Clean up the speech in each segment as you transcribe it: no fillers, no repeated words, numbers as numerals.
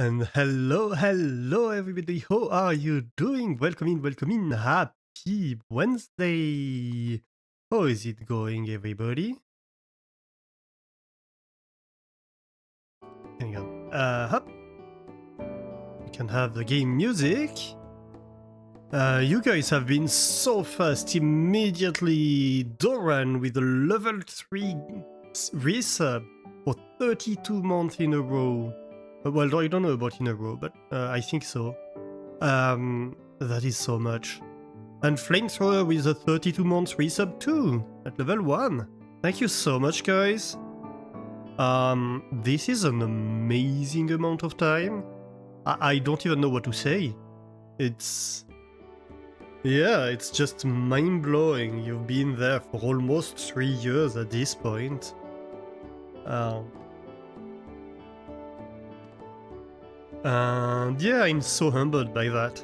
And hello everybody, how are you doing? Welcome in, happy Wednesday! How is it going everybody? Hang on, hop. We can have the game music. You guys have been so fast, immediately Doran with a level 3 resub for 32 months in a row. Well, I don't know about in a row, but I think so. That is so much. And Flamethrower with a 32 months resub too, at level 1. Thank you so much, guys. This is an amazing amount of time. I don't even know what to say. Yeah, it's just mind-blowing. You've been there for almost 3 years at this point. And yeah, I'm so humbled by that.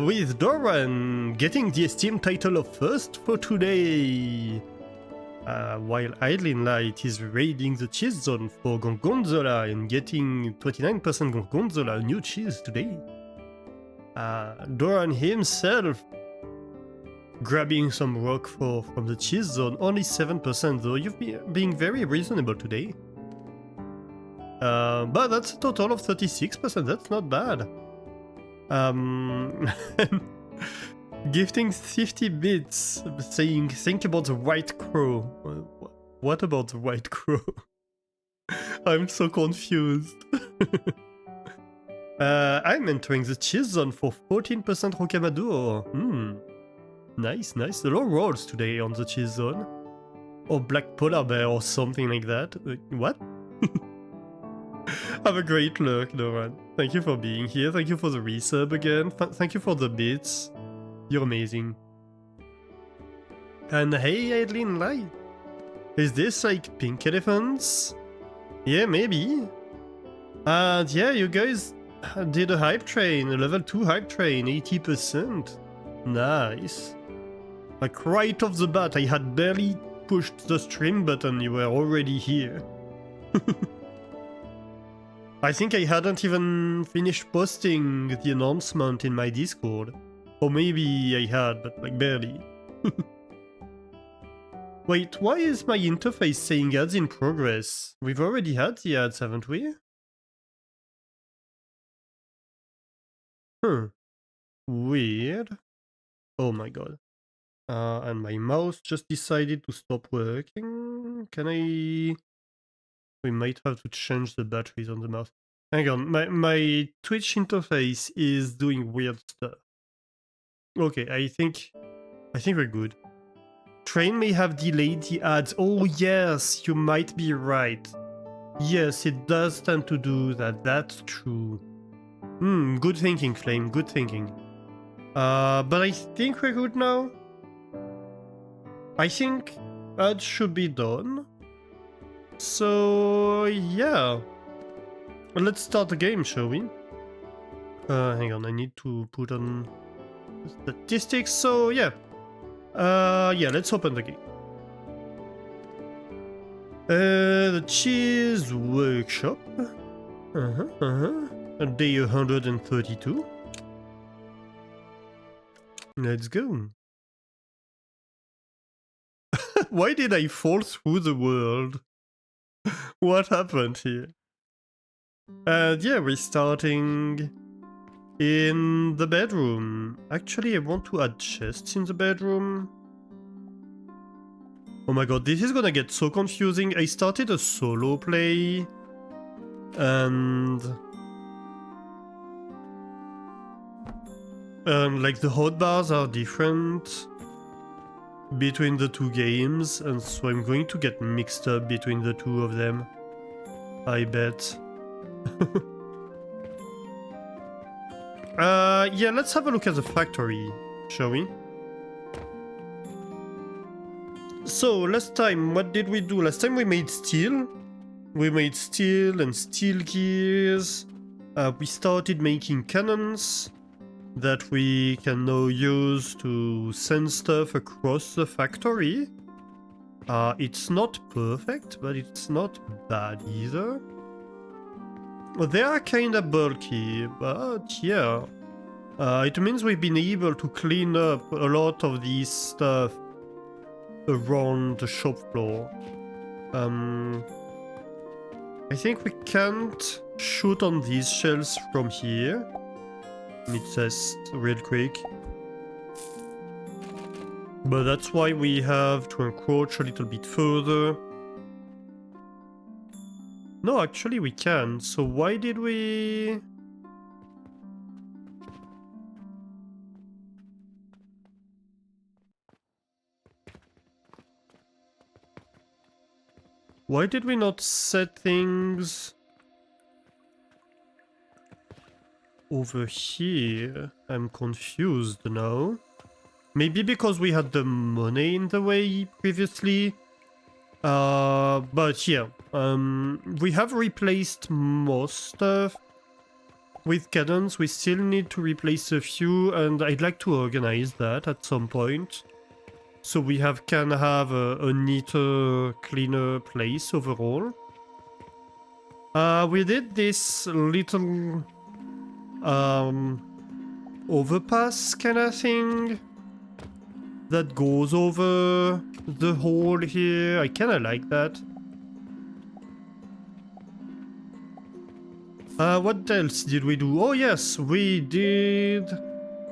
With Doran getting the esteemed title of first for today, while Idling Light is raiding the cheese zone for Gorgonzola and getting 29% Gorgonzola new cheese today. Doran himself grabbing some rock from the cheese zone, only 7% though. You've been being very reasonable today. But that's a total of 36%, that's not bad. Gifting 50 bits, saying, think about the white crow. What about the white crow? I'm so confused. I'm entering the cheese zone for 14% Rocamadour. Nice. The low rolls today on the cheese zone. Or black polar bear or something like that. What? Have a great luck, Doran. Thank you for being here. Thank you for the resub again. Thank you for the bits. You're amazing. And hey, Idling Light. Is this like pink elephants? Yeah, maybe. And yeah, you guys did a hype train, a level 2 hype train, 80%. Nice. Like right off the bat, I had barely pushed the stream button, you were already here. I think I hadn't even finished posting the announcement in my Discord. Or maybe I had, but like barely. Wait, why is my interface saying ads in progress? We've already had the ads, haven't we? Weird. Oh my god. And my mouse just decided to stop working. Can I... We might have to change the batteries on the mouse. Hang on, my Twitch interface is doing weird stuff. Okay, I think we're good. Train may have delayed the ads. Oh yes, you might be right. Yes, it does tend to do that. That's true. Good thinking, Flame. Good thinking. But I think we're good now. I think ads should be done. So yeah. Let's start the game, shall we? Hang on, I need to put on statistics, so yeah. Yeah, let's open the game. The Cheese Workshop. Day 132. Let's go. Why did I fall through the world? What happened here? Yeah, we're starting in the bedroom. Actually, I want to add chests in the bedroom. Oh my god, this is gonna get so confusing. I started a solo play. And like the hotbars are different between the two games, and so I'm going to get mixed up between the two of them, I bet. Yeah, let's have a look at the factory, shall we? So, last time, what did we do? Last time we made steel. We made steel and steel gears. We started making cannons that we can now use to send stuff across the factory. It's not perfect, but it's not bad either. They are kinda bulky, but yeah. It means we've been able to clean up a lot of these stuff around the shop floor. I think we can't shoot on these shells from here. Let me test real quick. But that's why we have to encroach a little bit further. No, actually we can. So why did we... Why did we not set things over here? I'm confused now. Maybe because we had the money in the way previously. But yeah, we have replaced most stuff with cannons. We still need to replace a few, and I'd like to organize that at some point. So we can have a neater, cleaner place overall. We did this little overpass kind of thing that goes over the hole here. I kind of like that. What else did we do? Oh yes, we did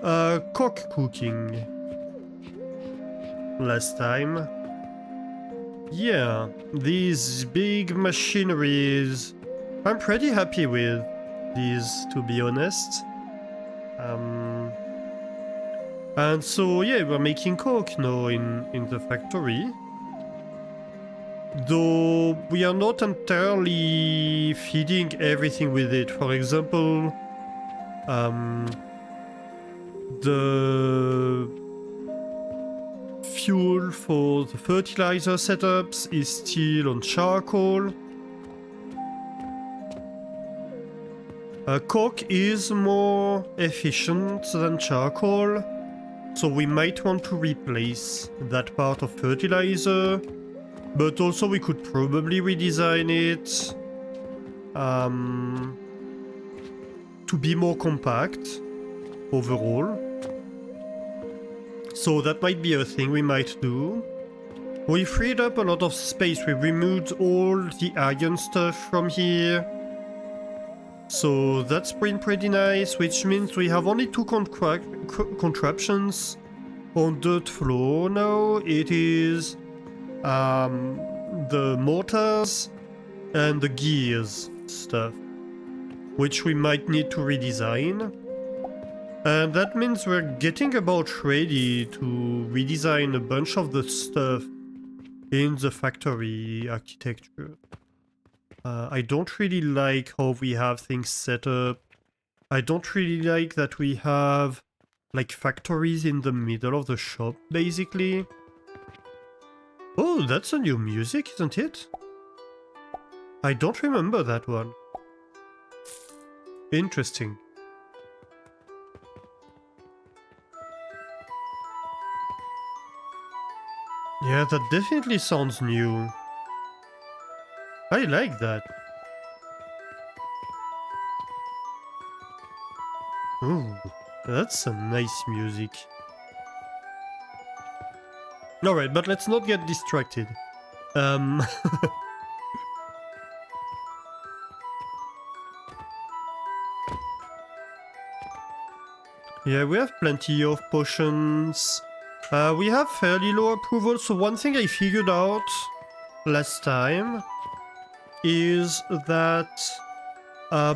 cock cooking last time. Yeah, these big machineries. I'm pretty happy with these, to be honest. And so yeah, we're making coke now in the factory. Though we are not entirely feeding everything with it. For example, the fuel for the fertilizer setups is still on charcoal. Coke is more efficient than charcoal, so we might want to replace that part of fertilizer, but also we could probably redesign it to be more compact overall. So that might be a thing we might do. We freed up a lot of space. We removed all the iron stuff from here. So that's been pretty nice, which means we have only two contraptions on dirt floor now. It is the mortars and the gears stuff, which we might need to redesign. And that means we're getting about ready to redesign a bunch of the stuff in the factory architecture. I don't really like how we have things set up. I don't really like that we have like factories in the middle of the shop, basically. Oh, that's a new music, isn't it? I don't remember that one. Interesting. Yeah, that definitely sounds new. I like that. Ooh, that's some nice music. Alright, but let's not get distracted. Yeah, we have plenty of potions. We have fairly low approval, so one thing I figured out last time is that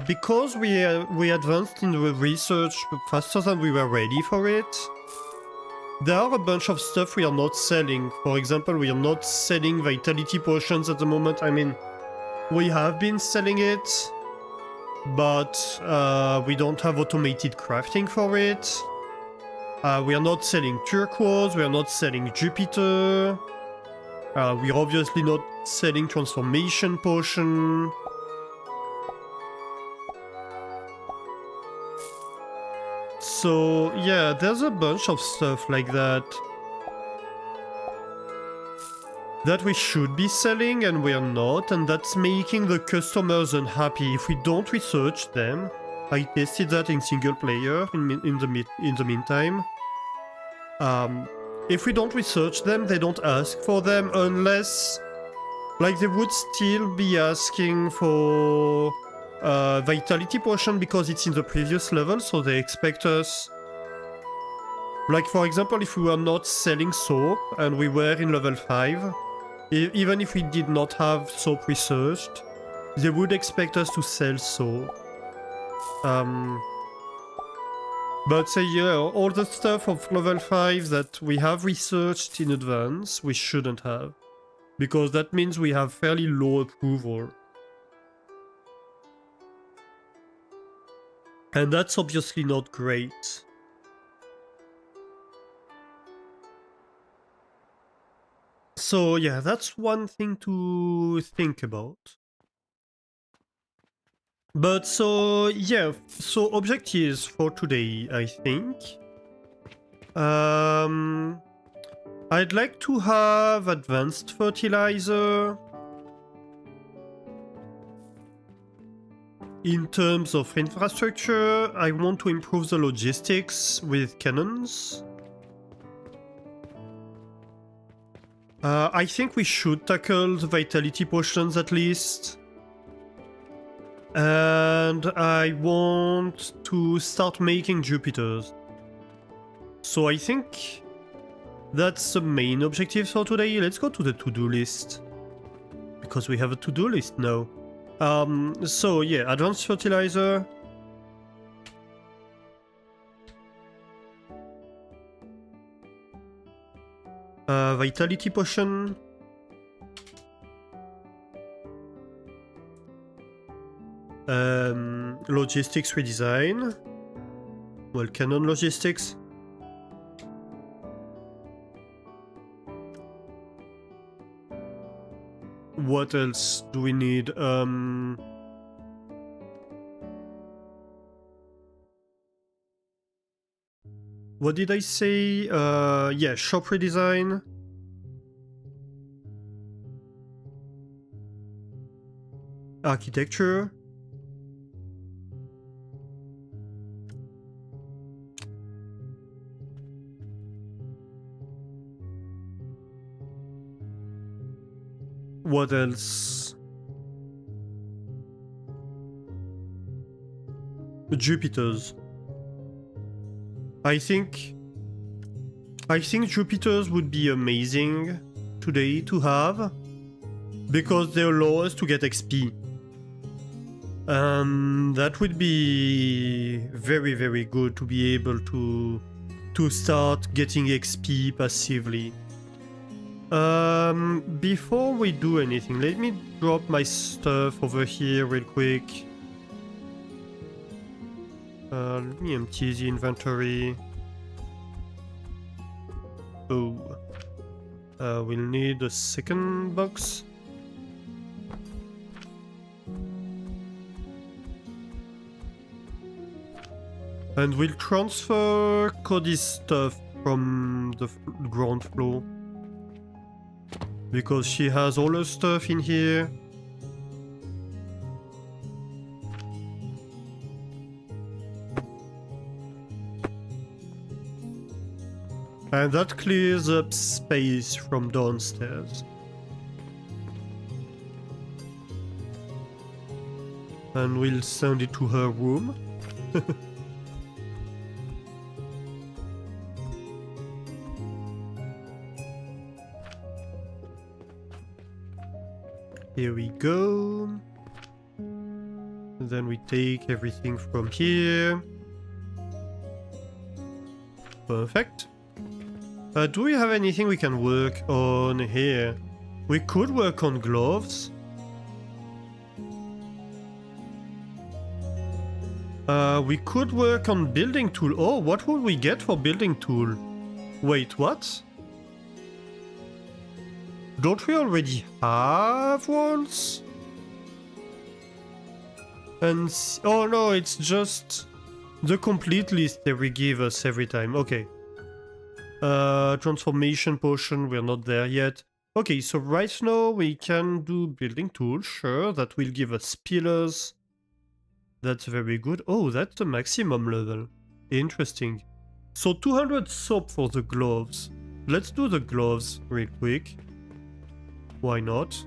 because we advanced in the research faster than we were ready for it, there are a bunch of stuff we are not selling. For example, we are not selling vitality potions at the moment. I mean, we have been selling it, but we don't have automated crafting for it. We are not selling turquoise, we are not selling Jupiter. We're obviously not selling transformation potion. So yeah, there's a bunch of stuff like that. that we should be selling and we're not, and that's making the customers unhappy if we don't research them. I tested that in single player in the meantime. If we don't research them, they don't ask for them unless, like, they would still be asking for vitality potion because it's in the previous level, so they expect us. Like, for example, if we were not selling soap and we were in level 5, even if we did not have soap researched, they would expect us to sell soap. But say, yeah, all the stuff of level 5 that we have researched in advance, we shouldn't have. Because that means we have fairly low approval. And that's obviously not great. So yeah, that's one thing to think about. But so yeah, so objectives for today, I think. I'd like to have advanced fertilizer. In terms of infrastructure, I want to improve the logistics with cannons. I think we should tackle the vitality potions at least. And I want to start making Jupiters. So I think that's the main objective for today. Let's go to the to-do list. Because we have a to-do list now. So yeah, advanced fertilizer. Vitality potion. Logistics redesign. Well, cannon logistics. What else do we need? What did I say? Yeah, shop redesign. Architecture. What else? Jupiters. I think Jupiters would be amazing today to have because they allow us to get XP. And that would be very, very good to be able to start getting XP passively. Before we do anything, let me drop my stuff over here real quick. Let me empty the inventory. Oh. We'll need a second box. And we'll transfer Cody's stuff from the ground floor. Because she has all her stuff in here. And that clears up space from downstairs. And we'll send it to her room. Here we go. And then we take everything from here. Perfect. Do we have anything we can work on here? We could work on gloves. We could work on building tool. Oh, what would we get for building tool? Wait, what? Don't we already have walls? And oh no, it's just the complete list they will give us every time. Okay. Transformation potion, we're not there yet. Okay, so right now we can do building tools, sure, that will give us pillars. That's very good. Oh, that's the maximum level. Interesting. So 200 soap for the gloves. Let's do the gloves real quick. Why not?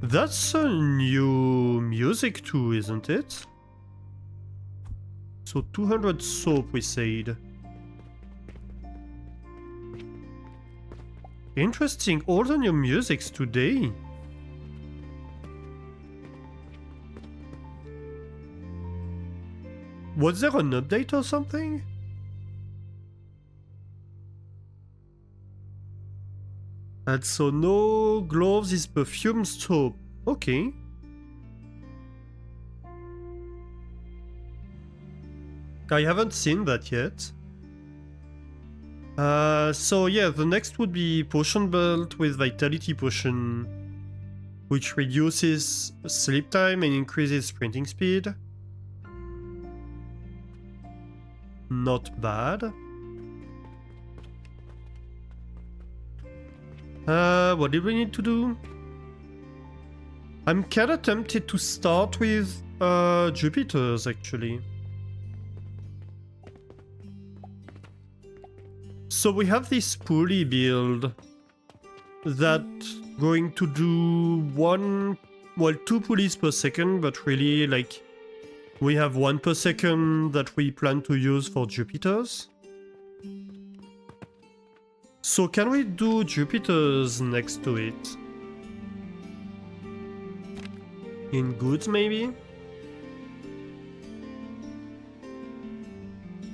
That's a new music too, isn't it? So 200 soap we said. Interesting, all the new musics today. Was there an update or something? And so no gloves is perfume soap. Okay. I haven't seen that yet. So yeah, the next would be potion belt with vitality potion, which reduces sleep time and increases sprinting speed. Not bad. What did we need to do? I'm kinda tempted to start with Jupiter's actually. So we have this pulley build that going to do two pulleys per second, but really like we have one per second that we plan to use for Jupiter's. So can we do Jupiter's next to it? In goods maybe?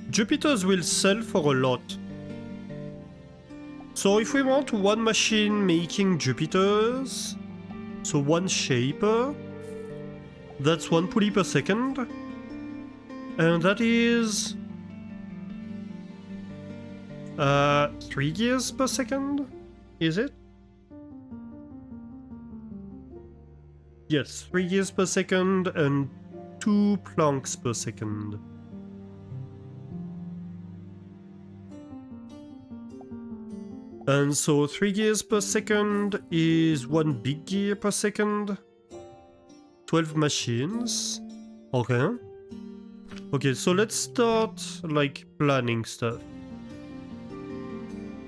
Jupiter's will sell for a lot. So if we want one machine making Jupiters, so one shaper, that's one pulley per second, and that is 3 gears per second, is it? Yes, 3 gears per second and 2 planks per second. And so 3 gears per second is 1 big gear per second. 12 machines. Okay. Okay, so let's start like planning stuff.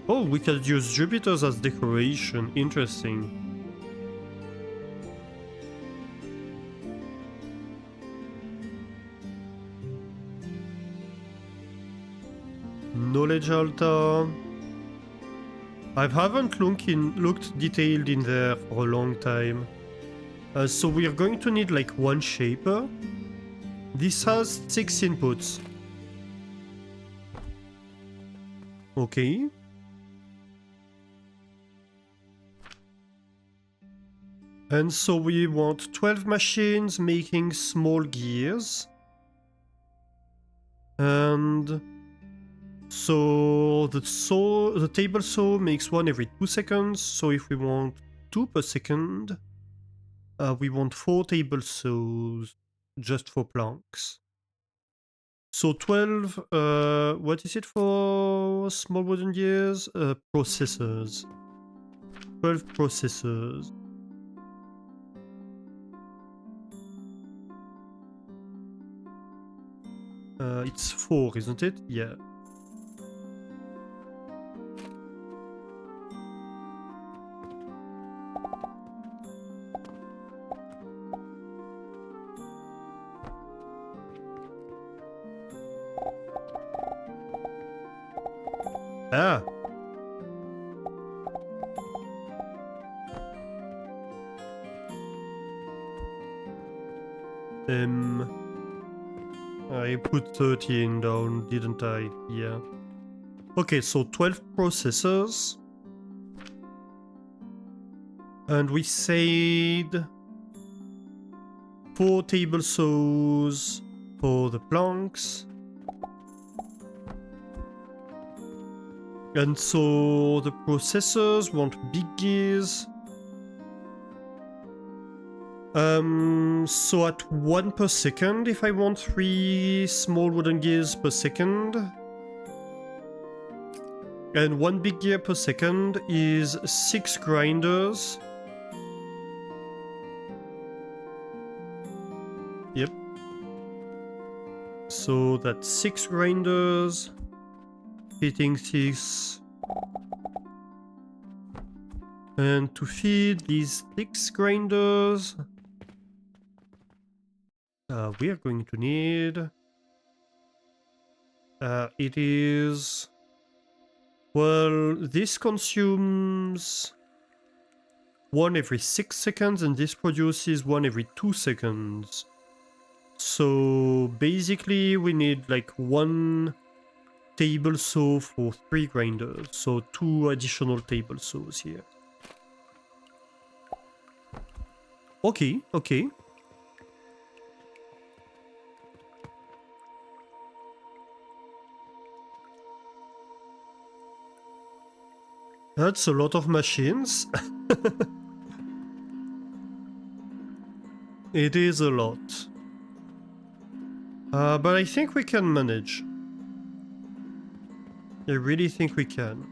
Oh, we can use Jupiters as decoration. Interesting. Knowledge altar. I haven't looked detailed in there for a long time. So we are going to need like one shaper. This has 6 inputs. Okay. And so we want 12 machines making small gears. And so the table saw makes one every 2 seconds. So if we want 2 per second, we want 4 table saws just for planks. So 12, what is it for small wooden gears? Processors. 12 processors. It's 4, isn't it? Yeah. Ah! I put 13 down, didn't I? Yeah. Okay, so 12 processors. And we said 4 table saws for the planks. And so the processors want big gears. So at 1 per second, if I want 3 small wooden gears per second. And 1 big gear per second is 6 grinders. Yep. So that's 6 grinders. Hitting 6. And to feed these 6 grinders, we are going to need... it is... Well, this consumes 1 every 6 seconds, and this produces 1 every 2 seconds. So basically we need like 1 table saw for 3 grinders, so 2 additional table saws here. Okay, okay. That's a lot of machines. It is a lot. But I think we can manage. I really think we can.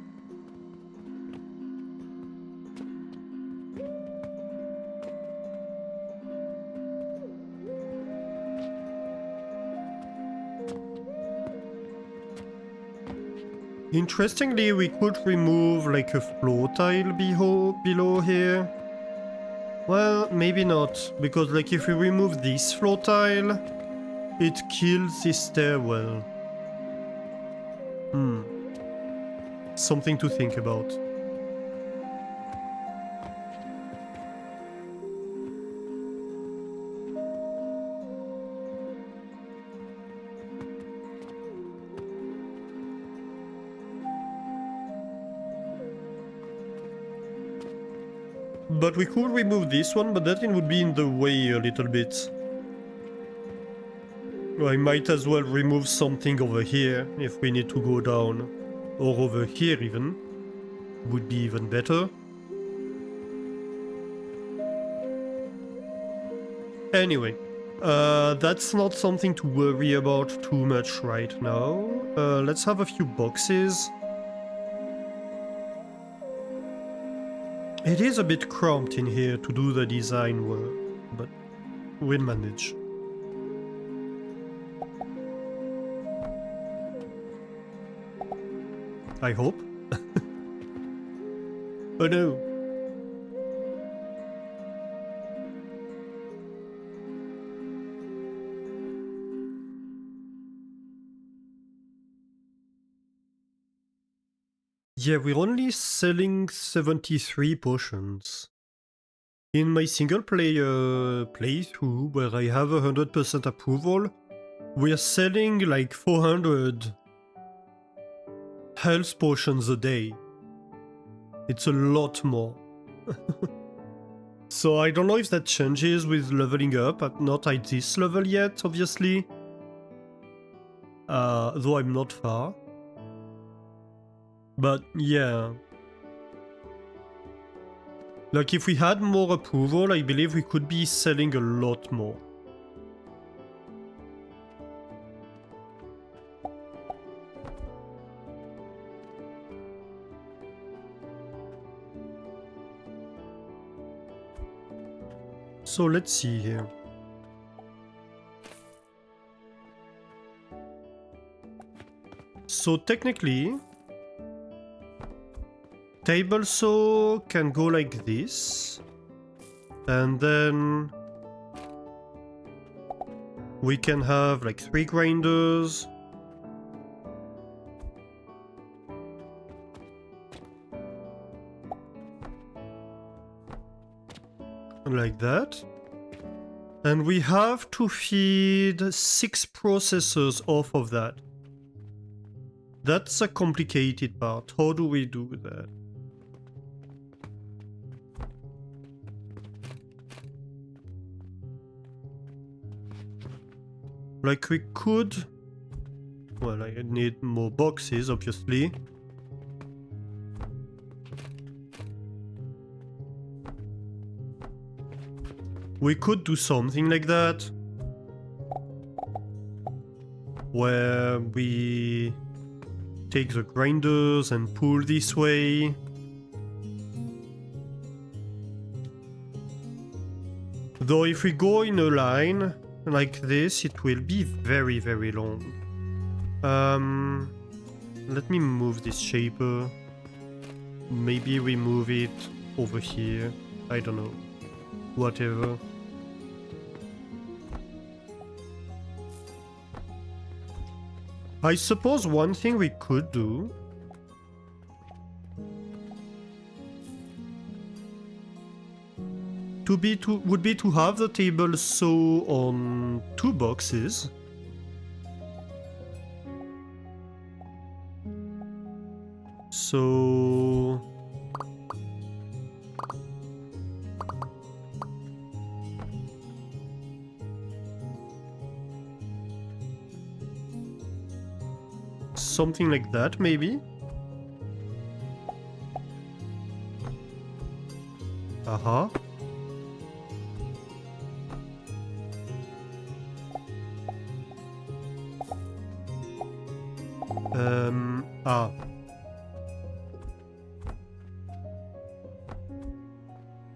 Interestingly, we could remove like a floor tile below here. Well, maybe not, because like if we remove this floor tile, it kills this stairwell. Something to think about. But we could remove this one, but that would be in the way a little bit. I might as well remove something over here if we need to go down. Or over here even. Would be even better. Anyway, that's not something to worry about too much right now. Let's have a few boxes. It is a bit cramped in here to do the design work, but we'll manage. I hope. Oh no. Yeah, we're only selling 73 potions. In my single player playthrough, where I have 100% approval, we're selling like 400 health potions a day. It's a lot more. So I don't know if that changes with leveling up, not at this level yet, obviously. Though I'm not far. But yeah. Like if we had more approval, I believe we could be selling a lot more. So let's see here. So technically, table saw can go like this, and then we can have like 3 grinders. Like that. And we have to feed 6 processors off of that. That's a complicated part. How do we do that? Like we could... Well, I need more boxes, obviously. We could do something like that. Where we take the grinders and pull this way. Though if we go in a line like this, it will be very, very long. Let me move this shaper. Maybe we move it over here. I don't know. Whatever. I suppose one thing we could do would be to have the table sew on 2 boxes. So something like that, maybe. Aha.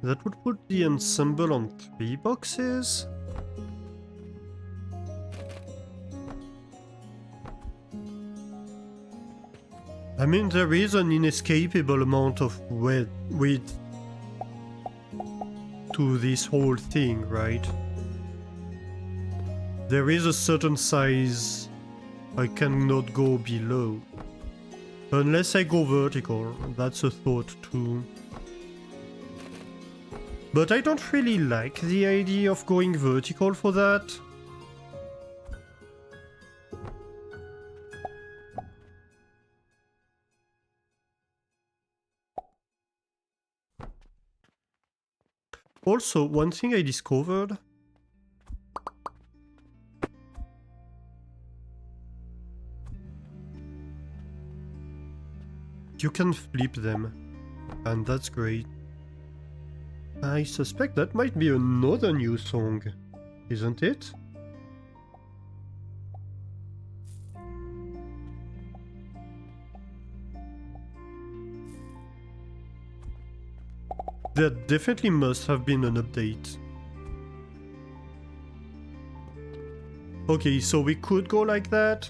That would put the ensemble on 3 boxes. I mean, there is an inescapable amount of width to this whole thing, right? There is a certain size I cannot go below. Unless I go vertical, that's a thought too. But I don't really like the idea of going vertical for that. Also, one thing I discovered. You can flip them, and that's great. I suspect that might be another new song, isn't it? There definitely must have been an update. Okay, so we could go like that.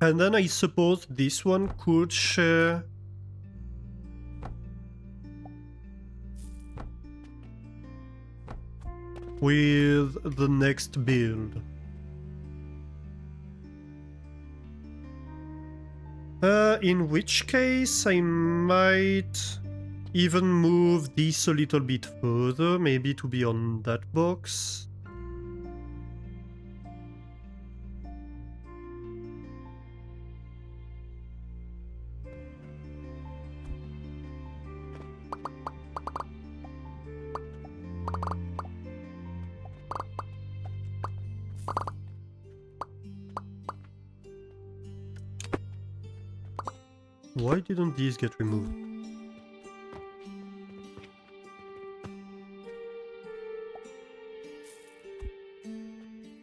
And then I suppose this one could share with the next build. In which case I might even move this a little bit further, maybe to be on that box. Why didn't these get removed?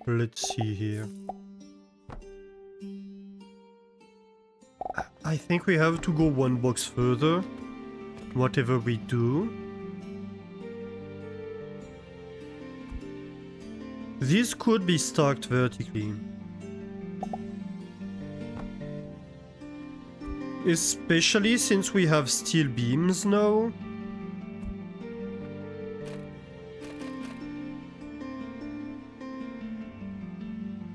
Let's see here. I think we have to go 1 box further, whatever we do. These could be stacked vertically. Especially since we have steel beams now.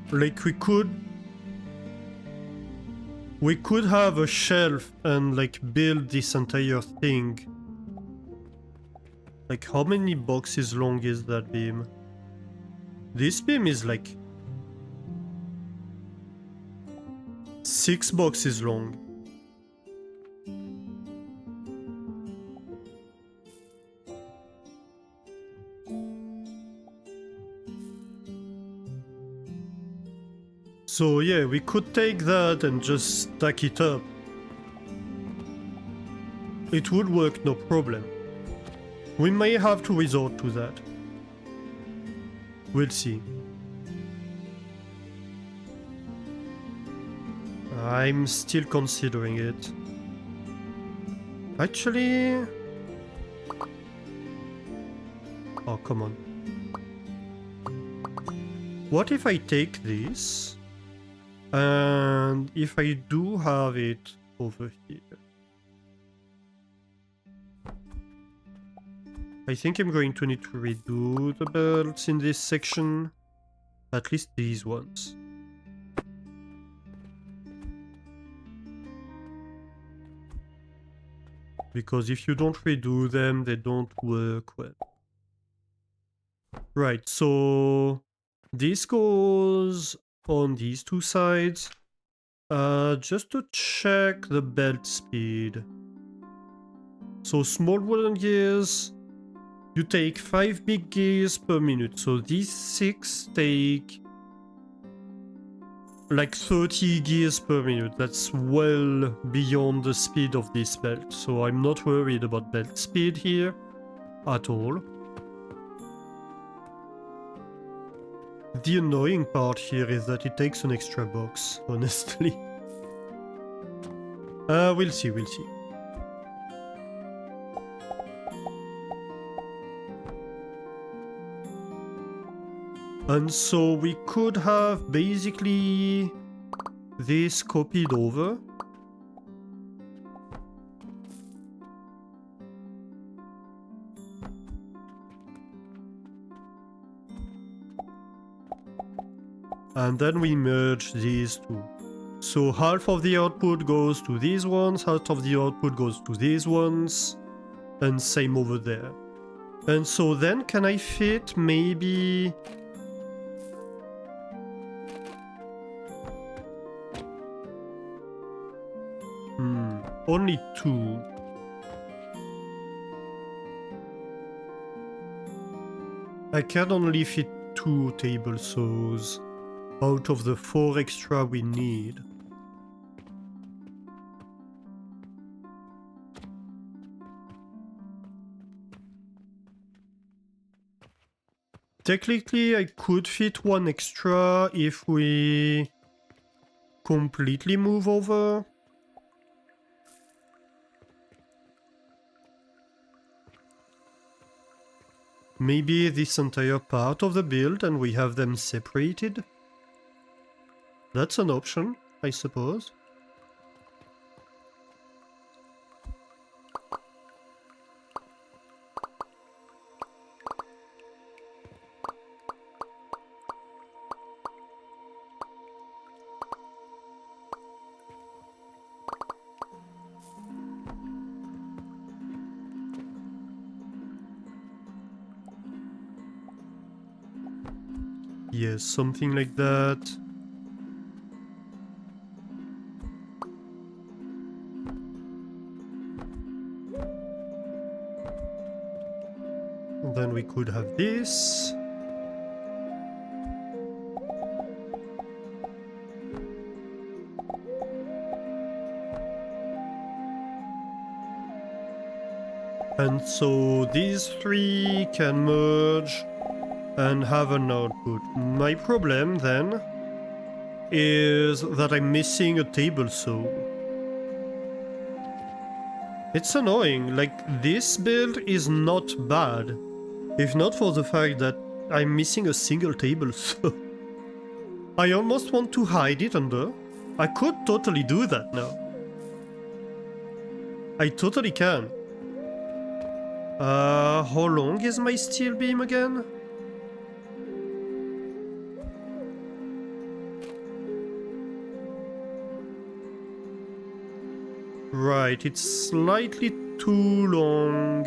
Like we could have a shelf and like build this entire thing. Like how many boxes long is that beam? This beam is like 6 boxes long. So yeah, we could take that and just stack it up. It would work no problem. We may have to resort to that. We'll see. I'm still considering it. Actually... Oh, come on. What if I take this? And if I do have it over here? I think I'm going to need to redo the belts in this section. At least these ones. Because if you don't redo them, they don't work well. Right, so this goes on these two sides. Just to check the belt speed. So small wooden gears, you take 5 big gears per minute. So these 6 take like 30 gears per minute. That's well beyond the speed of this belt. So I'm not worried about belt speed here at all. The annoying part here is that it takes an extra box, honestly. We'll see, we'll see. And so we could have basically this copied over. And then we merge these two. So half of the output goes to these ones, half of the output goes to these ones, and same over there. And so then can I fit maybe... only 2. I can only fit 2 table saws out of the 4 extra we need. Technically, I could fit 1 extra if we completely move over. Maybe this entire part of the build and we have them separated. That's an option, I suppose. Yes, something like that. And then we could have this. And so these 3 can merge and have an output. My problem then is that I'm missing a table saw. It's annoying, like this build is not bad, if not for the fact that I'm missing a single table saw. I almost want to hide it under. I could totally do that now. I totally can. How long is my steel beam again? Right, it's slightly too long.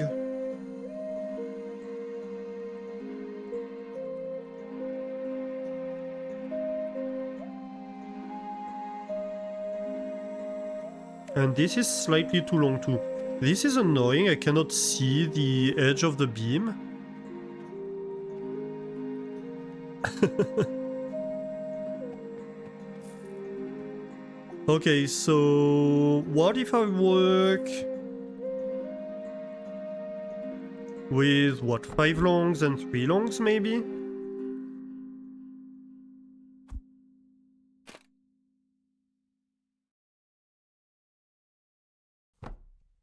And this is slightly too long too. This is annoying, I cannot see the edge of the beam. Okay, so what if I work with what, 5 longs and 3 longs maybe?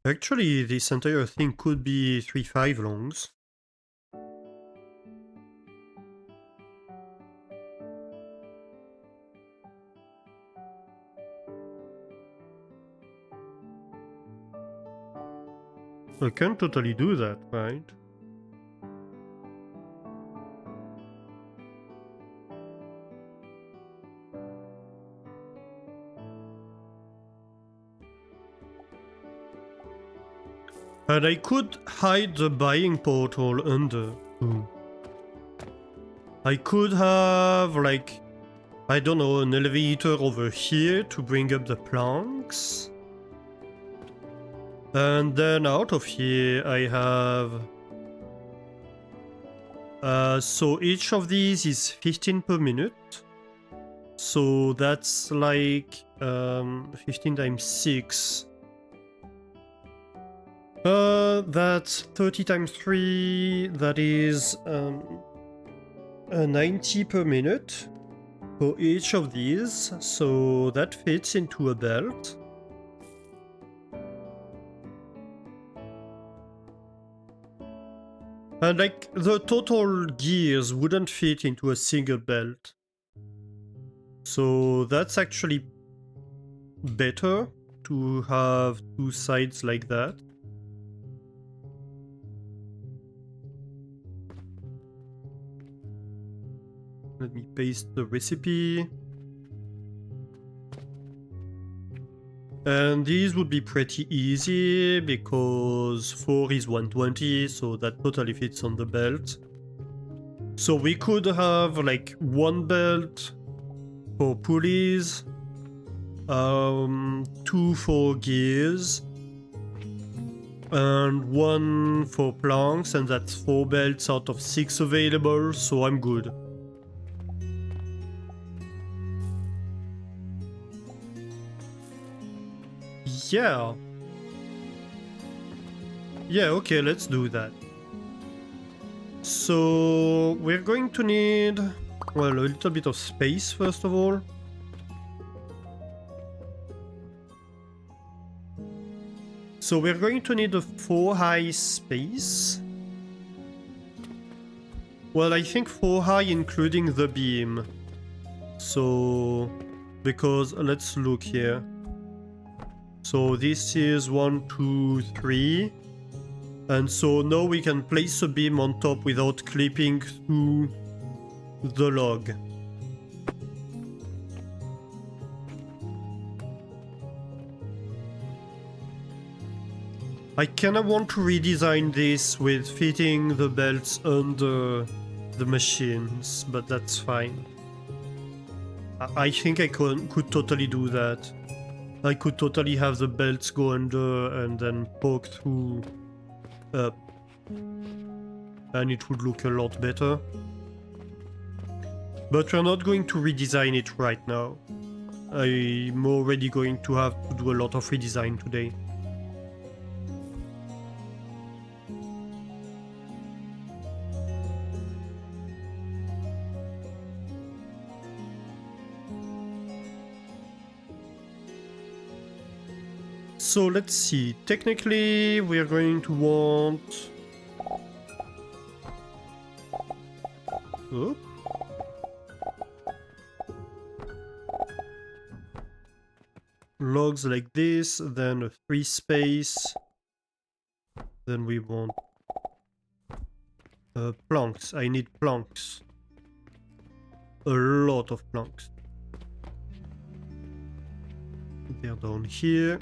Actually, this entire thing could be 3-5 longs. I can totally do that, right? And I could hide the buying portal under. I could have, like, I don't know, an elevator over here to bring up the planks. And then out of here I have... so each of these is 15 per minute. So that's like 15 times 6. That's 30 times 3. That is 90 per minute for each of these. So that fits into a belt. And like the total gears wouldn't fit into a single belt. So that's actually better to have two sides like that. Let me paste the recipe. And these would be pretty easy because 4 is 120, so that totally fits on the belt. So we could have like one belt for pulleys, 2 for gears, and 1 for planks, and that's 4 belts out of 6 available, so I'm good. Yeah. Yeah, okay, let's do that. So we're going to need, well, a little bit of space first of all. So we're going to need a 4 high space. Well, I think 4 high including the beam. So, because let's look here. So this is 1, 2, 3. And so now we can place a beam on top without clipping through the log. I kinda want to redesign this with fitting the belts under the machines, but that's fine. I think I could totally do that. I could totally have the belts go under and then poke through up. And it would look a lot better. But we're not going to redesign it right now. I'm already going to have to do a lot of redesign today. So let's see, technically we're going to want... Oh. Logs like this, then a 3 space, then we want planks. I need planks. A lot of planks. They're down here.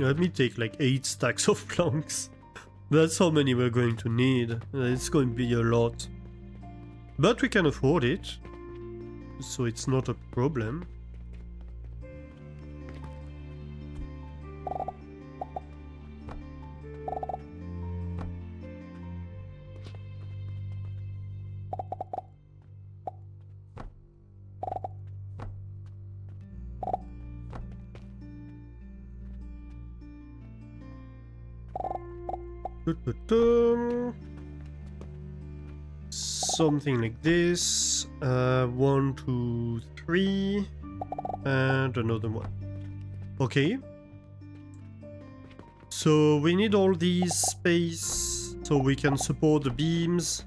Let me take like 8 stacks of planks. That's how many we're going to need. It's going to be a lot. But we can afford it. So it's not a problem. something like this. 1, 2, 3, and another one. Okay. So we need all these space so we can support the beams.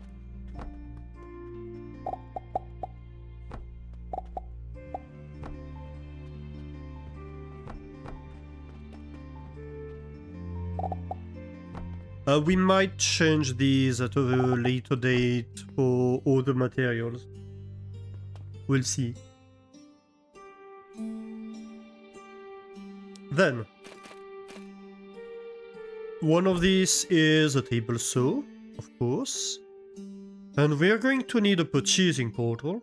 We might change these at a later date for other materials. We'll see. Then, one of these is a table saw, of course. And we are going to need a purchasing portal.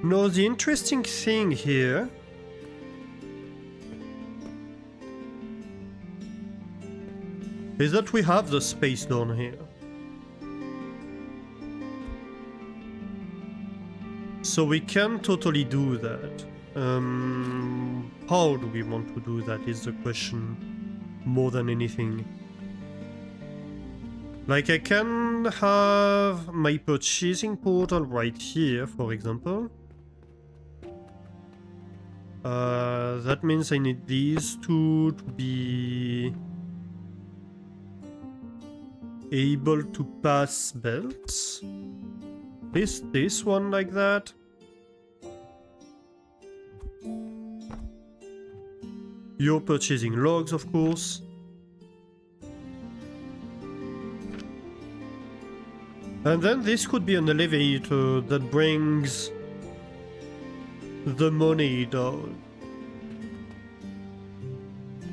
Now, the interesting thing here is that we have the space down here. So we can totally do that. How do we want to do that is the question more than anything. Like, I can have my purchasing portal right here, for example. That means I need these two to be able to pass belts. This one like that. You're purchasing logs, of course. And then this could be an elevator that brings the money down.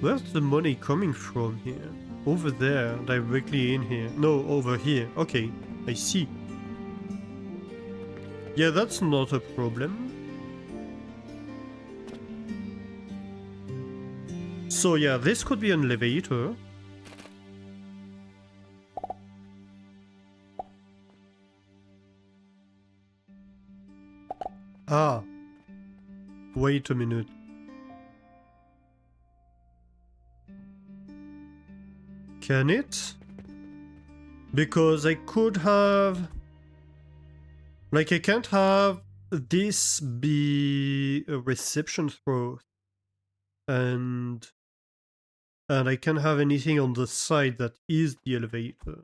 Where's the money coming from here? Over there, directly in here. No, over here. Okay, I see. Yeah, that's not a problem. So yeah, this could be an elevator. Ah. Wait a minute. Can it? Because I could have... Like, I can't have this be a reception throw. And I can't have anything on the side that is the elevator.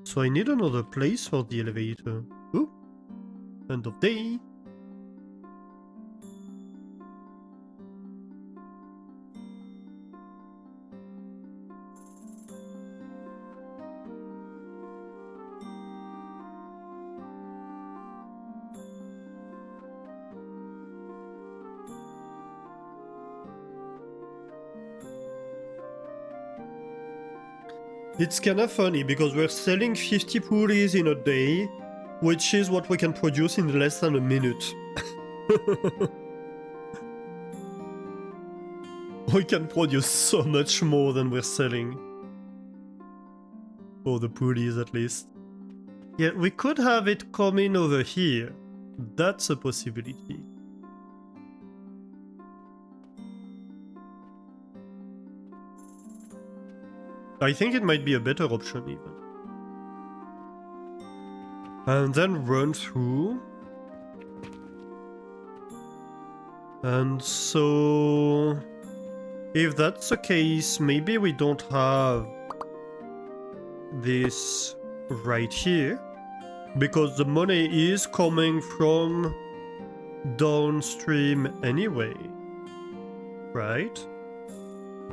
So I need another place for the elevator. Ooh. End of day. It's kinda funny because we're selling 50 pulleys in a day, which is what we can produce in less than a minute. We can produce so much more than we're selling. For the pulleys at least. Yeah, we could have it coming over here. That's a possibility. I think it might be a better option even. And then run through. And so... if that's the case, maybe we don't have this right here. Because the money is coming from downstream anyway. Right?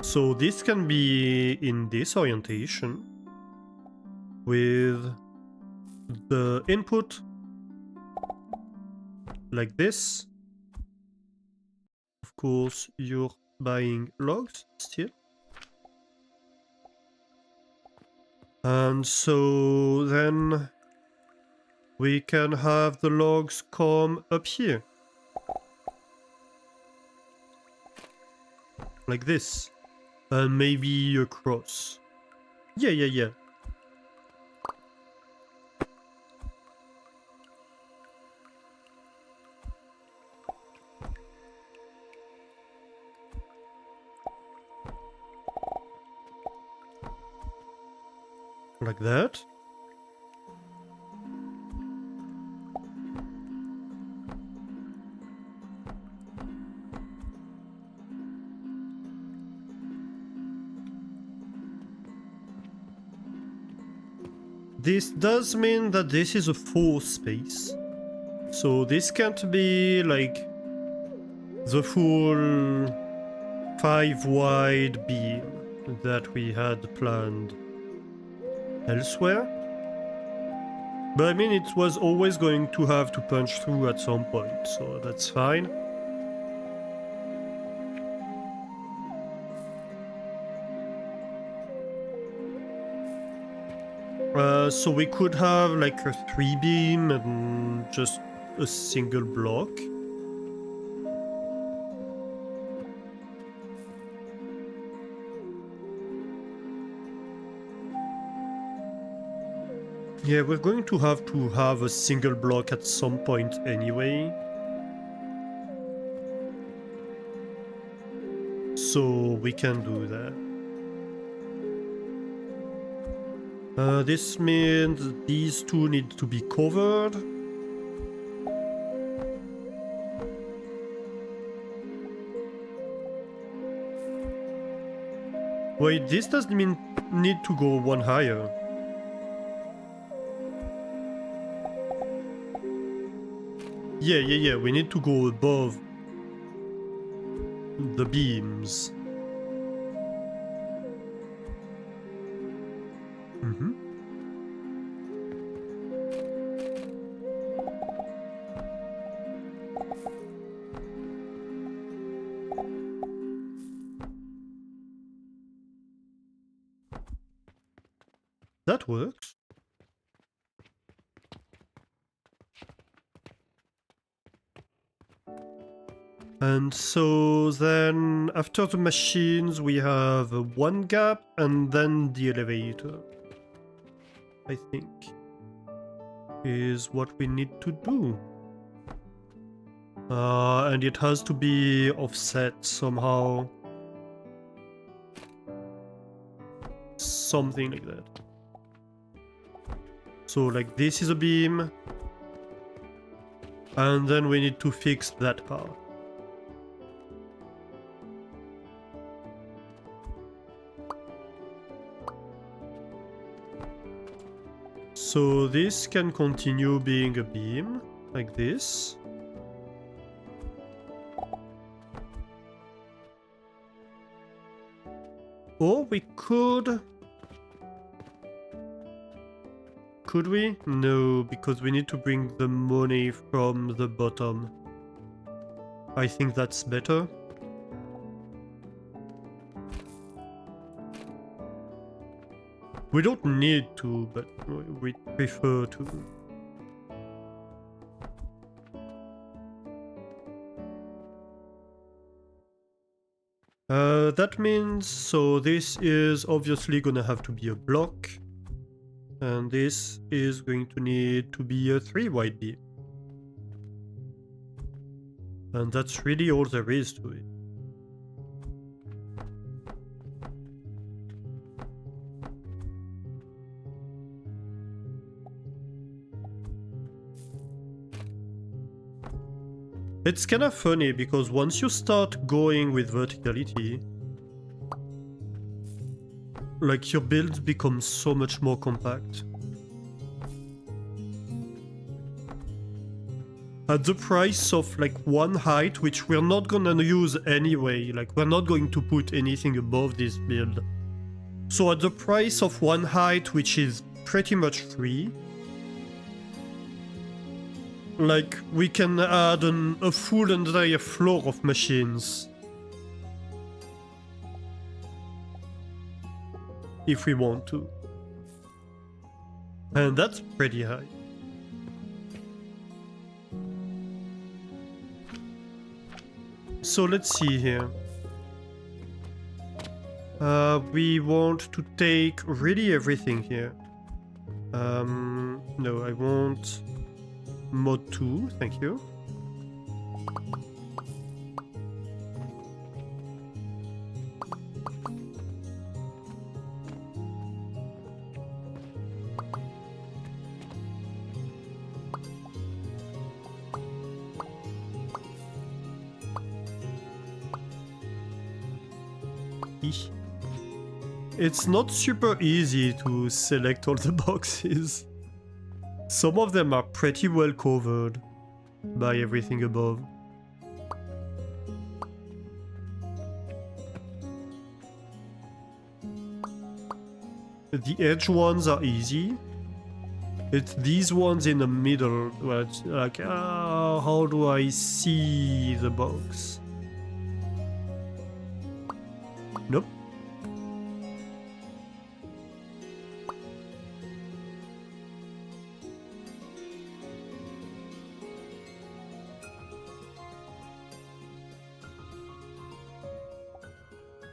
So this can be in this orientation with the input like this. Of course, you're buying logs still. And so then we can have the logs come up here. Like this. And maybe across. Yeah. Like that. This does mean that this is a 4 space. So this can't be like the full 5 wide beam that we had planned elsewhere. But I mean, it was always going to have to punch through at some point, so that's fine. So we could have like a 3 beam and just a single block. Yeah, we're going to have a single block at some point anyway. So we can do that. This means these two need to be covered. Wait, this doesn't mean need to go one higher. Yeah, we need to go above the beams. That works. And so then after the machines we have one gap and then the elevator, I think, is what we need to do. And it has to be offset somehow. Something like that. So like this is a beam. And then we need to fix that part. So this can continue being a beam, like this. Or we could... Could we? No, because we need to bring the money from the bottom. I think that's better. We don't need to, but we prefer to. That means, so this is obviously gonna have to be a block. And this is going to need to be a 3 wide beam. And that's really all there is to it. It's kind of funny because once you start going with verticality, like your builds become so much more compact. At the price of like 1 height, which we're not gonna use anyway, like we're not going to put anything above this build. So at the price of 1 height, which is pretty much free, like we can add a full entire floor of machines. If we want to. And that's pretty high. So let's see here. We want to take really everything here. No, I want mod 2, thank you. tricky. It's not super easy to select all the boxes. Some of them are pretty well covered by everything above. The edge ones are easy. It's these ones in the middle where it's like, how do I see the box? Nope.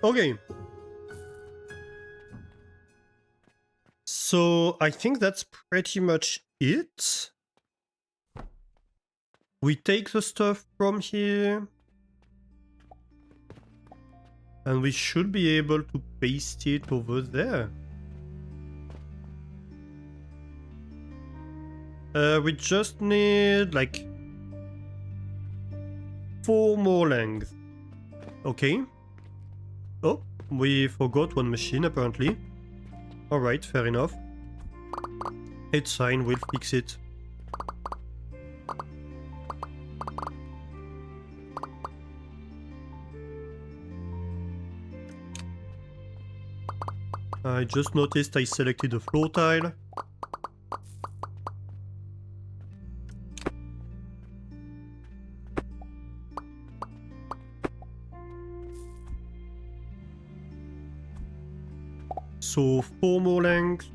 Okay. So I think that's pretty much it. We take the stuff from here. And we should be able to paste it over there. We just need like 4 more length. Okay. Oh, we forgot one machine apparently. Alright, fair enough. It's fine, we'll fix it. I just noticed I selected a floor tile. So 4 more length.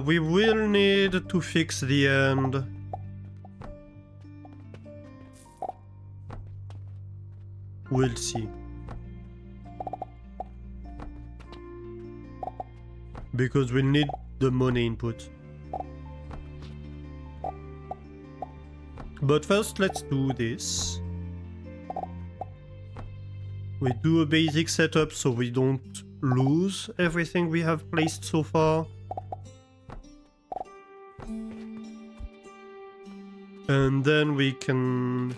We will need to fix the end. We'll see. Because we'll need the money input. But first, let's do this. We do a basic setup so we don't lose everything we have placed so far. And then we can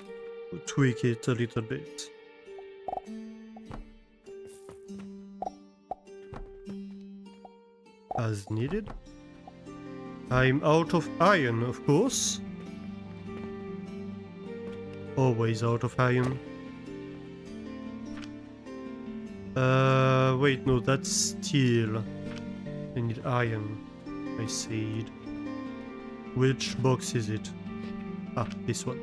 tweak it a little bit. As needed. I'm out of iron, of course. Always out of iron. Wait, no, that's steel. I need iron. I said. Which box is it? Ah, this one.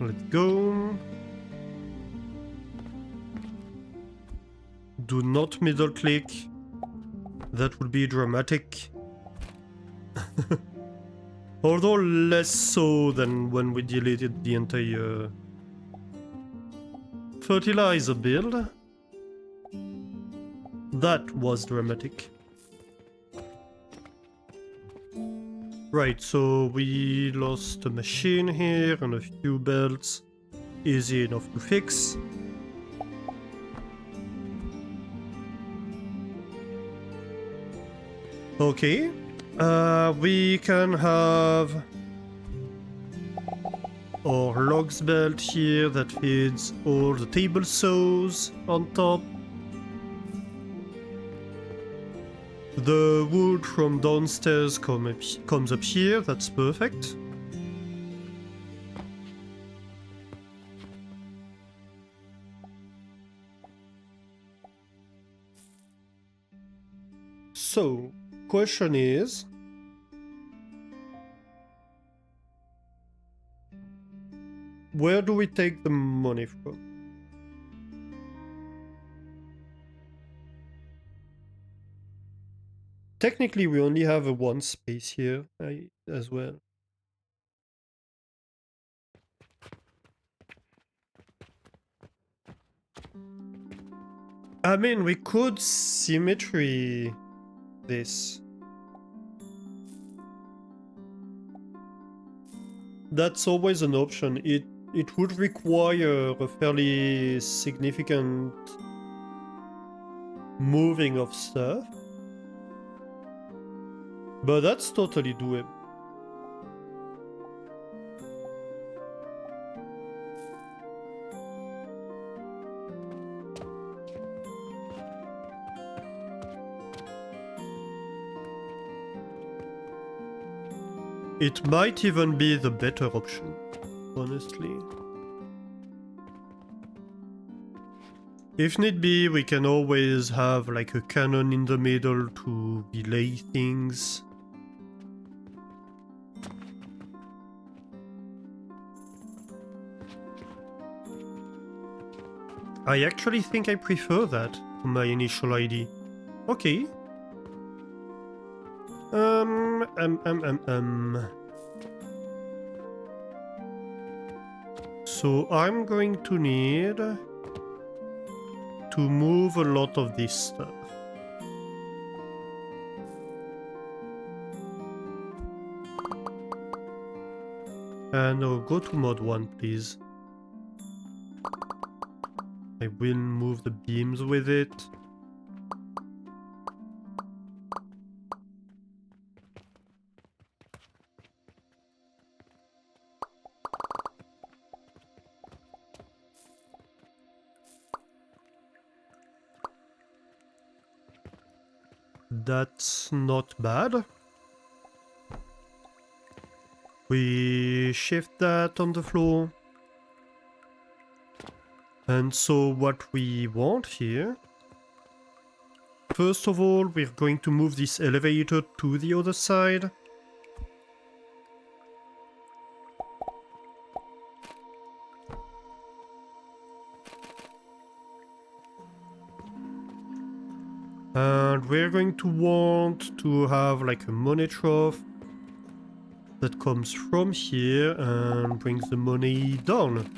Let's go. Do not middle click. That would be dramatic. Although less so than when we deleted the entire fertilizer build. That was dramatic. Right, so we lost a machine here and a few belts. Easy enough to fix. Okay. We can have our logs belt here that feeds all the table saws on top. The wood from downstairs comes up here, that's perfect. So, question is, where do we take the money from? Technically, we only have a 1 space here as well. I mean, we could symmetry this. That's always an option. It would require a fairly significant moving of stuff. But that's totally doable. It might even be the better option, honestly. If need be, we can always have like a cannon in the middle to relay things. I actually think I prefer that to my initial ID. Okay. So I'm going to need to move a lot of this stuff. And go to mod 1, please. I will move the beams with it. That's not bad. We shift that on the floor. And so what we want here... First of all, we're going to move this elevator to the other side. And we're going to want to have like a money trough that comes from here and brings the money down.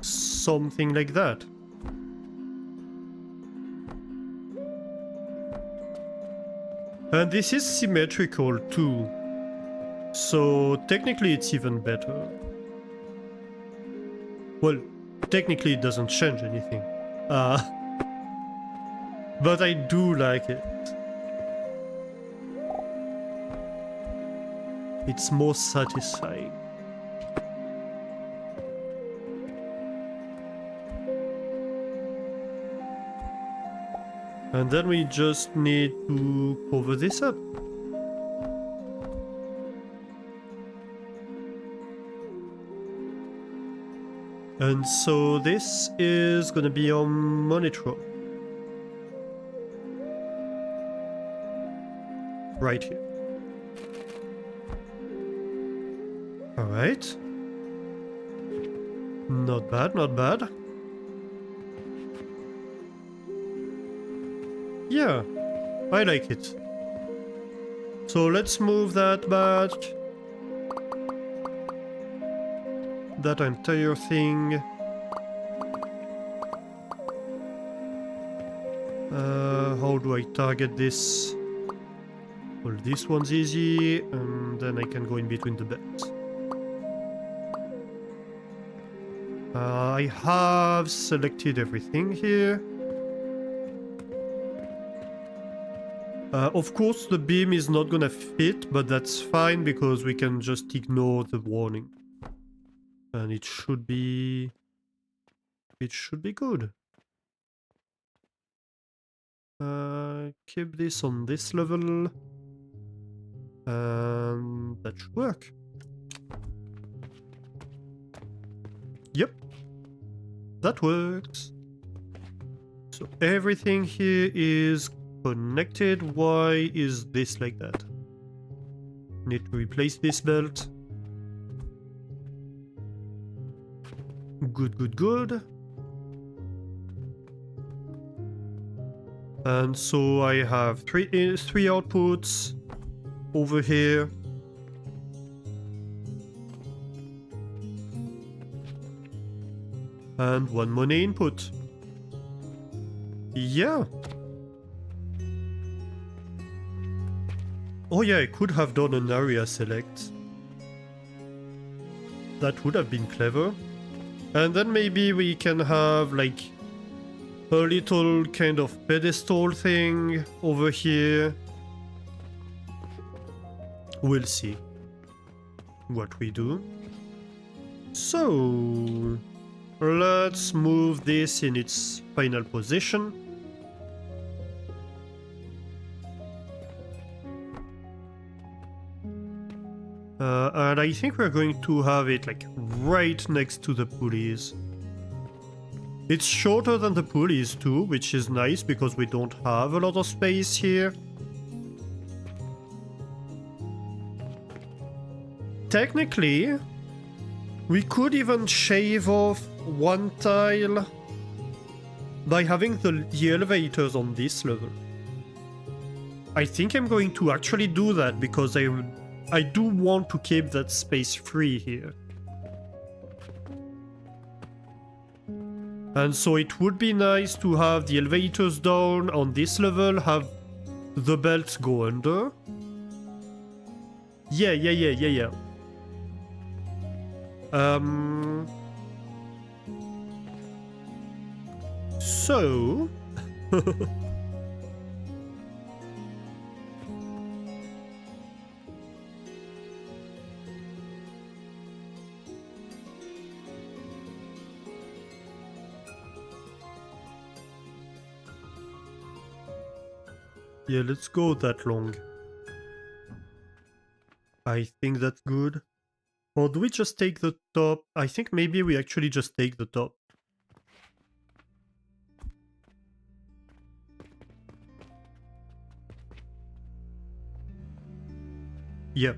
Something like that. And this is symmetrical too. So technically it's even better. Well, technically it doesn't change anything. But I do like it. It's more satisfying. And then we just need to cover this up. And so this is gonna be our monitor. Right here. Alright. Not bad, not bad. Yeah, I like it. So let's move that back. That entire thing. How do I target this? Well, this one's easy, and then I can go in between the beds. I have selected everything here. Of course, the beam is not gonna fit, but that's fine because we can just ignore the warning. And it should be good. Keep this on this level. And that should work. Yep. That works. So everything here is connected. Why is this like that? Need to replace this belt. Good, good, good. And so I have three outputs over here. And one money input. Yeah. Oh yeah, I could have done an area select. That would have been clever. And then maybe we can have like a little kind of pedestal thing over here. We'll see what we do. So let's move this in its final position. And I think we're going to have it like right next to the pulleys. It's shorter than the pulleys too, which is nice because we don't have a lot of space here. Technically, we could even shave off one tile by having the elevators on this level. I think I'm going to actually do that because I do want to keep that space free here. And so it would be nice to have the elevators down on this level, have the belts go under. Yeah. So... yeah, let's go that long. I think that's good. Or do we just take the top? I think maybe we actually just take the top. Yeah.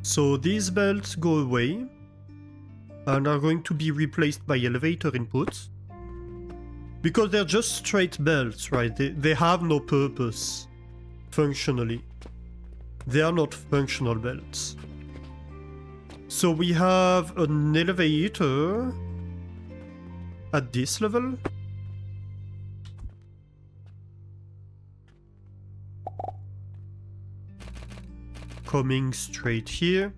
So these belts go away and are going to be replaced by elevator inputs. Because they're just straight belts, right? They have no purpose functionally. They are not functional belts. So we have an elevator at this level. Coming straight here.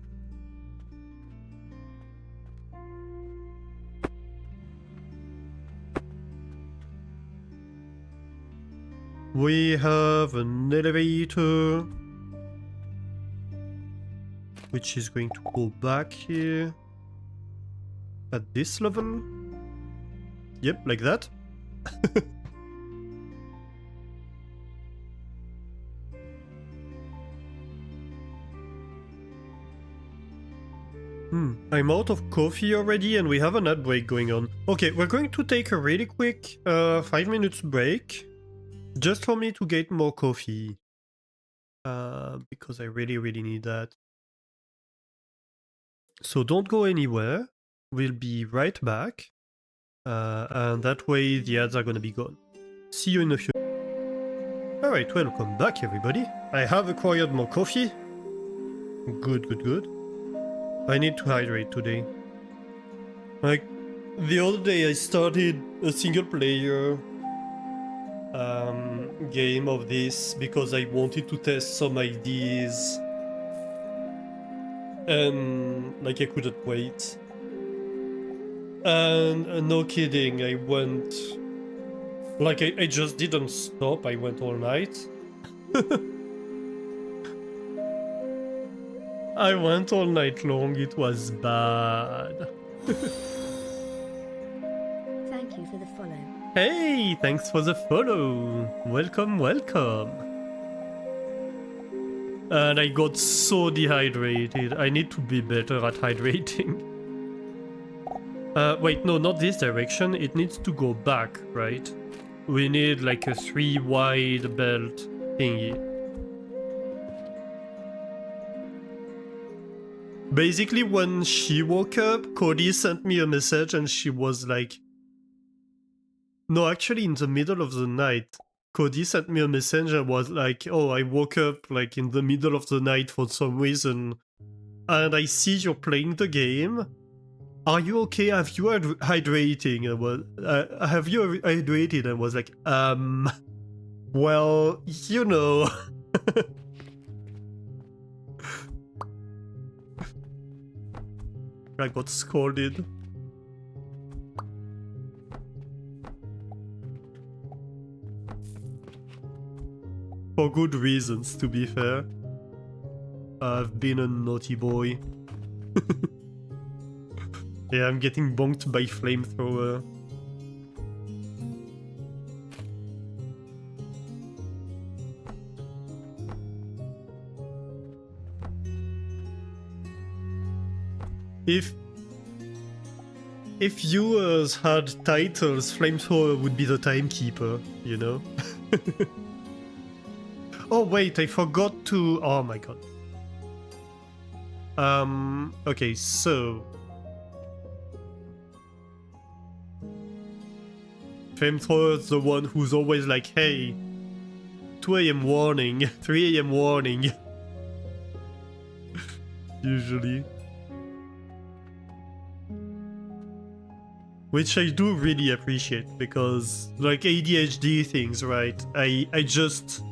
We have an elevator, which is going to go back here at this level. Yep, like that. I'm out of coffee already and we have an ad break going on. Okay, we're going to take a really quick 5 minutes break. Just for me to get more coffee. Because I really need that. So don't go anywhere. We'll be right back. And that way the ads are gonna be gone. See you in a few. Alright, welcome back everybody. I have acquired more coffee. Good. I need to hydrate today. Like, the other day I started a single player game of this because I wanted to test some ideas. And like I couldn't wait. And no kidding, I went... like I just didn't stop, I went all night. I went all night long, it was bad. Thank you for the follow. Hey, thanks for the follow. Welcome. And I got so dehydrated. I need to be better at hydrating. Wait, no, not this direction. It needs to go back, right? We need like a 3 wide belt thingy. Basically, when she woke up, Cody sent me a message and she was like... No, actually in the middle of the night, Cody sent me a message and was like, oh, I woke up like in the middle of the night for some reason. And I see you're playing the game. Are you okay? Have you hydrating? Have you hydrated? And was like, well, you know. I got scolded. For good reasons, to be fair. I've been a naughty boy. Yeah, I'm getting bonked by flamethrower. If viewers had titles, Flamethrower would be the timekeeper, you know? Oh wait, I forgot to... Oh my god. Okay, so... Flamethrower is the one who's always like, hey, 2 AM warning, 3 AM warning. Usually. Which I do really appreciate, because, like, ADHD things, right? I just...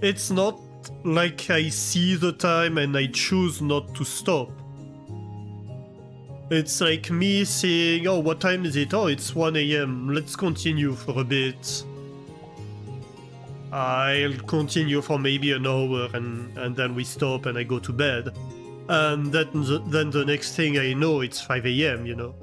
It's not like I see the time and I choose not to stop. It's like me saying, oh, what time is it? Oh, it's 1 AM, let's continue for a bit. I'll continue for maybe an hour and then we stop and I go to bed. And then the next thing I know, it's 5 AM, you know?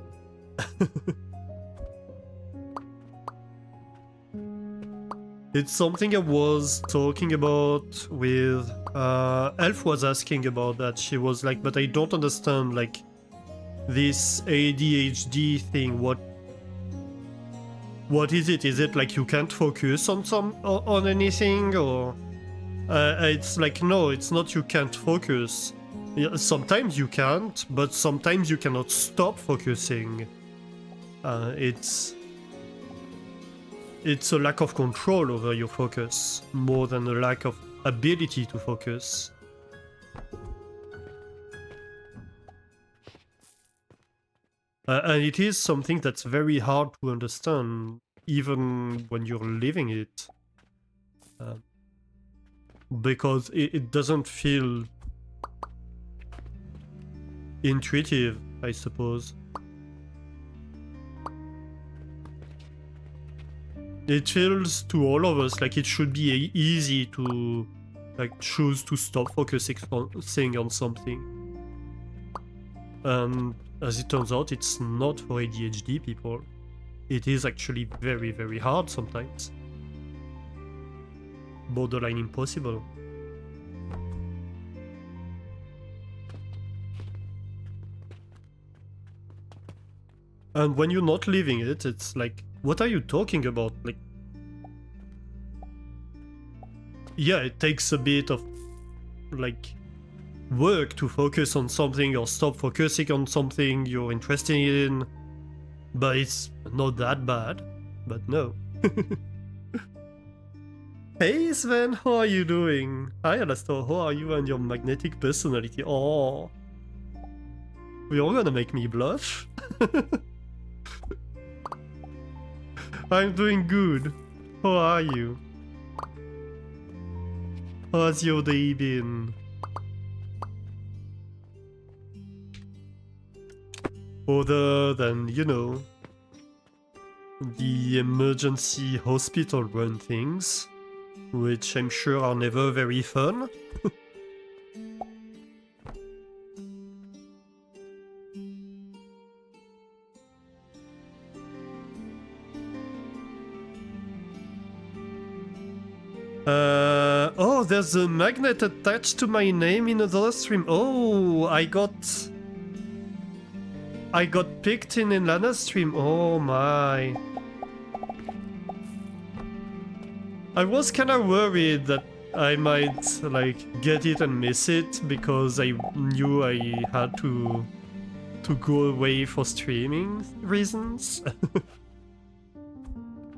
It's something I was talking about with... Elf was asking about that. She was like, but I don't understand, like, this ADHD thing. What is it? Is it like you can't focus on anything, or... it's like, no, it's not you can't focus. Yeah, sometimes you can't, but sometimes you cannot stop focusing. It's a lack of control over your focus, more than a lack of ability to focus. And it is something that's very hard to understand, even when you're living it. Because it doesn't feel intuitive, I suppose. It feels to all of us like it should be easy to, like, choose to stop focusing on something. And as it turns out, it's not for ADHD people. It is actually very, very hard sometimes. Borderline impossible. And when you're not living it, it's like, what are you talking about? Like, yeah, it takes a bit of, like, work to focus on something or stop focusing on something you're interested in, but it's not that bad. But no. Hey Sven, how are you doing? Hi Alastor, how are you and your magnetic personality? Oh, you're gonna make me blush. I'm doing good. How are you? How's your day been? Other than, you know, the emergency hospital run things, which I'm sure are never very fun. Oh, there's a magnet attached to my name in another stream. Oh, I got picked in another stream. Oh my. I was kinda worried that I might, like, get it and miss it, because I knew I had to go away for streaming reasons.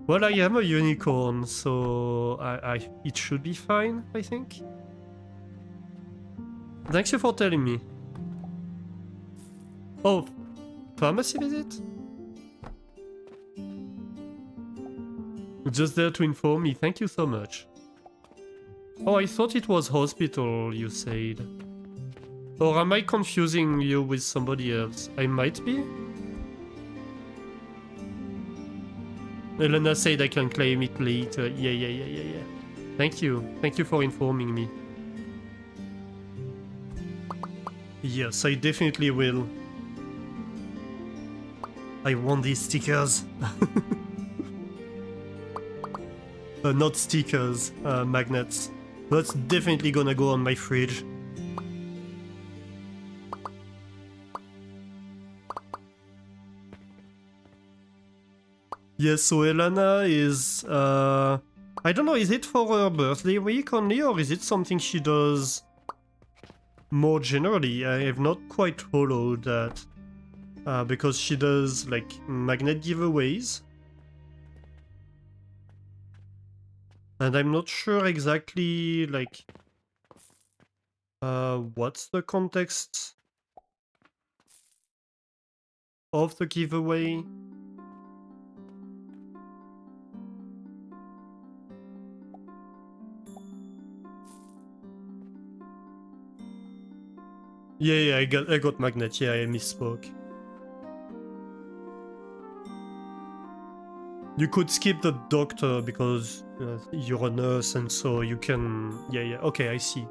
Well, I am a unicorn, so it should be fine, I think. Thank you for telling me. Oh, pharmacy visit? Just there to inform me, thank you so much. Oh, I thought it was hospital, you said. Or am I confusing you with somebody else? I might be? Elena said I can claim it later. Yeah. Thank you for informing me. Yes, I definitely will. I want these stickers. Not stickers, magnets. That's definitely gonna go on my fridge. Yes, so Elena is, I don't know, is it for her birthday week only, or is it something she does more generally? I have not quite followed that, because she does, like, magnet giveaways. And I'm not sure exactly, like, what's the context of the giveaway. Yeah, I got magnet. Yeah, I misspoke. You could skip the doctor because you're a nurse, and so you can. Yeah. Okay, I see.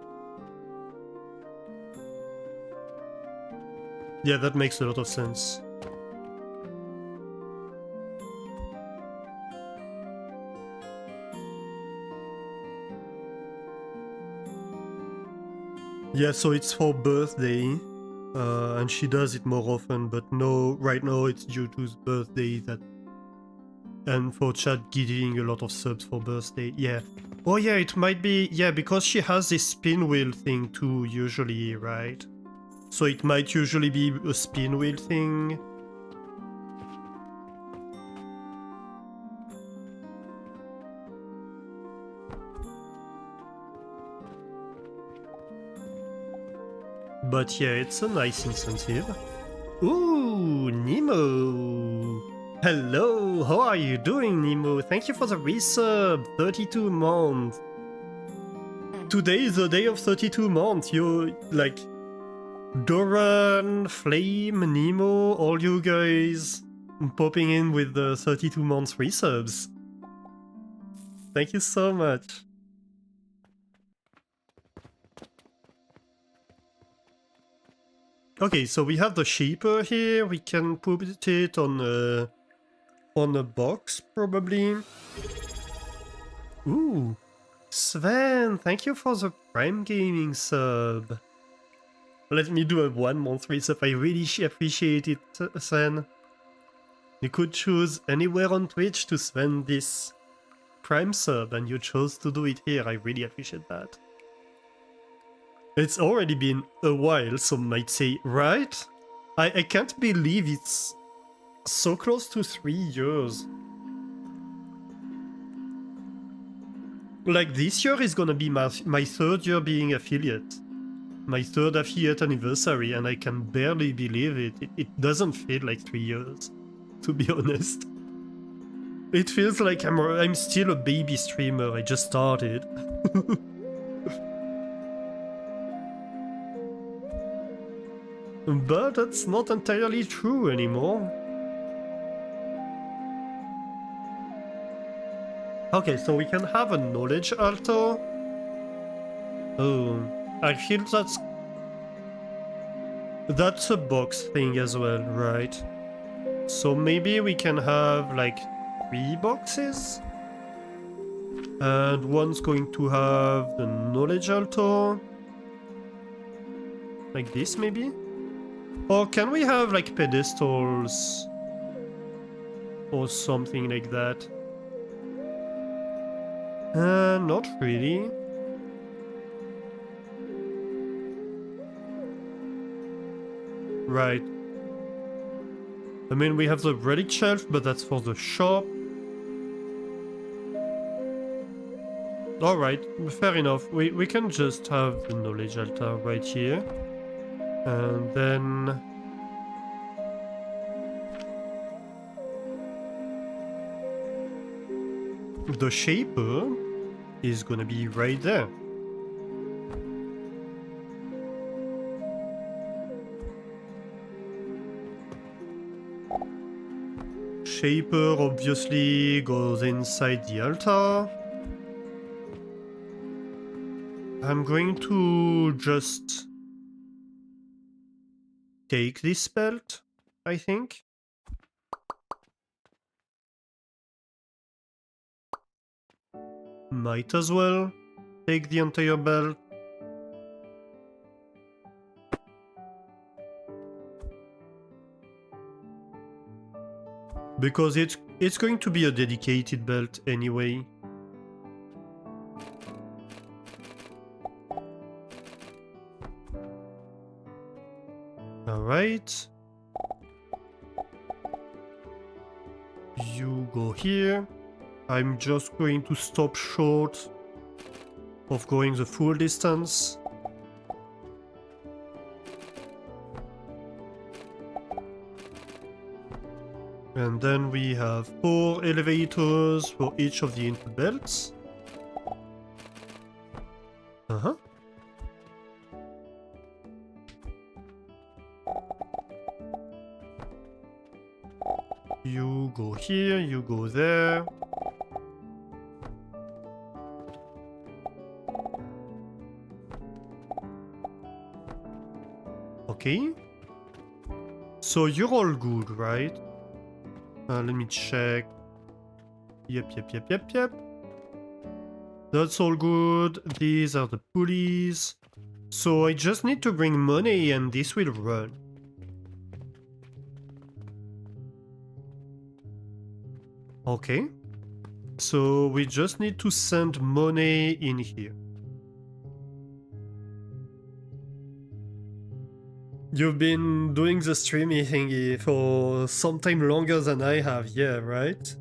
Yeah, that makes a lot of sense. Yeah, so it's for birthday, and she does it more often. But no, right now it's due to his birthday that, and for Chad giving a lot of subs for birthday. Yeah. Oh yeah, it might be, yeah, because she has this spin wheel thing too, usually, right? So it might usually be a spin wheel thing. But yeah, it's a nice incentive. Ooh, Nemo! Hello, how are you doing, Nemo? Thank you for the resub, 32 months. Today is the day of 32 months. You, like, Doran, Flame, Nemo, all you guys popping in with the 32 months resubs. Thank you so much. Okay, so we have the shaper here. We can put it on a box, probably. Ooh, Sven, thank you for the Prime Gaming sub. Let me do a 1 month resub. I really appreciate it, Sven. You could choose anywhere on Twitch to spend this Prime sub, and you chose to do it here. I really appreciate that. It's already been a while, some might say, right? I can't believe it's so close to 3 years. Like, this year is gonna be my 3rd year being affiliate. My 3rd affiliate anniversary, and I can barely believe it. It doesn't feel like 3 years, to be honest. It feels like I'm still a baby streamer, I just started. But that's not entirely true anymore. Okay, so we can have a knowledge altar. Oh, I feel that's a box thing as well, right? So maybe we can have like 3 boxes? And one's going to have the knowledge altar. Like this, maybe? Or can we have like pedestals? Or something like that? Not really. Right. I mean, we have the relic shelf, but that's for the shop. Alright, fair enough. We can just have the knowledge altar right here. And then... the shaper is gonna be right there. Shaper obviously goes inside the altar. I'm going to just take this belt, I think. Might as well take the entire belt. because it's going to be a dedicated belt anyway. Alright. You go here. I'm just going to stop short of going the full distance. And then we have 4 elevators for each of the input belts. Uh-huh. You go here, you go there. Okay. So you're all good, right? Let me check. Yep. That's all good. These are the pulleys. So I just need to bring money and this will run. Okay. So we just need to send money in here. You've been doing the streaming thingy for some time longer than I have, yeah, right?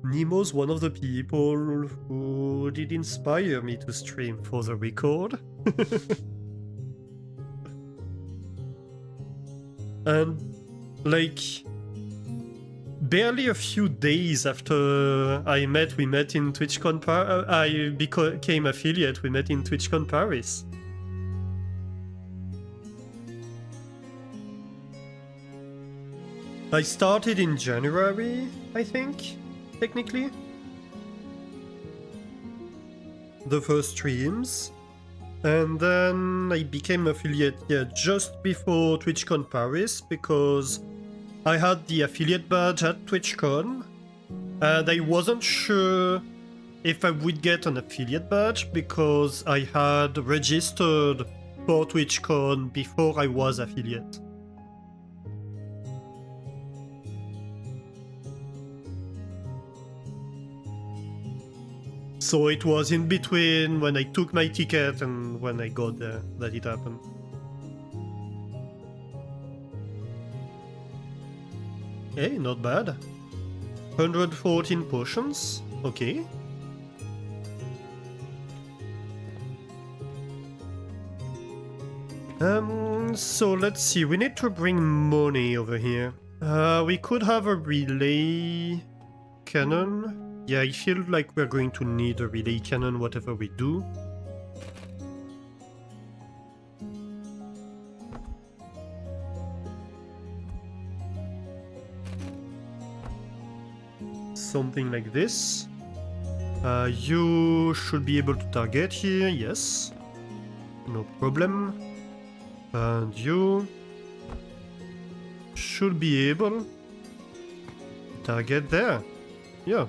Nemo's one of the people who did inspire me to stream, for the record. And, like, barely a few days after we met in TwitchCon I became affiliate, we met in TwitchCon Paris. I started in January, I think, technically. The first streams. And then I became affiliate, yeah, just before TwitchCon Paris, because I had the affiliate badge at TwitchCon, and I wasn't sure if I would get an affiliate badge because I had registered for TwitchCon before I was affiliate. So it was in between when I took my ticket and when I got there that it happened. Hey, not bad. 114 potions, okay. So let's see, we need to bring money over here. We could have a relay cannon. Yeah, I feel like we're going to need a relay cannon whatever we do. Something like this. You should be able to target here, yes. No problem. And you should be able to target there. Yeah.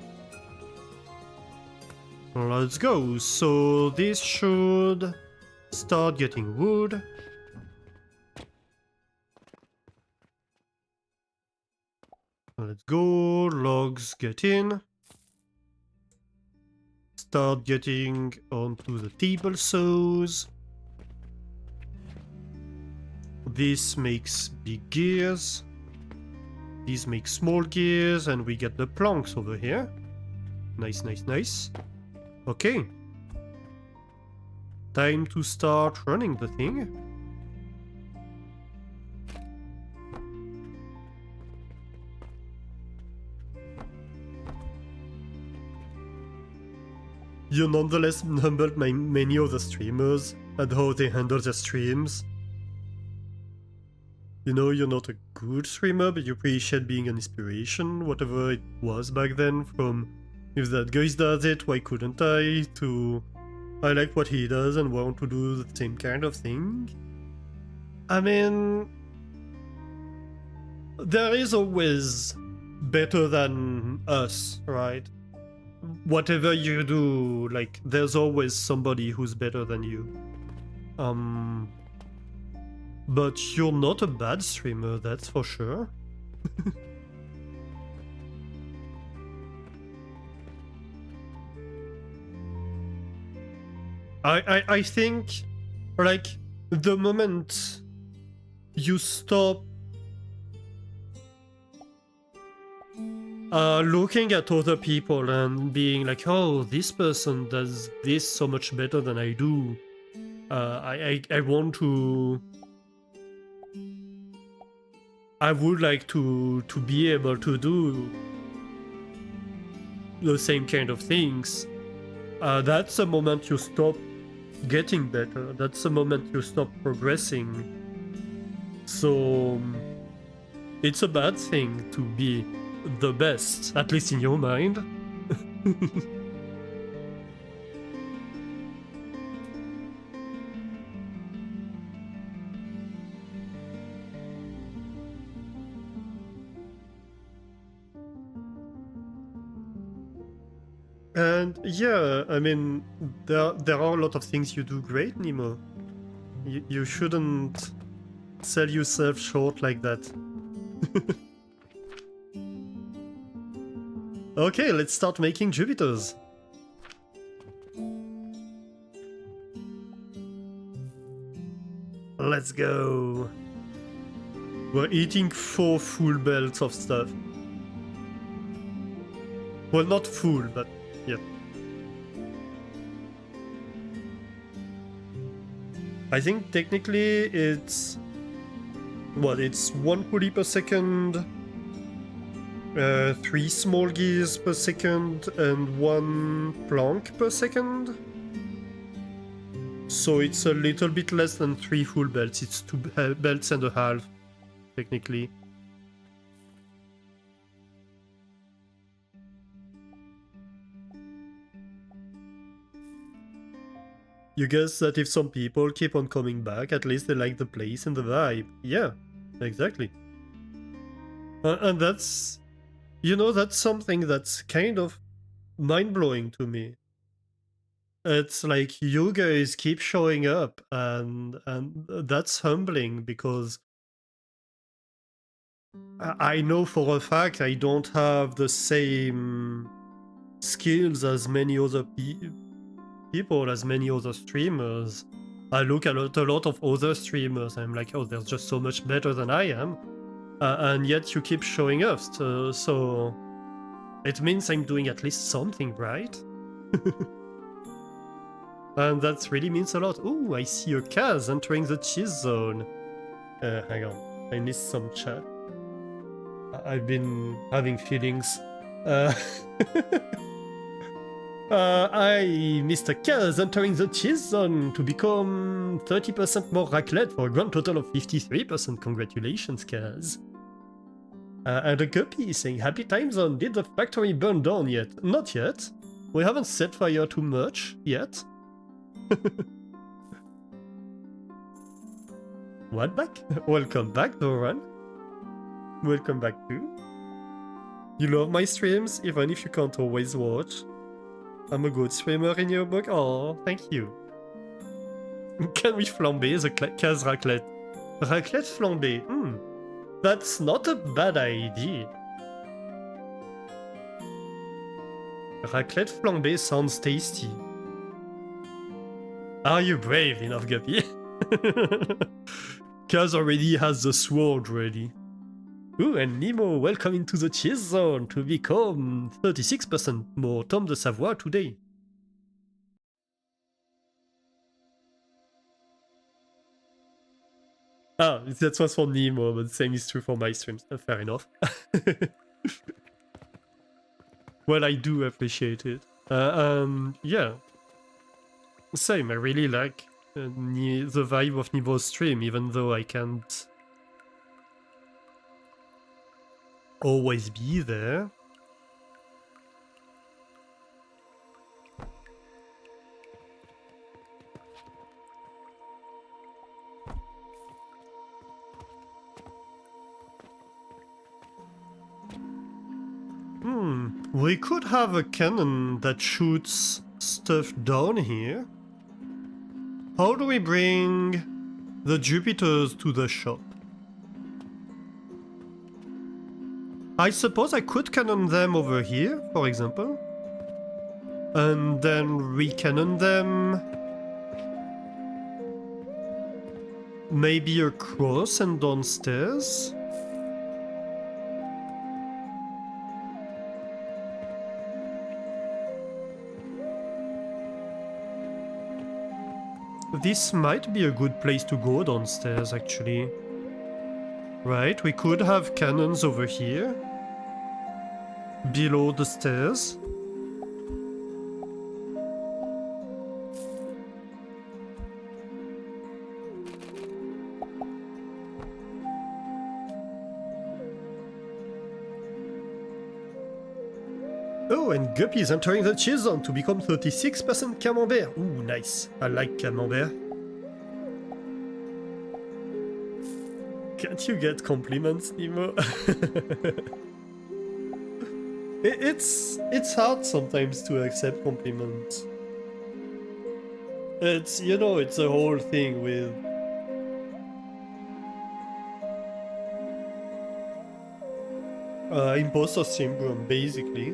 Let's go. So this should start getting wood. Let's go. Logs get in. Start getting onto the table saws. This makes big gears. These make small gears, and we get the planks over here. Nice. Okay. Time to start running the thing. You nonetheless humbled many other streamers and how they handle their streams. You know, you're not a good streamer, but you appreciate being an inspiration, whatever it was back then, from if that guy does it, why couldn't I, to I like what he does and want to do the same kind of thing. I mean, there is always better than us, right? Whatever you do, like, there's always somebody who's better than you. But you're not a bad streamer, that's for sure. I think, like, the moment you stop looking at other people and being like, oh, this person does this so much better than I do. I want to. I would like to be able to do the same kind of things. That's the moment you stop getting better. That's the moment you stop progressing. So it's a bad thing to be the best, at least in your mind. And yeah, I mean, there are a lot of things you do great, Nemo. You shouldn't sell yourself short like that. Okay, let's start making Jupiters. Let's go. We're eating 4 full belts of stuff. Well, not full, but yeah. I think technically it's... What, it's 1 pulley per second, 3 small gears per second, and 1 plank per second. So it's a little bit less than 3 full belts. It's 2 belts and a half, technically. You guess that if some people keep on coming back, at least they like the place and the vibe. Yeah, exactly. And that's... You know, that's something that's kind of mind-blowing to me. It's like you guys keep showing up, and that's humbling, because I know for a fact I don't have the same skills as many other people, as many other streamers. I look at a lot of other streamers, I'm like, oh, they're just so much better than I am, and yet you keep showing up, so it means I'm doing at least something right. And that really means a lot. Ooh, I see a Kaz entering the cheese zone. Hang on, I missed some chat. I've been having feelings. I missed a Kaz entering the cheese zone to become 30% more raclette for a grand total of 53%. Congratulations, Kaz. And a guppy saying, happy time zone, did the factory burn down yet? Not yet. We haven't set fire to much yet. What back? Welcome back, Doran. Welcome back too. You love my streams, even if you can't always watch. I'm a good streamer in your book. Oh, thank you. Can we flambe the Kaz raclette? Raclette flambé. That's not a bad idea. Raclette flambé sounds tasty. Are you brave enough, Guppy? Kaz already has the sword ready. Ooh, and Nemo, welcome into the cheese zone to become 36% more Tom de Savoie today. Ah, that was for Nemo, but the same is true for my streams. Fair enough. Well, I do appreciate it. Yeah. Same, I really like the vibe of Nemo's stream, even though I can't always be there. We could have a cannon that shoots stuff down here. How do we bring the Jupiters to the shop? I suppose I could cannon them over here, for example. And then re-cannon them maybe across and downstairs? This might be a good place to go downstairs, actually. Right, we could have cannons over here. Below the stairs. Oh, and Guppy is entering the chill zone to become 36% camembert. Ooh, nice. I like camembert. Can't you get compliments, Nemo? It's hard sometimes to accept compliments. It's, you know, it's a whole thing with... imposter syndrome, basically.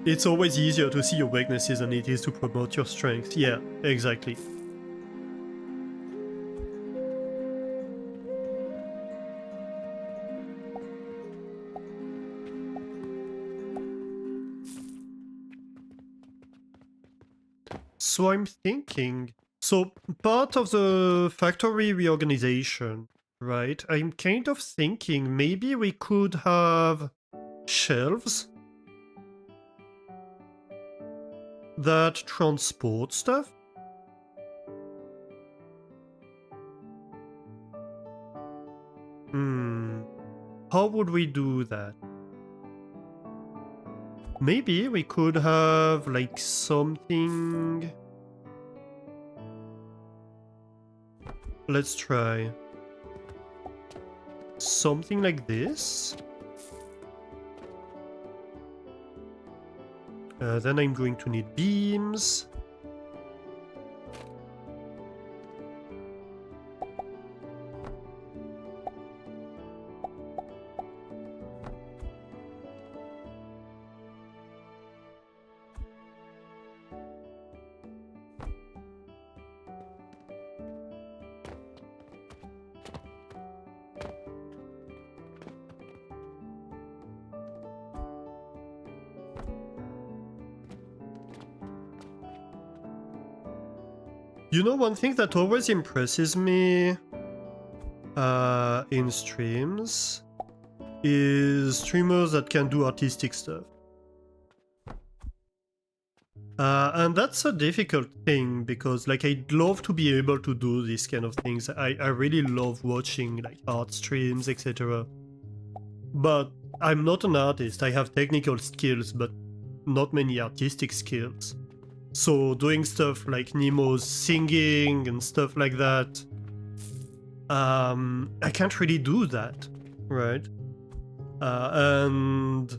It's always easier to see your weaknesses than it is to promote your strengths. Yeah, exactly. So I'm thinking... So part of the factory reorganization, right? I'm kind of thinking maybe we could have shelves that transport stuff. How would we do that? Maybe we could have like something... Let's try. Something like this. Then I'm going to need beams. You know, one thing that always impresses me in streams is streamers that can do artistic stuff. And that's a difficult thing because, like, I'd love to be able to do these kind of things. I really love watching, like, art streams, etc. But I'm not an artist. I have technical skills, but not many artistic skills. So doing stuff like Nemo's singing and stuff like that, I can't really do that, right? And...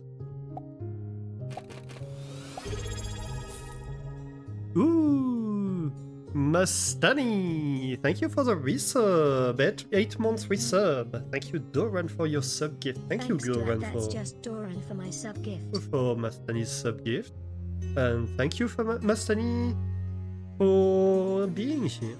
Ooh! Mastani! Thank you for the resub! 8 months resub! Thank you, Doran, for your sub gift. Thank you, Doran, That's just Doran for my sub gift. for Mastani's sub gift. And thank you for Mastani for being here.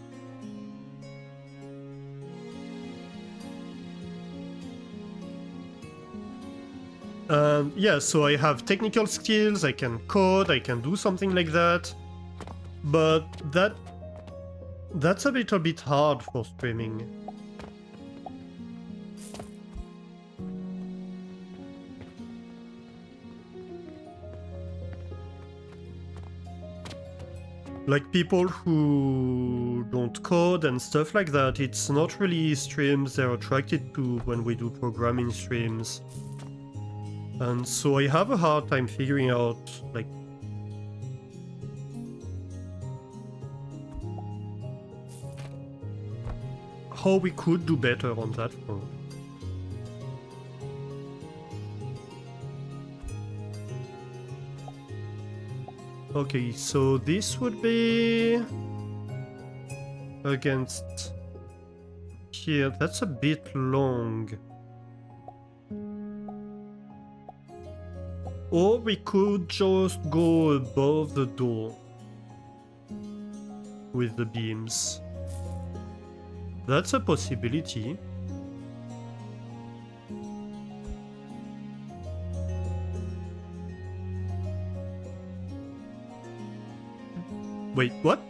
Yeah, so I have technical skills, I can code, I can do something like that. But that's a little bit hard for streaming. Like people who don't code and stuff like that, it's not really streams they're attracted to when we do programming streams. And so I have a hard time figuring out, like, how we could do better on that front. Okay, so this would be against here. That's a bit long. Or we could just go above the door. with the beams. That's a possibility. Wait, what?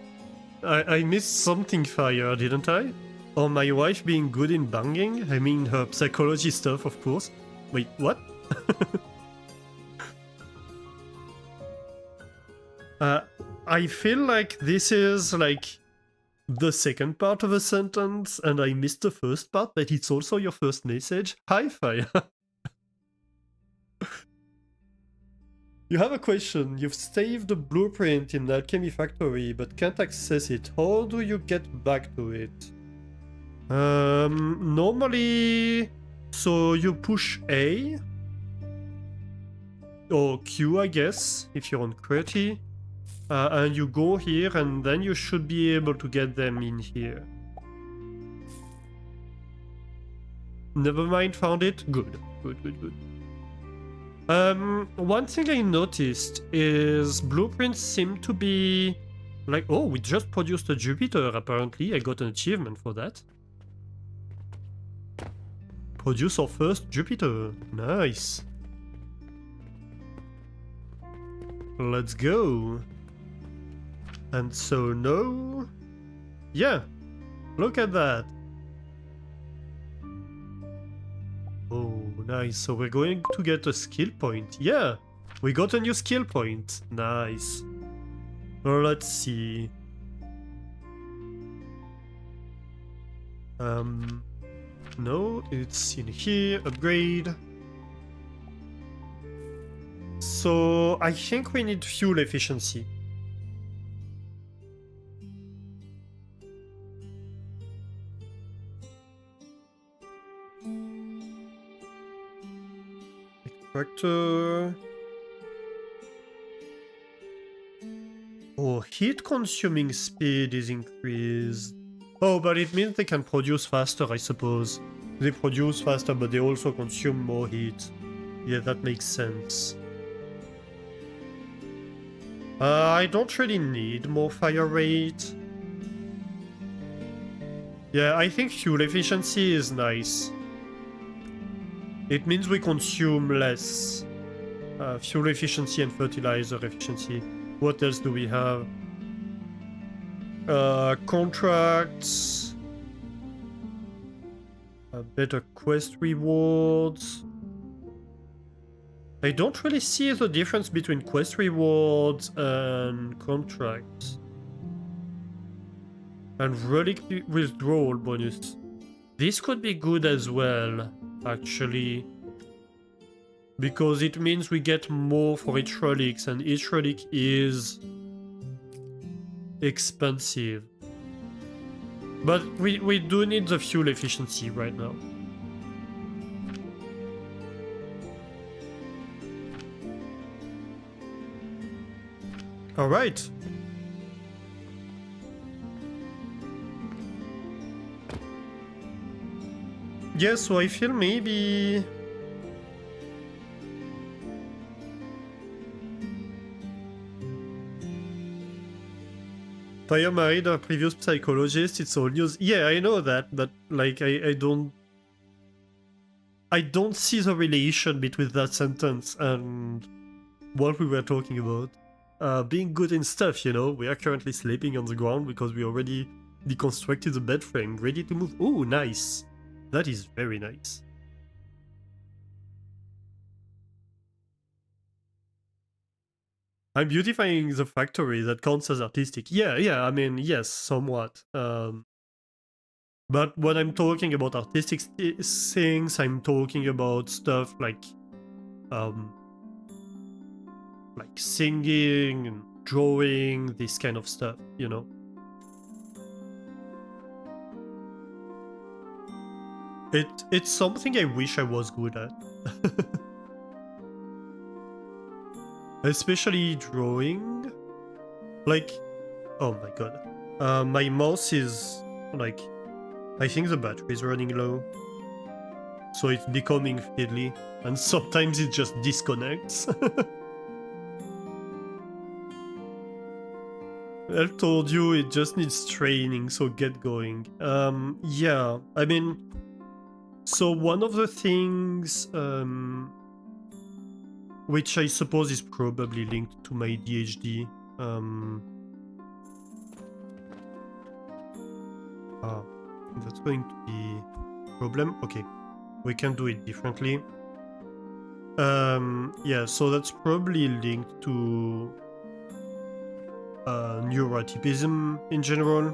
I missed something fire, didn't I? Or my wife being good in banging? I mean her psychology stuff, of course. Wait, what? I feel like this is like the second part of a sentence and I missed the first part, but it's also your first message. Hi, fire. You have a question. You've saved the blueprint in the Alchemy Factory, but can't access it. How do you get back to it? Normally... So you push A. Or Q, I guess, if you're on QWERTY. And you go here, and then you should be able to get them in here. Never mind, found it? Good. Good, good, good. One thing I noticed is blueprints seem to be like, oh, we just produced a Jupiter, apparently. I got an achievement for that. Produce our first Jupiter. Nice. Let's go. And so no... Yeah, look at that. Oh, nice. So we're going to get a skill point. Yeah, we got a new skill point. Nice. Let's see. No, it's in here. Upgrade. So I think we need fuel efficiency. Extractor. Oh, heat consuming speed is increased. Oh, but it means they can produce faster, I suppose. They produce faster, but they also consume more heat. Yeah, that makes sense. I don't really need more fire rate. Yeah, I think fuel efficiency is nice. It means we consume less. Fuel efficiency and fertilizer efficiency. What else do we have? Contracts. Better quest rewards. I don't really see the difference between quest rewards and contracts. And relic withdrawal bonus. This could be good as well, actually. Because it means we get more for each relics, and each relic is expensive. But we do need the fuel efficiency right now. Alright. Yeah, so I feel maybe... Taya married a previous psychologist, it's all news. Yeah, I know that, but like I don't see the relation between that sentence and what we were talking about. Being good in stuff, you know. We are currently sleeping on the ground because we already deconstructed the bed frame, ready to move. Oh, nice. That is very nice. I'm beautifying the factory, that counts as artistic. Yeah, I mean, yes, somewhat. But when I'm talking about artistic things, I'm talking about stuff like singing and drawing, this kind of stuff, you know. It's something I wish I was good at. Especially drawing. Like, oh my god. My mouse is, like, I think the battery is running low. So it's becoming fiddly, and sometimes it just disconnects. I told you it just needs training, so get going. Yeah, I mean, so one of the things, which I suppose is probably linked to my DHD, that's going to be a problem. Okay, we can do it differently. Yeah, so that's probably linked to neurotypism in general.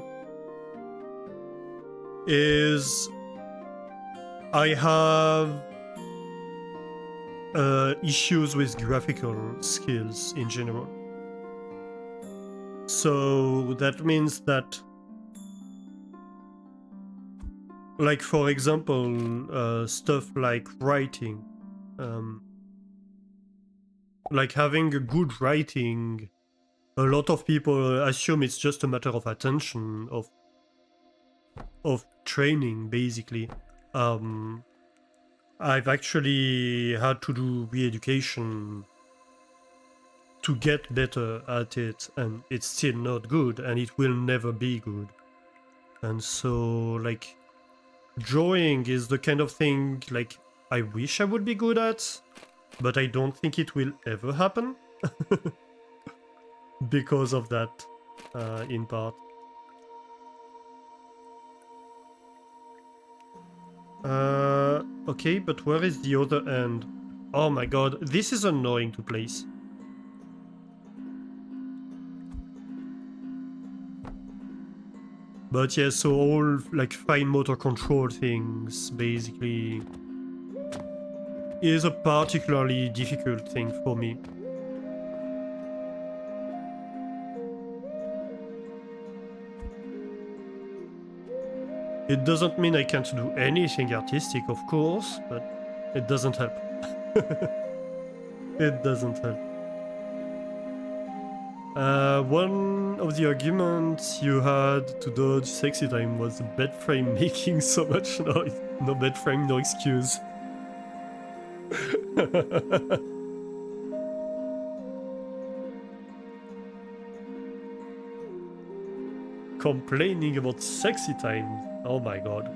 Is I have issues with graphical skills in general. So that means that, like, for example, stuff like writing, like having a good writing, a lot of people assume it's just a matter of attention, of training, basically. I've actually had to do re-education to get better at it, and it's still not good, and it will never be good. And so, like, drawing is the kind of thing, like, I wish I would be good at, but I don't think it will ever happen because of that, in part. Okay, but where is the other end? Oh my god, this is annoying to place. But yeah, so all like fine motor control things basically is a particularly difficult thing for me. It doesn't mean I can't do anything artistic, of course, but it doesn't help. It doesn't help. One of the arguments you had to dodge sexy time was the bed frame making so much noise. No bed frame, no excuse. Complaining about sexy time. Oh my god.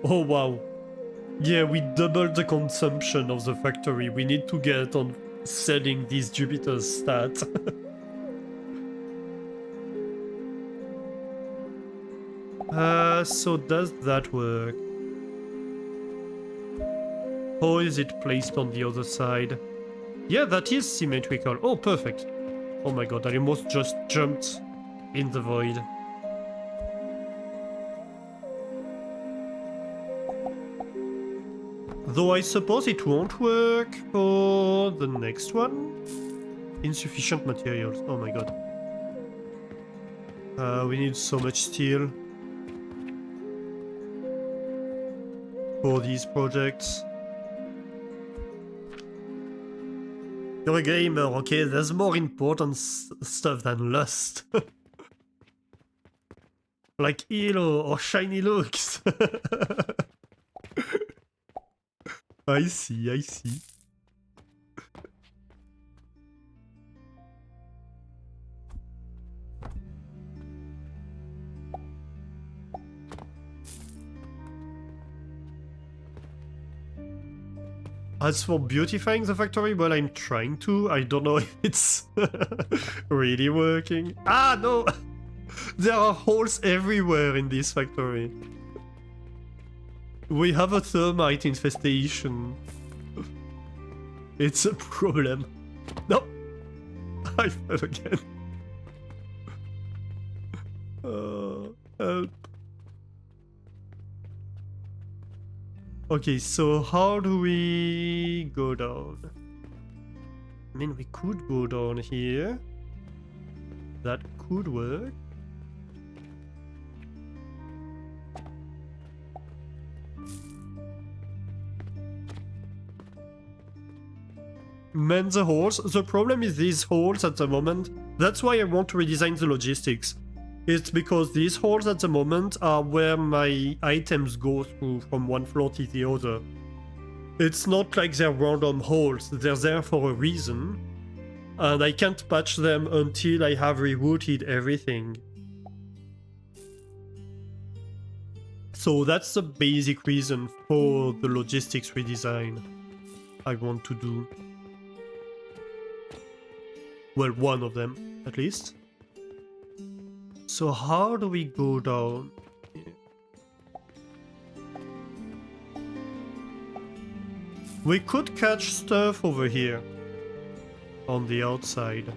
Oh wow. Yeah, we doubled the consumption of the factory. We need to get on selling these Jupiter's stats. So does that work? How is it placed on the other side? Yeah, that is symmetrical. Oh, perfect. Oh my god, I almost just jumped in the void. Though I suppose it won't work for the next one. Insufficient materials. Oh my god. We need so much steel for these projects. You're a gamer, okay? There's more important stuff than lust. Like elo or shiny looks. I see, I see. As for beautifying the factory, well, I'm trying to. I don't know if it's really working. Ah, no! There are holes everywhere in this factory. We have a termite infestation. It's a problem. No! I fell again. Help. Okay, so how do we go down? I mean, we could go down here. That could work. Man, the holes. The problem is these holes at the moment. That's why I want to redesign the logistics. It's because these holes at the moment are where my items go through from one floor to the other. It's not like they're random holes, they're there for a reason. And I can't patch them until I have rerouted everything. So that's the basic reason for the logistics redesign I want to do. Well, one of them, at least. So how do we go down? We could catch stuff over here. On the outside.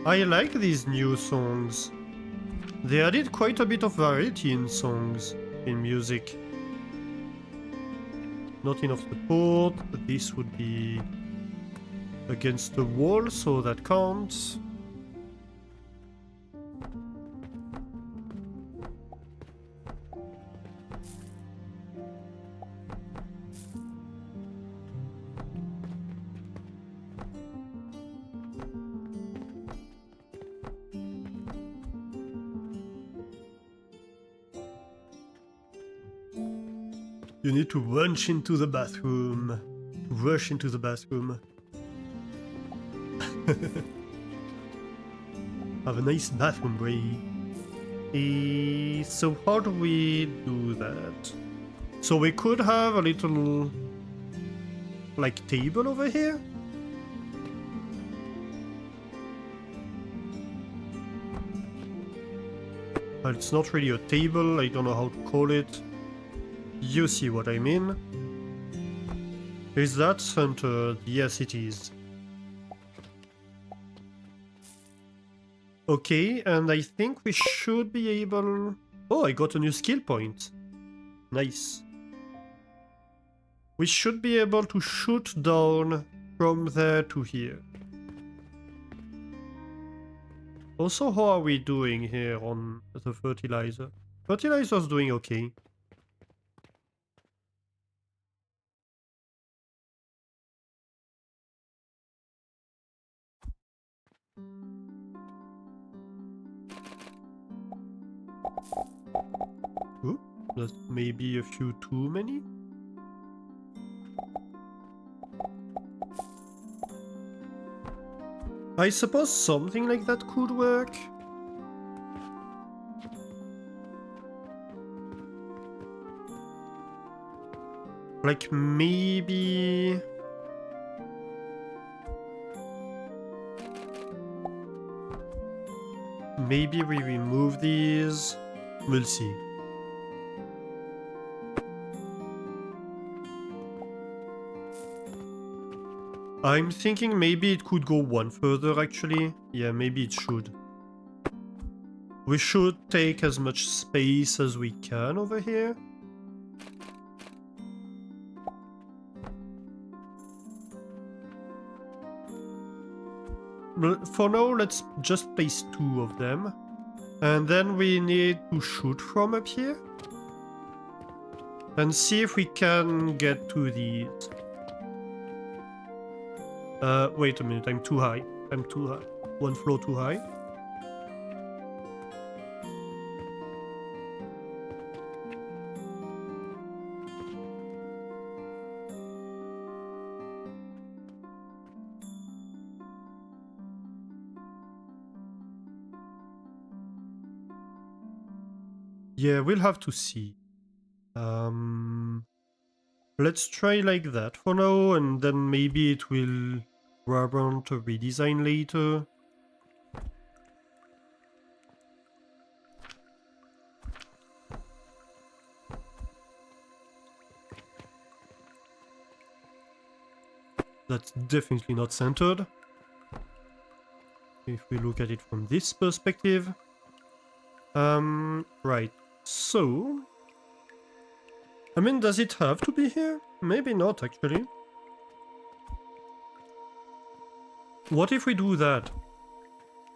I like these new songs. They added quite a bit of variety in songs, in music. Not enough support, but this would be against the wall, so that counts. You need to rush into the bathroom. Rush into the bathroom. Have a nice bathroom break. So how do we do that? So we could have a little like table over here. But it's not really a table, I don't know how to call it. You see what I mean? Is that centered? Yes, it is. Okay, and I think we should be able... Oh, I got a new skill point. Nice. We should be able to shoot down from there to here. Also, how are we doing here on the fertilizer? Fertilizer's doing okay. Ooh, that's maybe a few too many. I suppose something like that could work. Like maybe... Maybe we remove these. We'll see. I'm thinking maybe it could go one further actually. Yeah, maybe it should. We should take as much space as we can over here. But for now, let's just place 2 of them. And then we need to shoot from up here. And see if we can get to these. Wait a minute, I'm too high. I'm too high. One floor too high. Yeah, we'll have to see. Let's try like that for now, and then maybe it will warrant a redesign later. That's definitely not centered. If we look at it from this perspective. Right. So... I mean, does it have to be here? Maybe not, actually. What if we do that?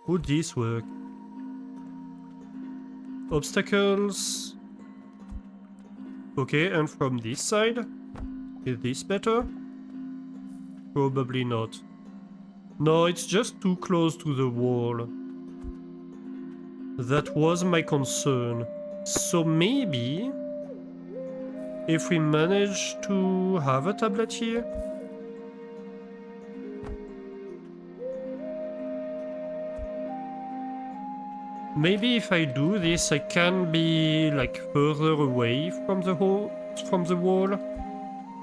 Would this work? Obstacles... Okay, and from this side? Is this better? Probably not. No, it's just too close to the wall. That was my concern. So maybe... if we manage to have a tablet here. Maybe if I do this, I can be like further away from the wall.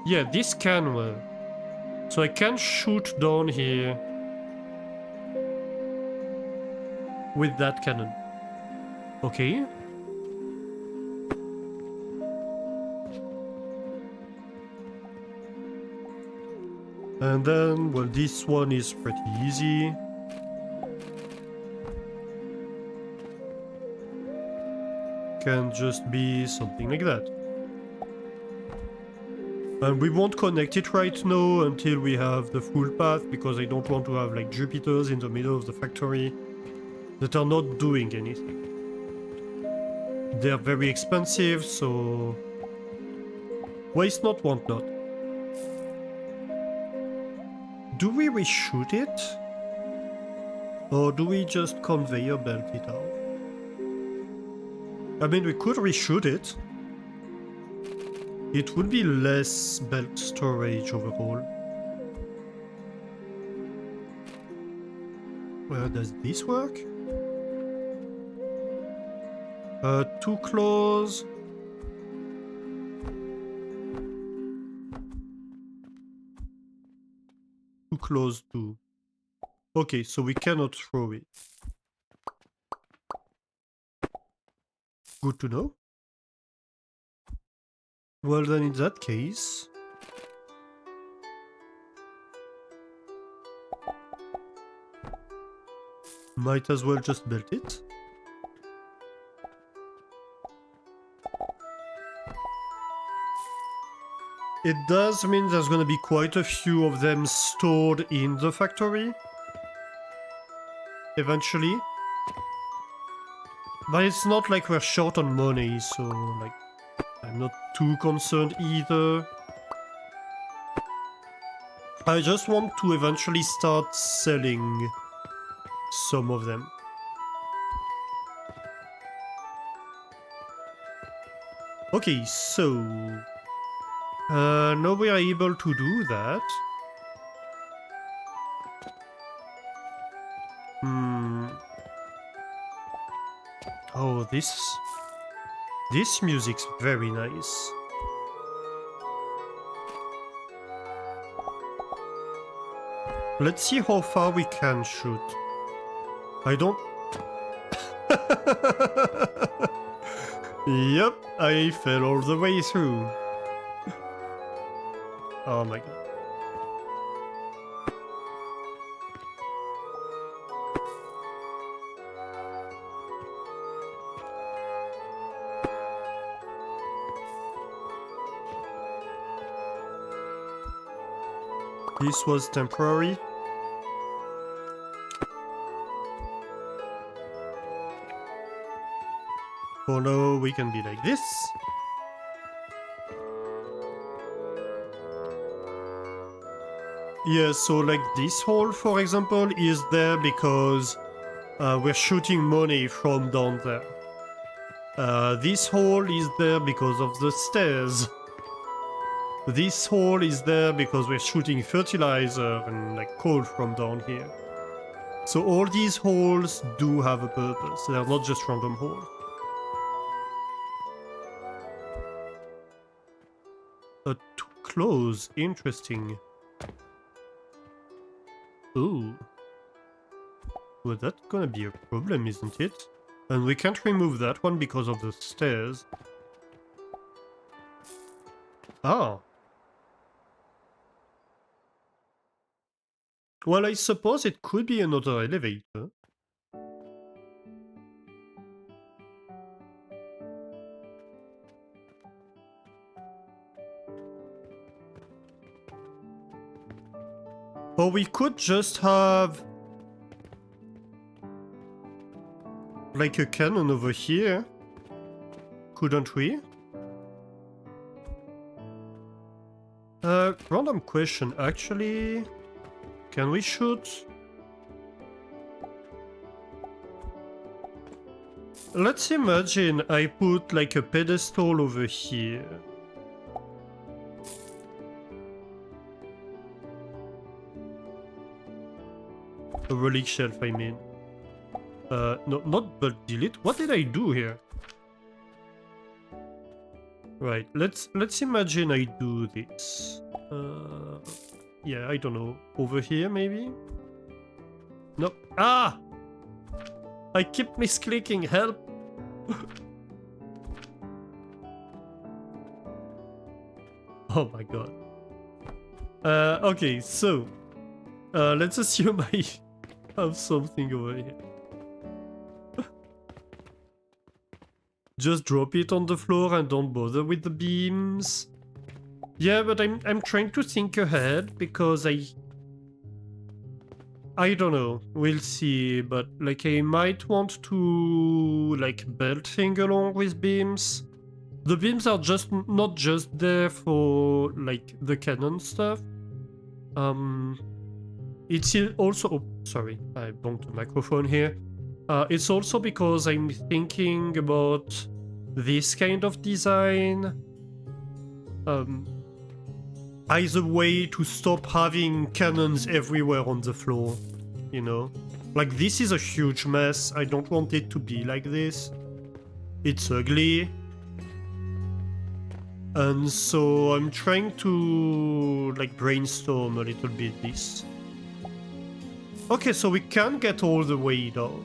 Yeah, this can work. So I can shoot down here with that cannon. Okay. And then, well, this one is pretty easy. Can just be something like that. And we won't connect it right now until we have the full path, because I don't want to have like Jupiters in the middle of the factory that are not doing anything. They're very expensive, so waste not, want not. Do we reshoot it? Or do we just conveyor belt it out? I mean, we could reshoot it. It would be less belt storage overall. Well, does this work? Too close. Too close too. Okay, so we cannot throw it. Good to know. Well then, in that case... might as well just build it. It does mean there's gonna be quite a few of them stored in the factory. Eventually. But it's not like we're short on money, so like I'm not too concerned either. I just want to eventually start selling some of them. Okay, so... now we are able to do that. Oh, this music's very nice. Let's see how far we can shoot. I don't... Yep, I fell all the way through. Oh my god. This was temporary. For now, we can be like this. Yeah, so like this hole, for example, is there because we're shooting money from down there. This hole is there because of the stairs. This hole is there because we're shooting fertilizer and like coal from down here. So all these holes do have a purpose. They're not just random holes. Too close. Interesting. Ooh. Well, that's gonna be a problem, isn't it? And we can't remove that one because of the stairs. Ah. Well, I suppose it could be another elevator. Or we could just have... like a cannon over here. Couldn't we? Random question, actually... Can we shoot? Let's imagine I put like a pedestal over here. A relic shelf, I mean. No, not bulk delete. What did I do here? Right, let's imagine I do this. Yeah, I don't know. Over here, maybe? No. Ah! I keep misclicking. Help! Oh my god. Okay, so let's assume I have something over here. Just drop it on the floor and don't bother with the beams. Yeah, but I'm trying to think ahead because I don't know. We'll see, but like I might want to like belt thing along with beams. The beams are just not just there for like the cannon stuff. It's also sorry, I bumped the microphone here. It's also because I'm thinking about this kind of design as a way to stop having cannons everywhere on the floor, you know? Like, this is a huge mess. I don't want it to be like this. It's ugly. And so I'm trying to, like, brainstorm a little bit this. Okay, so we can get all the way down.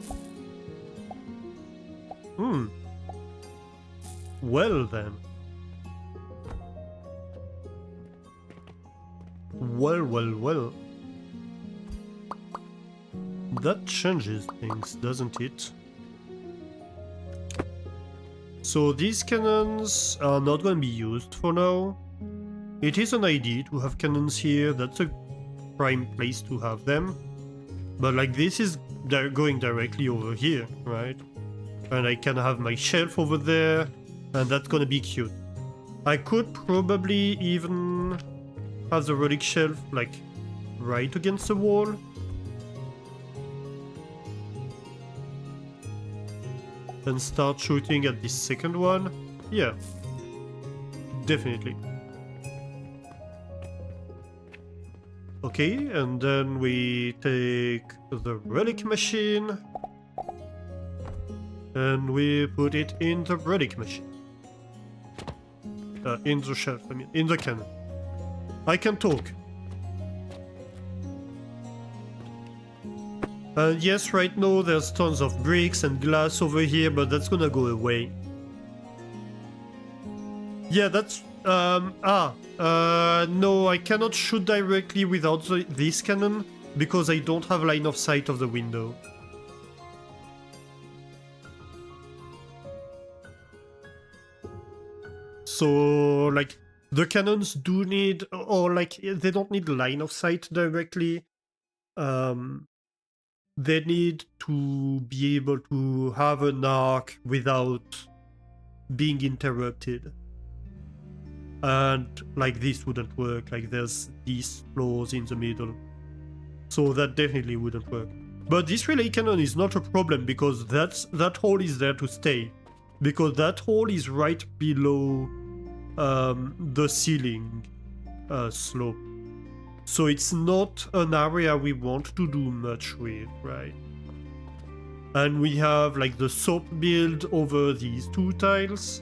Well then. Well. That changes things, doesn't it? So these cannons are not going to be used for now. It is an idea to have cannons here, that's a prime place to have them. But like this is going directly over here, right? And I can have my shelf over there, and that's gonna be cute. I could probably even have the relic shelf like right against the wall. And start shooting at this second one. Yeah, definitely. Okay, and then we take the relic machine and we put it in the relic machine. In the shelf, I mean, in the cannon. I can talk. And yes, right now there's tons of bricks and glass over here, but that's gonna go away. Yeah, that's... no, I cannot shoot directly without this cannon, because I don't have line of sight of the window. So, like, the cannons do need... or, like, they don't need line of sight directly. They need to be able to have an arc without being interrupted. And like this wouldn't work, like there's these floors in the middle. So that definitely wouldn't work. But this relay cannon is not a problem because that hole is there to stay. Because that hole is right below the ceiling slope. So it's not an area we want to do much with, right? And we have like the soap build over these two tiles.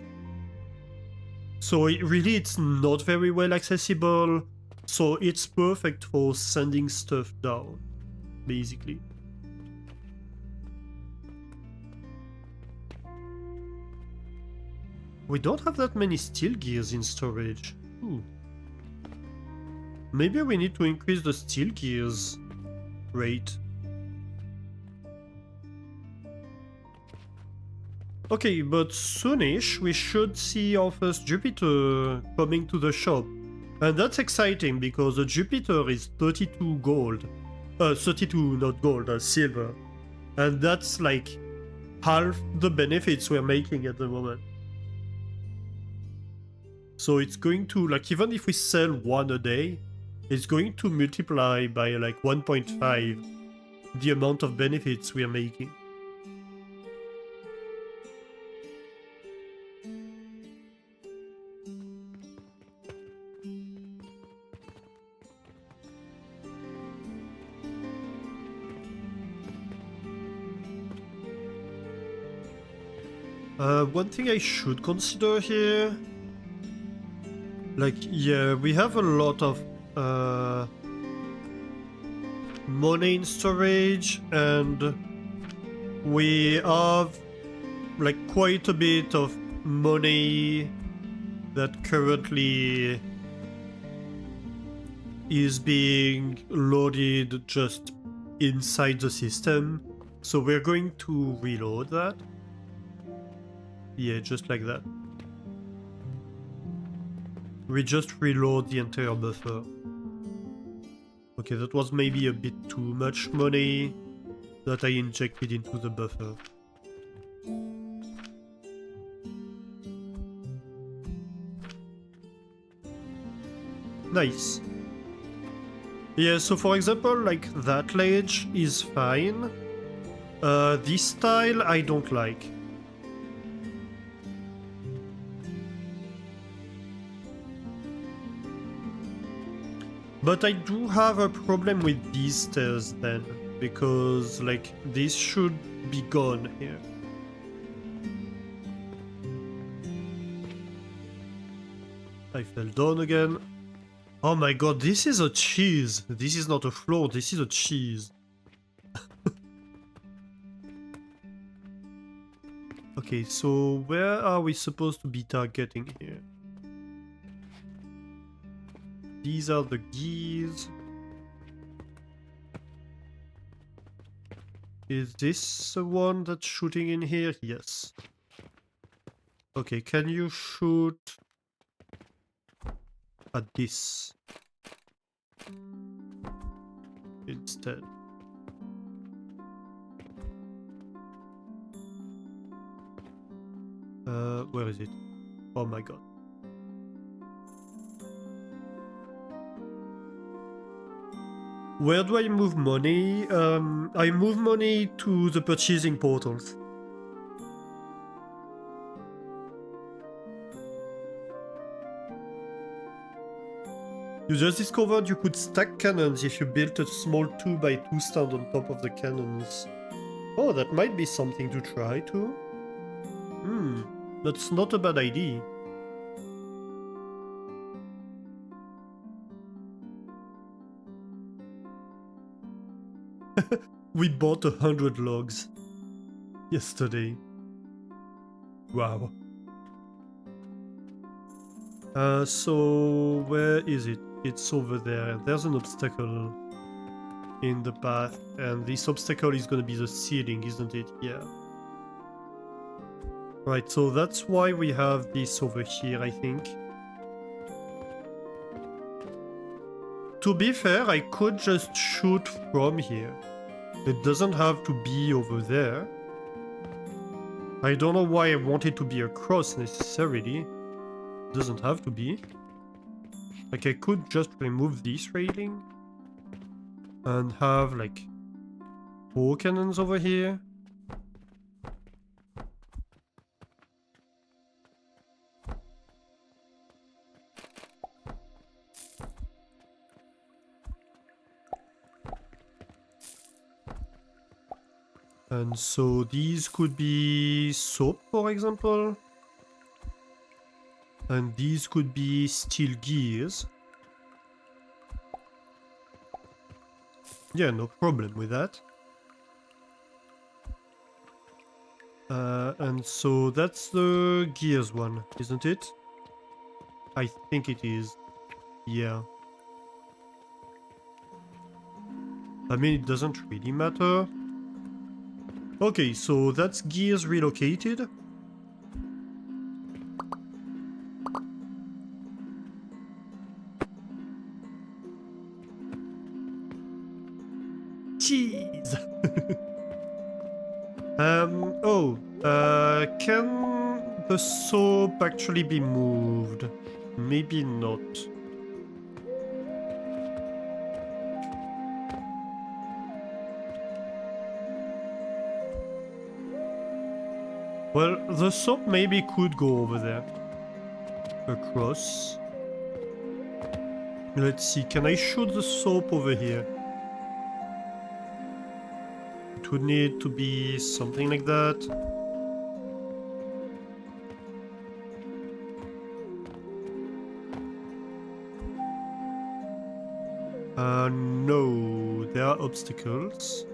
So it's not very well accessible. So it's perfect for sending stuff down, basically. We don't have that many steel gears in storage. Ooh. Maybe we need to increase the steel gears rate. Okay, but soonish we should see our first Jupiter coming to the shop. And that's exciting because the Jupiter is 32 gold. 32 not gold, silver. And that's like half the benefits we're making at the moment. So it's going to, like, even if we sell one a day, it's going to multiply by like 1.5 the amount of benefits we are making. One thing I should consider here, like, yeah, we have a lot of money in storage, and we have like quite a bit of money that currently is being loaded just inside the system. So we're going to reload that. Yeah, just like that. We just reload the entire buffer. Okay, that was maybe a bit too much money that I injected into the buffer. Nice. Yeah, so for example, like that ledge is fine. This style I don't like. But I do have a problem with these stairs then, because like this should be gone here. I fell down again. Oh my god, this is a cheese. This is not a floor, this is a cheese. Okay, so where are we supposed to be targeting here? These are the gears. Is this the one that's shooting in here? Yes. Okay, can you shoot at this instead? Where is it? Oh my god. Where do I move money? I move money to the purchasing portals. You just discovered you could stack cannons if you built a small 2x2 stand on top of the cannons. Oh, that might be something to try too. That's not a bad idea. We bought 100 logs yesterday. Wow. So where is it? It's over there. There's an obstacle in the path, and this obstacle is gonna be the ceiling, isn't it? Yeah. Right, so that's why we have this over here, I think. To be fair, I could just shoot from here. It doesn't have to be over there. I don't know why I want it to be across necessarily. It doesn't have to be. Like, I could just remove this railing and have like 4 cannons over here. And so these could be soap, for example. And these could be steel gears. Yeah, no problem with that. And so that's the gears one, isn't it? I think it is. Yeah. I mean, it doesn't really matter. Okay, so that's gears relocated. Cheese! Can the soap actually be moved? Maybe not. Well, the soap maybe could go over there. Across. Let's see, can I shoot the soap over here? It would need to be something like that. No, there are obstacles.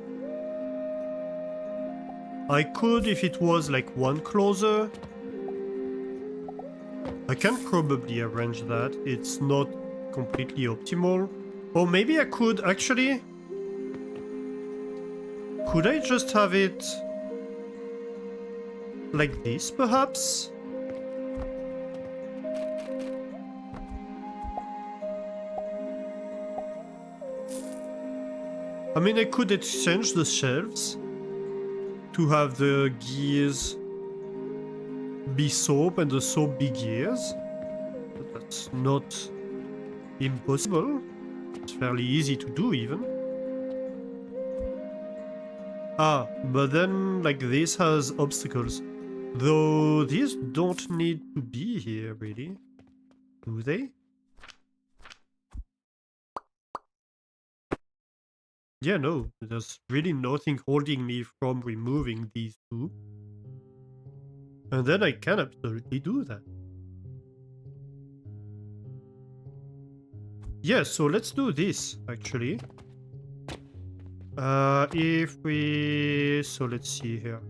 I could if it was like one closer. I can probably arrange that. It's not completely optimal. Or maybe I could actually... Could I just have it like this, perhaps? I mean, I could exchange the shelves to have the gears be soap and the soap be gears. But that's not impossible. It's fairly easy to do, even. Ah, but then, like, this has obstacles. Though these don't need to be here, really. Do they? Yeah, no. There's really nothing holding me from removing these two. And then I can absolutely do that. Yeah, so let's do this, actually. If we... So let's see here.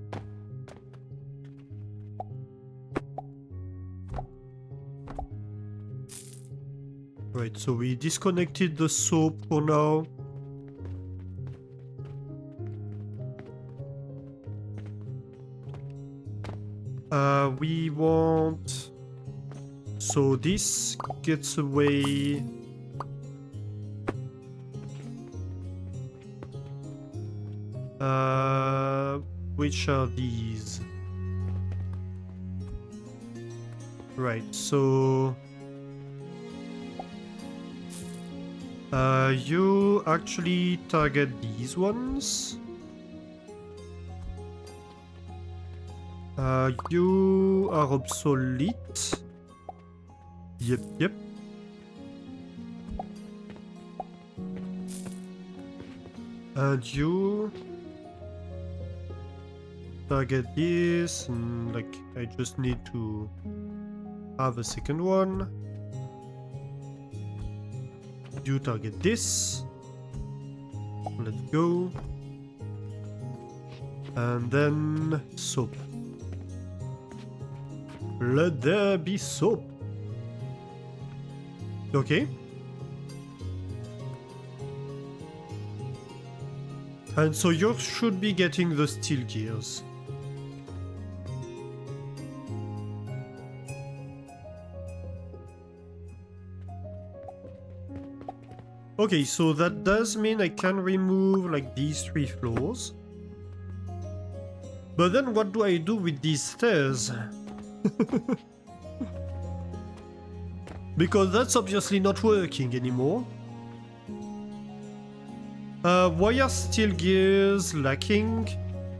Right, so we disconnected the soap for now. We want... So this gets away... Which are these? Right, so... you actually target these ones. You are obsolete. Yep. And you target this, and like I just need to have a second one. You target this. Let's go. And then soap. Let there be soap. Okay. And so you should be getting the steel gears. Okay, so that does mean I can remove like these 3 floors. But then what do I do with these stairs? Because that's obviously not working anymore. Why are steel gears lacking?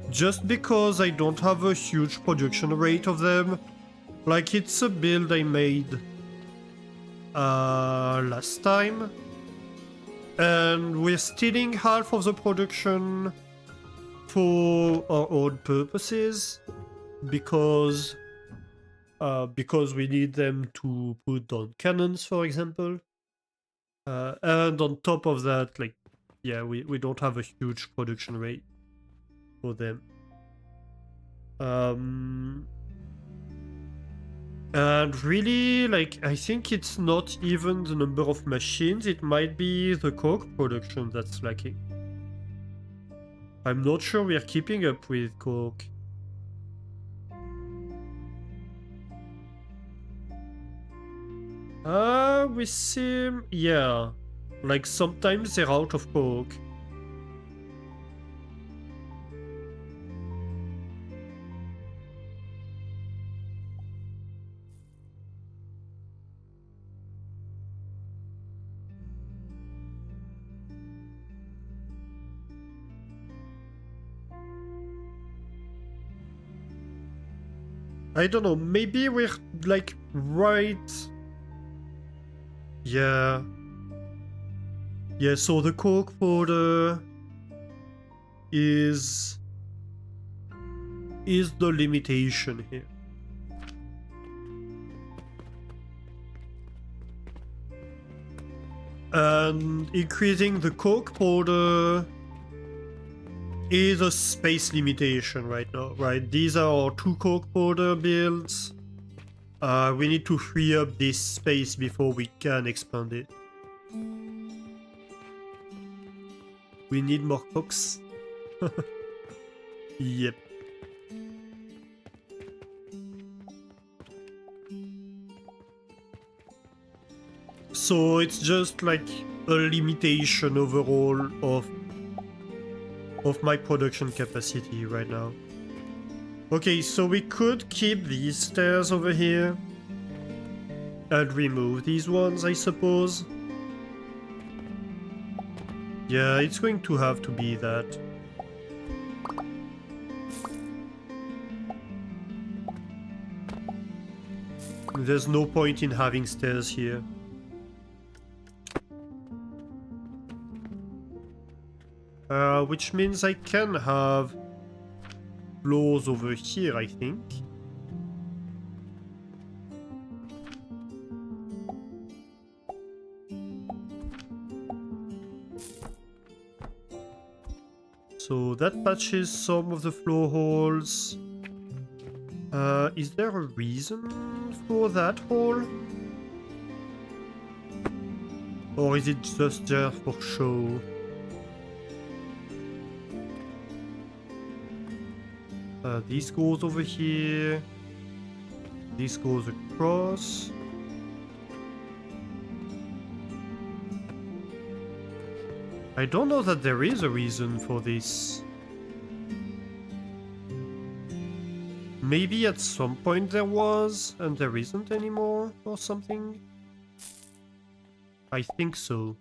Just because I don't have a huge production rate of them. Like, it's a build I made last time. And we're stealing half of the production for our own purposes. Because we need them to put on cannons, for example. And on top of that, like, yeah, we don't have a huge production rate for them. And really, like, I think it's not even the number of machines, it might be the coke production that's lacking. I'm not sure we're keeping up with coke. We seem... yeah. Like, sometimes they're out of coke. I don't know, maybe we're, like, right... Yeah. Yeah, so the coke powder is the limitation here. And increasing the coke powder is a space limitation right now, right? These are our 2 coke powder builds. We need to free up this space before we can expand it. We need more cokes. Yep. So it's just like a limitation overall of my production capacity right now. Okay, so we could keep these stairs over here and remove these ones, I suppose. Yeah, it's going to have to be that. There's no point in having stairs here. Which means I can have floors over here, I think. So that patches some of the floor holes. Is there a reason for that hole? Or is it just there for show? This goes over here. This goes across. I don't know that there is a reason for this. Maybe at some point there was, and there isn't anymore, or something? I think so.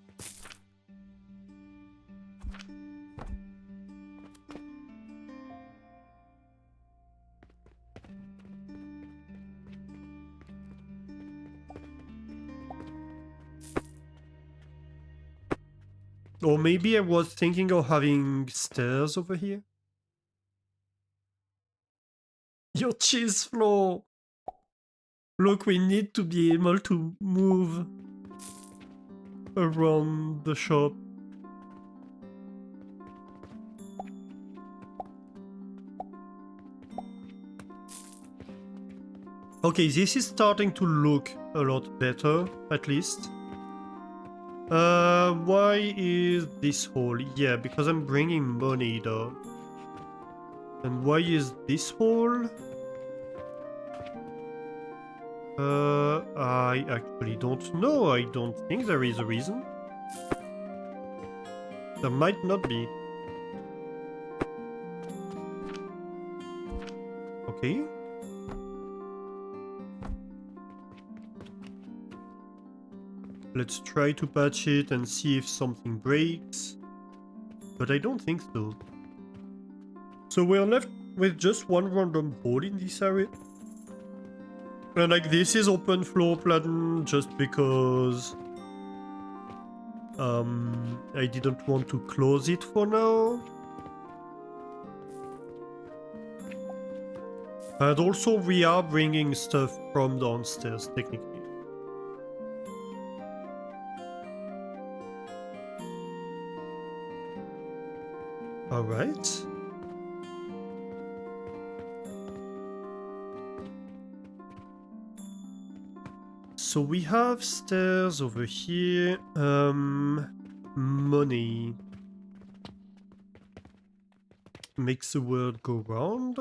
Or maybe I was thinking of having stairs over here. Your cheese floor! Look, we need to be able to move around the shop. Okay, this is starting to look a lot better, at least. Why is this hole? Yeah, because I'm bringing money though. And why is this hole? I actually don't know. I don't think there is a reason. There might not be. Okay. Let's try to patch it and see if something breaks. But I don't think so. So we're left with just one random hole in this area. And like this is open floor plan just because I didn't want to close it for now. And also we are bringing stuff from downstairs technically. Alright. So we have stairs over here. Money. Makes the world go round.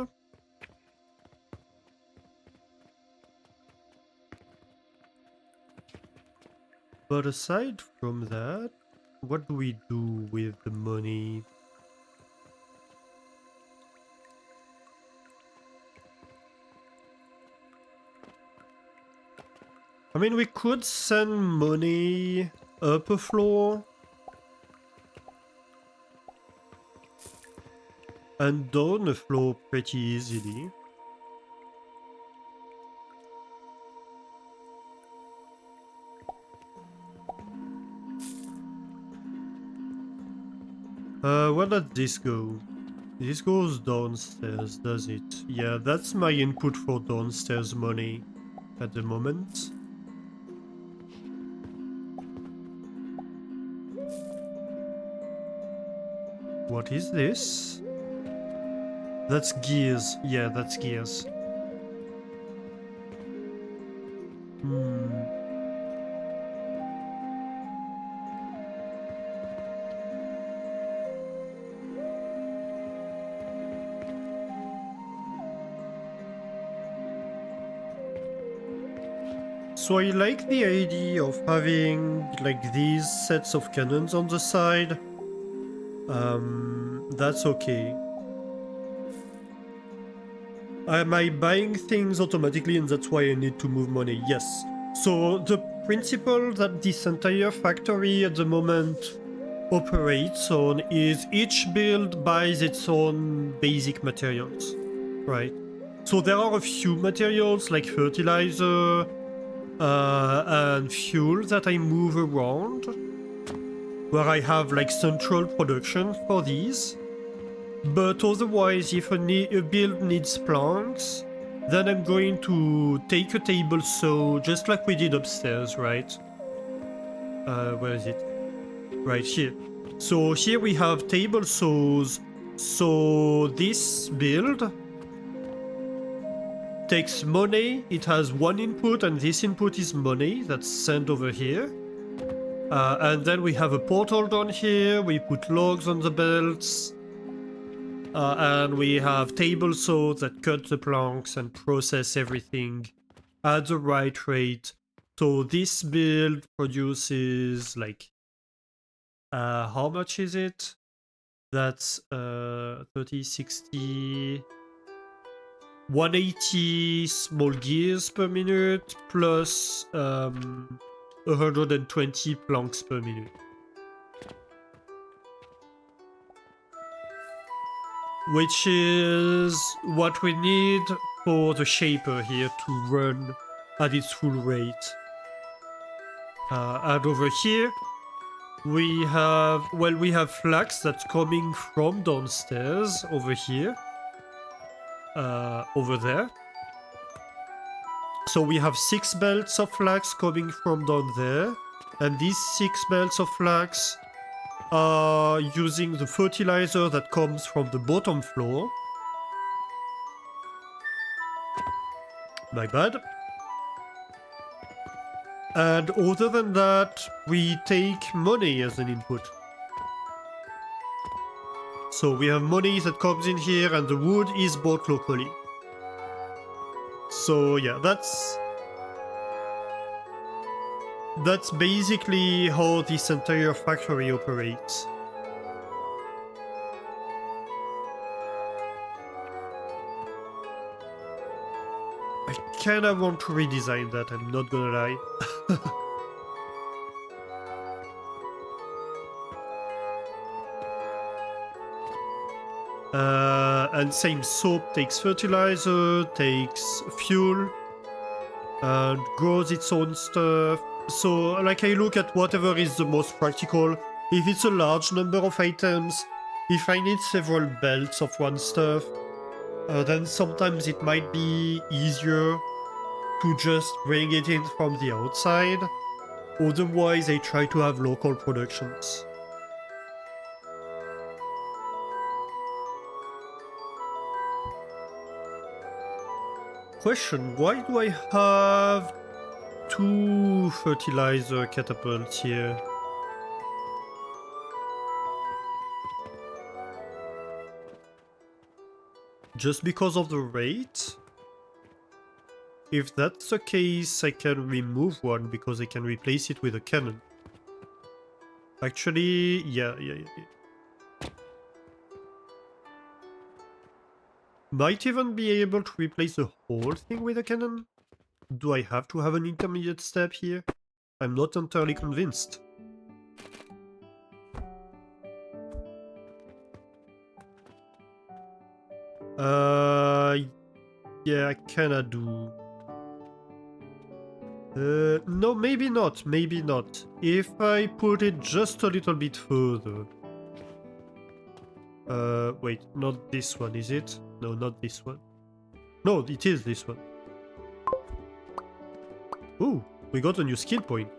But aside from that, what do we do with the money? I mean, we could send money up a floor and down a floor pretty easily. Where does this go? This goes downstairs, does it? Yeah, that's my input for downstairs money at the moment. What is this? That's gears. Yeah, that's gears. Hmm. So I like the idea of having like these sets of cannons on the side. That's okay. Am I buying things automatically and that's why I need to move money? Yes. So the principle that this entire factory at the moment operates on is each build buys its own basic materials, right? So there are a few materials like fertilizer and fuel that I move around, where I have like central production for these. But otherwise, if a build needs planks, then I'm going to take a table saw, just like we did upstairs, right? Where is it? Right here. So here we have table saws. So this build takes money. It has one input, and this input is money that's sent over here. And then we have a portal down here. We put logs on the belts. And we have table saws that cut the planks and process everything at the right rate. So this build produces like how much is it? That's 30, 60, 180 small gears per minute plus 120 planks per minute. Which is what we need for the shaper here to run at its full rate. And over here, we have flax that's coming from downstairs over here, over there. So we have 6 belts of flax coming from down there, and these 6 belts of flax are using the fertilizer that comes from the bottom floor. My bad. And other than that, we take money as an input. So we have money that comes in here and the wood is bought locally. So yeah, that's basically how this entire factory operates. I kinda want to redesign that, I'm not gonna lie. And same, soap takes fertilizer, takes fuel, and grows its own stuff. So like I look at whatever is the most practical. If it's a large number of items, if I need several belts of one stuff, then sometimes it might be easier to just bring it in from the outside. Otherwise, I try to have local productions. Question, why do I have 2 fertilizer catapults here? Just because of the rate? If that's the case, I can remove one because I can replace it with a cannon. Actually, yeah. Might even be able to replace the whole thing with a cannon? Do I have to have an intermediate step here? I'm not entirely convinced. Yeah, I kinda do. No, maybe not, maybe not. If I put it just a little bit further. Wait, not this one, is it? No, not this one. No, it is this one. Ooh, we got a new skill point.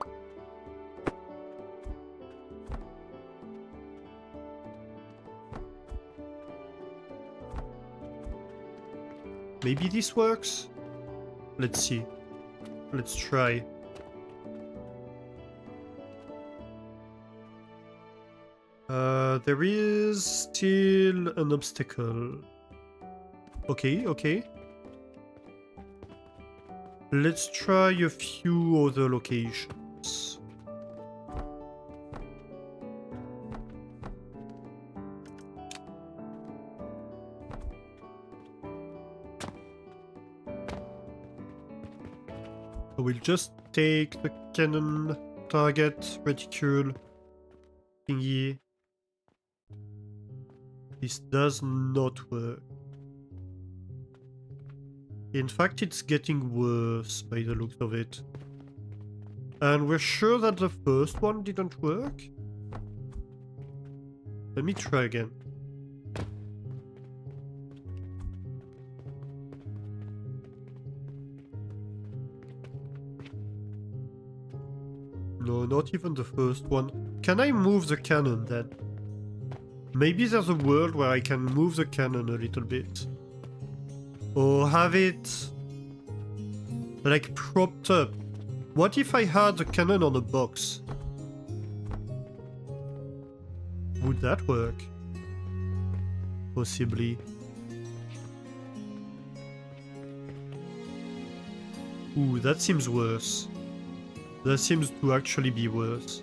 maybe this works? Let's see. Let's try. There is still an obstacle. Okay, okay. Let's try a few other locations. I will just take the cannon target reticule thingy. This does not work. In fact, it's getting worse by the looks of it. And we're sure that the first one didn't work? Let me try again. No, not even the first one. Can I move the cannon then? Maybe there's a world where I can move the cannon a little bit. Or have it like propped up. What if I had the cannon on a box? Would that work? Possibly. Ooh, that seems worse. That seems to actually be worse.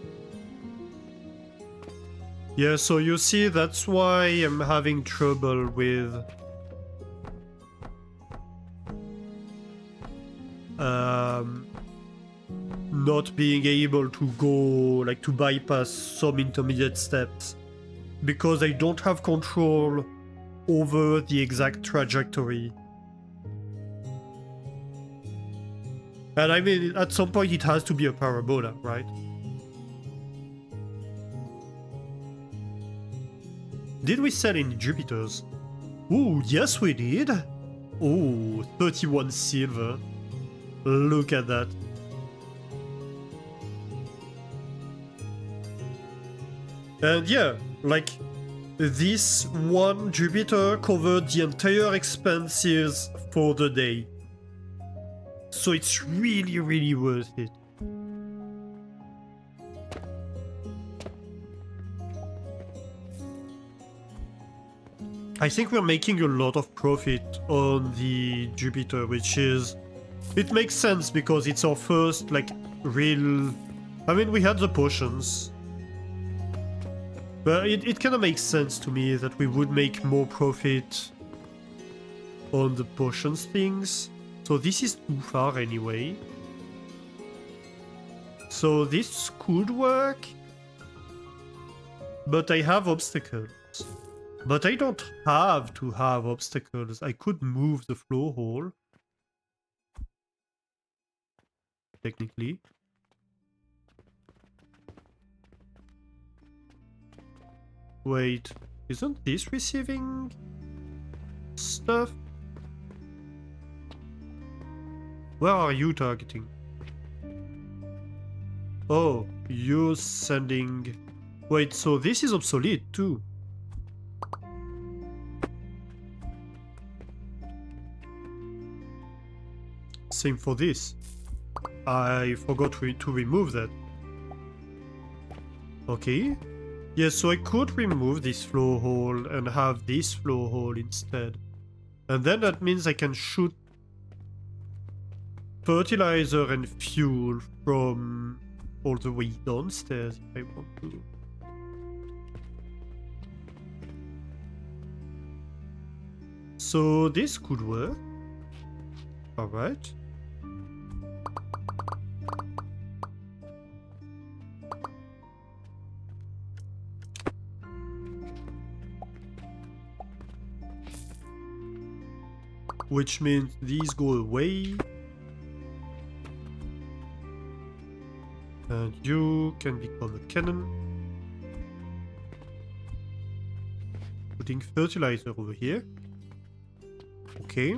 Yeah, so you see, that's why I'm having trouble with not being able to go, like, to bypass some intermediate steps. Because I don't have control over the exact trajectory. And I mean, at some point it has to be a parabola, right? Did we sell any Jupiters? Ooh, yes we did! Ooh, 31 silver. Look at that. And yeah, like, this one Jupiter covered the entire expenses for the day. So it's really, really worth it. I think we're making a lot of profit on the Jupiter, which is... It makes sense because it's our first, like, real... I mean, we had the potions. But it kind of makes sense to me that we would make more profit on the potions things. So this is too far anyway. So this could work. But I have obstacles. But I don't have to have obstacles. I could move the floor hole. Technically. Wait, isn't this receiving stuff? Where are you targeting? Oh, you're sending... Wait, so this is obsolete too. Same for this. I forgot to remove that. Okay. Yes, so I could remove this floor hole and have this floor hole instead. And then that means I can shoot fertilizer and fuel from all the way downstairs if I want to. So this could work. Alright. Which means these go away. And you can become a cannon. Putting fertilizer over here. Okay.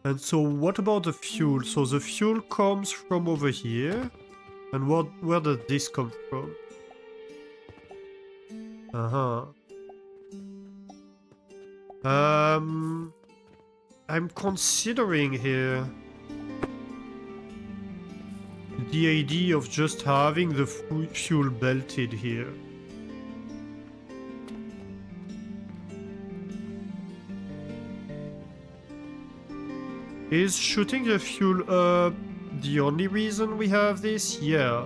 And so what about the fuel? So the fuel comes from over here. And where does this come from? Uh-huh. I'm considering here the idea of just having the fuel belted here. Is shooting the fuel up the only reason we have this? Yeah.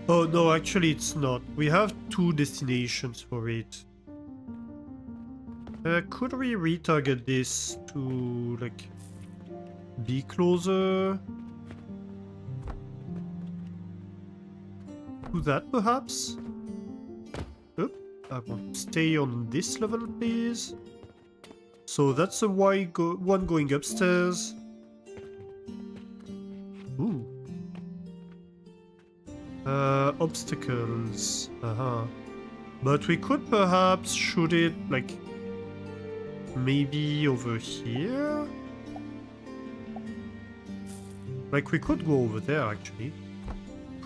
Oh no, actually it's not. We have 2 destinations for it. Could we retarget this to, like, be closer to that, perhaps? Oop, I want to stay on this level, please. So that's the one going upstairs. Ooh. Obstacles. But we could perhaps shoot it, like, maybe over here? Like, we could go over there, actually.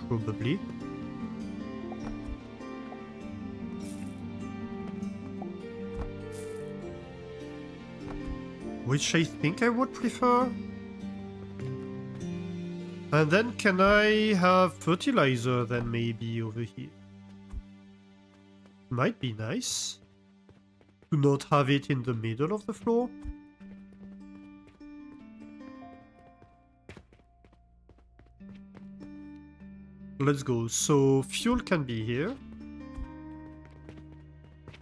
Probably. Which I think I would prefer. And then can I have fertilizer then maybe over here? Might be nice. To not have it in the middle of the floor. Let's go. So fuel can be here.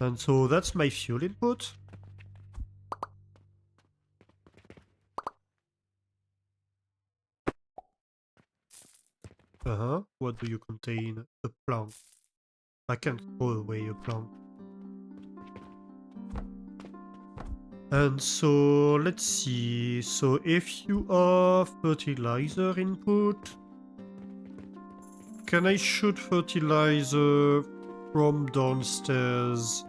And so that's my fuel input. What do you contain? A plank. I can't throw away a plank. And so let's see. So if you are fertilizer input, can I shoot fertilizer from downstairs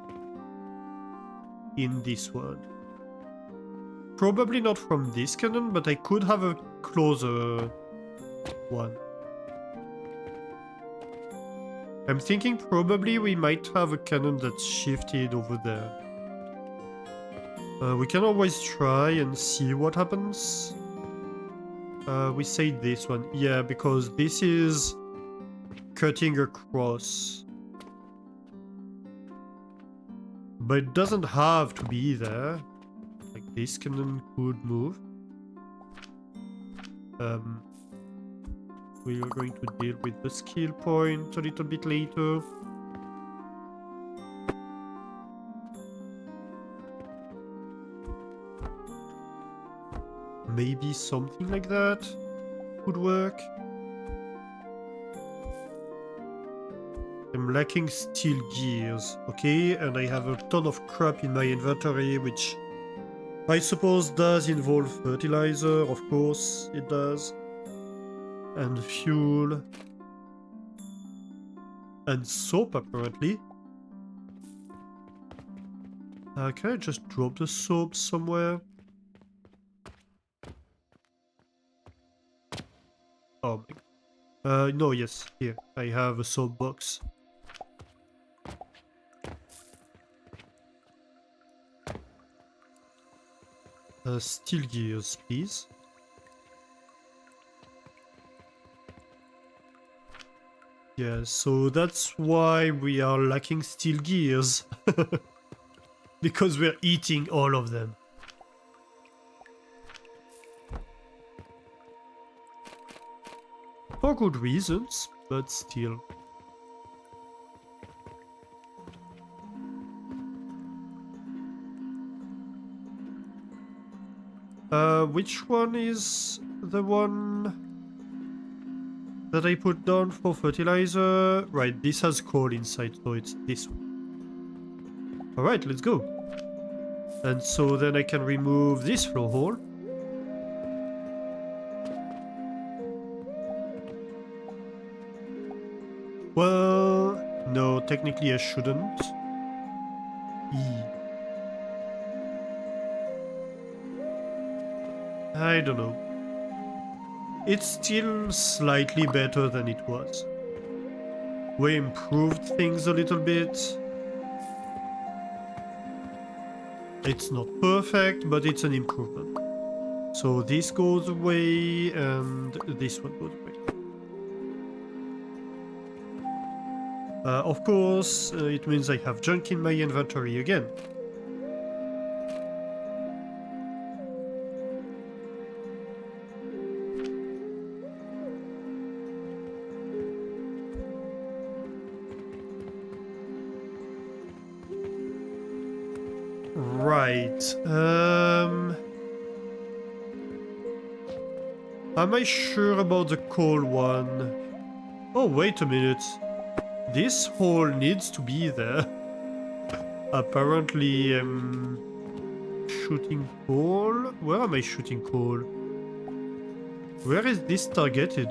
in this one? Probably not from this cannon, but I could have a closer one. I'm thinking probably we might have a cannon that's shifted over there. We can always try and see what happens. We say this one. Yeah, because this is cutting across. But it doesn't have to be there. Like, this cannon could move. We are going to deal with the skill point a little bit later. Maybe something like that could work. I'm lacking steel gears, okay? And I have a ton of crap in my inventory, which I suppose does involve fertilizer, of course it does. And fuel. And soap, apparently. Can I just drop the soap somewhere? Oh my god. No, yes, here. I have a soap box. Steel gears, please. Yeah, so that's why we are lacking steel gears. Because we're eating all of them. For good reasons, but still. Which one is the one that I put down for fertilizer? Right, this has coal inside, so it's this one. Alright, let's go. And so then I can remove this flow hole. Well, no, technically I shouldn't. I don't know. It's still slightly better than it was. We improved things a little bit. It's not perfect, but it's an improvement. So this goes away, and this one goes away. Of course, it means I have junk in my inventory again. Right. Am I sure about the coal one? Oh, wait a minute. This hole needs to be there. Apparently, I'm shooting coal. Where am I shooting coal? Where is this targeted?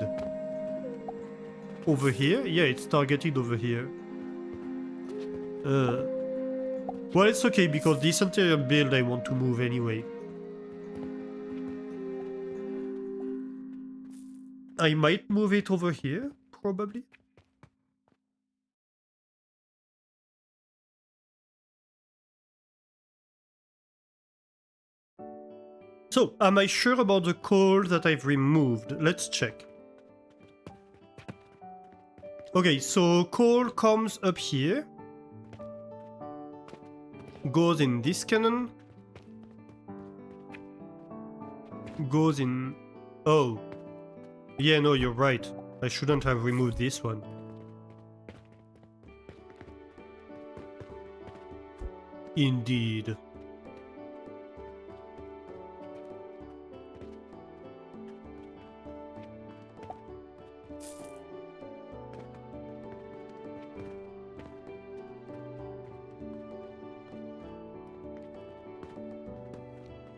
Over here? Yeah, it's targeted over here. Well, it's okay, because this entire build I want to move anyway. I might move it over here, probably. So, am I sure about the coal that I've removed? Let's check. Okay, so coal comes up here. Goes in this cannon. Goes in... Oh. Yeah, no, you're right. I shouldn't have removed this one. Indeed.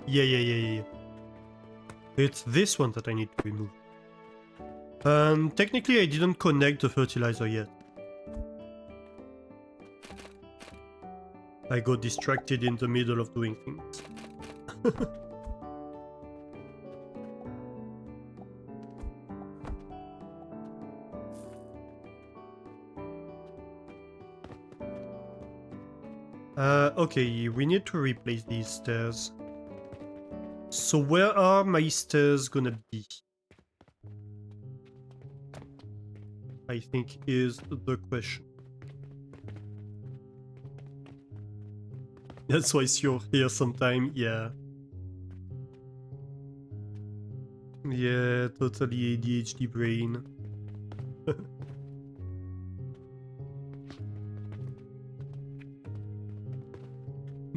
Yeah. It's this one that I need to remove. And technically I didn't connect the fertilizer yet. I got distracted in the middle of doing things. Okay, we need to replace these stairs. So where are my stairs gonna be? I think is the question. That's why you're here sometime, yeah. Yeah, totally ADHD brain.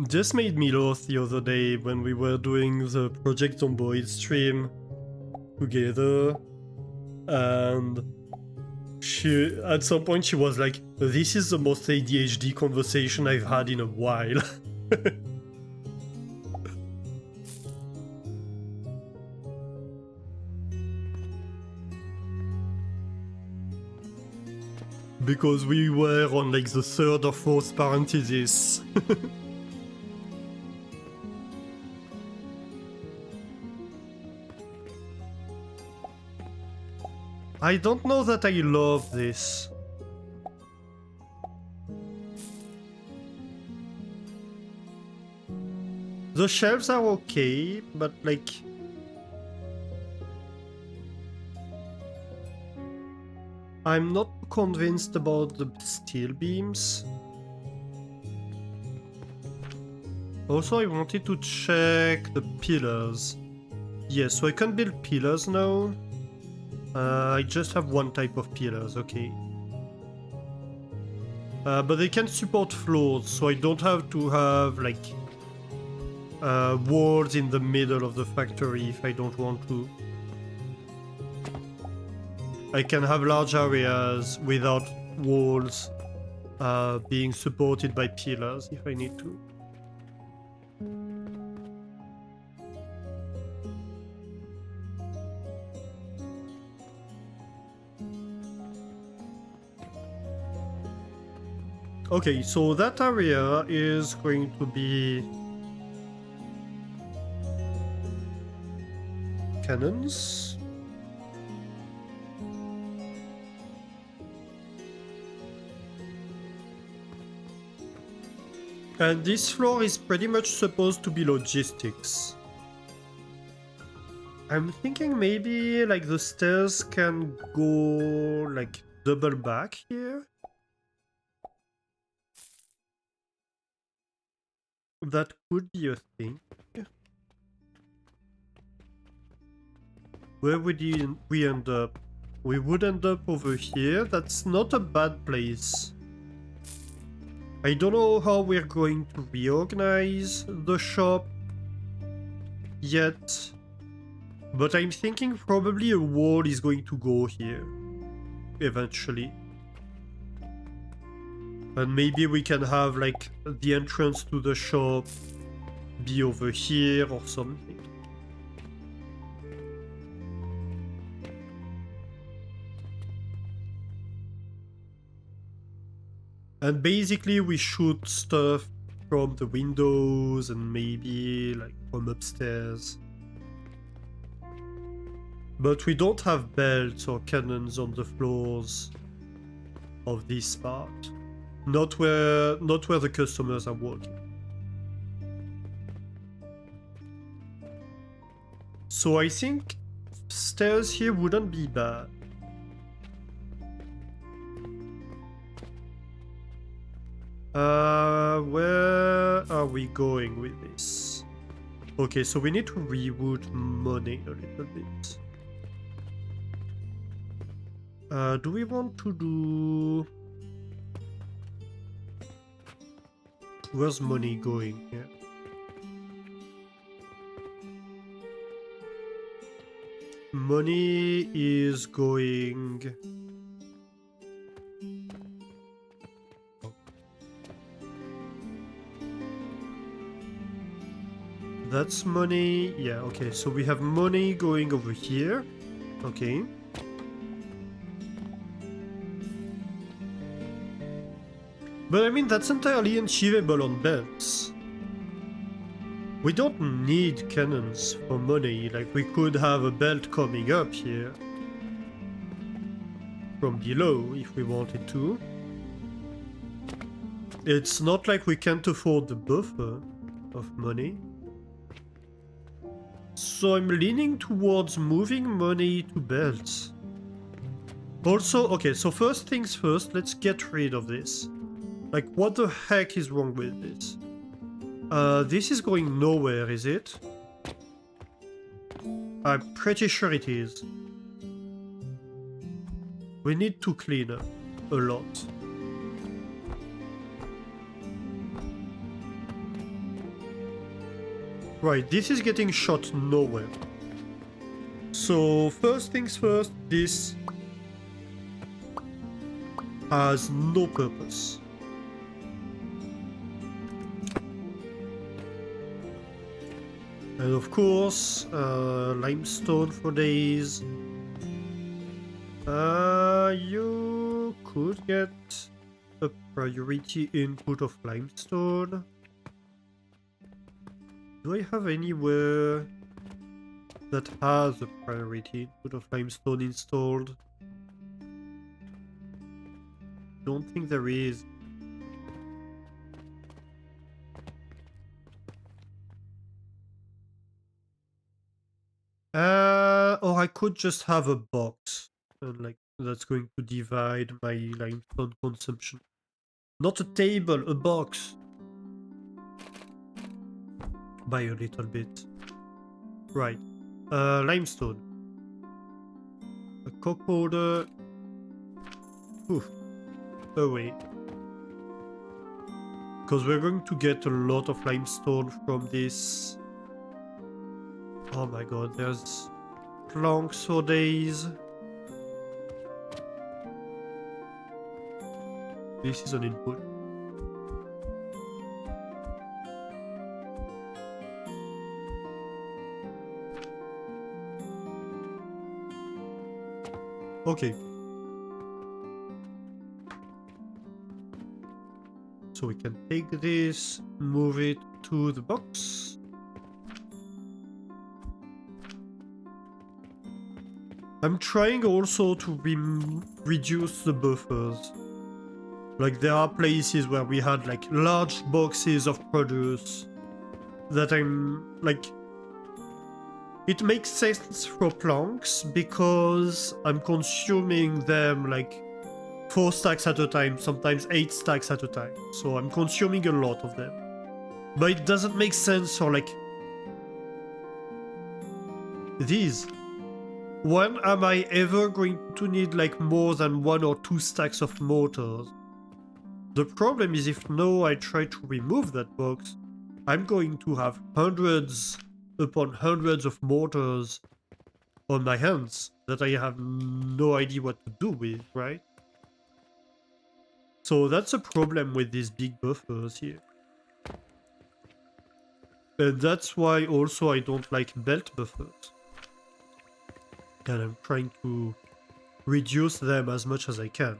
Just made me laugh the other day when we were doing the Project Zomboid stream together, and she, at some point she was like, "This is the most ADHD conversation I've had in a while." Because we were on like the third or fourth parenthesis. I don't know that I love this. The shelves are okay, but like... I'm not convinced about the steel beams. Also, I wanted to check the pillars. Yes, so I can build pillars now. I just have one type of pillars, okay. But they can support floors, so I don't have to have like walls in the middle of the factory if I don't want to. I can have large areas without walls being supported by pillars if I need to. Okay, so that area is going to be cannons. And this floor is pretty much supposed to be logistics. I'm thinking maybe like the stairs can go like double back here. That could be a thing. Where would we end up? We would end up over here. That's not a bad place. I don't know how we're going to reorganize the shop yet. But I'm thinking probably a wall is going to go here. Eventually. And maybe we can have like the entrance to the shop be over here or something. And basically we shoot stuff from the windows and maybe like from upstairs. But we don't have belts or cannons on the floors of this part. Not where the customers are walking. So I think stairs here wouldn't be bad. Where are we going with this? Okay, so we need to reroute money a little bit. Do we want to do... Where's money going here? Money is going... That's money. Yeah, okay, so we have money going over here. Okay. But I mean, that's entirely achievable on belts. We don't need cannons for money. Like, we could have a belt coming up here from below if we wanted to. It's not like we can't afford the buffer of money. So I'm leaning towards moving money to belts. Also, okay, so first things first, let's get rid of this. Like, what the heck is wrong with this? This is going nowhere, is it? I'm pretty sure it is. We need to clean up a lot. Right, this is getting shot nowhere. So, first things first, this has no purpose. And of course, limestone for days. You could get a priority input of limestone. Do I have anywhere that has a priority input of limestone installed? Don't think there is. Or I could just have a box, and like that's going to divide my limestone consumption. Not a table, a box. By a little bit. Right. Limestone. A coke holder. Oof. Away. Because we're going to get a lot of limestone from this. Oh my god, there's planks for days. This is an input. Okay. So we can take this, move it to the box. I'm trying also to reduce the buffers Like there are places where we had like large boxes of produce that I'm like, it makes sense for planks because I'm consuming them like 4 stacks at a time, sometimes 8 stacks at a time. So I'm consuming a lot of them. But it doesn't make sense for like these. When am I ever going to need like more than 1 or 2 stacks of mortars? The problem is if now I try to remove that box, I'm going to have hundreds upon hundreds of mortars on my hands that I have no idea what to do with, right? So that's a problem with these big buffers here. And that's why also I don't like belt buffers. And I'm trying to reduce them as much as I can.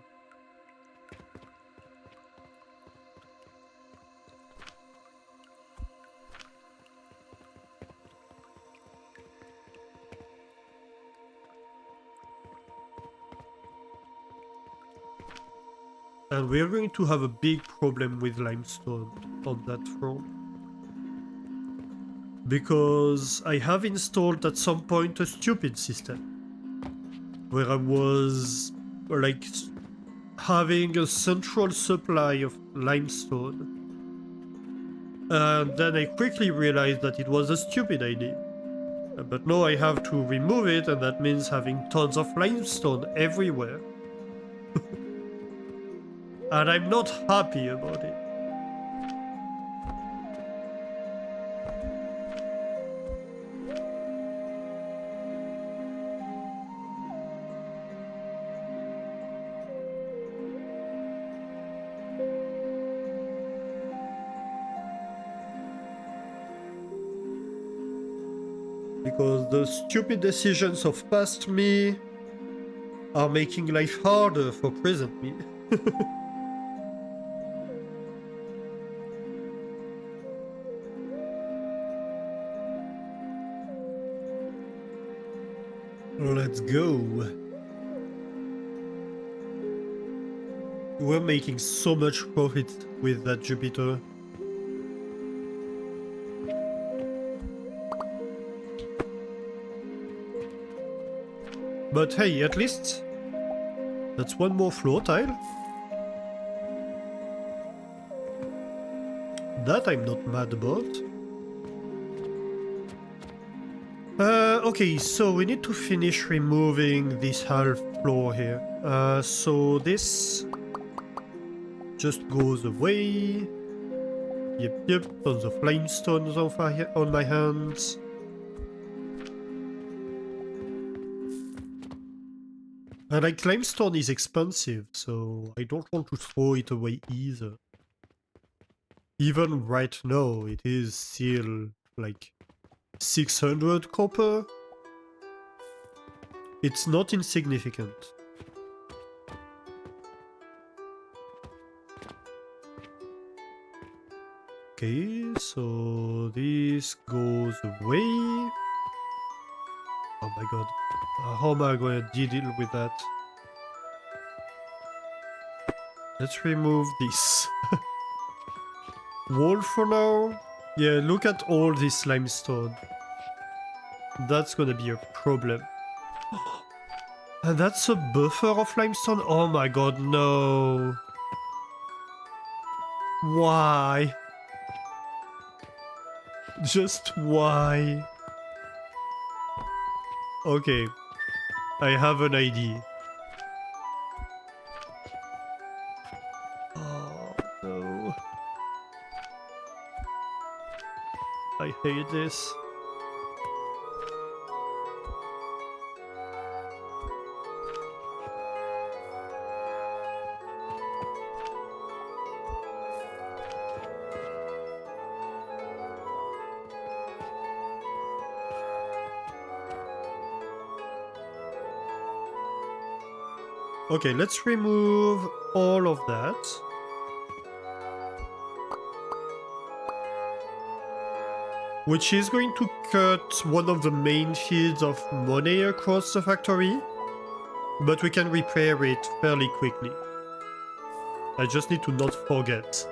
And we're going to have a big problem with limestone on that front. Because I have installed at some point a stupid system. Where I was like having a central supply of limestone. And then I quickly realized that it was a stupid idea. But now I have to remove it, and that means having tons of limestone everywhere. And I'm not happy about it. Because the stupid decisions of past me are making life harder for present me. Let's go. We're making so much profit with that Jupiter. But hey, at least that's one more floor tile. That I'm not mad about. Okay, so we need to finish removing this half floor here. So this just goes away. Yep, tons of limestone on my hands. And like limestone is expensive, so I don't want to throw it away either. Even right now, it is still like 600 copper. It's not insignificant. Okay, so this goes away. Oh my god. How am I going to deal with that? Let's remove this wall for now. Yeah, look at all this limestone. That's gonna be a problem. And that's a buffer of limestone? Oh my god, no. Why? Just why? Okay, I have an idea. Oh no. I hate this. Okay, let's remove all of that. Which is going to cut one of the main feeds of money across the factory. But we can repair it fairly quickly. I just need to not forget.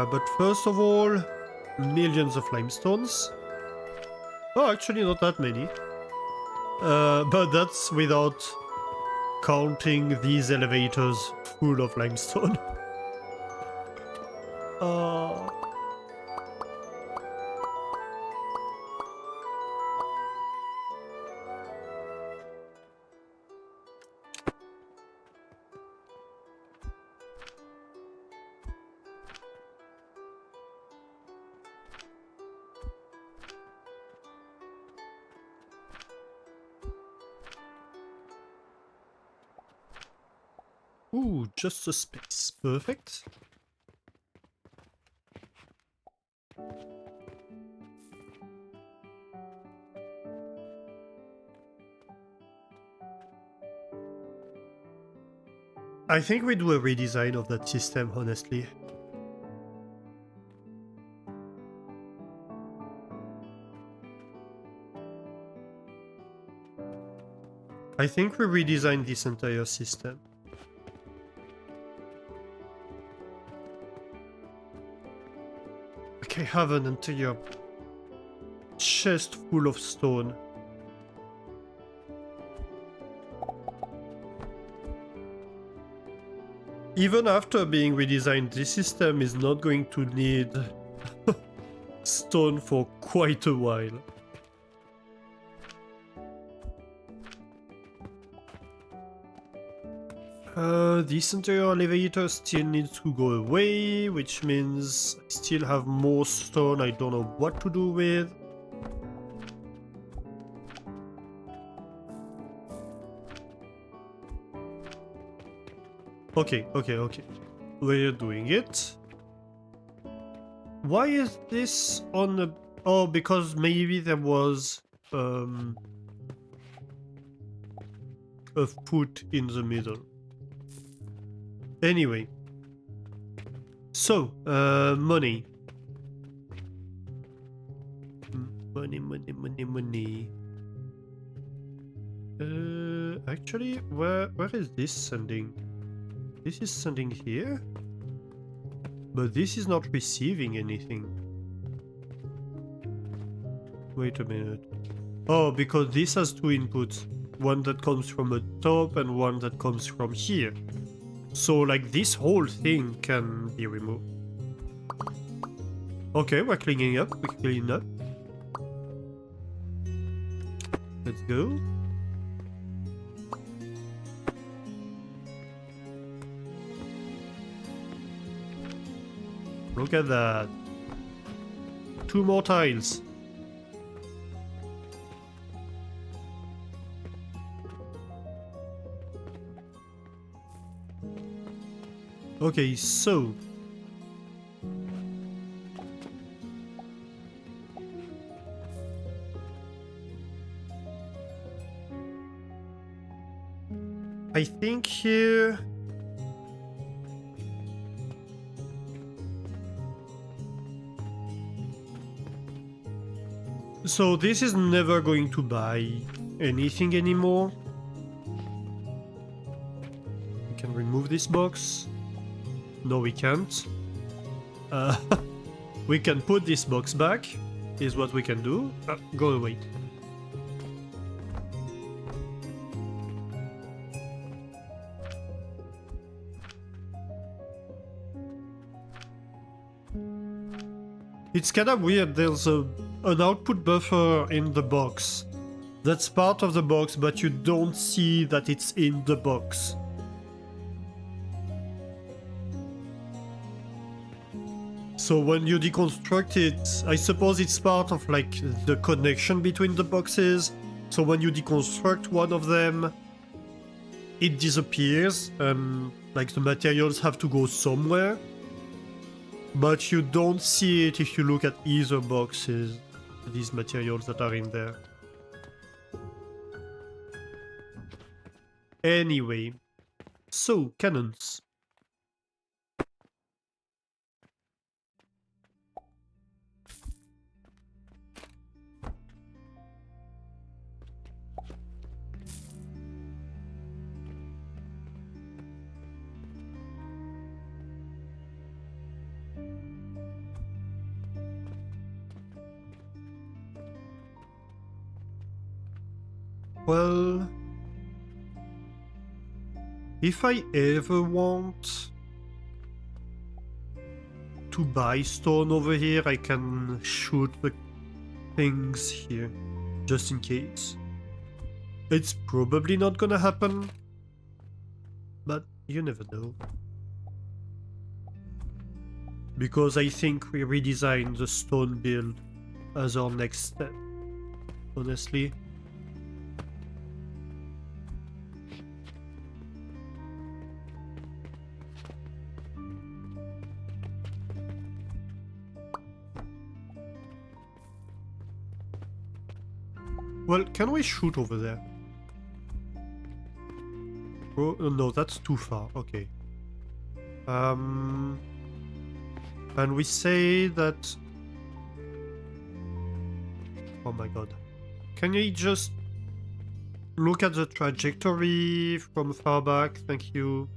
But first of all, millions of limestones. Oh, actually not that many. But that's without counting these elevators full of limestone. uh, Ooh, just a space. Perfect. I think we do a redesign of that system, honestly. I think we redesign this entire system. Okay, have an entire chest full of stone. Even after being redesigned, this system is not going to need stone for quite a while. This entire elevator still needs to go away, which means I still have more stone I don't know what to do with. Okay. We're doing it. Why is this on the... Oh, because maybe there was a foot in the middle. Anyway. So, money. Money. Actually, where is this sending? This is sending here? But this is not receiving anything. Wait a minute. Oh, because this has two inputs. One that comes from the top and one that comes from here. So, like, this whole thing can be removed. Okay, we're cleaning up. Let's go. Look at that. 2 more tiles. Okay, so... I think here... So this is never going to buy anything anymore. We can remove this box. No, we can't. We can put this box back, is what we can do. Go away. It's kind of weird, there's an output buffer in the box. That's part of the box, but you don't see that it's in the box. So when you deconstruct it, I suppose it's part of like the connection between the boxes. So when you deconstruct one of them, it disappears and like the materials have to go somewhere. But you don't see it if you look at either boxes, these materials that are in there. Anyway, so cannons. Well, if I ever want to buy stone over here, I can shoot the things here, just in case. It's probably not gonna happen, but you never know. Because I think we redesigned the stone build as our next step, honestly. Well, can we shoot over there? Oh, no, that's too far. Okay. And we say that... Oh my god. Can you just look at the trajectory from far back? Thank you.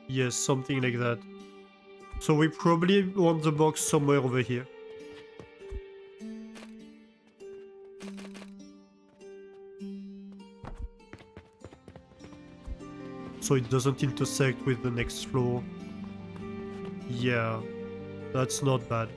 Yes, something like that. So we probably want the box somewhere over here. So it doesn't intersect with the next floor. Yeah, that's not bad.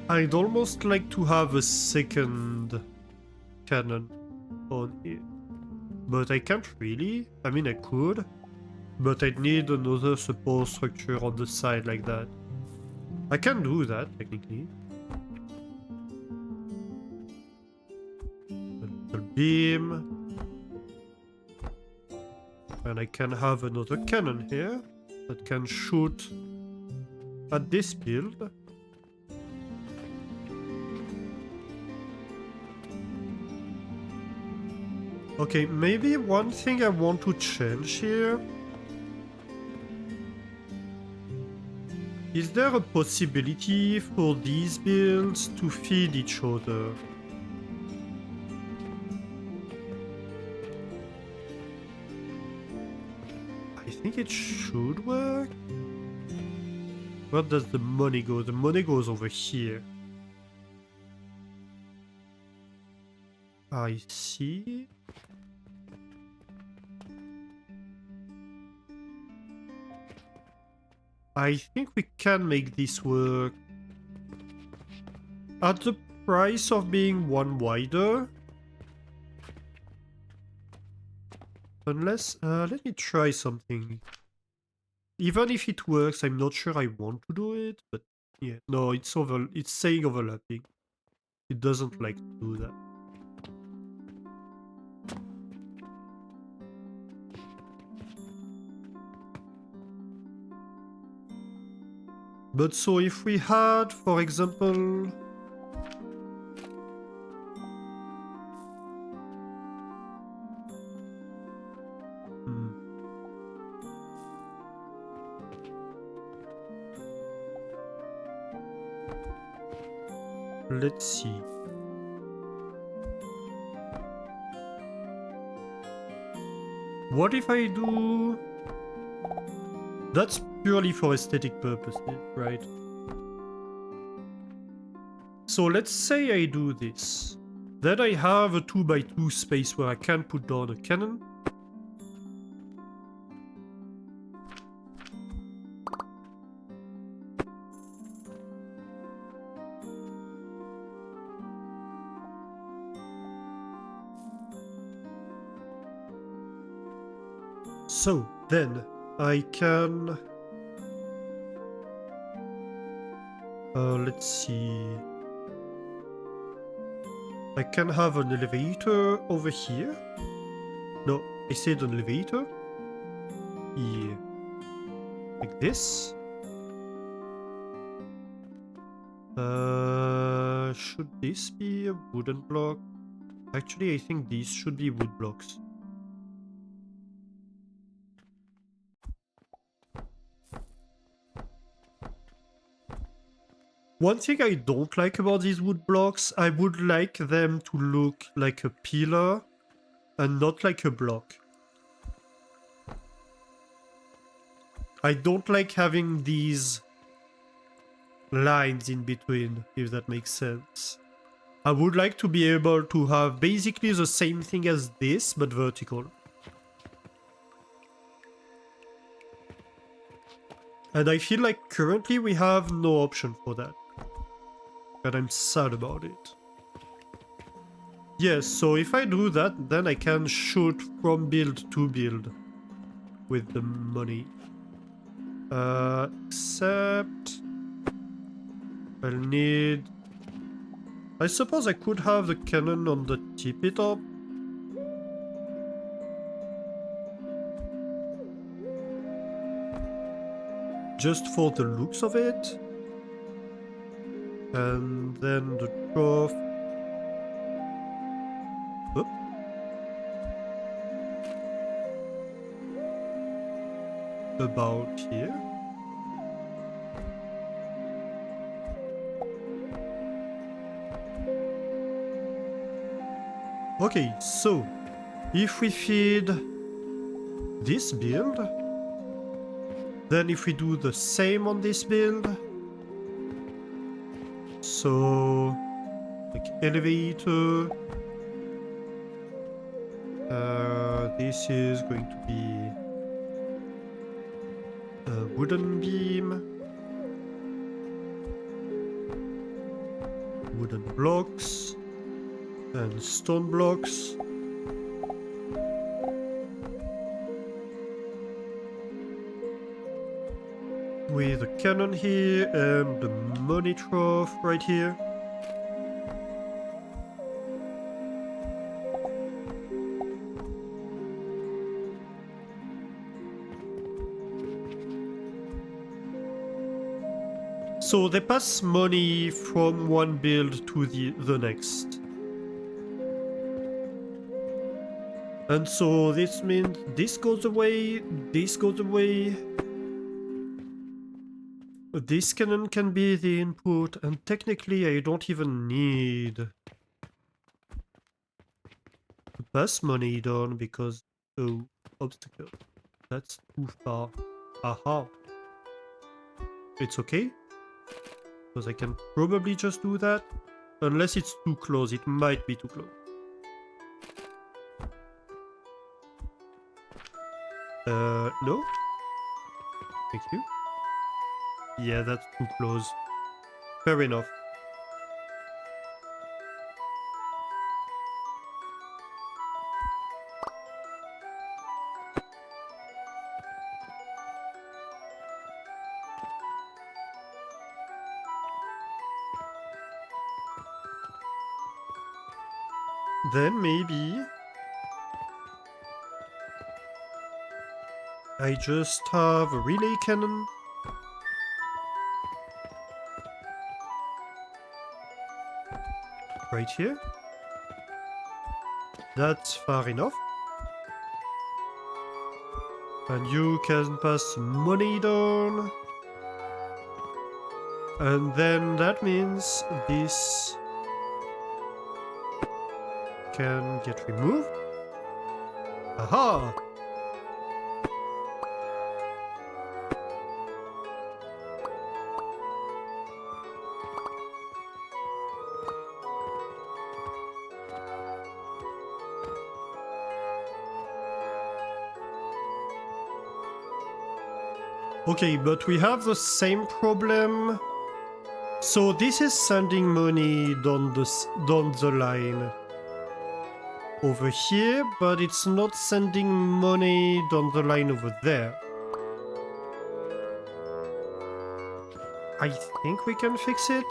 I'd almost like to have a second cannon on here. But I can't really. I mean, I could. But I'd need another support structure on the side like that. I can do that, technically. A little beam. And I can have another cannon here that can shoot at this build. Okay, maybe one thing I want to change here. Is there a possibility for these builds to feed each other? I think it should work. Where does the money go? The money goes over here. I see. I think we can make this work. At the price of being one wider. Unless, let me try something. Even if it works, I'm not sure I want to do it, but yeah, no, it's saying overlapping. It doesn't like to do that. But so if we had, for example... Let's see. What if I do... That's purely for aesthetic purposes, right? So let's say I do this. Then I have a 2x2 space where I can put down a cannon. So then I can... let's see... I can have an elevator over here. No, I said an elevator. Yeah. Like this. Should this be a wooden block? Actually, I think these should be wood blocks. One thing I don't like about these wood blocks, I would like them to look like a pillar and not like a block. I don't like having these lines in between, if that makes sense. I would like to be able to have basically the same thing as this, but vertical. And I feel like currently we have no option for that. And I'm sad about it. Yes, so if I do that, then I can shoot from build to build with the money. Except I'll need... I suppose I could have the cannon on the tippy top. Just for the looks of it. And then the trough. Oop. About here. Okay, so if we feed this build, then if we do the same on this build, so like elevator, this is going to be a wooden beam, wooden blocks, and stone blocks. With a cannon here and the money trough right here. So they pass money from one build to the next. And so this means this goes away, this goes away. This cannon can be the input, and technically I don't even need to pass money down because... Oh, obstacle. That's too far. Aha. It's okay. Because I can probably just do that. Unless it's too close. It might be too close. No? Thank you. Yeah, that's too close. Fair enough. Then maybe I just have a relay cannon. Right here. That's far enough. And you can pass money down. And then that means this can get removed. Aha! Okay, but we have the same problem. So this is sending money down the line over here, but it's not sending money down the line over there. I think we can fix it.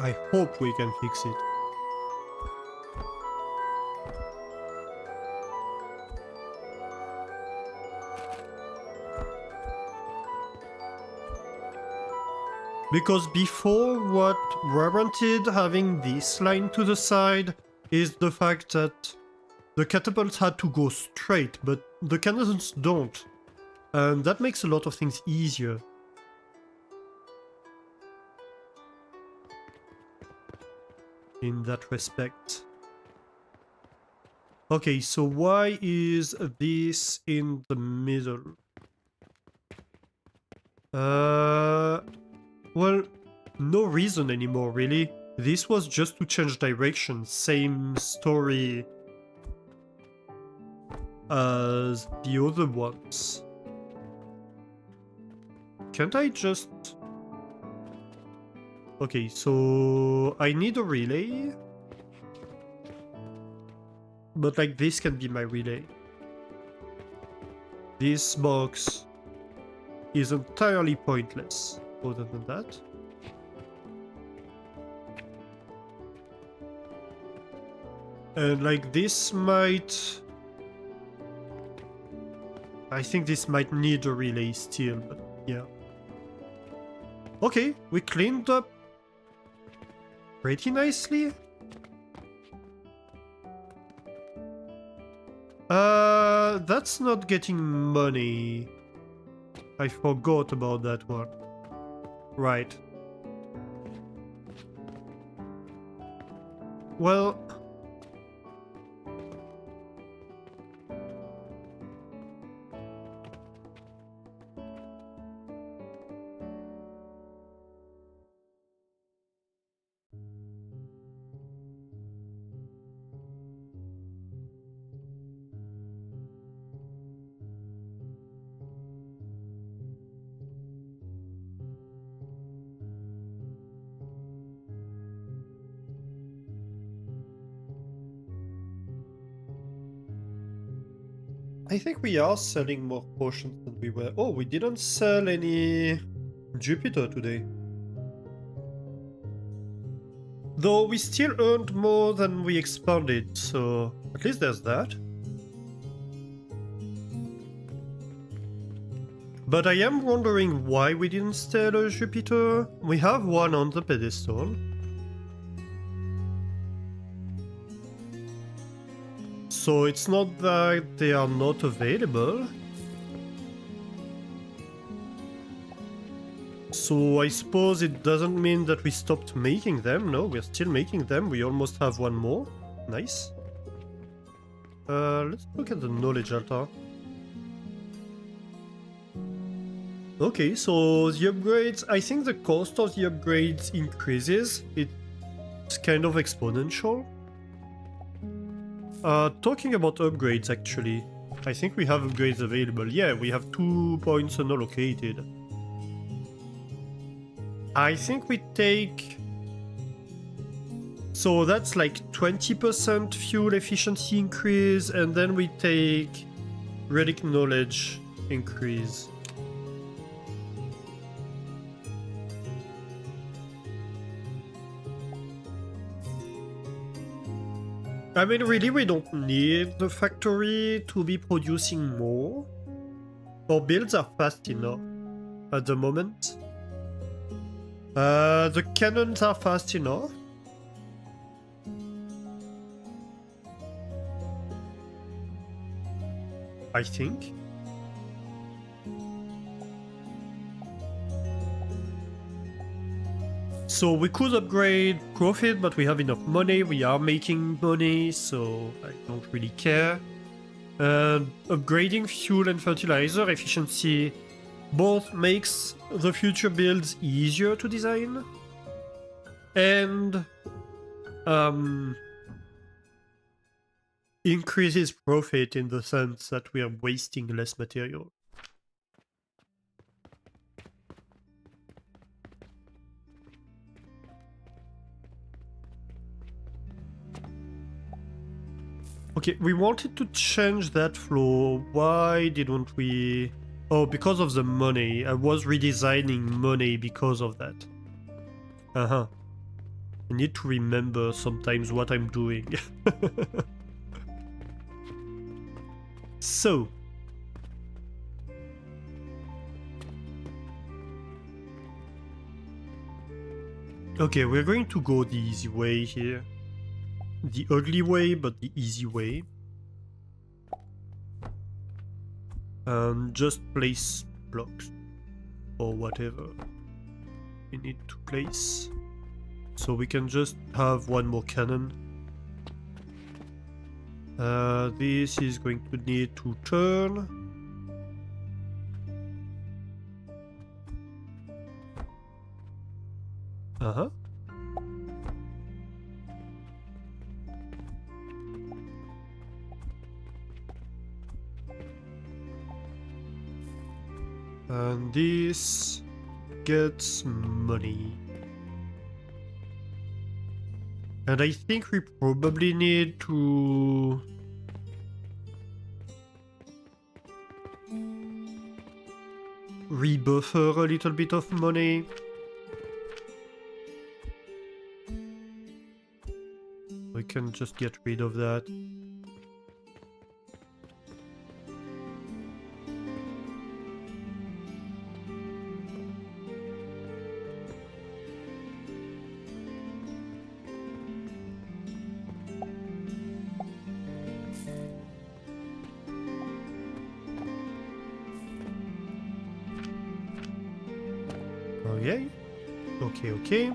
I hope we can fix it. Because before, what warranted having this line to the side is the fact that The catapults had to go straight, but the cannons don't. And that makes a lot of things easier. In that respect. Okay, so why is this in the middle? Well, no reason anymore, really. This was just to change direction. Same story as the other ones. Can't I just... Okay, so I need a relay. But like this can be my relay. This box is entirely pointless, other than that. And like this might... I think this might need a relay still, but yeah. Okay, we cleaned up pretty nicely. That's not getting money. I forgot about that one. Right. Well... I think we are selling more potions than we were. Oh, we didn't sell any Jupiter today. Though we still earned more than we expanded, so at least there's that. But I am wondering why we didn't sell a Jupiter. We have one on the pedestal. So it's not that they are not available. So I suppose it doesn't mean that we stopped making them. No, we're still making them. We almost have one more. Nice. Let's look at the knowledge altar. Okay, so the upgrades, I think the cost of the upgrades increases. It's kind of exponential. Talking about upgrades actually, I think we have upgrades available. Yeah, we have 2 points unallocated. I think we take... So that's like 20% fuel efficiency increase, and then we take relic knowledge increase. I mean, really, we don't need the factory to be producing more. Our builds are fast enough at the moment. The cannons are fast enough. I think. So we could upgrade profit, but we have enough money. We are making money, so I don't really care. Upgrading fuel and fertilizer efficiency both makes the future builds easier to design. And increases profit in the sense that we are wasting less material. Okay, we wanted to change that flow. Why didn't we? Oh, because of the money. I was redesigning money because of that. I need to remember sometimes what I'm doing. So. Okay, we're going to go the easy way here. The ugly way, but the easy way. Just place blocks or whatever we need to place. So we can just have one more cannon. This is going to need to turn. Uh-huh. And this gets money. And I think we probably need to rebuffer a little bit of money. We can just get rid of that. Okay. Okay.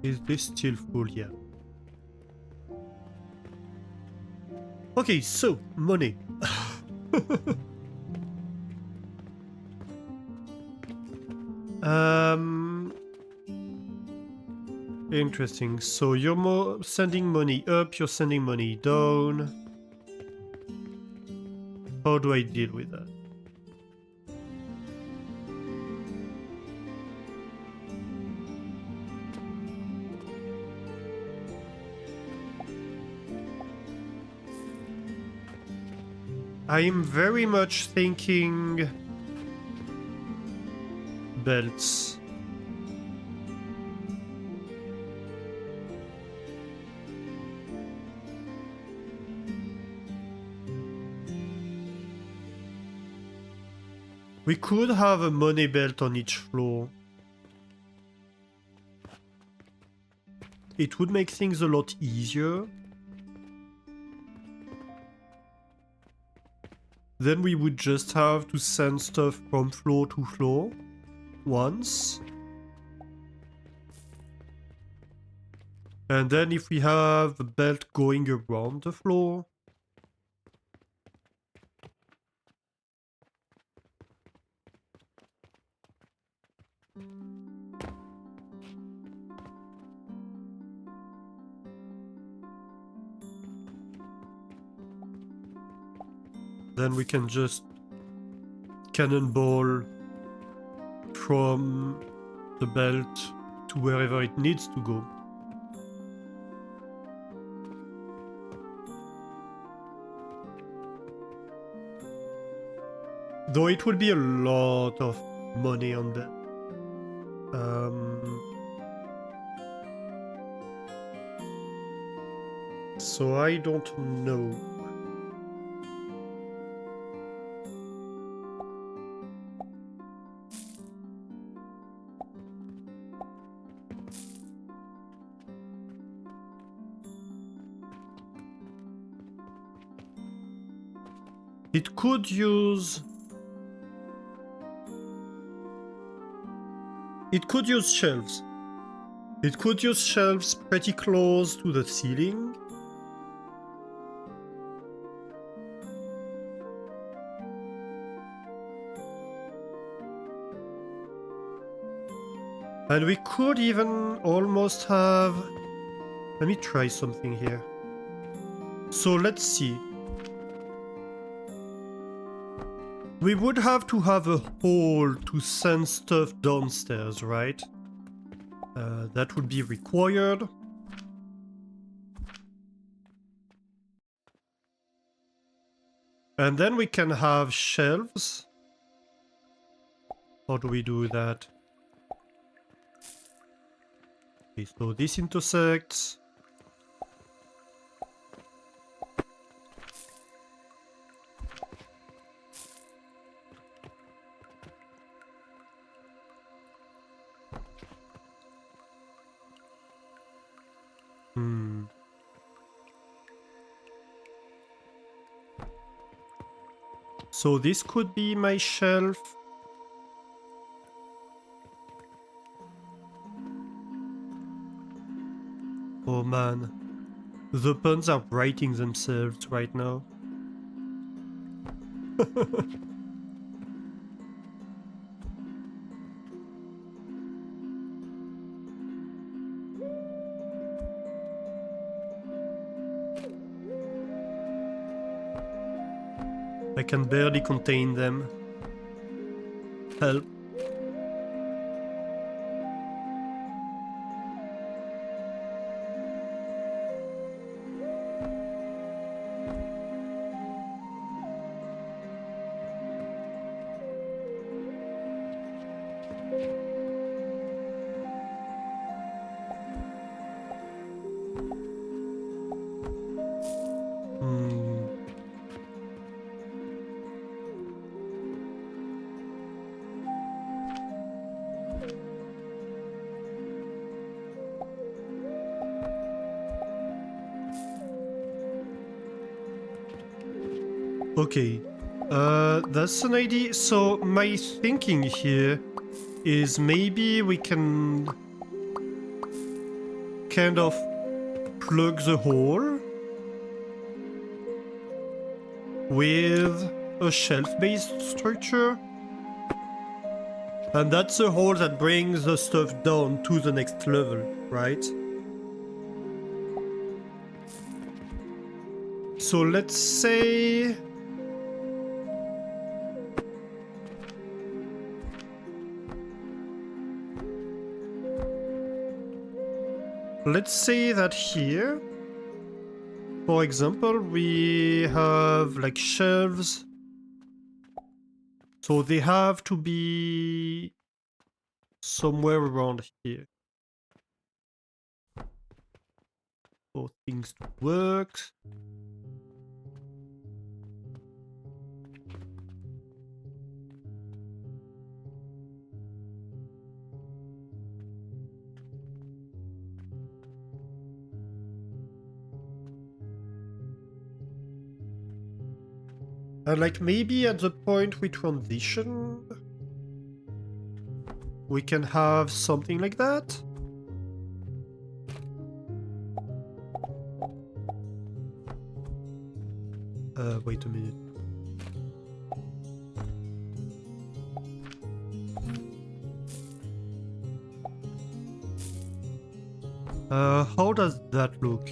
Is this still full? Yeah. Okay, so money. Interesting. So you're sending money up, you're sending money down. How do I deal with that? I'm very much thinking belts. We could have a money belt on each floor. It would make things a lot easier. Then we would just have to send stuff from floor to floor once. And then if we have a belt going around the floor, then we can just cannonball from the belt to wherever it needs to go. Though it would be a lot of money on that. So I don't know. It could use... It could use shelves. It could use shelves pretty close to the ceiling. And we could even almost have... Let me try something here. So let's see. We would have to have a hole to send stuff downstairs, right? That would be required. And then we can have shelves. How do we do that? Okay, so this intersects. So this could be my shelf. Oh man. The puns are writing themselves right now. I can barely contain them. Help. Hmm. Okay. That's an idea. So my thinking here is maybe we can kind of plug the hole with a shelf-based structure. And that's the hole that brings the stuff down to the next level, right? So let's say... Let's say that here, for example, we have like shelves. So they have to be somewhere around here for things to work. And like maybe at the point we transition, we can have something like that. Wait a minute. How does that look?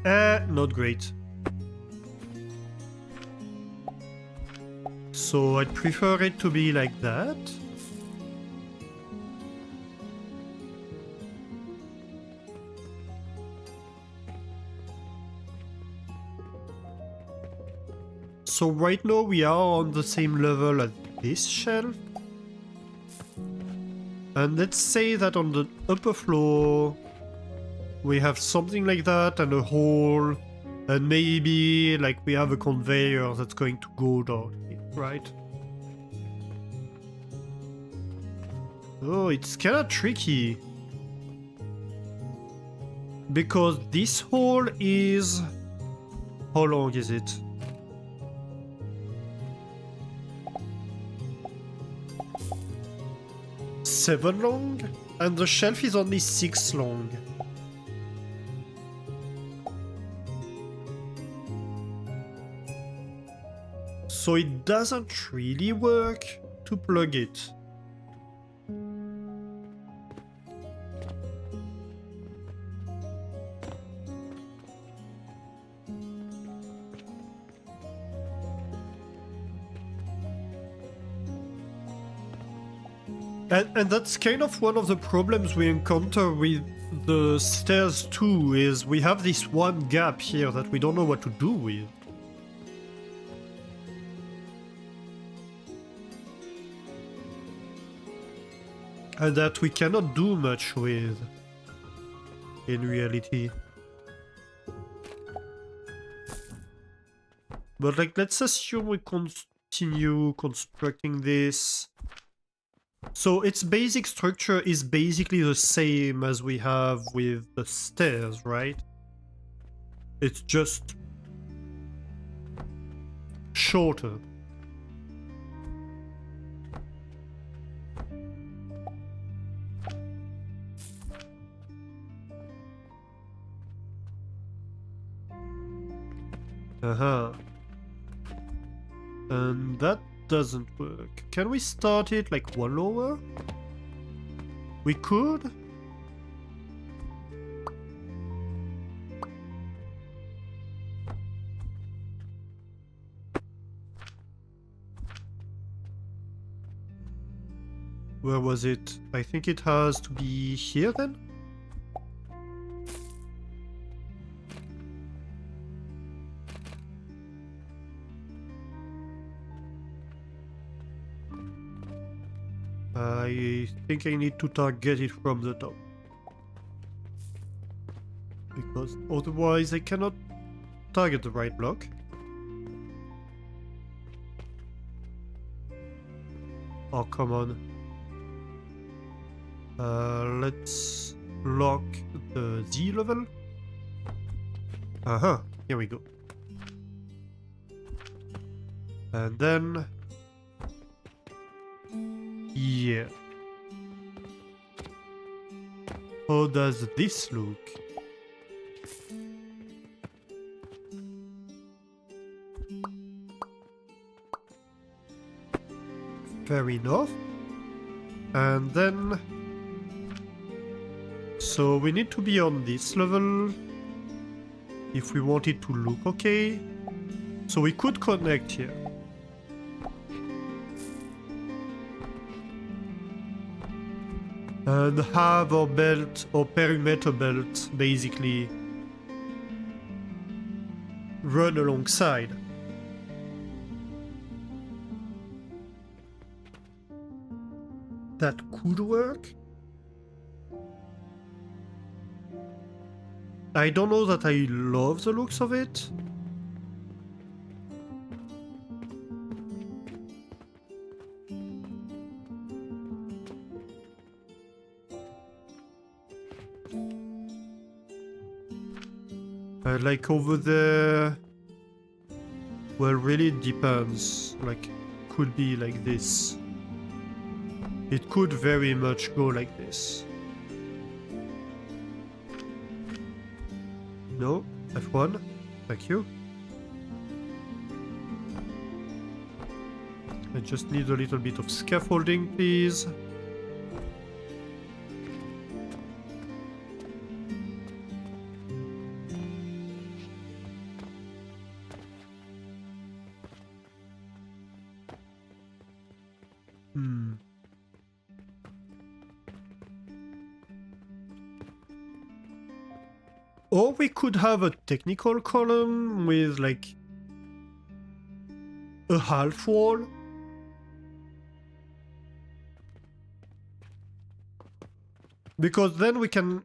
Not great. So I'd prefer it to be like that. So right now we are on the same level as this shelf. And let's say that on the upper floor we have something like that and a hole, and maybe like we have a conveyor that's going to go down here, right? Oh, it's kinda tricky. Because this hole is... How long is it? Seven long? And the shelf is only 6 long. So it doesn't really work to plug it. And that's kind of one of the problems we encounter with the stairs too, is we have this one gap here that we don't know what to do with. And that we cannot do much with, in reality. But like, let's assume we continue constructing this. So its basic structure is basically the same as we have with the stairs, right? It's just shorter. And that doesn't work. Can we start it like one lower? We could? Where was it? I think it has to be here then? I think I need to target it from the top. Because otherwise I cannot target the right block. Oh, come on. Let's lock the Z level. Aha, here we go. And then... yeah. How does this look? Fair enough. And then... so we need to be on this level if we want it to look okay. So we could connect here. And have our belt, or perimeter belt, basically run alongside. That could work. I don't know that I love the looks of it. Like over there... well, really it depends. Like, could be like this. It could very much go like this. No, F1. Thank you. I just need a little bit of scaffolding, please. Or we could have a technical column with like a half wall. Because then we can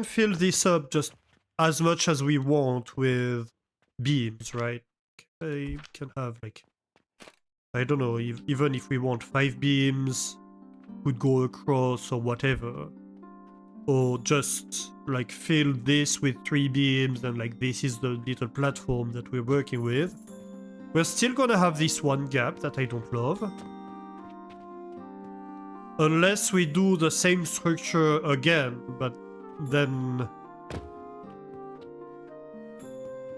fill this up just as much as we want with beams, right? We can have like, I don't know, even if we want 5 beams, would go across or whatever. Or just like fill this with 3 beams and like this is the little platform that we're working with. We're still gonna have this one gap that I don't love. Unless we do the same structure again, but then...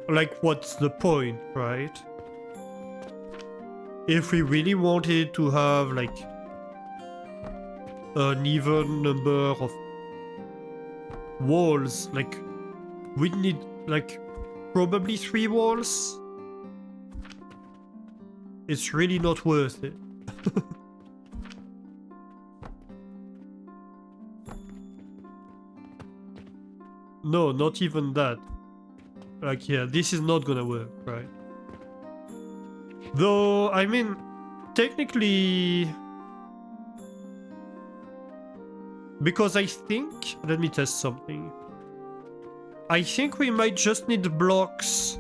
like, what's the point, right? If we really wanted to have like an even number of walls, like we'd need like probably 3 walls. It's really not worth it. No, not even that. Like, yeah, this is not gonna work, right? Though, I mean, technically... because I think... let me test something. I think we might just need blocks...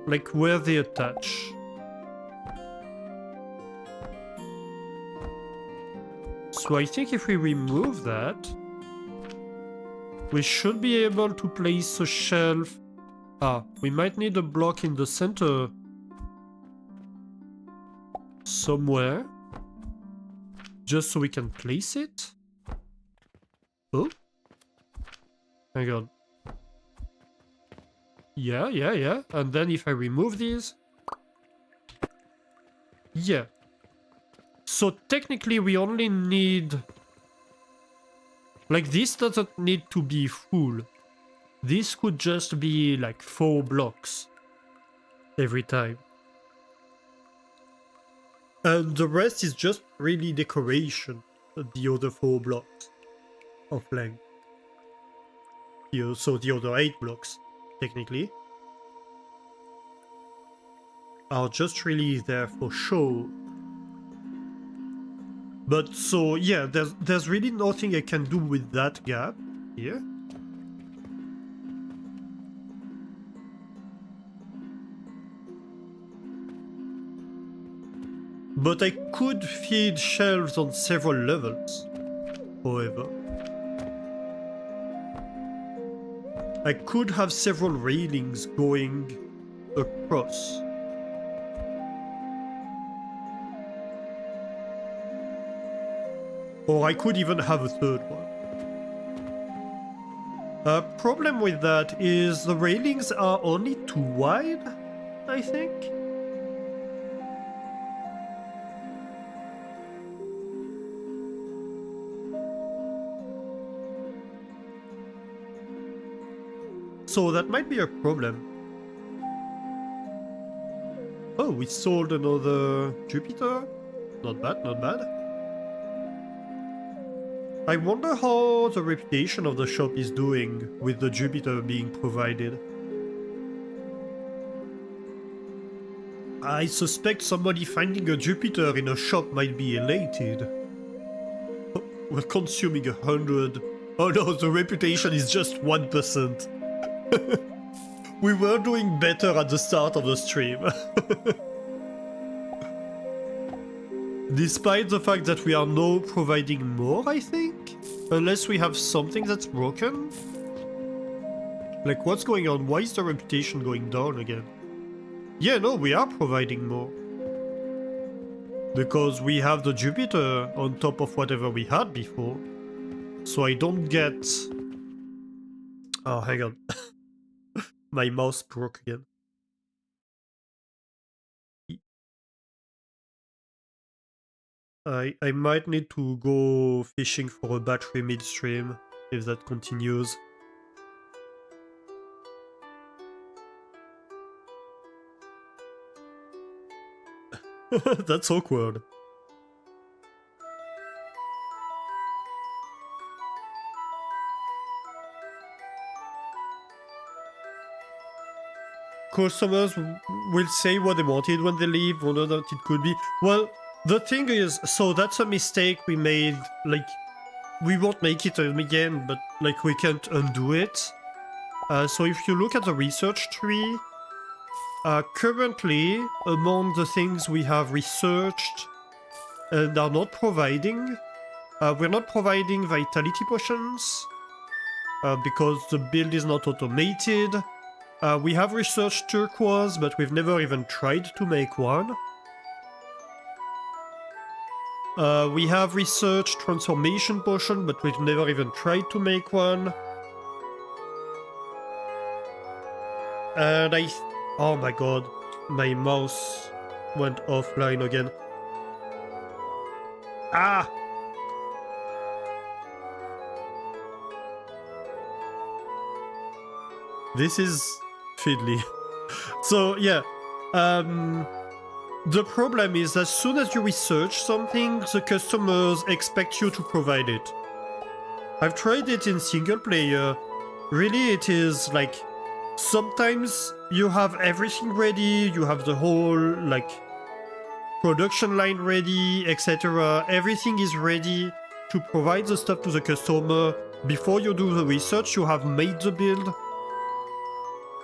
like where they attach. So I think if we remove that, we should be able to place a shelf Ah, we might need a block in the center somewhere. Just so we can place it? Oh? Hang on. Yeah. And then if I remove these... Yeah. So technically we only need... Like this doesn't need to be full. This could just be like 4 blocks every time. And the rest is just really decoration. The other 4 blocks of length. So the other 8 blocks, technically, are just really there for show. But so yeah, there's really nothing I can do with that gap here. But I could feed shelves on several levels, however. I could have several railings going across. Or I could even have a third one. Problem with that is the railings are only too wide, I think. So that might be a problem. Oh, we sold another Jupiter? Not bad, not bad. I wonder how the reputation of the shop is doing with the Jupiter being provided. I suspect somebody finding a Jupiter in a shop might be elated. Oh, we're consuming 100. Oh no, the reputation is just 1%. We were doing better at the start of the stream. Despite the fact that we are now providing more, I think? Unless we have something that's broken? Like, what's going on? Why is the reputation going down again? Yeah, no, we are providing more. Because we have the Jupiter on top of whatever we had before. So I don't get... Oh, hang on. My mouse broke again. I might need to go fishing for a battery midstream if that continues. That's awkward. Customers will say what they wanted when they leave, whether that it could be. Well, the thing is, so that's a mistake we made. Like, we won't make it again, but like we can't undo it. So if you look at the research tree, currently among the things we have researched and are not providing, we're not providing vitality potions because the build is not automated. We have researched turquoise, but we've never even tried to make one. We have researched transformation potion, but we've never even tried to make one. And oh my god, my mouse went offline again. Ah! This is fiddly. So yeah, the problem is as soon as you research something, the customers expect you to provide it. I've tried it in single player. Really, it is like sometimes you have everything ready, you have the whole like production line ready, etc. Everything is ready to provide the stuff to the customer. Before you do the research, you have made the build.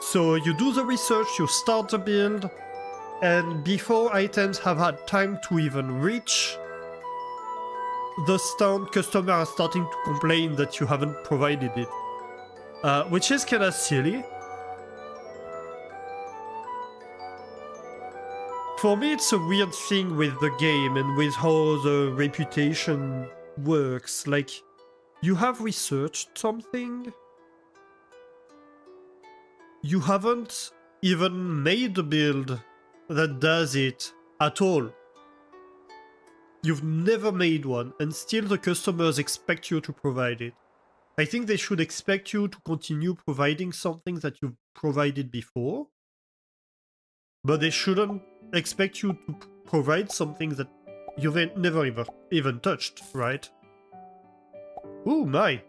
So you do the research, you start the build, and before items have had time to even reach the stand, customers are starting to complain that you haven't provided it. Which is kinda silly. For me, it's a weird thing with the game and with how the reputation works. Like, you have researched something, you haven't even made a build that does it at all. You've never made one, and still the customers expect you to provide it. I think they should expect you to continue providing something that you've provided before, but they shouldn't expect you to provide something that you've never even touched, right? Oh my,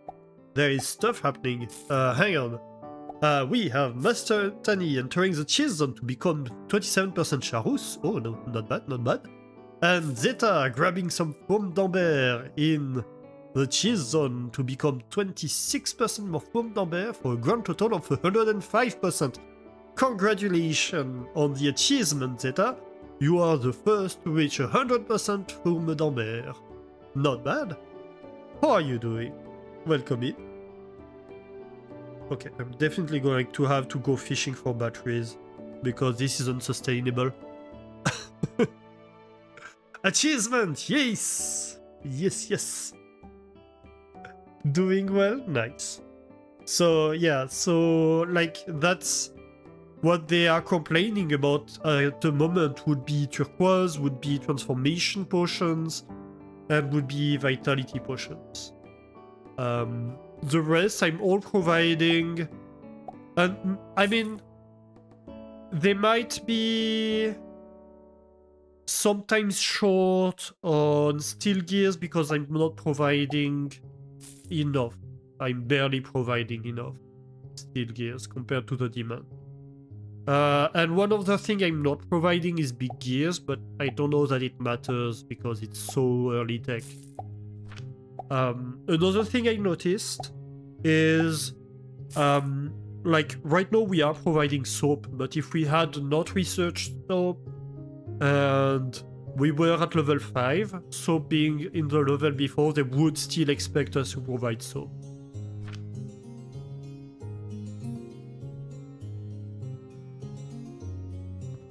there is stuff happening. Hang on. We have Master Tani entering the cheese zone to become 27% Charus. Oh no, not bad, not bad. And Zeta grabbing some foam d'amber in the cheese zone to become 26% more foam d'amber for a grand total of 105%. Congratulations on the achievement, Zeta. You are the first to reach 100% foam d'amber. Not bad. How are you doing? Welcome in. Okay, I'm definitely going to have to go fishing for batteries because this is unsustainable. Achievement! Yes! Yes, yes. Doing well? Nice. So, yeah, so, like, that's what they are complaining about at the moment would be turquoise, would be transformation potions, and would be vitality potions. The rest I'm all providing, and I mean, they might be sometimes short on steel gears because I'm not providing enough. I'm barely providing enough steel gears compared to the demand. And one of the things I'm not providing is big gears, but I don't know that it matters because it's so early tech. Another thing I noticed is, like right now we are providing soap, but if we had not researched soap and we were at level 5, soap being in the level before, they would still expect us to provide soap.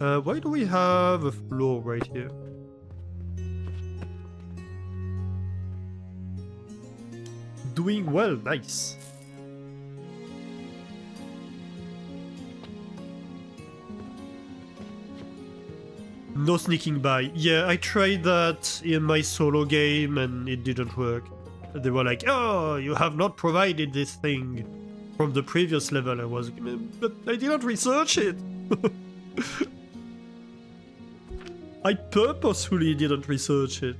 Why do we have a floor right here? Doing well, nice. No sneaking by. Yeah, I tried that in my solo game and it didn't work. They were like, oh, you have not provided this thing from the previous level. I was, but I didn't research it. I purposefully didn't research it.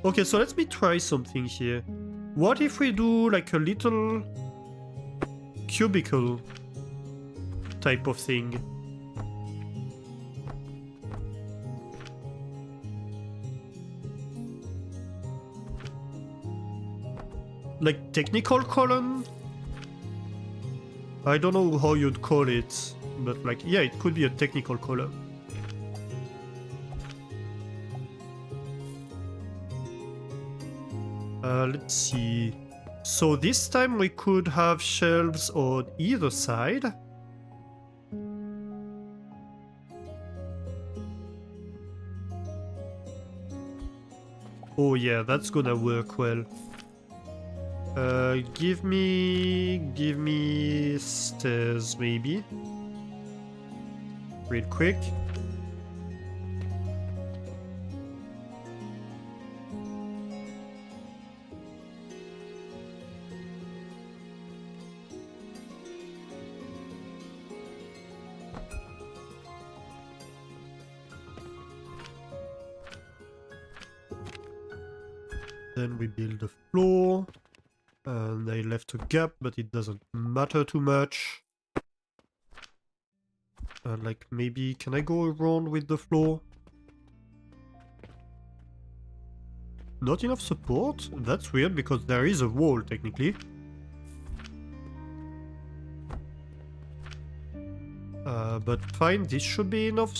Okay, so let me try something here. What if we do like a little cubicle type of thing? Like technical column? I don't know how you'd call it, but like, yeah, it could be a technical column. Let's see. So this time we could have shelves on either side. Oh yeah, that's gonna work well. Give me stairs maybe. Real quick. Then we build the floor. And I left a gap, but it doesn't matter too much. Like, maybe, can I go around with the floor? Not enough support? That's weird, because there is a wall, technically. But fine, this should be enough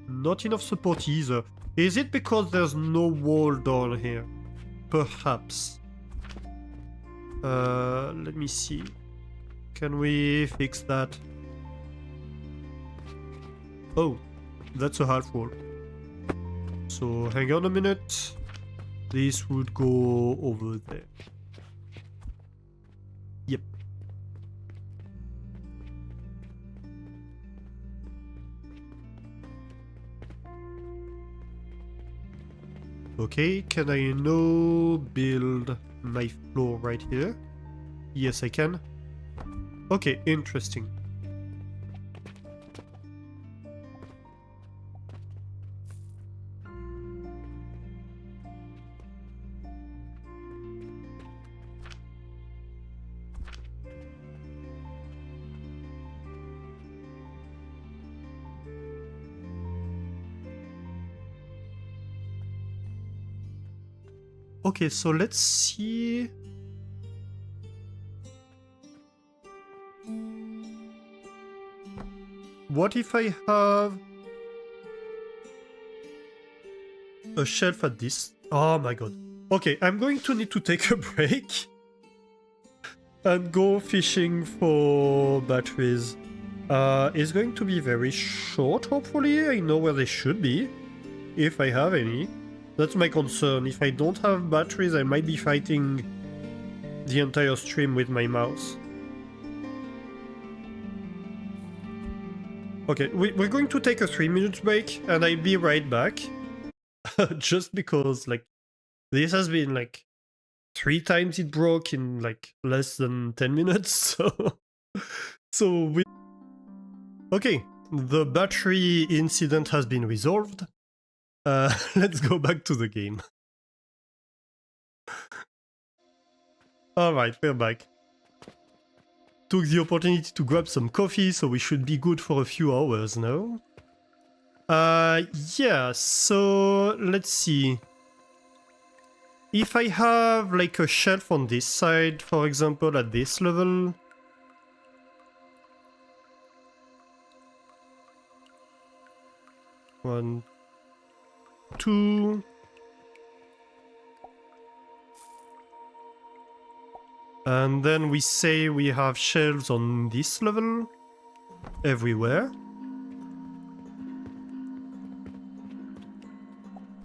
not enough support either. Is it because there's no wall down here? Perhaps. Let me see. Can we fix that? Oh, that's a half wall. So hang on a minute. This would go over there. Yep. Okay, can I now build my floor right here? Yes, I can. Okay, interesting. Okay, so let's see. What if I have a shelf at this? Oh my god. Okay, I'm going to need to take a break and go fishing for batteries. It's going to be very short, hopefully. I know where they should be, if I have any. That's my concern. If I don't have batteries, I might be fighting the entire stream with my mouse. Okay, we're going to take a 3-minute break, and I'll be right back. Just because, like, this has been, like, 3 times it broke in, like, less than 10 minutes, so... Okay, the battery incident has been resolved. Let's go back to the game. Alright, we're back. Took the opportunity to grab some coffee, so we should be good for a few hours now. Yeah, so let's see. If I have like a shelf on this side, for example, at this level. One, two. And then we say we have shelves on this level everywhere.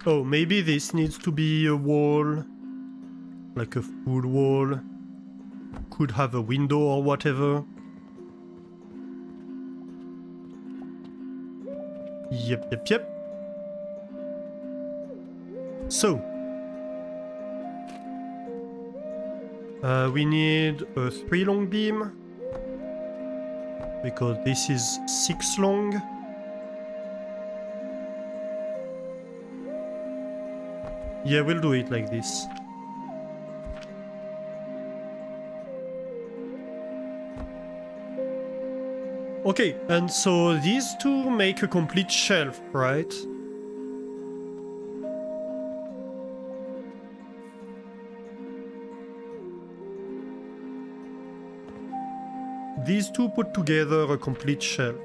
Oh, maybe this needs to be a wall, like a full wall. Could have a window or whatever. Yep. So, we need a 3 long beam, because this is 6 long. Yeah, we'll do it like this. Okay, and so these two make a complete shelf, right? These two put together a complete shelf.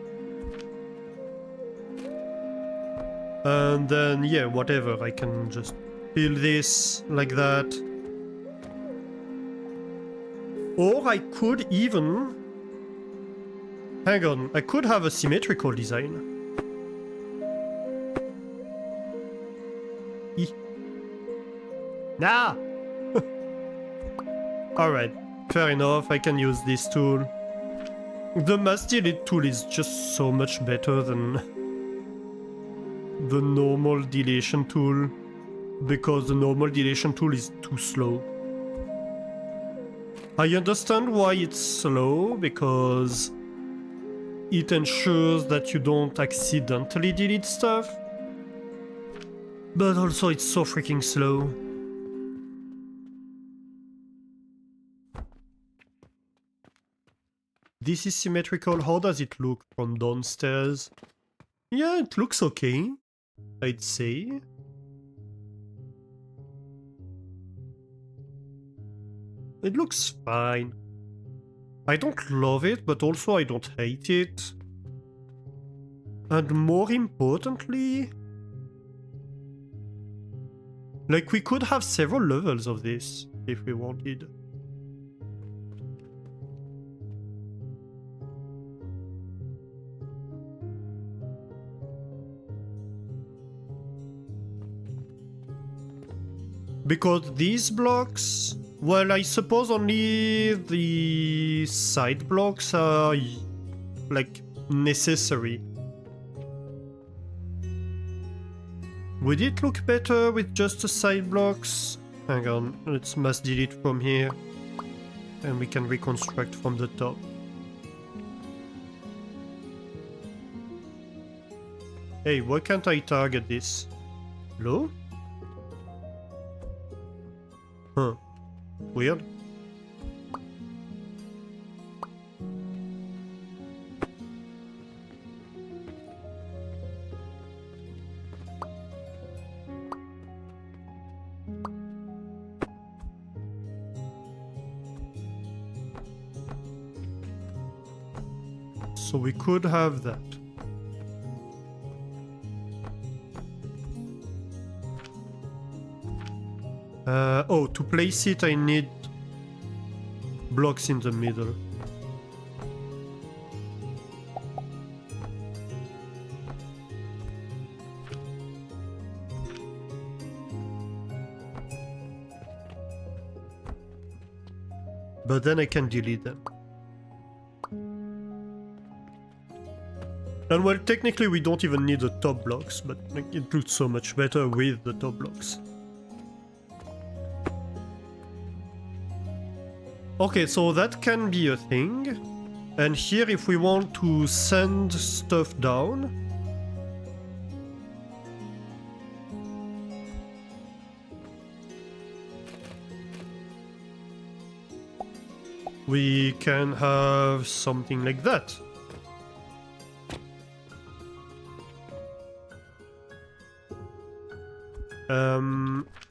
And then, yeah, whatever, I can just build this like that. Or I could even... Hang on, I could have a symmetrical design. Nah! Alright, fair enough, I can use this tool. The mass delete tool is just so much better than the normal deletion tool, because the normal deletion tool is too slow. I understand why it's slow, because it ensures that you don't accidentally delete stuff, but also it's so freaking slow. This is symmetrical. How does it look from downstairs? Yeah, it looks okay, I'd say. It looks fine. I don't love it, but also I don't hate it. And more importantly... like, we could have several levels of this, if we wanted. Because these blocks... Well, I suppose only the side blocks are, like, necessary. Would it look better with just the side blocks? Hang on, let's mass delete from here. And we can reconstruct from the top. Hey, why can't I target this? Hello? Huh. Weird. So we could have that. Oh, to place it I need blocks in the middle. But then I can delete them. And well, technically we don't even need the top blocks, but like, it looks so much better with the top blocks. Okay, so that can be a thing. And here, if we want to send stuff down... we can have something like that.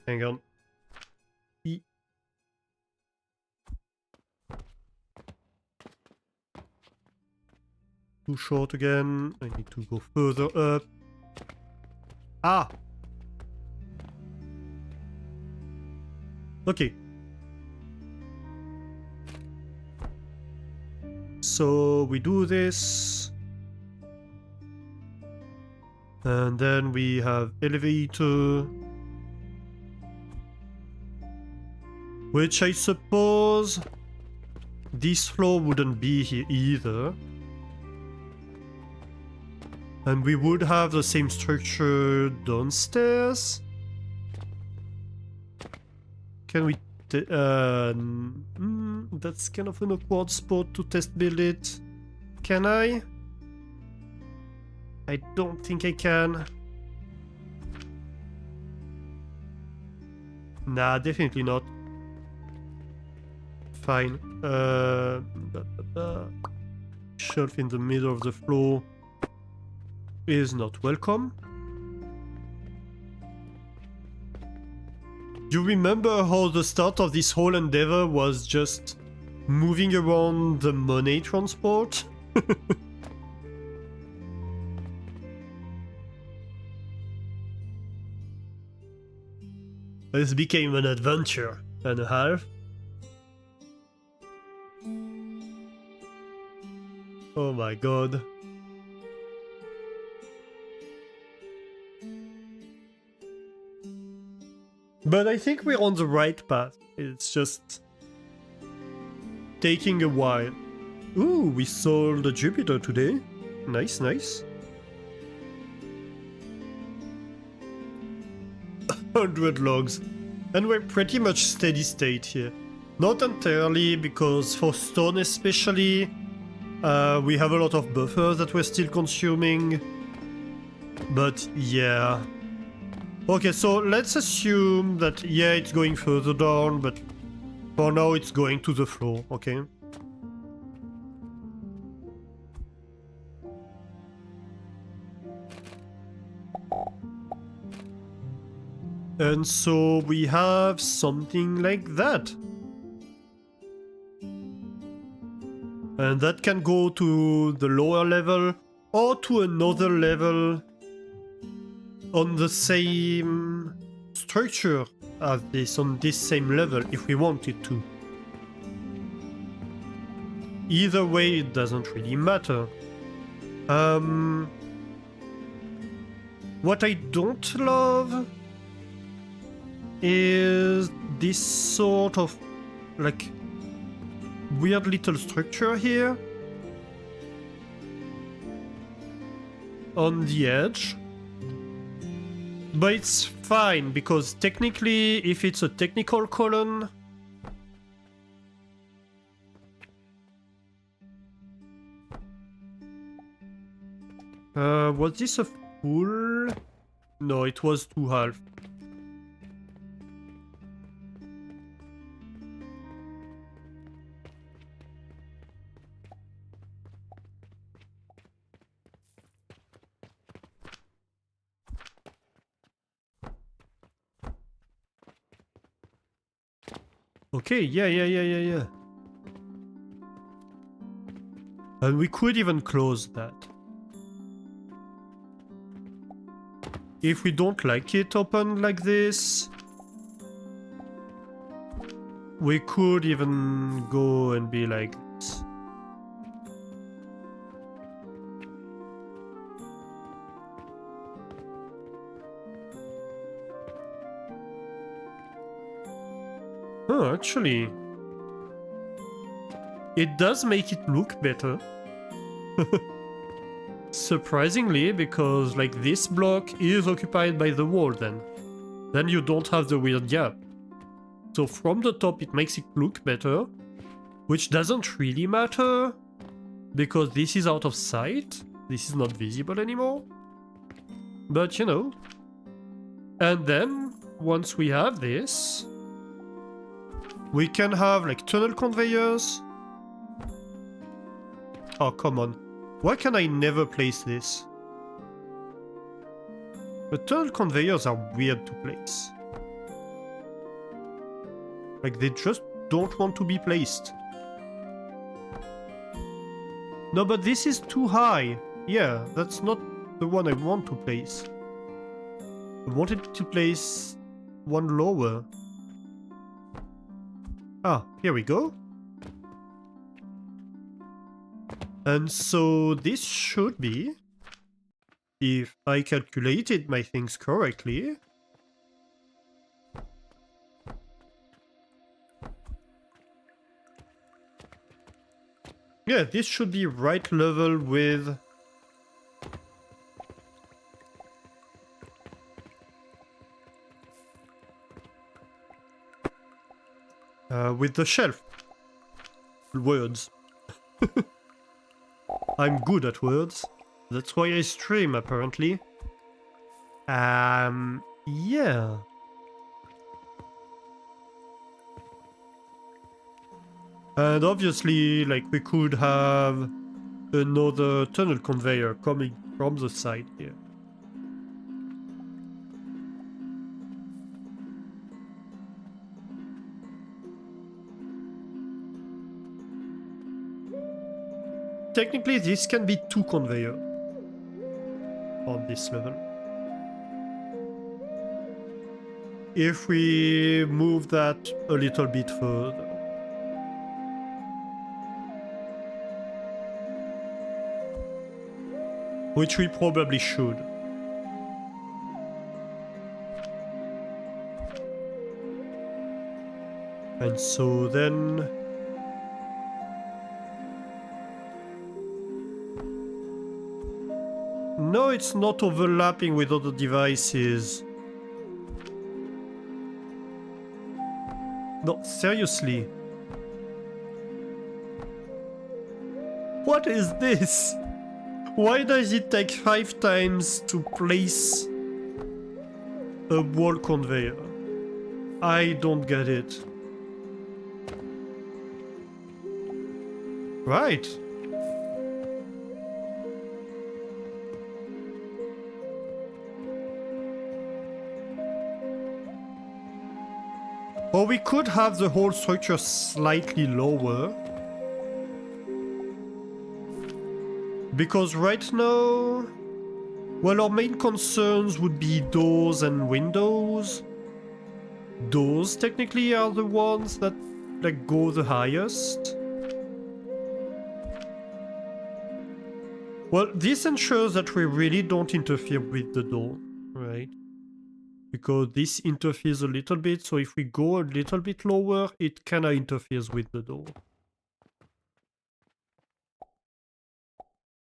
Hang on. Too short again. I need to go further up. Ah! Okay. So we do this. And then we have elevator. Which I suppose this floor wouldn't be here either. And we would have the same structure downstairs. Can we... that's kind of an awkward spot to test build it. Can I? I don't think I can. Nah, definitely not. Fine. Shelf in the middle of the floor is not welcome. Do you remember how the start of this whole endeavor was just moving around the money transport? This became an adventure and a half. Oh my god. But I think we're on the right path. It's just taking a while. Ooh, we sold a Jupiter today. Nice, nice. 100 logs. And we're pretty much steady state here. Not entirely, because for stone especially, we have a lot of buffers that we're still consuming. But yeah. Okay, so let's assume that, yeah, it's going further down, but for now it's going to the floor, okay? And so we have something like that. And that can go to the lower level or to another level on the same structure as this, on this same level, if we wanted to. Either way, it doesn't really matter. What I don't love is this sort of like weird little structure here on the edge. But it's fine, because technically, if it's a technical column, was this a full? No, it was 2/2. Okay, yeah. And we could even close that. If we don't like it open like this, we could even go and be like this. Oh, actually, it does make it look better. Surprisingly, because like this block is occupied by the wall then. Then you don't have the weird gap. So from the top it makes it look better, which doesn't really matter, because this is out of sight. This is not visible anymore. But you know. And then, once we have this, we can have like tunnel conveyors. Oh, come on. Why can I never place this? The tunnel conveyors are weird to place. Like, they just don't want to be placed. No, but this is too high. Yeah, that's not the one I want to place. I wanted to place one lower. Ah, here we go. And so this should be, if I calculated my things correctly, yeah, this should be right level with the shelf. Words. I'm good at words. That's why I stream, apparently. Yeah. And obviously, like, we could have another tunnel conveyor coming from the side here. Technically, this can be 2 conveyors on this level. If we move that a little bit further. Which we probably should. And so then... No, it's not overlapping with other devices. No, seriously. What is this? Why does it take 5 times to place a wall conveyor? I don't get it. Right. Or we could have the whole structure slightly lower. Because right now, well, our main concerns would be doors and windows. Doors technically are the ones that like go the highest. Well, this ensures that we really don't interfere with the door, right? because this interferes a little bit. So if we go a little bit lower, it kind of interferes with the door.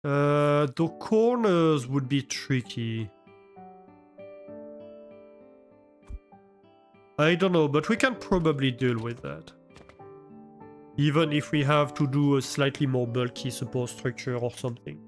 The corners would be tricky. I don't know, but we can probably deal with that. Even if we have to do a slightly more bulky support structure or something.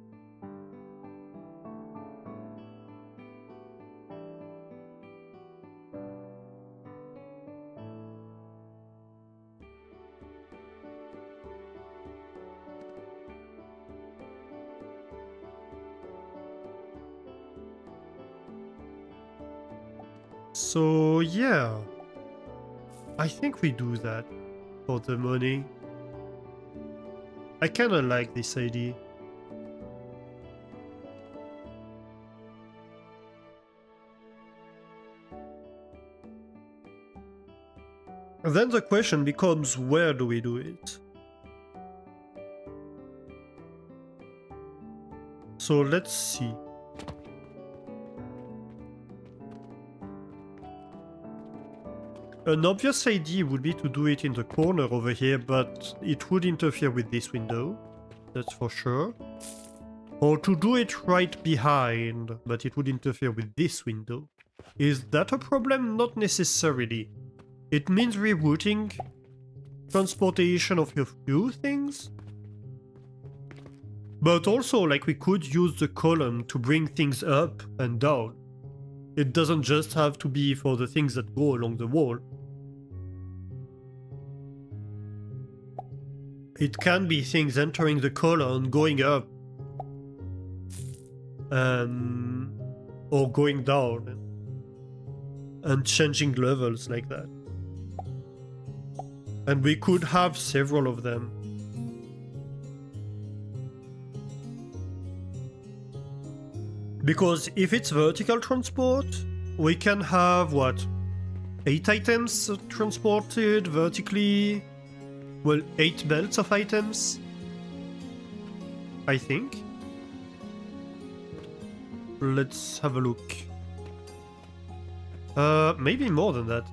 So yeah, I think we do that for the money. I kinda like this idea. And then the question becomes, where do we do it? So let's see. An obvious idea would be to do it in the corner over here, but it would interfere with this window, that's for sure. Or to do it right behind, but it would interfere with this window. Is that a problem? Not necessarily. It means rerouting transportation of a few things. But also, like, we could use the column to bring things up and down. It doesn't just have to be for the things that go along the wall. It can be things entering the column, going up, or going down, and changing levels like that. And we could have several of them. Because if it's vertical transport, we can have, what, 8 items transported vertically? Well, 8 belts of items, I think. Let's have a look. Maybe more than that.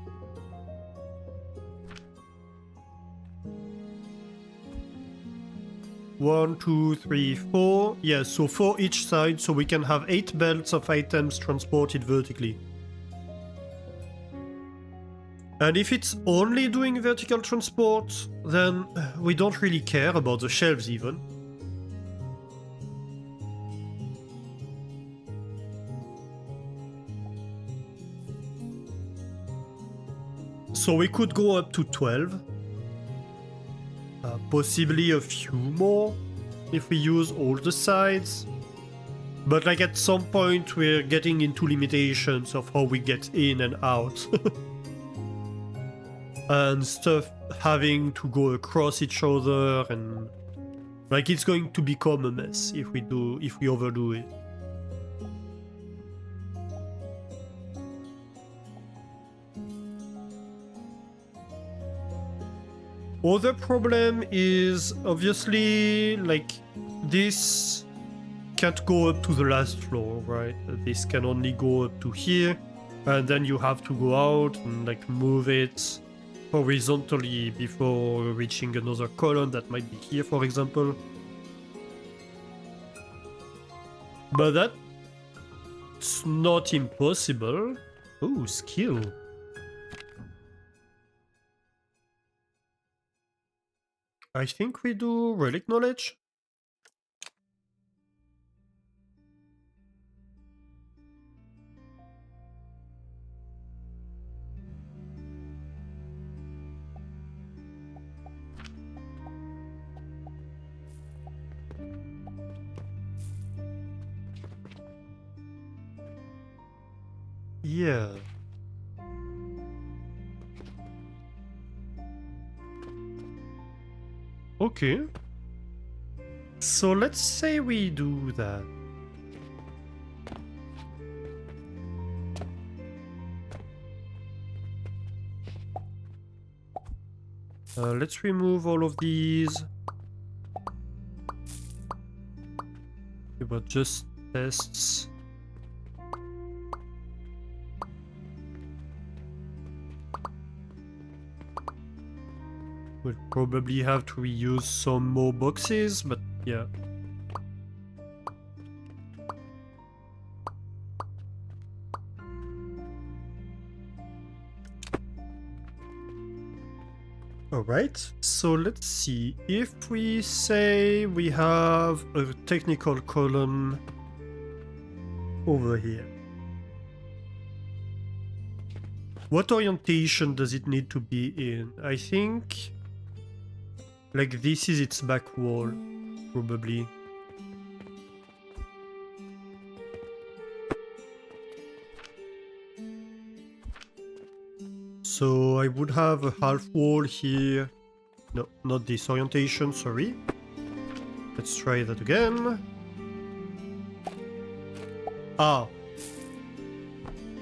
One, two, three, four. Yeah, so 4 each side, so we can have 8 belts of items transported vertically. And if it's only doing vertical transport, then we don't really care about the shelves even. So we could go up to 12. Possibly a few more if we use all the sides. But like at some point we're getting into limitations of how we get in and out. And stuff having to go across each other, and like it's going to become a mess if we overdo it. Other problem is obviously like this can't go up to the last floor, right? This can only go up to here, and then you have to go out and like move it horizontally before reaching another column that might be here, for example. But that's not impossible. Oh, skill. I think we do relic knowledge. Yeah. Okay. So let's say we do that. Let's remove all of these. They were just tests. We'll probably have to reuse some more boxes, but yeah. Alright, so let's see. If we say we have a technical column over here, what orientation does it need to be in? I think like this is its back wall, probably. So I would have a half wall here. No, not this orientation, sorry. Let's try that again. Ah.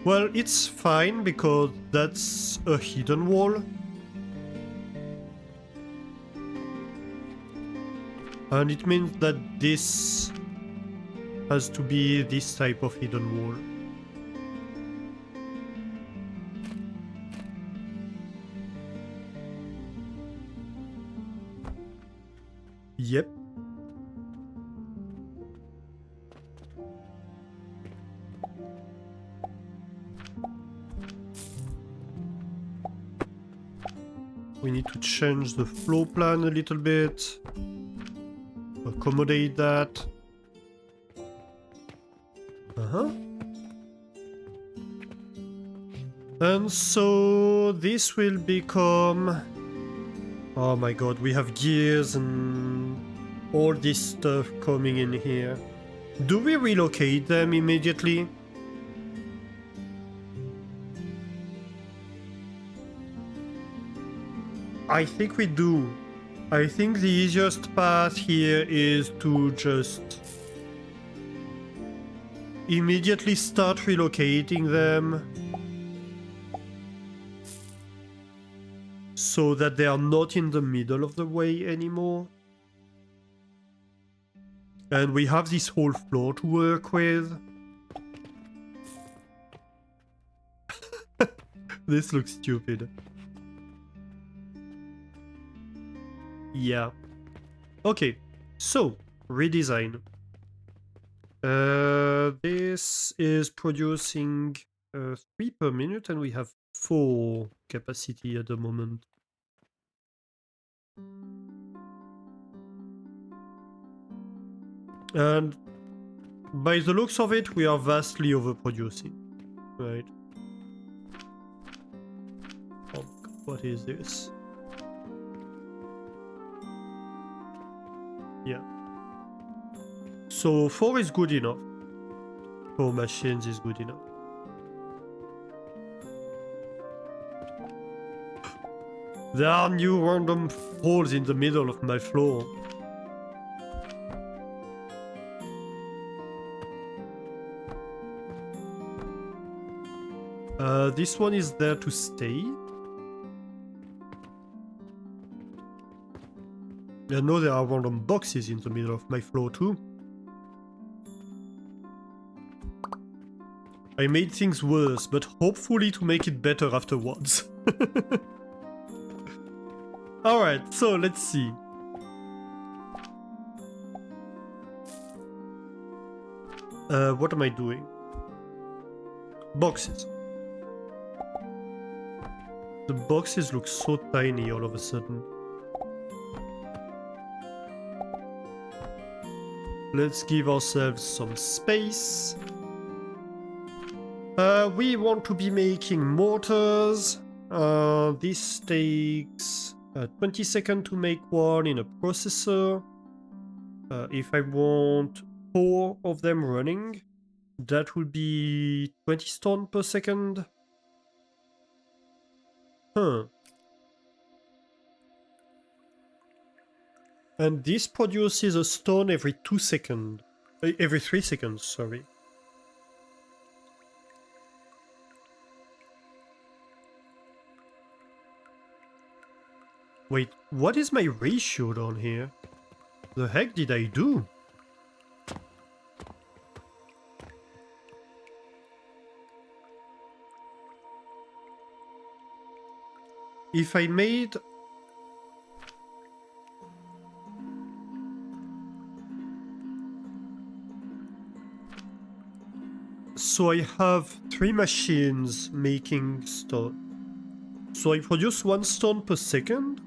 Well, it's fine because that's a hidden wall. And it means that this has to be this type of hidden wall. Yep. We need to change the floor plan a little bit. Accommodate that. Uh-huh. And so this will become... Oh my god, we have gears and all this stuff coming in here. Do we relocate them immediately? I think we do. I think the easiest path here is to just immediately start relocating them so that they are not in the middle of the way anymore. And we have this whole floor to work with. This looks stupid. Yeah. Okay, so redesign. This is producing 3 per minute and we have 4 capacity at the moment. And by the looks of it, we are vastly overproducing, right? Oh, what is this? Yeah. So 4 is good enough. 4 machines is good enough. There are new random holes in the middle of my floor. This one is there to stay. I know there are random boxes in the middle of my floor too. I made things worse, but hopefully to make it better afterwards. Alright, so let's see. What am I doing? Boxes. The boxes look so tiny all of a sudden. Let's give ourselves some space. We want to be making mortars. This takes 20 seconds to make one in a processor. If I want 4 of them running, that would be 20 stone per second. Huh. And this produces a stone every 2 seconds. Every 3 seconds, sorry. Wait, what is my ratio down here? The heck did I do? If I made So I have 3 machines making stone. So I produce 1 stone per second.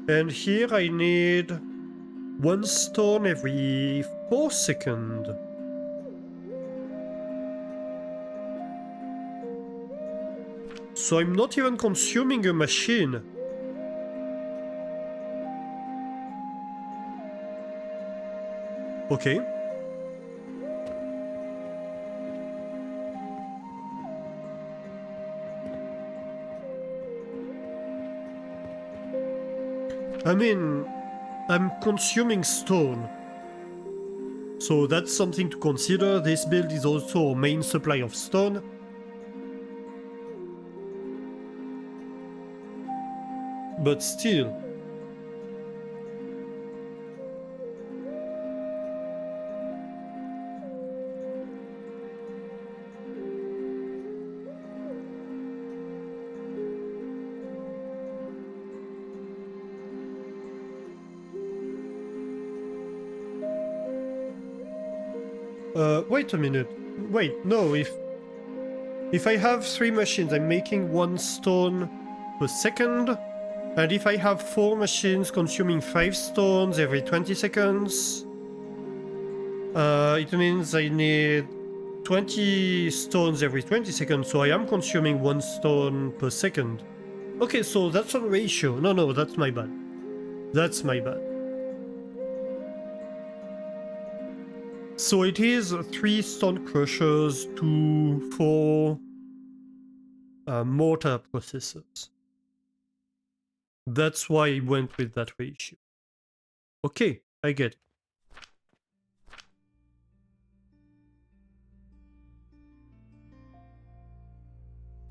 And here I need 1 stone every 4 seconds. So I'm not even consuming a machine. Okay. I mean, I'm consuming stone. So that's something to consider. This build is also our main supply of stone. But still. Wait a minute. Wait, no, if I have 3 machines, I'm making 1 stone per second. And if I have 4 machines consuming 5 stones every 20 seconds, it means I need 20 stones every 20 seconds, so I am consuming 1 stone per second. Okay, so that's on ratio. No, that's my bad. That's my bad. So it is 3 stone crushers to 4 mortar processors. That's why I went with that ratio. Okay, I get it.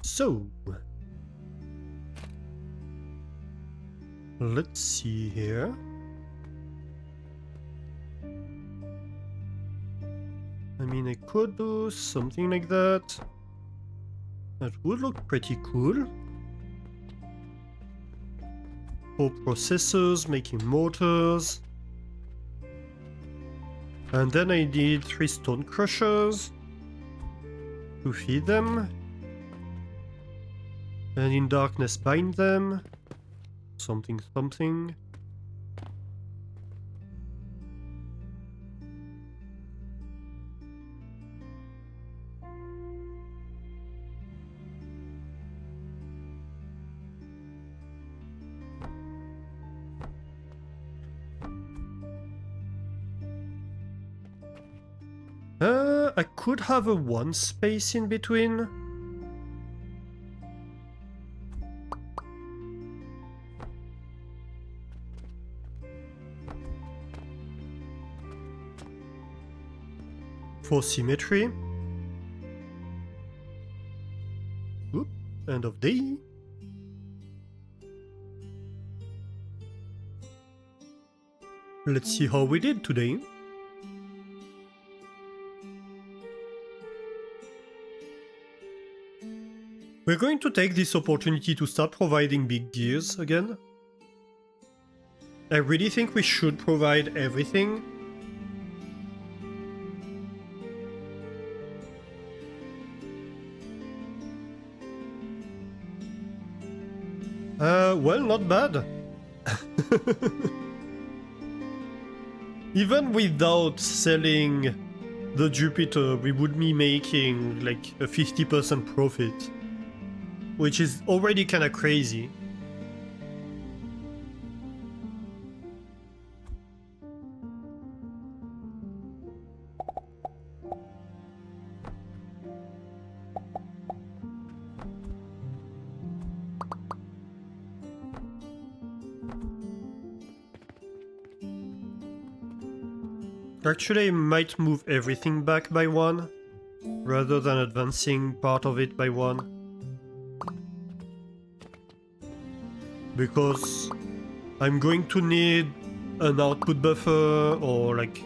So, let's see here. I mean, I could do something like that. That would look pretty cool. 4 processors making mortars. And then I need 3 stone crushers to feed them. And in darkness bind them. Something. I could have a 1 space in between. For symmetry. Oop, end of day. Let's see how we did today. We're going to take this opportunity to start providing big gears again. I really think we should provide everything. Well, not bad. Even without selling the Jupiter, we would be making like a 50% profit, which is already kinda crazy. Actually, I might move everything back by 1, rather than advancing part of it by 1. Because I'm going to need an output buffer, or like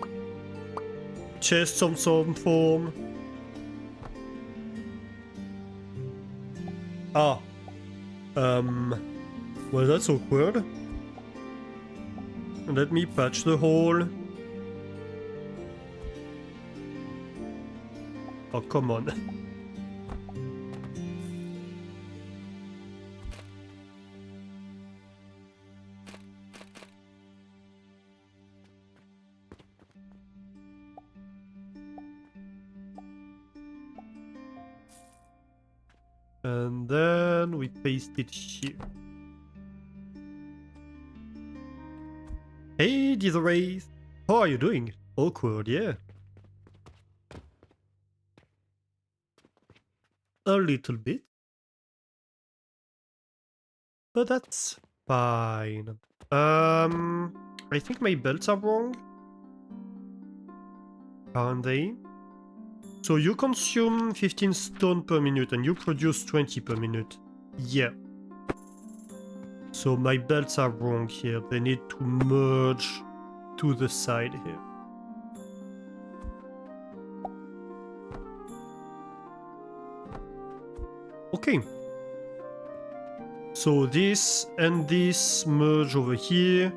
chest of some form. Ah. Well, that's awkward. Let me patch the hole. Oh, come on. And then we paste it here. Hey, Desiree! How are you doing? Awkward, yeah. A little bit. But that's fine. I think my belts are wrong. Aren't they? So you consume 15 stone per minute and you produce 20 per minute. Yeah. So my belts are wrong here. They need to merge to the side here. Okay. So this and this merge over here.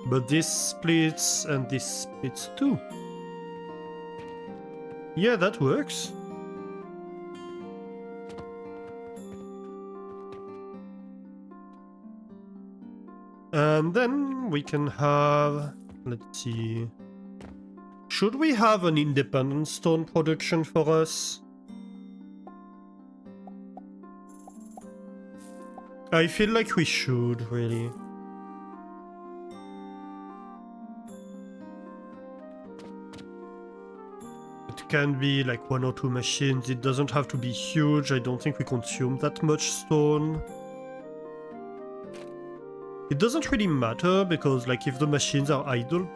But this splits and this splits too. Yeah, that works. And then we can have... Let's see... Should we have an independent stone production for us? I feel like we should, really. It can be like 1 or 2 machines, it doesn't have to be huge, I don't think we consume that much stone. It doesn't really matter, because like if the machines are idle,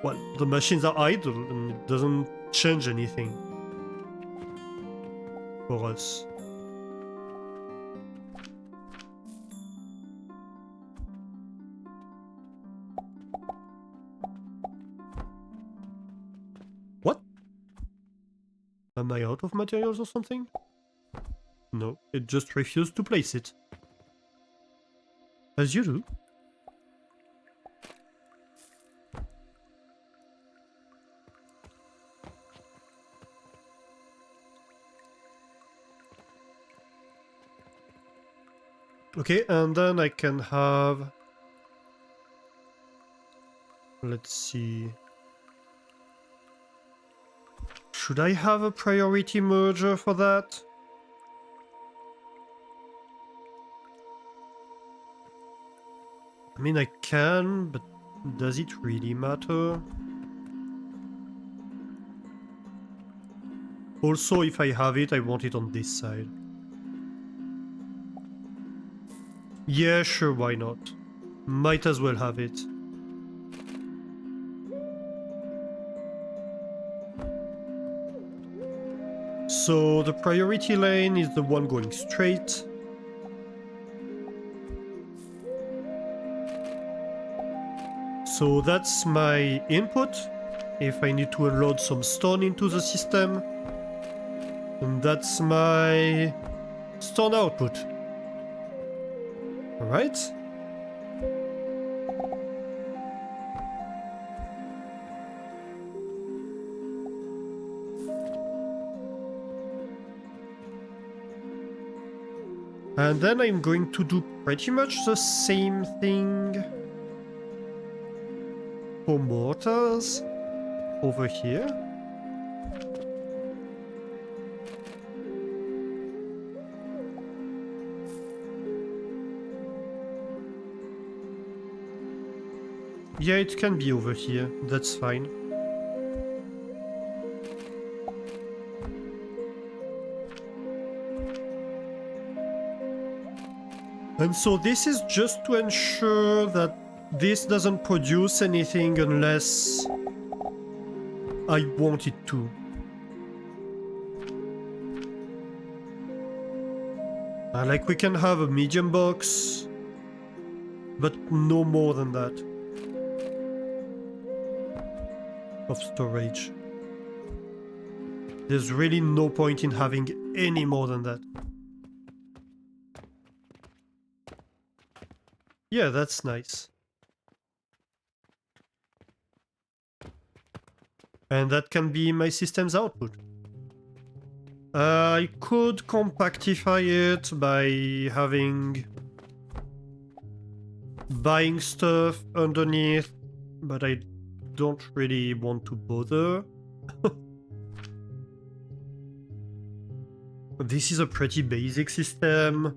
well, the machines are idle and it doesn't change anything for us. What? Am I out of materials or something? No, it just refused to place it. As you do. Okay, and then I can have... Let's see... Should I have a priority merger for that? I mean, I can, but does it really matter? Also, if I have it, I want it on this side. Yeah, sure, why not? Might as well have it. So the priority lane is the one going straight. So that's my input, if I need to unload some stone into the system. And that's my stone output. Alright? And then I'm going to do pretty much the same thing for mortars over here. Yeah, it can be over here, that's fine. And so this is just to ensure that this doesn't produce anything unless I want it to. Like we can have a medium box, but no more than that of storage. There's really no point in having any more than that. Yeah, that's nice. And that can be my system's output. I could compactify it by buying stuff underneath, but I don't really want to bother. This is a pretty basic system.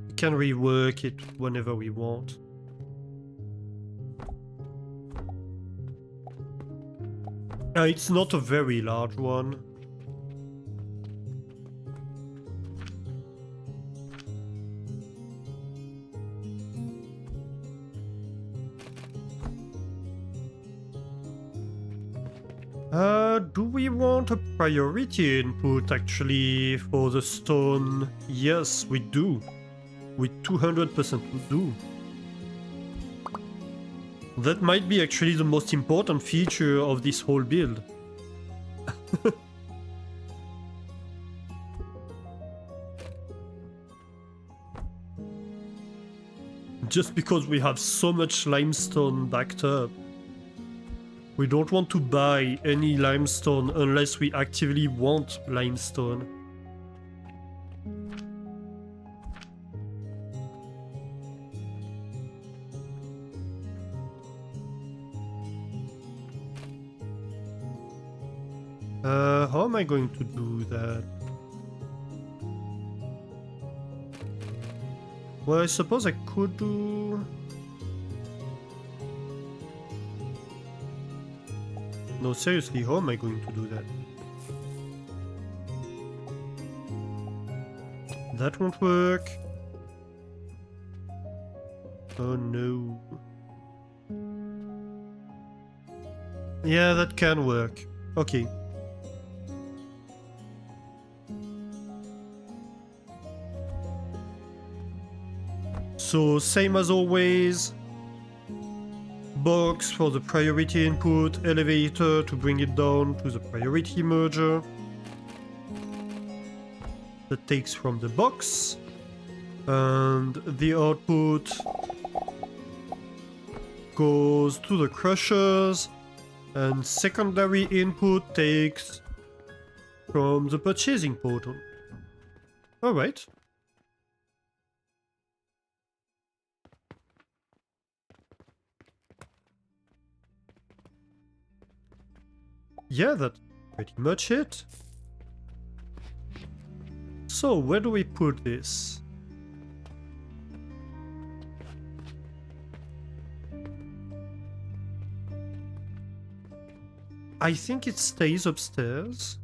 We can rework it whenever we want. It's not a very large one. Do we want a priority input actually for the stone? Yes, we do. We 200% do. That might be actually the most important feature of this whole build. Just because we have so much limestone backed up. We don't want to buy any limestone unless we actively want limestone. How am I going to do that? Well, I suppose I could do... No, seriously, how am I going to do that? That won't work. Oh no. Yeah, that can work. Okay. So, same as always. Box for the priority input, elevator to bring it down to the priority merger. That takes from the box. And the output goes to the crushers. And secondary input takes from the purchasing portal. Alright. Yeah, that's pretty much it. So, where do we put this? I think it stays upstairs.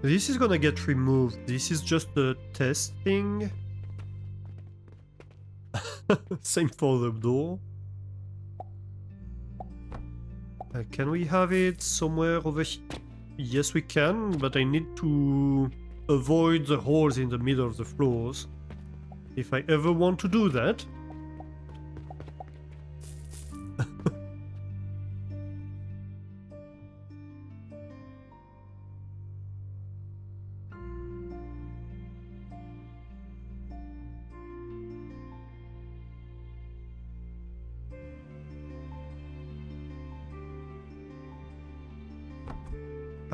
This is gonna get removed. This is just a test thing. Same for the door. Can we have it somewhere over here? Yes, we can, but I need to avoid the holes in the middle of the floors if I ever want to do that.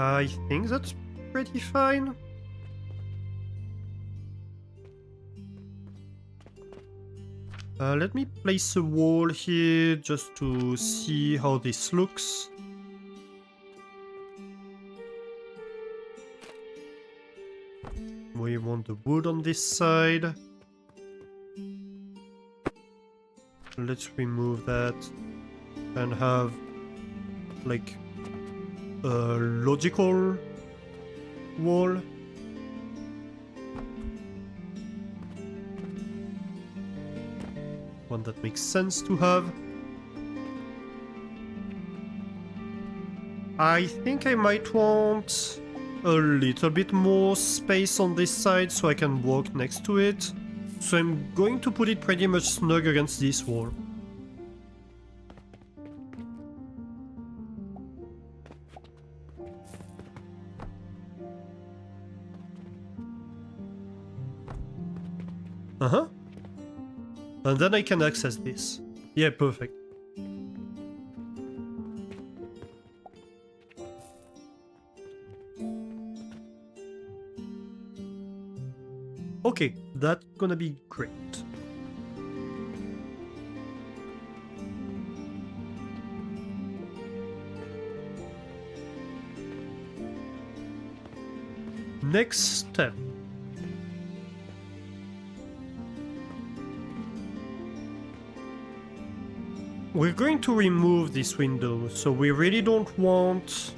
I think that's pretty fine. Let me place a wall here just to see how this looks. We want the wood on this side. Let's remove that and have like a logical wall. One that makes sense to have. I think I might want a little bit more space on this side so I can walk next to it. So I'm going to put it pretty much snug against this wall. Uh-huh. And then I can access this. Yeah, perfect. Okay, that's gonna be great. Next step. We're going to remove this window, so we really don't want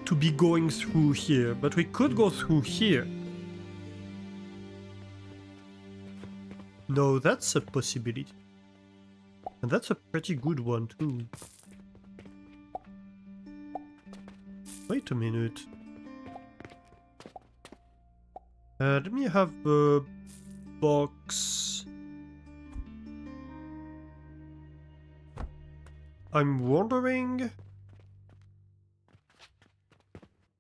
to be going through here, but we could go through here. No, that's a possibility. And that's a pretty good one too. Wait a minute. Let me have a box. I'm wondering...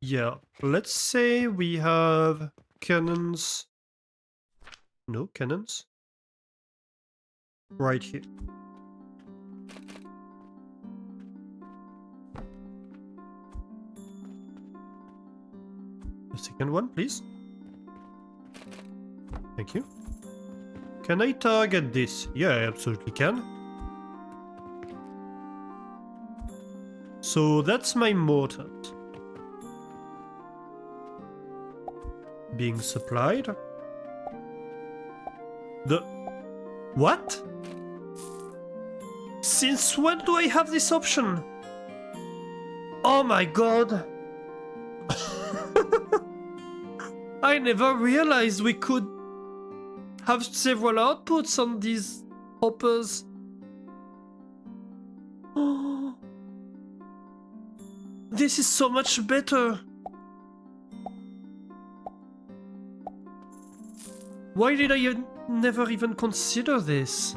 Yeah, let's say we have cannons... No, cannons? Right here. The second one, please. Thank you. Can I target this? Yeah, I absolutely can. So that's my mortar. Being supplied. The... What? Since when do I have this option? Oh my god! I never realized we could have several outputs on these hoppers. This is so much better. Why did I never even consider this?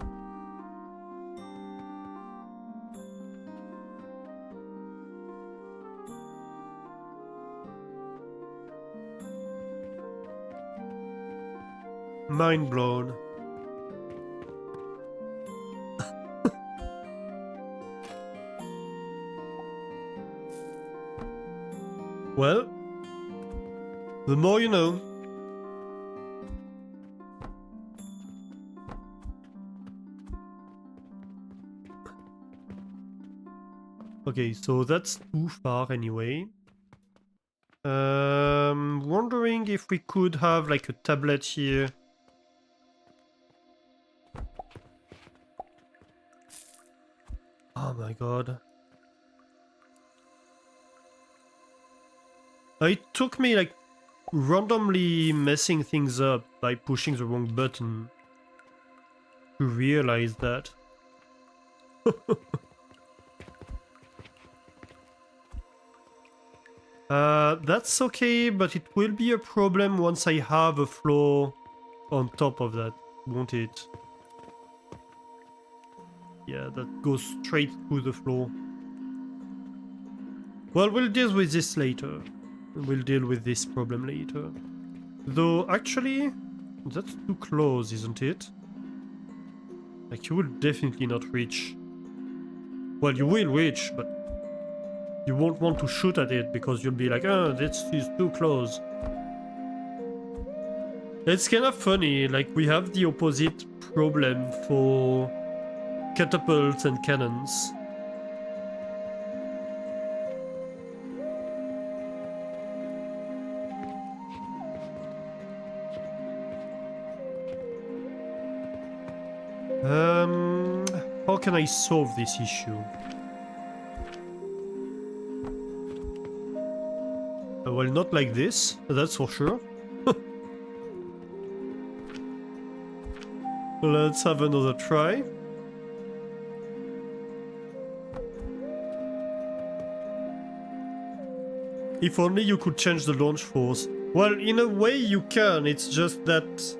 Mind blown. Well, the more you know. Okay, so that's too far anyway. Wondering if we could have like a tablet here. Oh my god. It took me like randomly messing things up by pushing the wrong button to realize that. That's okay, but it will be a problem once I have a floor on top of that, won't it? Yeah, that goes straight through the floor. Well, we'll deal with this later. We'll deal with this problem later. Though, actually, that's too close, isn't it? Like, you will definitely not reach. Well, you will reach, but you won't want to shoot at it because you'll be like, oh, this is too close. It's kind of funny, like, we have the opposite problem for catapults and cannons. How can I solve this issue? Well, not like this, that's for sure. Let's have another try. If only you could change the launch force. Well, in a way you can, it's just that...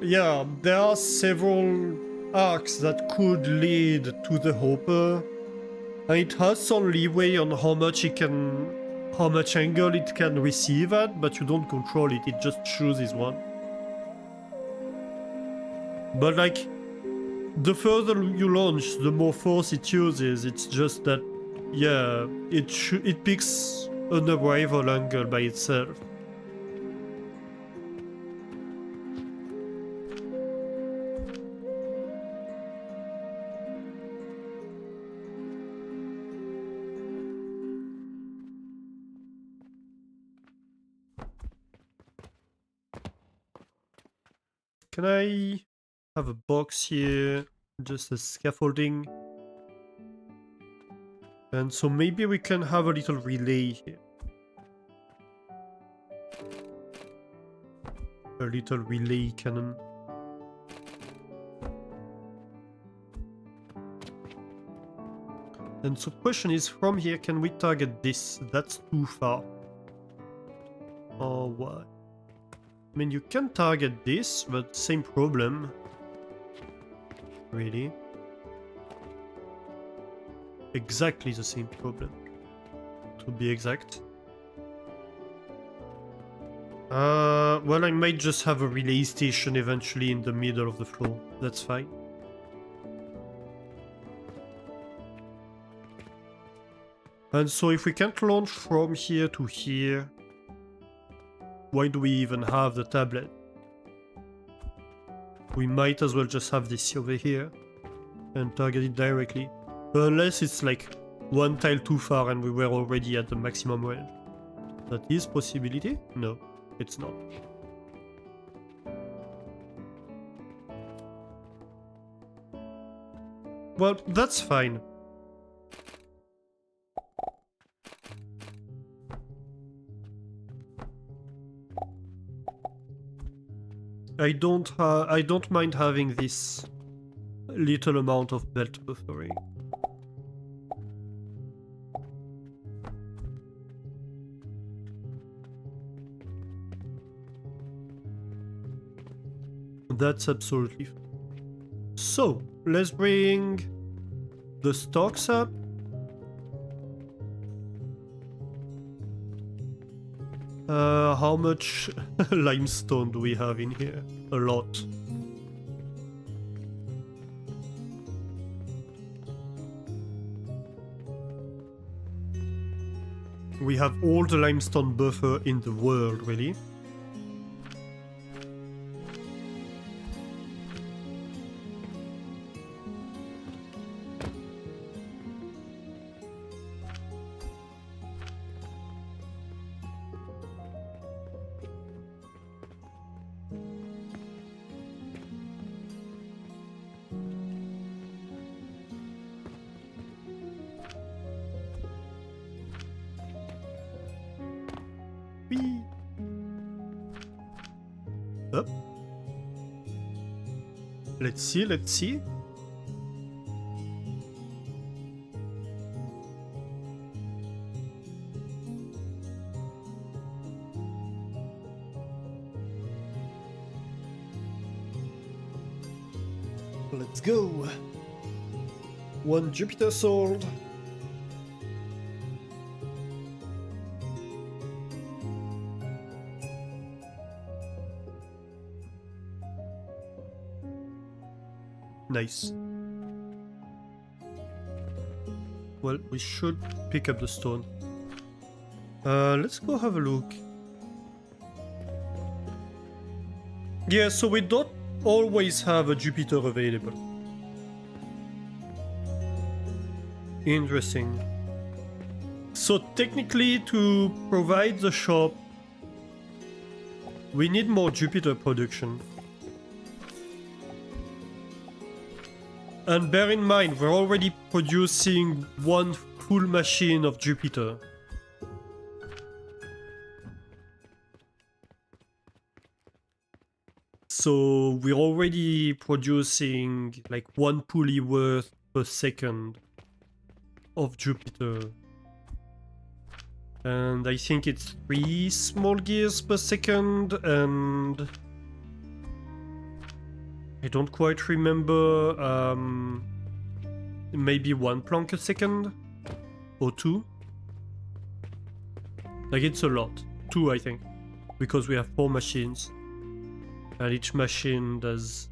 Yeah, there are several arcs that could lead to the hopper. And it has some leeway on how much it can how much angle it can receive at, but you don't control it, it just chooses one. But like, the further you launch, the more force it uses. It's just that, yeah, it picks an arrival angle by itself. Can I have a box here, just as scaffolding? And so maybe we can have a little relay here. A little relay cannon. And so question is, from here, can we target this? That's too far. Or what? I mean, you can target this, but same problem. Really? Exactly the same problem, to be exact. Well, I might just have a relay station eventually in the middle of the floor. That's fine. And so if we can't launch from here to here, why do we even have the tablet? We might as well just have this over here and target it directly. Unless it's like one tile too far and we were already at the maximum range. That is possibility? No, it's not. Well, that's fine. I don't mind having this little amount of belt buffering. That's absolutely fine. So, let's bring the stocks up. How much limestone do we have in here? A lot. We have all the limestone buffer in the world, really. Whee! Up. Let's see, let's see. Let's go. One Jupiter sold. Nice. Well, we should pick up the stone. Let's go have a look. Yeah, so we don't always have a Jupiter available. Interesting. So technically, to provide the shop, we need more Jupiter production. And bear in mind, we're already producing one full machine of Jupiter. So we're already producing like one pulley worth per second of Jupiter. And I think it's 3 small gears per second, and I don't quite remember, maybe 1 plank a second? Or 2? Like, it's a lot. 2, I think. Because we have 4 machines. And each machine does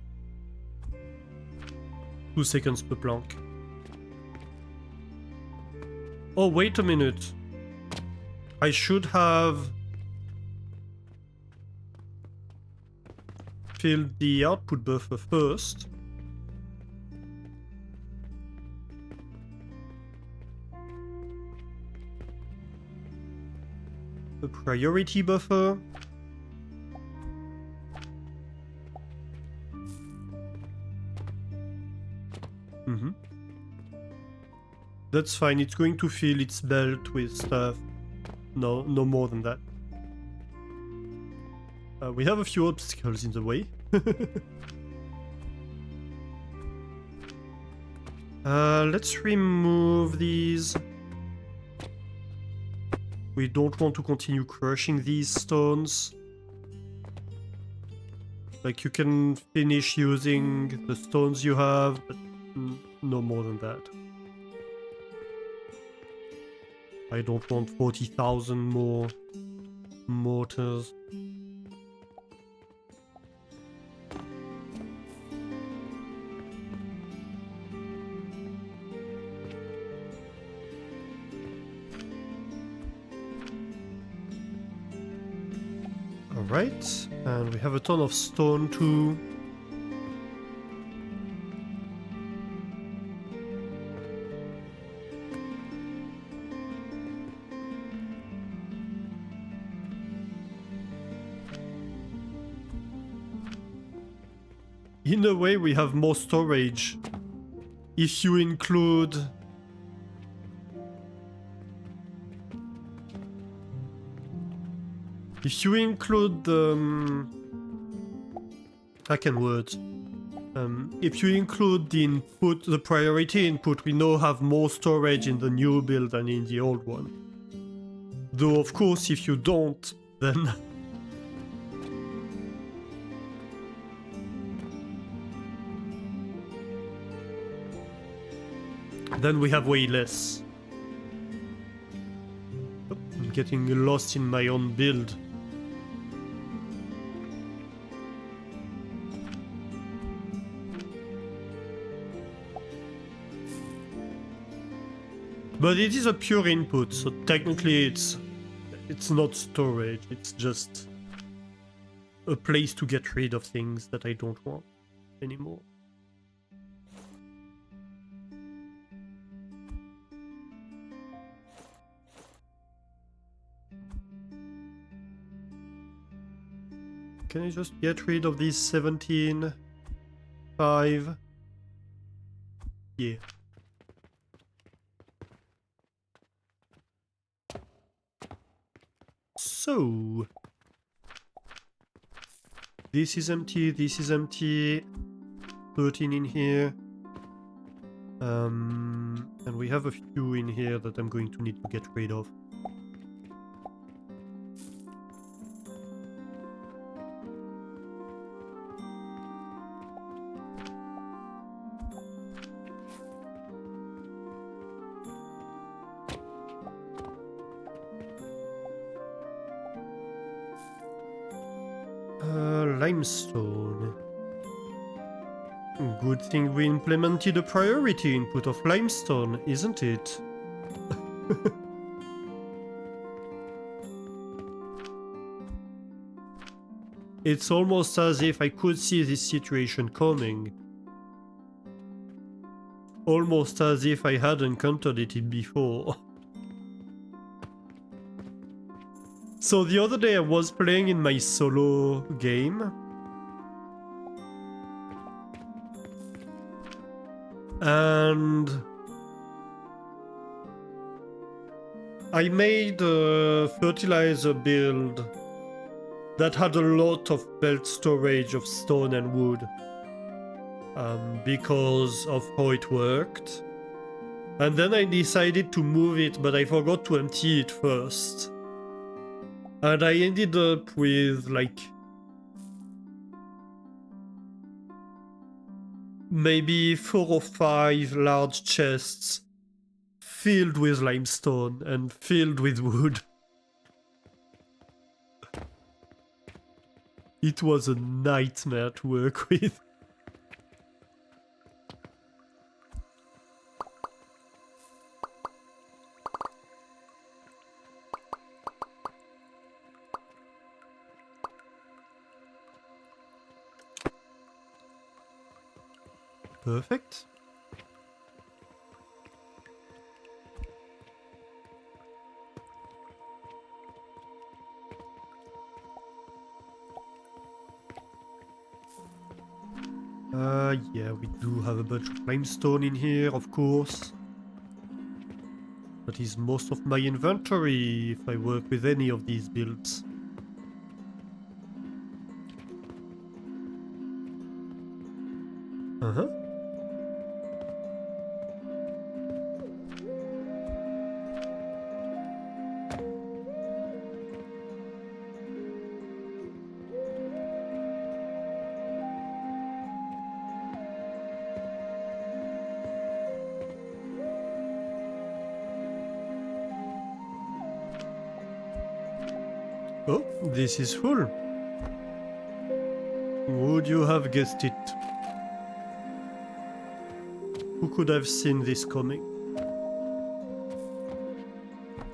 2 seconds per plank. Oh, wait a minute. I should have filled the output buffer first. The priority buffer. That's fine, it's going to fill its belt with stuff. No more than that. We have a few obstacles in the way. Let's remove these. We don't want to continue crushing these stones. Like, you can finish using the stones you have, but no more than that. I don't want 40,000 more mortars. Alright, and we have a ton of stone too. In a way, we have more storage. If you include... If you include the... I can word. If you include the input, the priority input, we now have more storage in the new build than in the old one. Though, of course, if you don't, then... then we have way less. Oh, I'm getting lost in my own build. But it is a pure input, so technically it's not storage, it's just a place to get rid of things that I don't want anymore. Can I just get rid of these 17? 5? Yeah. So... this is empty, this is empty. 13 in here. And we have a few in here that I'm going to need to get rid of. Limestone. Good thing we implemented a priority input of limestone, isn't it? It's almost as if I could see this situation coming. Almost as if I had encountered it before. So the other day I was playing in my solo game. And I made a fertilizer build that had a lot of belt storage of stone and wood. Because of how it worked. And then I decided to move it, but I forgot to empty it first. And I ended up with like maybe 4 or 5 large chests filled with limestone and filled with wood. It was a nightmare to work with. Perfect. Yeah, we do have a bunch of limestone in here, of course. That is most of my inventory if I work with any of these builds. Uh-huh. Oh, this is full. Would you have guessed it? Who could have seen this coming?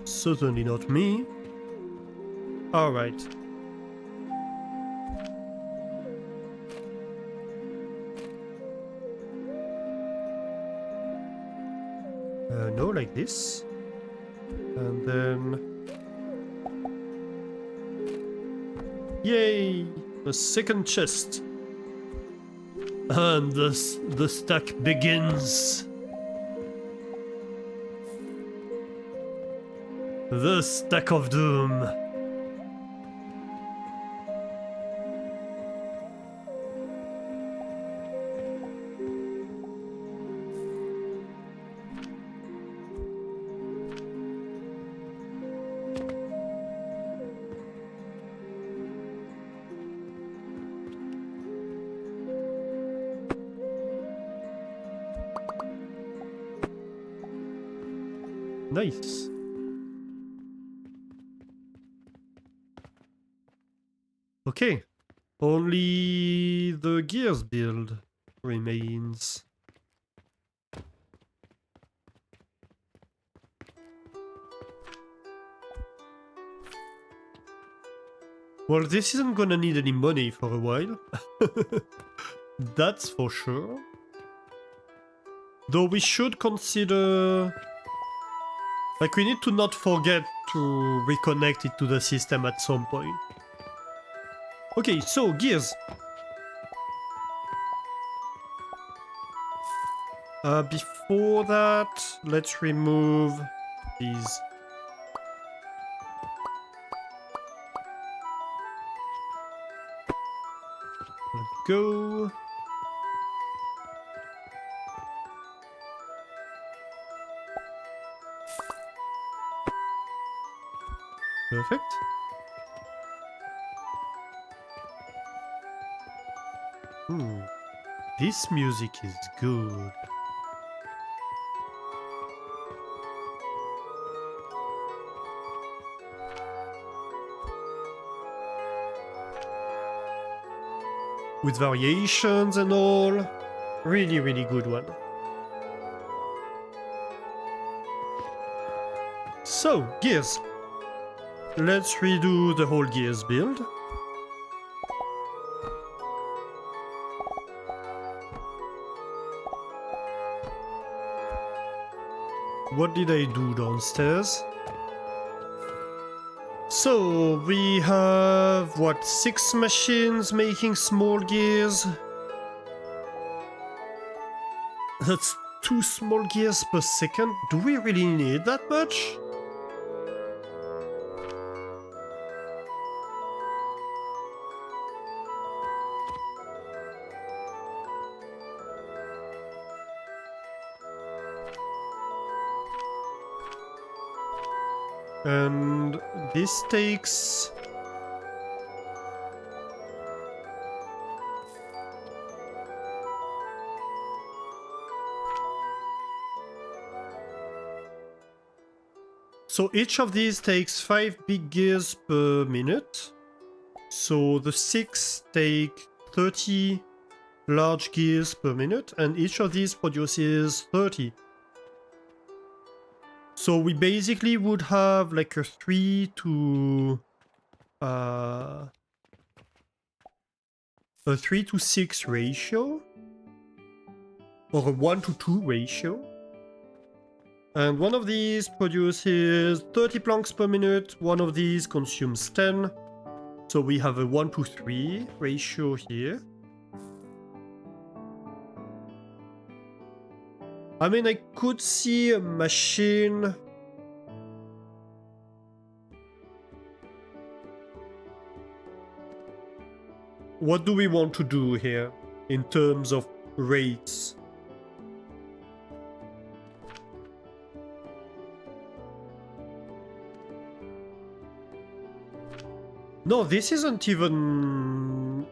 Certainly not me. Alright. No, like this. And then... Yay! A second chest. And the stack begins. The stack of doom. Nice. Okay. Only the gears build remains. Well, this isn't gonna need any money for a while. That's for sure. Though we should consider... Like, we need to not forget to reconnect it to the system at some point. Okay, so, gears. Before that, let's remove these. Let's go. Perfect. Ooh, this music is good. With variations and all. Really, really good one. So, gears. Let's redo the whole gears build. What did I do downstairs? So, we have, what, 6 machines making small gears? That's 2 small gears per second? Do we really need that much? And this takes... So each of these takes 5 big gears per minute. So the 6 take 30 large gears per minute, and each of these produces 30. So we basically would have like a 3 to a 3 to 6 ratio, or a 1 to 2 ratio. And one of these produces 30 planks per minute, one of these consumes 10. So we have a 1 to 3 ratio here. I mean, I could see a machine. What do we want to do here in terms of rates? No, this isn't even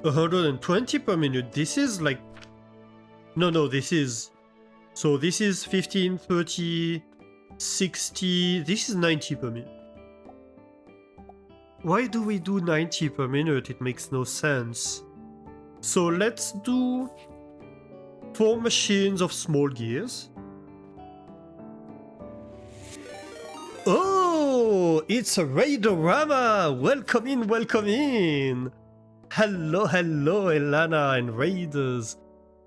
120 per minute. This is like... No, this is... So this is 15, 30, 60... This is 90 per minute. Why do we do 90 per minute? It makes no sense. So let's do 4 machines of small gears. Oh, it's a Raidorama! Welcome in, welcome in! Hello, Elana and Raiders.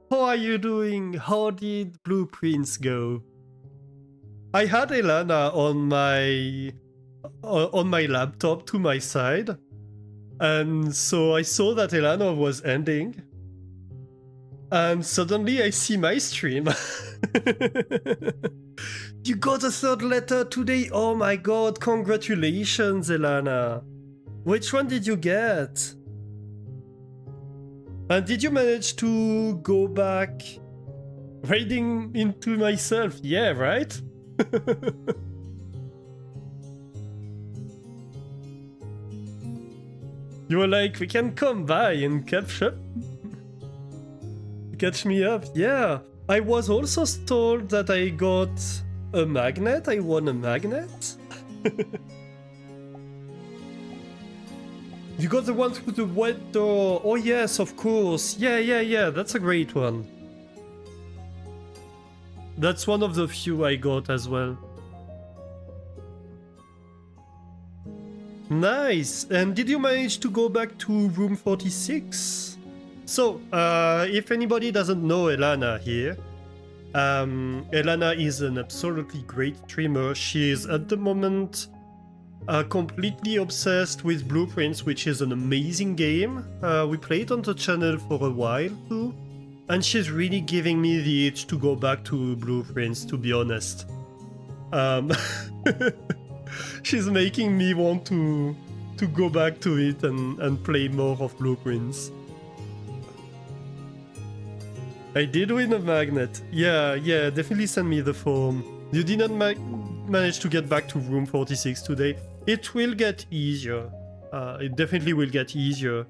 How are you doing? How did Blueprints go? I had Elana on my laptop to my side, and so I saw that Elana was ending, and suddenly I see my stream. You got a 3rd letter today? Oh my god, congratulations, Elana. Which one did you get? And did you manage to go back raiding into myself? Yeah, right? You were like, we can come by and catch me up. Yeah, I was also told that I got a magnet. I won a magnet. You got the one through the wet door. Oh yes, of course. Yeah, that's a great one. That's one of the few I got as well. Nice! And did you manage to go back to room 46? So, if anybody doesn't know Elana here, Elana is an absolutely great streamer. She is at the moment completely obsessed with Blueprints, which is an amazing game. We played on the channel for a while too, and she's really giving me the itch to go back to Blueprints, to be honest. She's making me want to go back to it and play more of Blueprints. I did win a magnet. Yeah, definitely send me the form. You did not manage to get back to room 46 today. It will get easier. It definitely will get easier.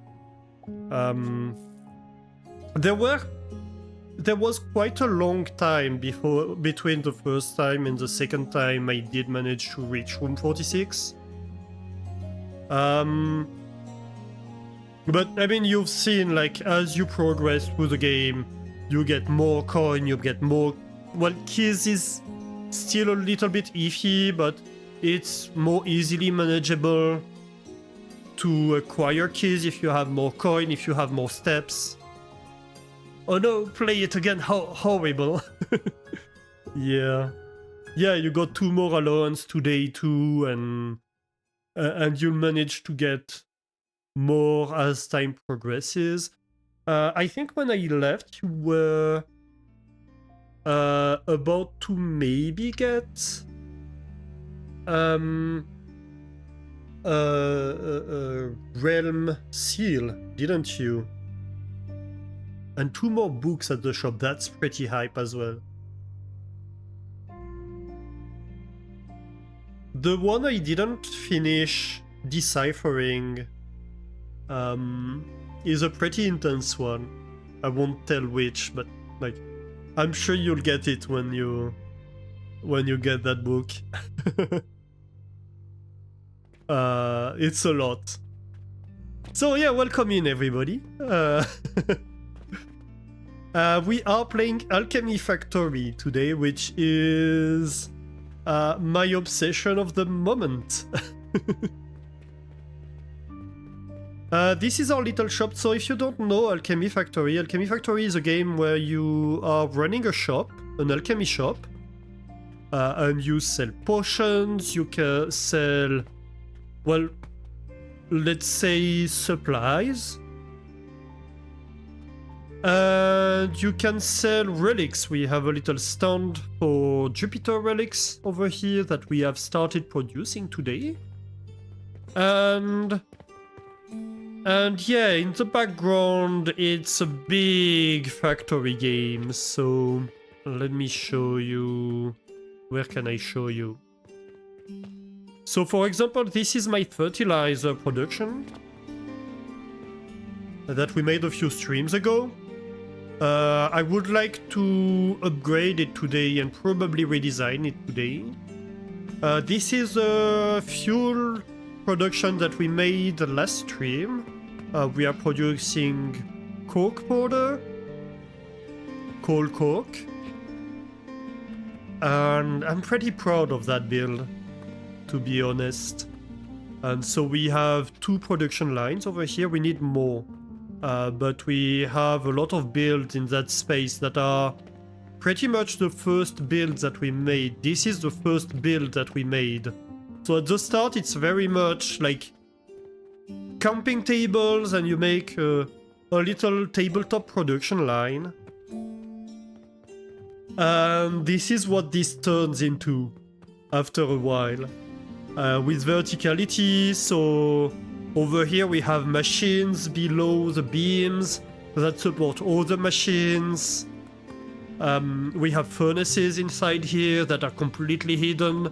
There was quite a long time between the first time and the second time I did manage to reach room 46. But I mean, you've seen, like, as you progress through the game, you get more coin, you get more... Well, keys is still a little bit iffy, but it's more easily manageable to acquire keys if you have more coin, if you have more steps. Oh no, play it again, how horrible. Yeah, you got 2 more allowance today too, and you'll manage to get more as time progresses. I think when I left, you were about to maybe get Realm Seal, didn't you? And 2 more books at the shop, that's pretty hype as well. The one I didn't finish deciphering is a pretty intense one. I won't tell which, but like, I'm sure you'll get it when you get that book. It's a lot. So yeah, welcome in everybody. We are playing Alchemy Factory today, which is my obsession of the moment. This is our little shop. So if you don't know Alchemy Factory is a game where you are running a shop, an alchemy shop, and you sell potions, you can sell, well, let's say supplies. And you can sell relics. We have a little stand for Jupiter relics over here that we have started producing today. And yeah, in the background, it's a big factory game. So let me show you. Where can I show you? So for example, this is my fertilizer production that we made a few streams ago. I would like to upgrade it today and probably redesign it today. This is a fuel production that we made last stream. We are producing coke powder, coal coke, and I'm pretty proud of that build, to be honest. And so we have 2 production lines over here. We need more. But we have a lot of builds in that space that are pretty much the first build that we made. This is the first build that we made. So at the start it's very much like camping tables, and you make a little tabletop production line. And this is what this turns into after a while. With verticality, so over here we have machines below the beams that support all the machines. We have furnaces inside here that are completely hidden.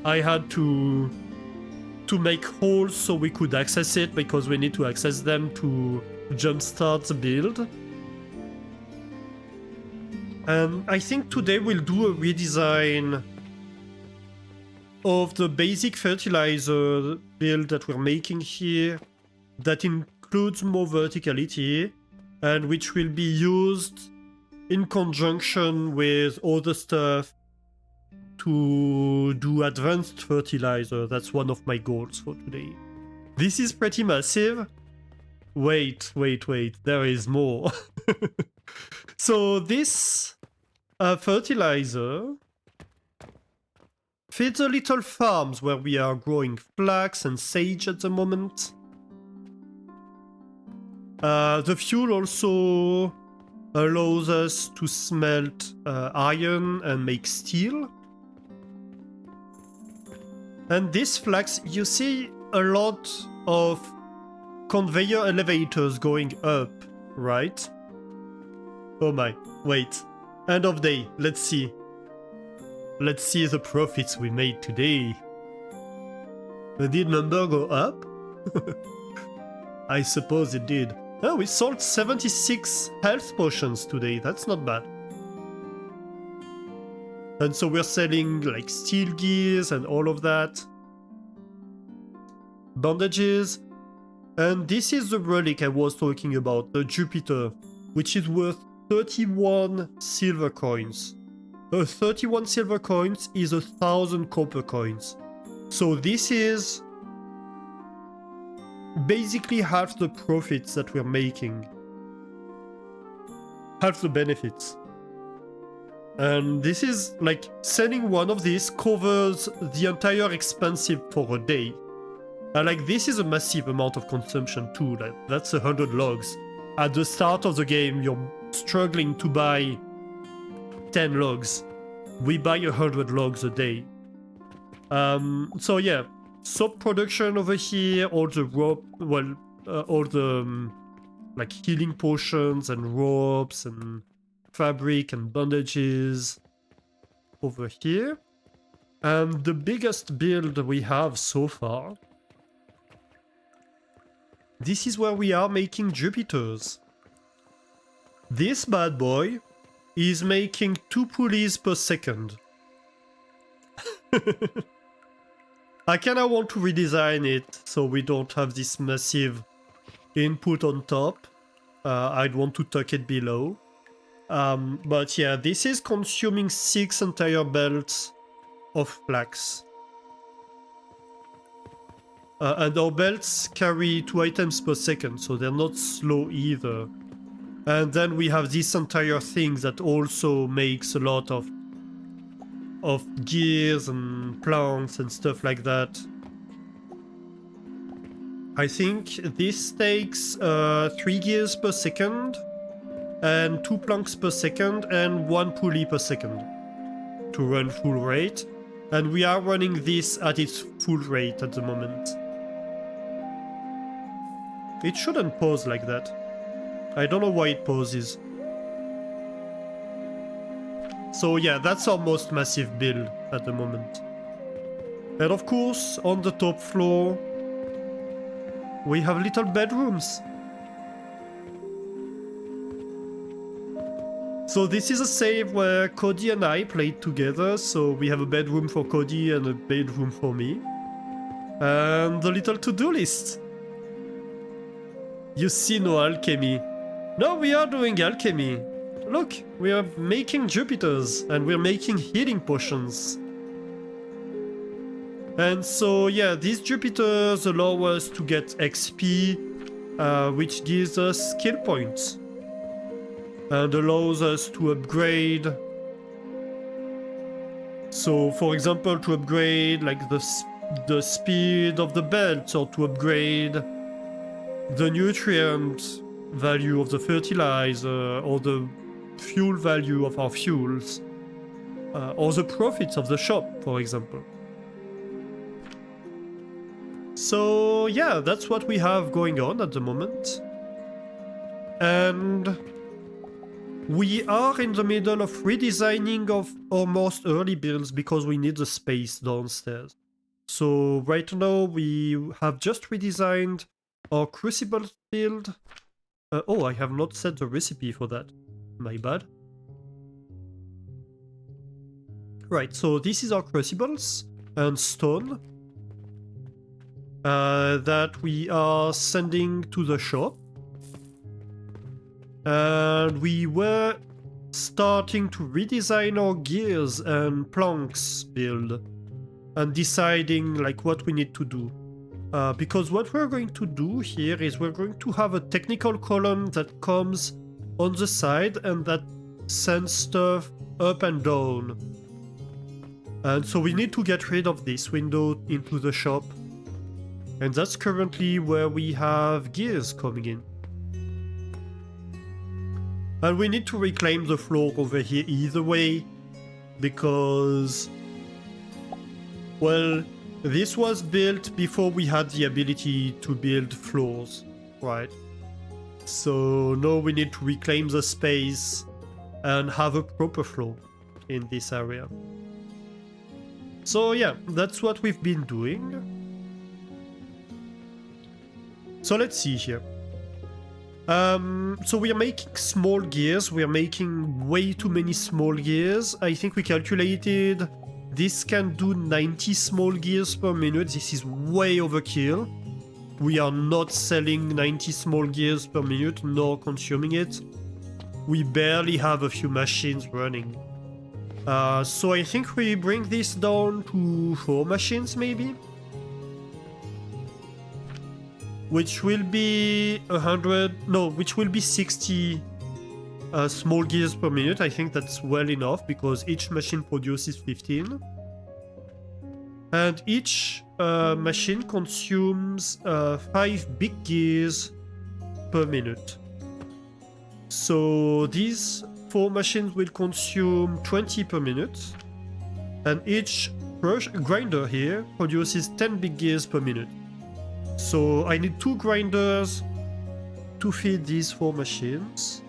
I had to make holes so we could access it, because we need to access them to jumpstart the build. And I think today we'll do a redesign of the basic fertilizer build that we're making here, that includes more verticality and which will be used in conjunction with other stuff to do advanced fertilizer. That's one of my goals for today. This is pretty massive. Wait, there is more. So this fertilizer feeds the little farms where we are growing flax and sage at the moment. The fuel also allows us to smelt iron and make steel. And this flax, you see a lot of conveyor elevators going up, right? Oh my, wait. End of day, let's see. Let's see the profits we made today. Did number go up? I suppose it did. Oh, we sold 76 health potions today. That's not bad. And so we're selling like steel gears and all of that. Bandages. And this is the relic I was talking about, the Jupiter, which is worth 31 silver coins. 31 silver coins is 1,000 copper coins. So this is basically half the profits that we're making. Half the benefits. And this is like, selling one of these covers the entire expensive for a day. And like, this is a massive amount of consumption too. Like, that's 100 logs. At the start of the game, you're struggling to buy 10 logs. We buy 100 logs a day. So yeah, soap production over here, all the rope, well, all the like healing potions and ropes and fabric and bandages over here. And the biggest build we have so far, this is where we are making Jupiters. This bad boy is making 2 pulleys per second. I kinda want to redesign it so we don't have this massive input on top. I'd want to tuck it below. But yeah, this is consuming 6 entire belts of flax. And our belts carry 2 items per second, so they're not slow either. And then we have this entire thing that also makes a lot of gears and planks and stuff like that. I think this takes 3 gears per second and 2 planks per second and 1 pulley per second to run full rate. And we are running this at its full rate at the moment. It shouldn't pause like that. I don't know why it pauses. So yeah, that's our most massive build at the moment. And of course, on the top floor, we have little bedrooms. So this is a save where Cody and I played together, so we have a bedroom for Cody and a bedroom for me. And the little to-do list. You see no alchemy. No, we are doing alchemy. Look, we are making Jupiters and we're making healing potions. And so yeah, these Jupiters allow us to get XP, which gives us skill points. And allows us to upgrade. So for example, to upgrade like the speed of the belt, or to upgrade the nutrient value of the fertilizer, or the fuel value of our fuels, or the profits of the shop, for example. So yeah, that's what we have going on at the moment. And we are in the middle of redesigning of our most early builds because we need the space downstairs. So right now we have just redesigned our crucible build. Oh, I have not set the recipe for that. My bad. Right, so this is our crucibles and stone that we are sending to the shop. And we were starting to redesign our gears and planks build and deciding like what we need to do. Because what we're going to do here is we're going to have a technical column that comes on the side and that sends stuff up and down. And so we need to get rid of this window into the shop. And that's currently where we have gears coming in. And we need to reclaim the floor over here either way, because, well, this was built before we had the ability to build floors, right? So now we need to reclaim the space and have a proper floor in this area. So yeah, that's what we've been doing. So let's see here. So we are making small gears. We are making way too many small gears. I think we calculated this can do 90 small gears per minute. This is way overkill. We are not selling 90 small gears per minute nor consuming it. We barely have a few machines running. So I think we bring this down to 4 machines maybe? Which will be 60 small gears per minute. I think that's well enough because each machine produces 15. And each machine consumes 5 big gears per minute. So these 4 machines will consume 20 per minute. And each grinder here produces 10 big gears per minute. So I need 2 grinders to feed these 4 machines.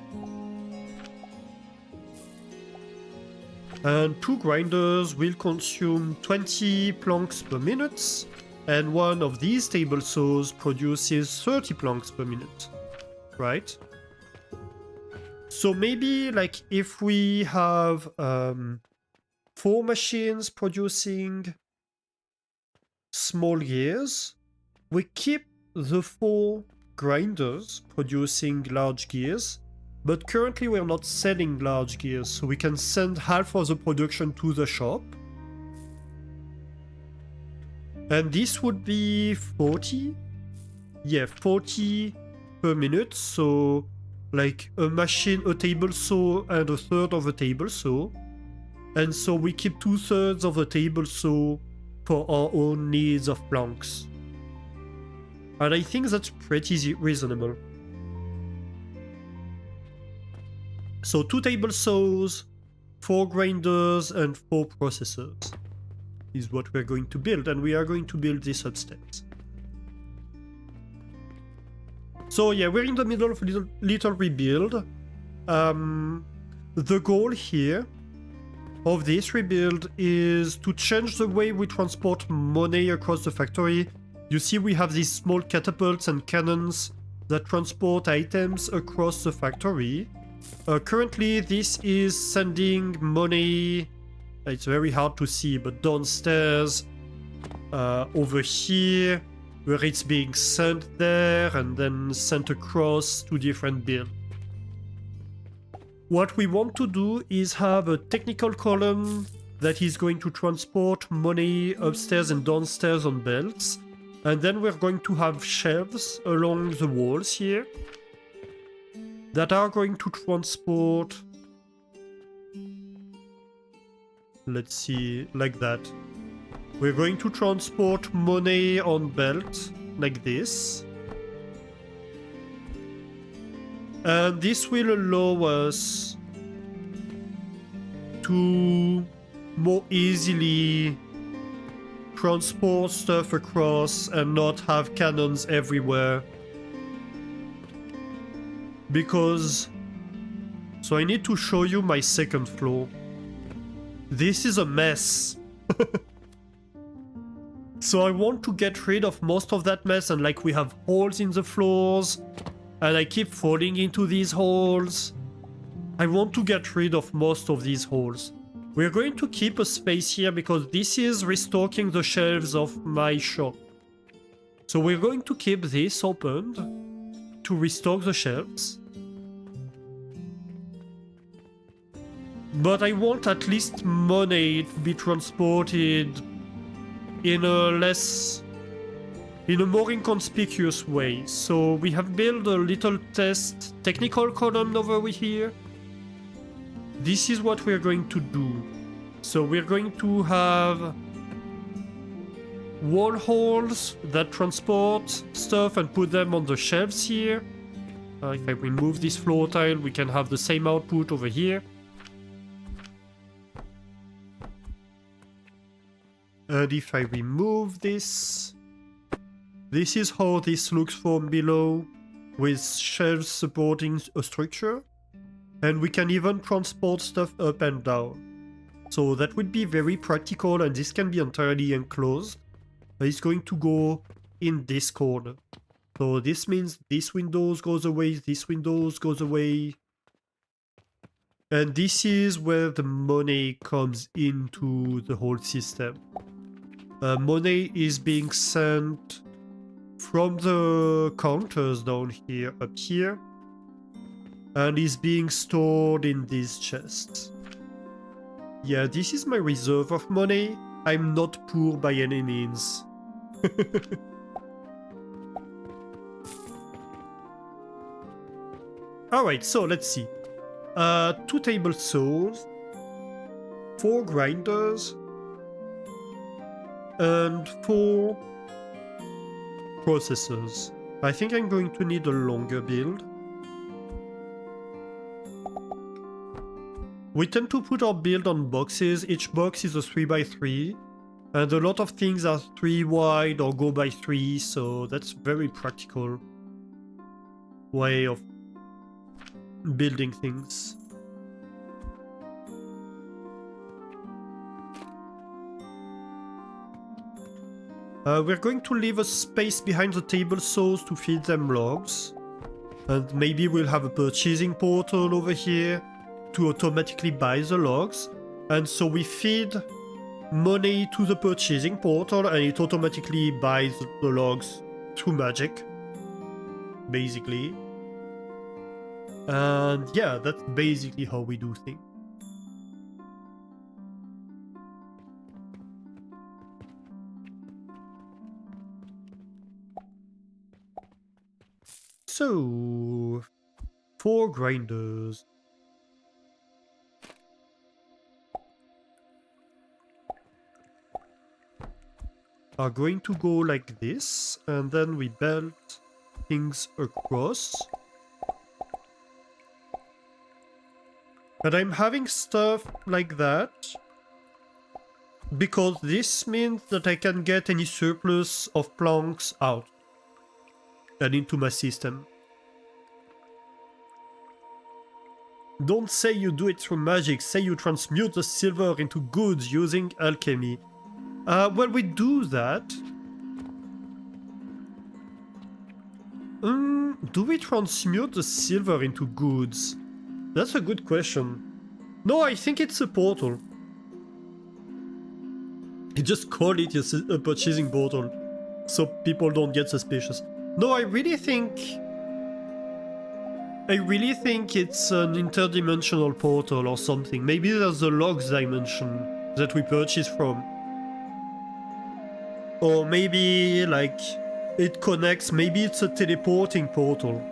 And 2 grinders will consume 20 planks per minute. And one of these table saws produces 30 planks per minute. Right? So maybe like if we have 4 machines producing small gears, we keep the 4 grinders producing large gears, but currently we're not selling large gears, so we can send half of the production to the shop. And this would be 40? Yeah, 40 per minute, so like a machine, a table saw, and a third of a table saw. And so we keep 2/3 of the table saw for our own needs of planks. And I think that's pretty reasonable. So 2 table saws, 4 grinders, and 4 processors is what we're going to build, and we are going to build this upstairs. So yeah, we're in the middle of a little rebuild. The goal here of this rebuild is to change the way we transport money across the factory. You see we have these small catapults and cannons that transport items across the factory. Currently this is sending money, it's very hard to see, but downstairs, over here, where it's being sent there and then sent across to different builds. What we want to do is have a technical column that is going to transport money upstairs and downstairs on belts. And then we're going to have shelves along the walls here that are going to transport, let's see, like that. We're going to transport money on belt like this. And this will allow us to more easily transport stuff across and not have cannons everywhere. Because... so I need to show you my second floor. This is a mess. So I want to get rid of most of that mess, and like we have holes in the floors and I keep falling into these holes. I want to get rid of most of these holes. We're going to keep a space here because this is restocking the shelves of my shop. So we're going to keep this opened to restock the shelves. But I want at least money to be transported in a more inconspicuous way. So we have built a little test technical column over here. This is what we're going to do. So we're going to have wall holes that transport stuff and put them on the shelves here. If I remove this floor tile, we can have the same output over here. And if I remove this, this is how this looks from below, with shelves supporting a structure. And we can even transport stuff up and down. So that would be very practical, and this can be entirely enclosed. It's going to go in this corner. So this means this window goes away, this window goes away. And this is where the money comes into the whole system. Money is being sent from the counters down here, up here, and is being stored in these chests. Yeah, this is my reserve of money. I'm not poor by any means. Alright, so let's see. 2 table saws, 4 grinders, and 4 processors. I think I'm going to need a longer build. We tend to put our build on boxes. Each box is a 3x3, and a lot of things are 3 wide or go by 3, so that's very practical way of building things. We're going to leave a space behind the table saws to feed them logs. And maybe we'll have a purchasing portal over here to automatically buy the logs. And so we feed money to the purchasing portal and it automatically buys the logs through magic. basically. And yeah, that's basically how we do things. So, 4 grinders. Are going to go like this, and then we belt things across. And I'm having stuff like that because this means that I can get any surplus of planks out and into my system. Don't say you do it through magic, say you transmute the silver into goods using alchemy. Well, we do that. Do we transmute the silver into goods? That's a good question. No, I think it's a portal. You just call it a purchasing portal, so people don't get suspicious. No, I really think it's an interdimensional portal or something. Maybe there's a logs dimension that we purchase from. Or maybe, like, it connects, maybe it's a teleporting portal.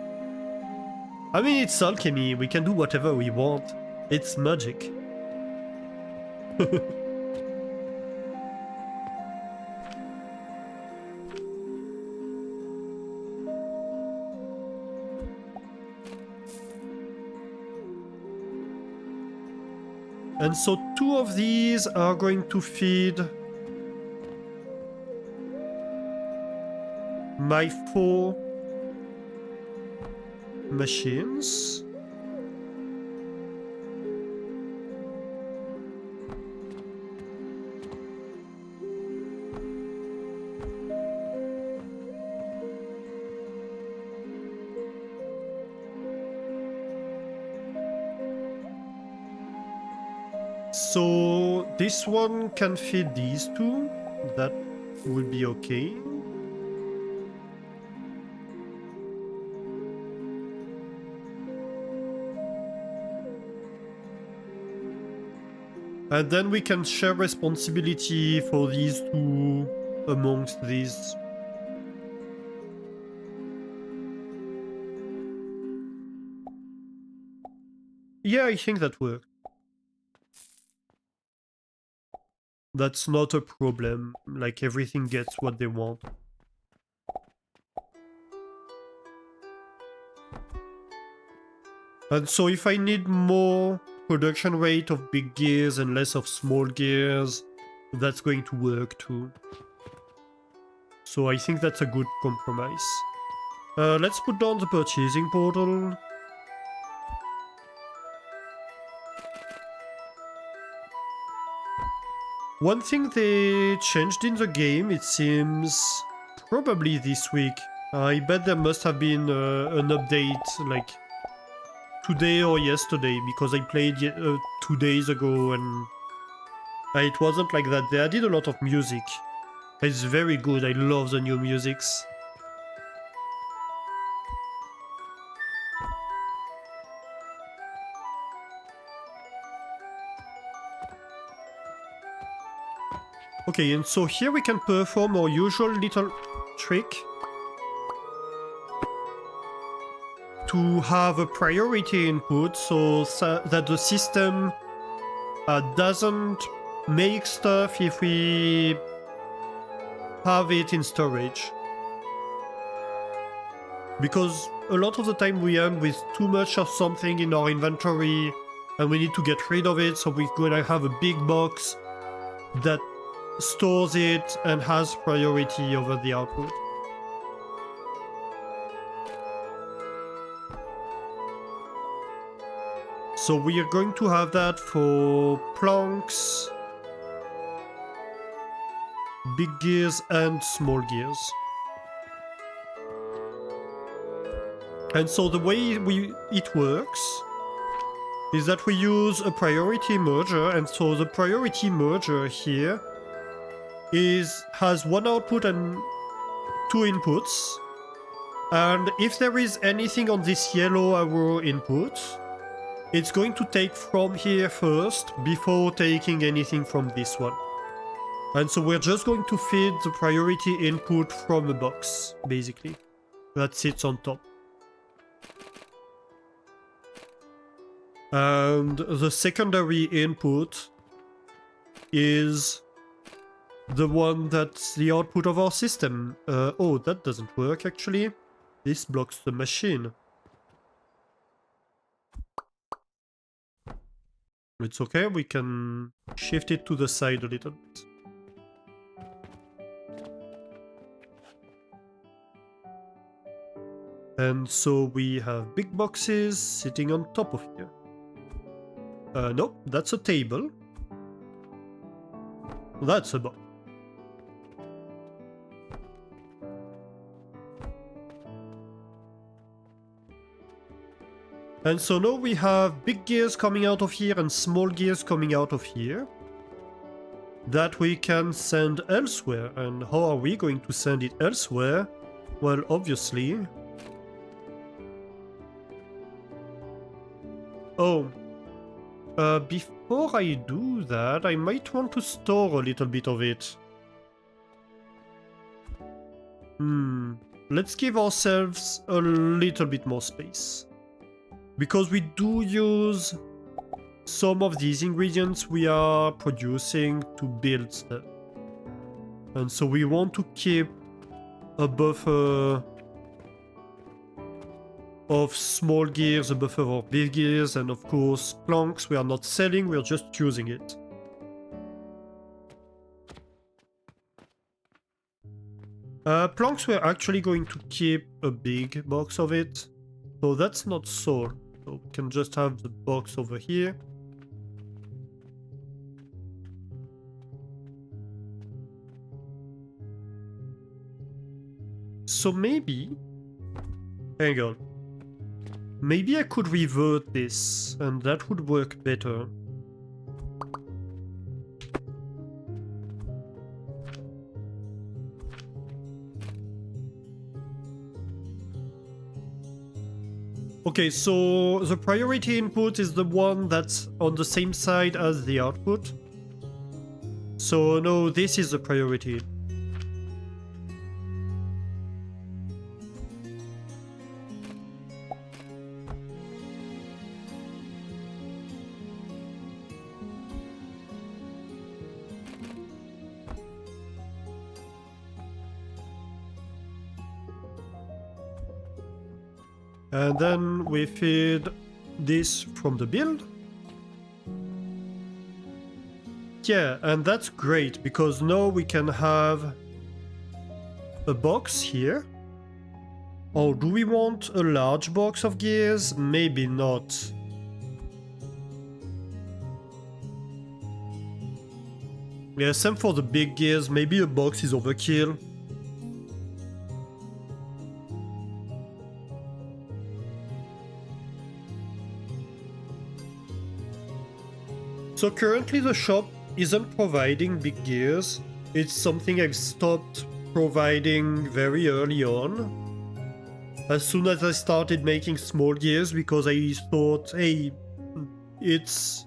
I mean, it's alchemy, we can do whatever we want. It's magic. And so 2 of these are going to feed my 4 machines. So this one can feed these 2. That will be okay. And then we can share responsibility for these 2 amongst these. Yeah, I think that works. That's not a problem, like everything gets what they want. And so if I need more production rate of big gears and less of small gears, that's going to work too. So I think that's a good compromise. Let's put down the purchasing portal. One thing they changed in the game, it seems, probably this week. I bet there must have been an update, like, today or yesterday, because I played 2 days ago and it wasn't like that. They added a lot of music. It's very good, I love the new musics. Okay, and so here we can perform our usual little trick to have a priority input so that the system doesn't make stuff if we have it in storage. Because a lot of the time we end with too much of something in our inventory and we need to get rid of it, so we're gonna have a big box that stores it and has priority over the output. So we are going to have that for planks, big gears and small gears. And so the way it works is that we use a priority merger, and so the priority merger here has 1 output and 2 inputs, And if there is anything on this yellow arrow input, it's going to take from here first before taking anything from this one. And so we're just going to feed the priority input from a box, basically, that sits on top. And the secondary input is the one that's the output of our system. Oh, that doesn't work actually. This blocks the machine. It's okay, we can shift it to the side a little bit. And so we have big boxes sitting on top of here. Nope, that's a table. That's a box. And so now we have big gears coming out of here and small gears coming out of here that we can send elsewhere. And how are we going to send it elsewhere? Well, obviously... Oh, before I do that, I might want to store a little bit of it. Let's give ourselves a little bit more space. Because we do use some of these ingredients we are producing to build stuff. And so we want to keep a buffer of small gears, a buffer of big gears, and of course planks we are not selling, we are just using it. Planks we're actually going to keep a big box of it, so that's not sold. So we can just have the box over here. So maybe... hang on. Maybe I could revert this, and that would work better. Okay, so the priority input is the one that's on the same side as the output. So no, this is the priority. And then we feed this from the build. Yeah, and that's great because now we can have a box here. Or do we want a large box of gears? Maybe not. Yeah, same for the big gears. Maybe a box is overkill. So currently the shop isn't providing big gears. It's something I've stopped providing very early on. As soon as I started making small gears, because I thought, hey, it's...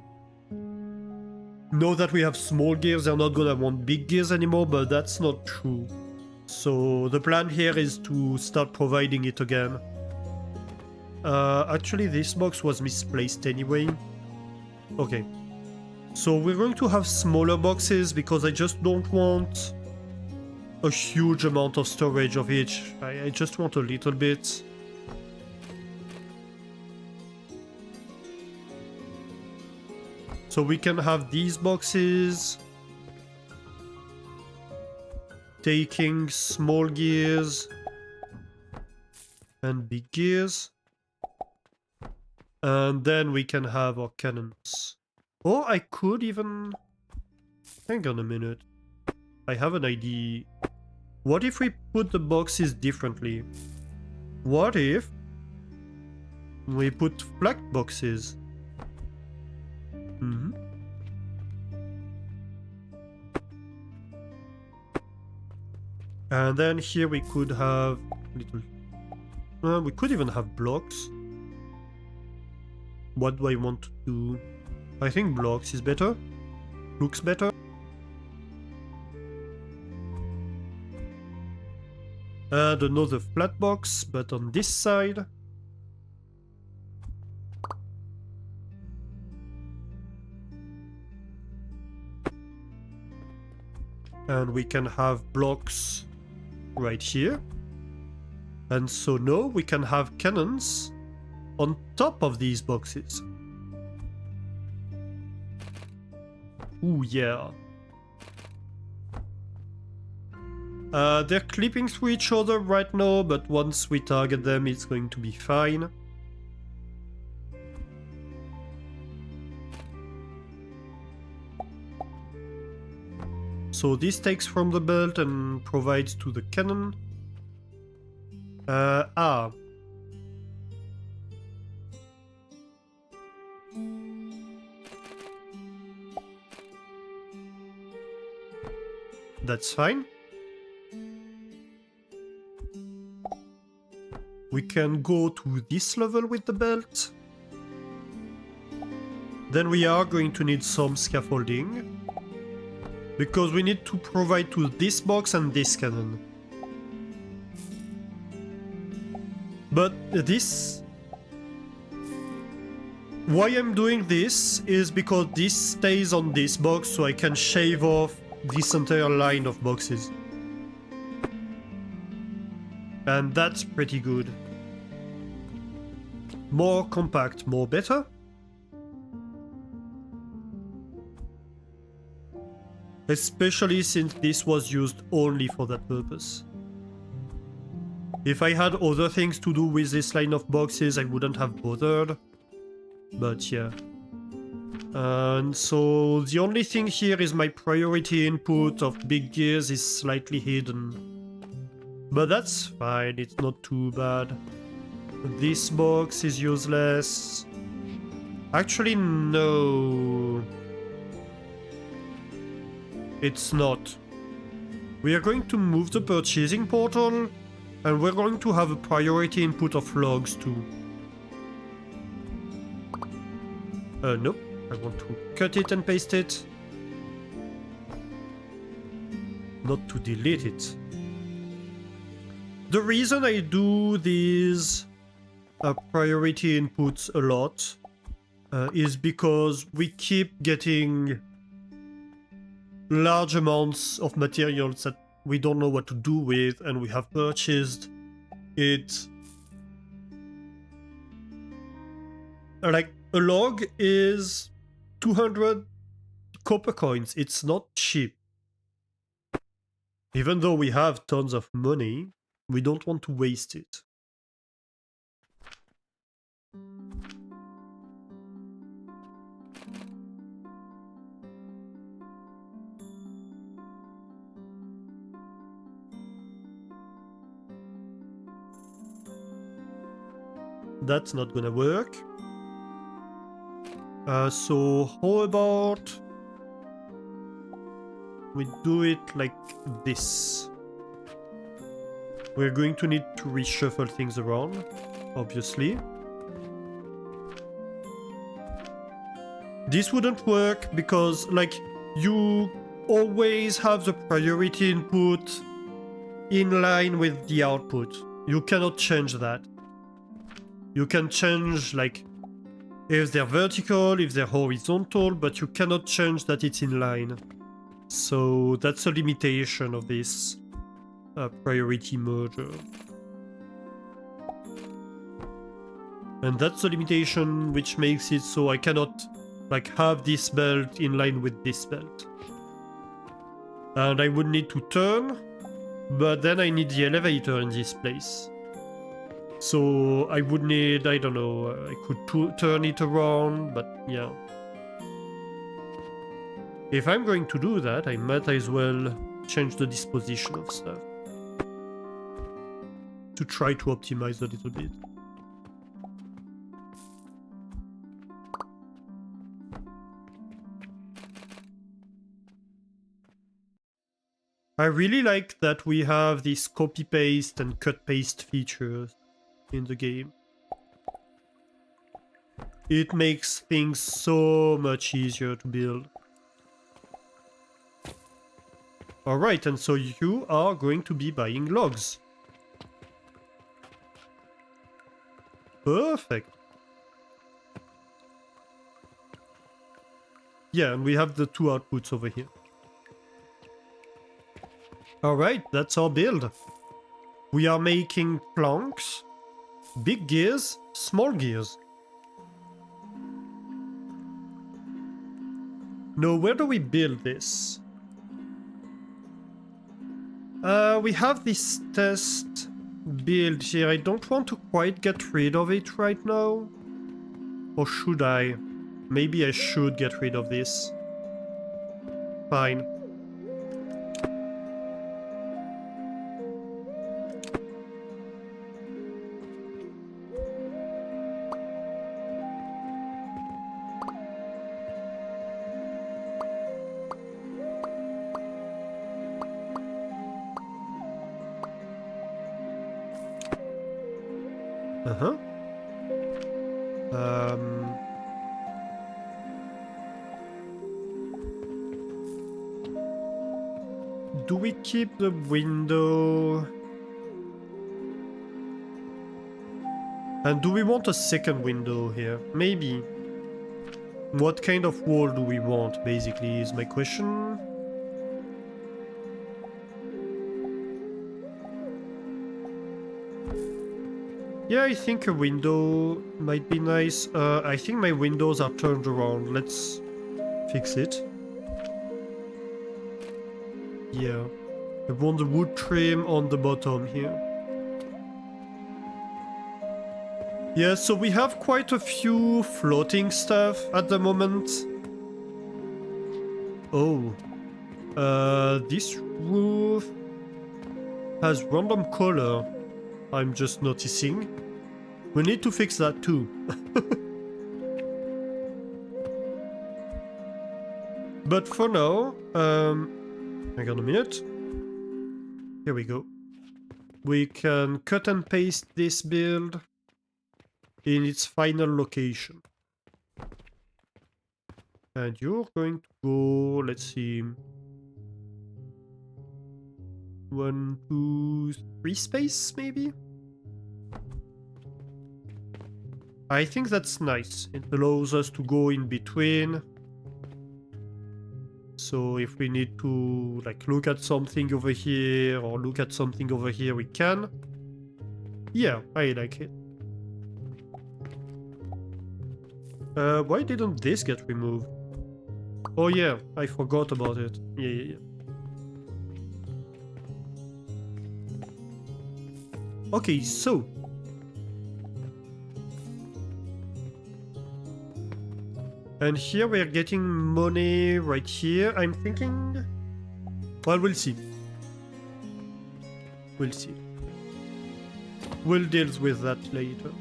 now that we have small gears, they're not gonna want big gears anymore, but that's not true. So the plan here is to start providing it again. Actually, this box was misplaced anyway. Okay. So we're going to have smaller boxes because I just don't want a huge amount of storage of each. I just want a little bit. So we can have these boxes taking small gears and big gears. And then we can have our cannons. Or I could even... hang on a minute. I have an idea. What if we put the boxes differently? What if we put flak boxes? And then here we could have little We could even have blocks. What do I want to do? I think blocks is better. Looks better. And another flat box, but on this side. And we can have blocks right here. And so now we can have cannons on top of these boxes. Ooh, yeah. They're clipping through each other right now, but once we target them, it's going to be fine. So this takes from the belt and provides to the cannon. That's fine. We can go to this level with the belt. Then we are going to need some scaffolding, because we need to provide to this box and this cannon. But this... Why I'm doing this is because this stays on this box, so I can shave off this entire line of boxes. And that's pretty good. More compact, more better. Especially since this was used only for that purpose. If I had other things to do with this line of boxes, I wouldn't have bothered. But yeah. And so the only thing here is my priority input of big gears is slightly hidden. But that's fine, it's not too bad. This box is useless. Actually, no. It's not. We are going to move the purchasing portal, and we're going to have a priority input of logs too. Nope. I want to cut it and paste it. Not to delete it. The reason I do these priority inputs a lot is because we keep getting large amounts of materials that we don't know what to do with, and we have purchased it. Like, a log is 200 copper coins. It's not cheap. Even though we have tons of money, we don't want to waste it. That's not gonna work. So how about we do it like this? We're going to need to reshuffle things around, obviously. This wouldn't work because, like, you always have the priority input in line with the output. You cannot change that. You can change, like, if they're vertical, if they're horizontal, but you cannot change that it's in line. So that's a limitation of this priority merger. And that's the limitation which makes it so I cannot, like, have this belt in line with this belt. And I would need to turn, but then I need the elevator in this place. So I would need, I don't know, I could turn it around, but yeah. If I'm going to do that, I might as well change the disposition of stuff. To try to optimize a little bit. I really like that we have these copy-paste and cut-paste features. in the game. It makes things so much easier to build. Alright, and so you are going to be buying logs. Perfect. Yeah, and we have the two outputs over here. Alright, that's our build. We are making planks, big gears, small gears. Now, where do we build this? We have this test build here. I don't want to quite get rid of it right now. Or should I? Maybe I should get rid of this. Fine. Uh-huh. Do we keep the window? And do we want a second window here? Maybe. What kind of wall do we want, basically, is my question. Yeah, I think a window might be nice. I think my windows are turned around. Let's fix it. Yeah. I want the wood trim on the bottom here. Yeah, so we have quite a few floating stuff at the moment. Oh. This roof has random color. I'm just noticing. We need to fix that too. But for now, hang on a minute. Here we go. We can cut and paste this build in its final location. And you're going to go, let's see. 1, 2, 3 space, maybe? I think that's nice. It allows us to go in between. So if we need to like look at something over here or look at something over here, we can. Yeah, I like it. Why didn't this get removed? Oh yeah, I forgot about it. Yeah. Okay, so and here we're getting money right here. I'm thinking, well, we'll see. We'll see. We'll deal with that later.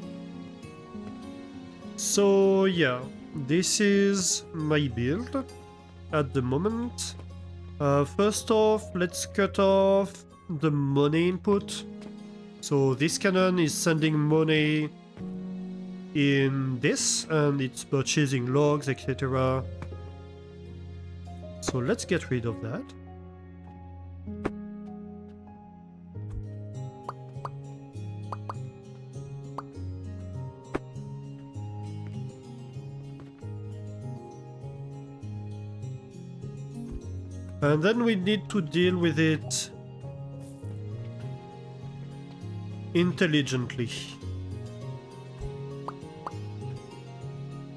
So yeah, this is my build at the moment. First off, let's cut off the money input. So this cannon is sending money in this, and it's purchasing logs, etc. So let's get rid of that. And then we need to deal with it intelligently.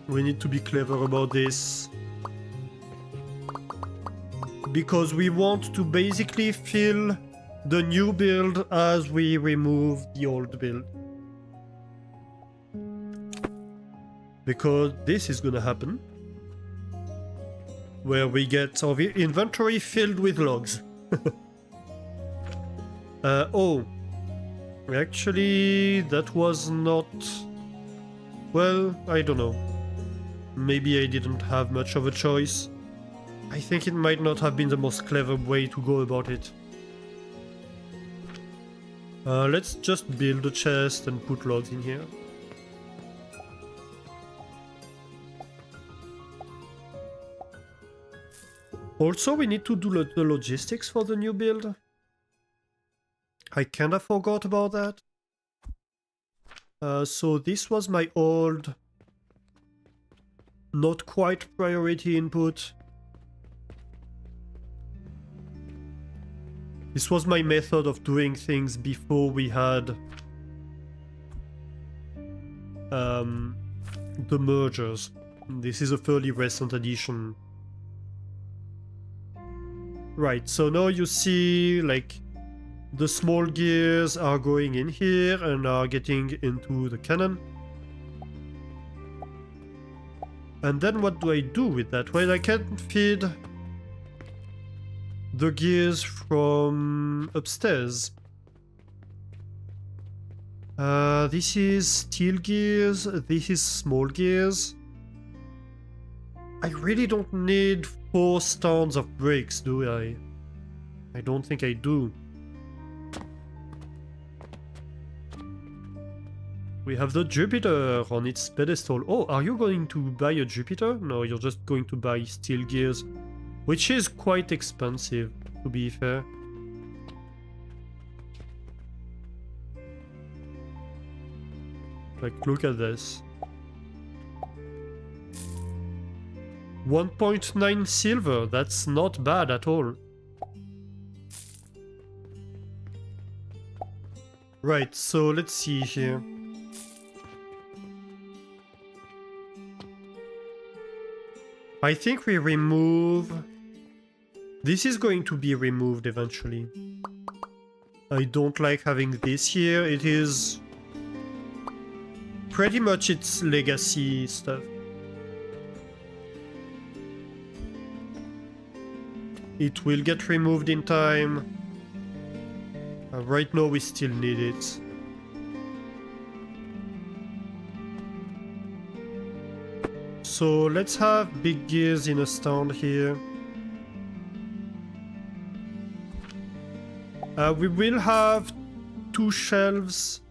We need to be clever about this. Because we want to basically fill the new build as we remove the old build. Because this is gonna happen. Where we get our inventory filled with logs. Oh. Actually, that was not... Well, I don't know. Maybe I didn't have much of a choice. I think it might not have been the most clever way to go about it. Let's just build a chest and put logs in here. Also, we need to do the logistics for the new build. I kinda forgot about that. So this was my old, not quite priority input. This was my method of doing things before we had the mergers. This is a fairly recent addition. Right, so now you see like the small gears are going in here and are getting into the cannon. And then what do I do with that? Well, I can feed the gears from upstairs. This is steel gears, this is small gears. I really don't need 4 stones of bricks, do I? I don't think I do. We have the Jupiter on its pedestal. Oh, are you going to buy a Jupiter? No, you're just going to buy steel gears, which is quite expensive, to be fair. Like, look at this. 1.9 silver, that's not bad at all. Right, so let's see here. I think we remove... This is going to be removed eventually. I don't like having this here. It is pretty much its legacy stuff. It will get removed in time. Right now we still need it. So let's have big gears in a stand here. We will have 2 shelves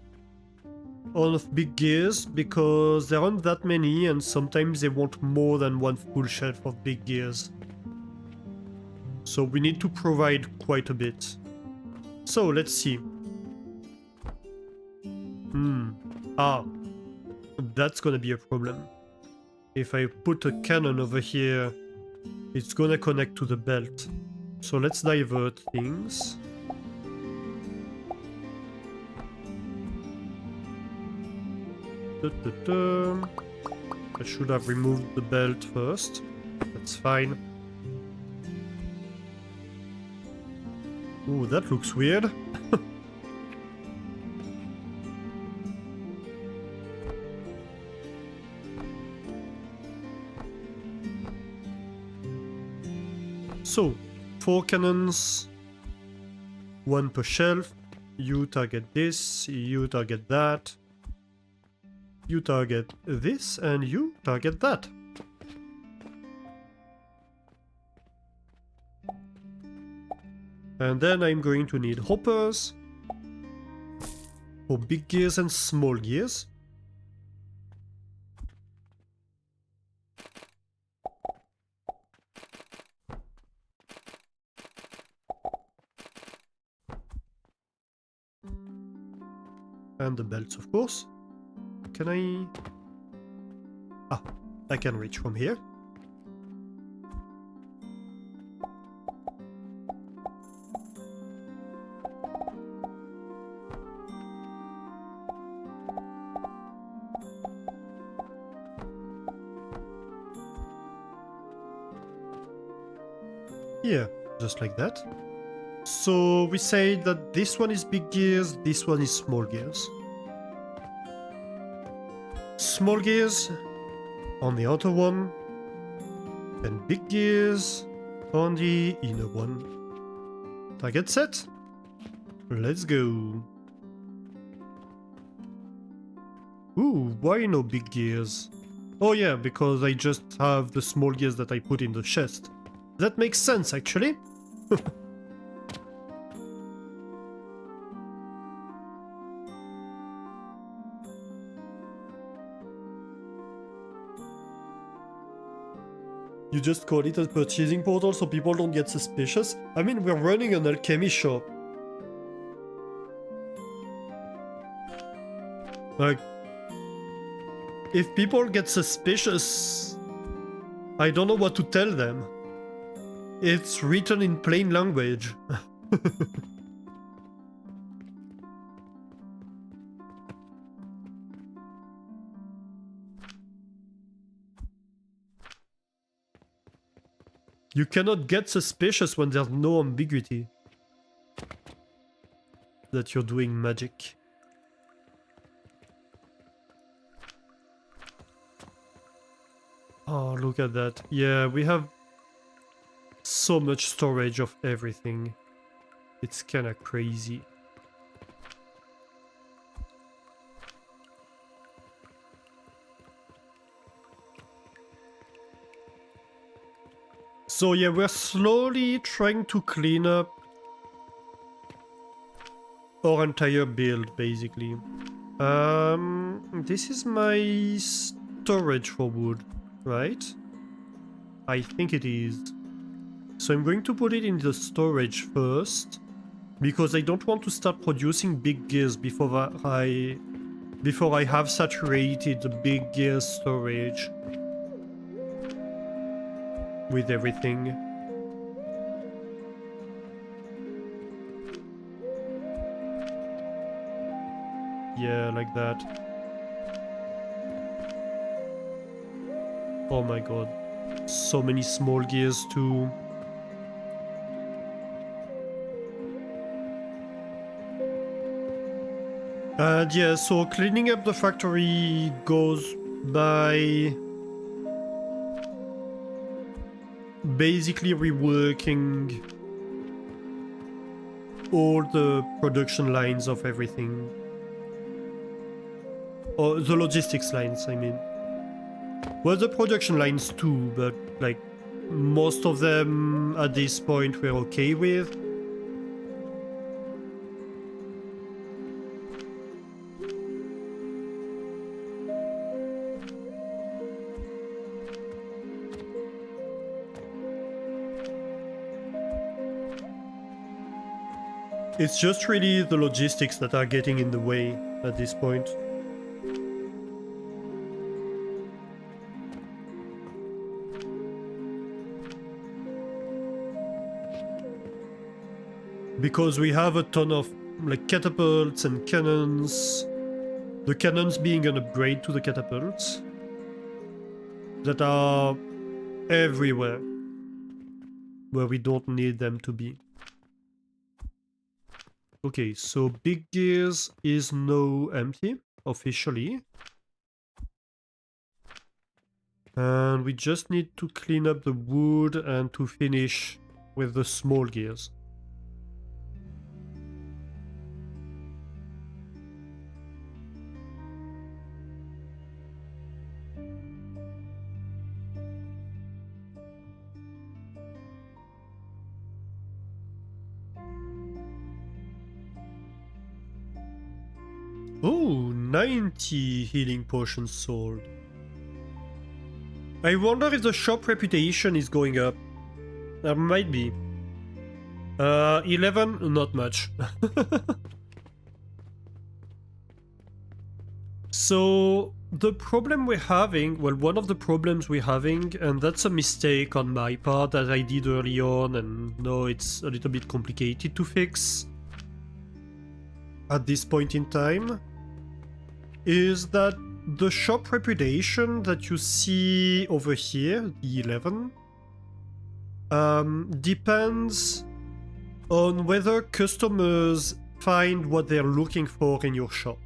of big gears because there aren't that many and sometimes they want more than 1 full shelf of big gears. So we need to provide quite a bit. So let's see. That's gonna be a problem. If I put a cannon over here, it's gonna connect to the belt. So let's divert things. I should have removed the belt first. That's fine. Ooh, that looks weird. So, 4 cannons, 1 per shelf. You target this, you target that. You target this, and you target that. And then I'm going to need hoppers for big gears and small gears. And the belts, of course. Can I... Ah, I can reach from here. Yeah, just like that. So we say that this one is big gears, this one is small gears. Small gears on the outer one, and big gears on the inner one. Target set. Let's go. Ooh, why no big gears? Oh yeah, because I just have the small gears that I put in the chest. That makes sense, actually. You just call it a purchasing portal so people don't get suspicious? I mean, we're running an alchemy shop. Like, if people get suspicious, I don't know what to tell them. It's written in plain language. You cannot get suspicious when there's no ambiguity that you're doing magic. Oh, look at that. Yeah, we have so much storage of everything. It's kinda crazy. So yeah, we're slowly trying to clean up our entire build, basically. This is my storage for wood, right? I think it is. So I'm going to put it in the storage first, because I don't want to start producing big gears before I have saturated the big gear storage with everything. Yeah, like that. Oh my god. So many small gears too. And yeah, so cleaning up the factory goes by basically reworking all the production lines of everything. Or the logistics lines, I mean. Well, the production lines too, but like most of them at this point we're okay with. It's just really the logistics that are getting in the way at this point. Because we have a ton of like catapults and cannons. The cannons being an upgrade to the catapults that are everywhere where we don't need them to be. Okay, so big gears is now empty officially. And we just need to clean up the wood and to finish with the small gears. Oh, 90 healing potions sold. I wonder if the shop reputation is going up. There might be. 11? Not much. So, the problem we're having, well, one of the problems we're having, and that's a mistake on my part that I did early on, and now it's a little bit complicated to fix at this point in time, is that the shop reputation that you see over here, the 11, depends on whether customers find what they're looking for in your shop,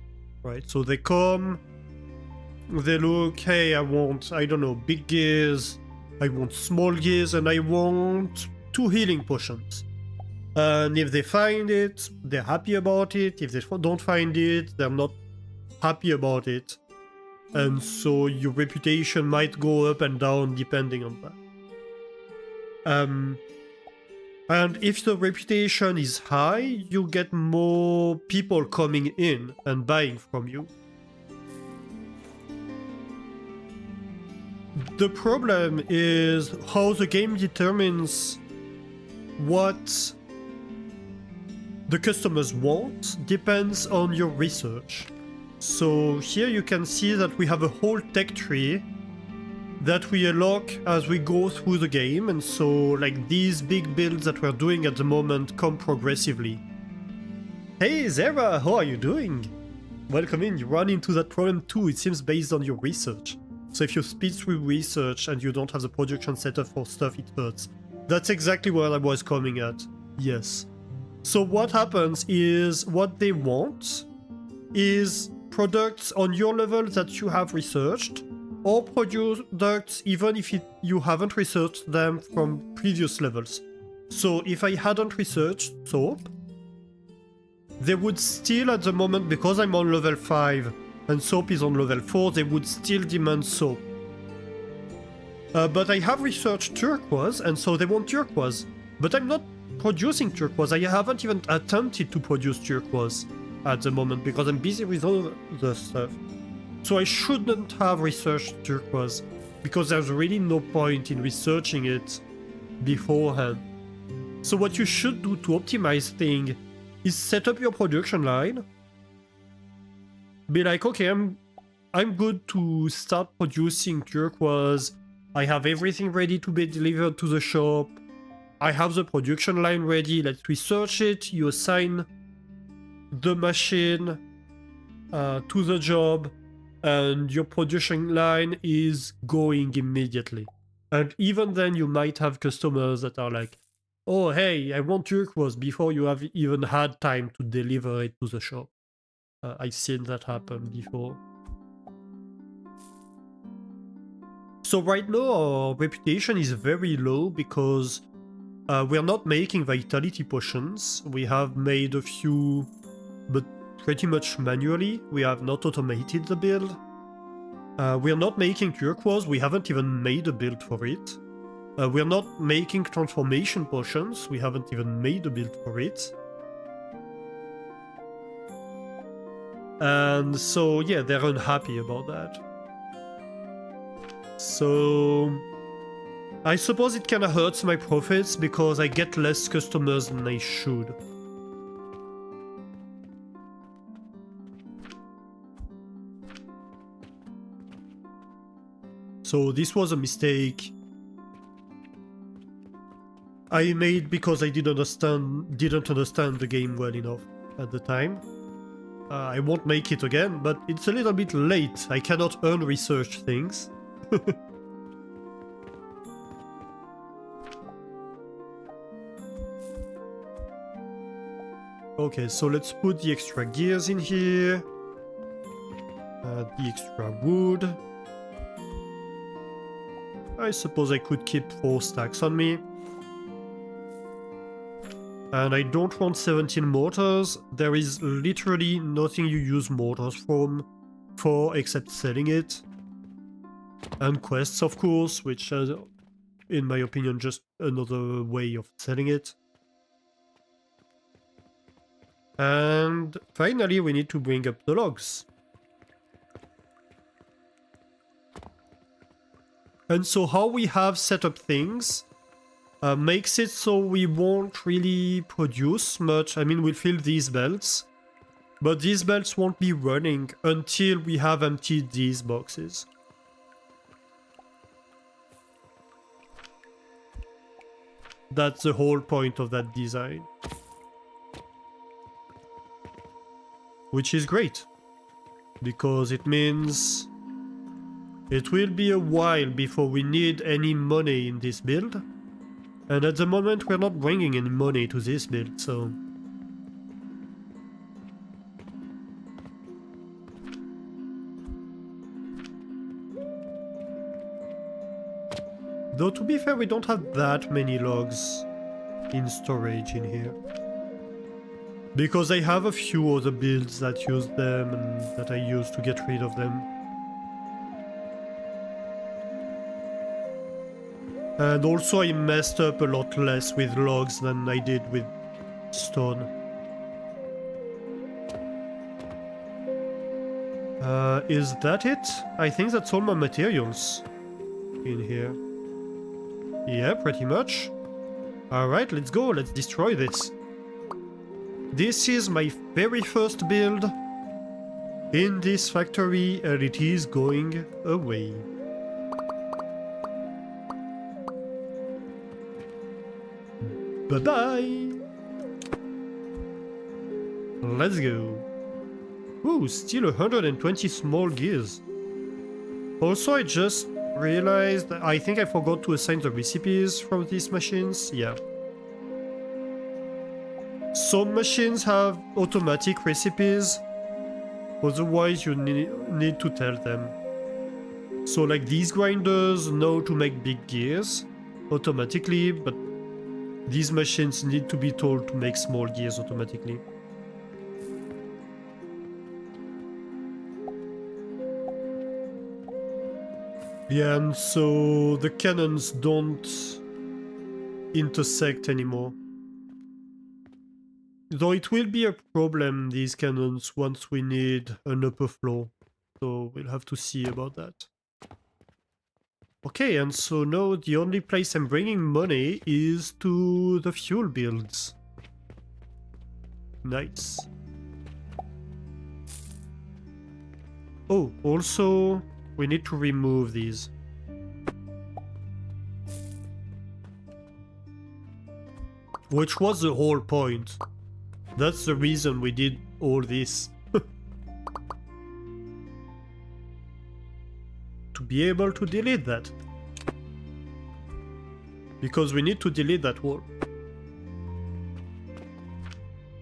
right? So they come, they look, hey, I want, I don't know, big gears, I want small gears, and I want 2 healing potions. And if they find it, they're happy about it. If they don't find it, they're not happy about it. And so your reputation might go up and down depending on that. And if the reputation is high, you get more people coming in and buying from you. The problem is how the game determines what the customers want depends on your research. So here you can see that we have a whole tech tree that we unlock as we go through the game, and so like these big builds that we're doing at the moment come progressively. Hey Zara, how are you doing? Welcome in. You run into that problem too, it seems, based on your research. So if you speed through research and you don't have the production set up for stuff, it hurts. That's exactly where I was coming at. Yes. So what happens is what they want is products on your level that you have researched, or products even if you haven't researched them from previous levels. So if I hadn't researched soap, they would still at the moment, because I'm on level 5 and soap is on level 4, they would still demand soap. But I have researched turquoise, and so they want turquoise. But I'm not producing turquoise. I haven't even attempted to produce turquoise at the moment because I'm busy with all the stuff. So I shouldn't have researched turquoise because there's really no point in researching it beforehand. So what you should do to optimize things is set up your production line. Be like, okay, I'm good to start producing turquoise. I have everything ready to be delivered to the shop. I have the production line ready. Let's research it. You assign the machine to the job, and your production line is going immediately. And even then, you might have customers that are like, oh, hey, I want turquoise before you have even had time to deliver it to the shop. I've seen that happen before. So right now, our reputation is very low because we're not making vitality potions. We have made a few, but pretty much manually. We have not automated the build. We're not making turquoise. We haven't even made a build for it. We're not making transformation potions. We haven't even made a build for it. And so, yeah, they're unhappy about that. So I suppose it kinda hurts my profits because I get less customers than I should. So this was a mistake I made because I didn't understand the game well enough at the time. I won't make it again, but it's a little bit late. I cannot unresearch things. Okay, so let's put the extra gears in here. The extra wood. I suppose I could keep 4 stacks on me. And I don't want 17 mortars. There is literally nothing you use mortars for except selling it. And quests, of course, which are, in my opinion, just another way of selling it. And finally, we need to bring up the logs. And so how we have set up things makes it so we won't really produce much. I mean, we'll fill these belts, but these belts won't be running until we have emptied these boxes. That's the whole point of that design. Which is great, because it means it will be a while before we need any money in this build. And at the moment, we're not bringing any money to this build, so... Though, to be fair, we don't have that many logs in storage in here. Because I have a few other builds that use them and that I use to get rid of them. And also I messed up a lot less with logs than I did with stone. Is that it? I think that's all my materials. in here. Yeah, pretty much. Alright, let's go. Let's destroy this. This is my very first build in this factory, and it is going away. Bye-bye! Let's go. Ooh, still 120 small gears. Also, I just realized I think I forgot to assign the recipes from these machines. Yeah. Some machines have automatic recipes. Otherwise, you need to tell them. So like these grinders know to make big gears automatically, but these machines need to be told to make small gears automatically. Yeah, and so the cannons don't intersect anymore. Though it will be a problem, these cannons, once we need an upper floor. So we'll have to see about that. Okay, and so now the only place I'm bringing money is to the fuel builds. Nice. Oh, also, we need to remove these. Which was the whole point. That's the reason we did all this. To be able to delete that. Because we need to delete that wall.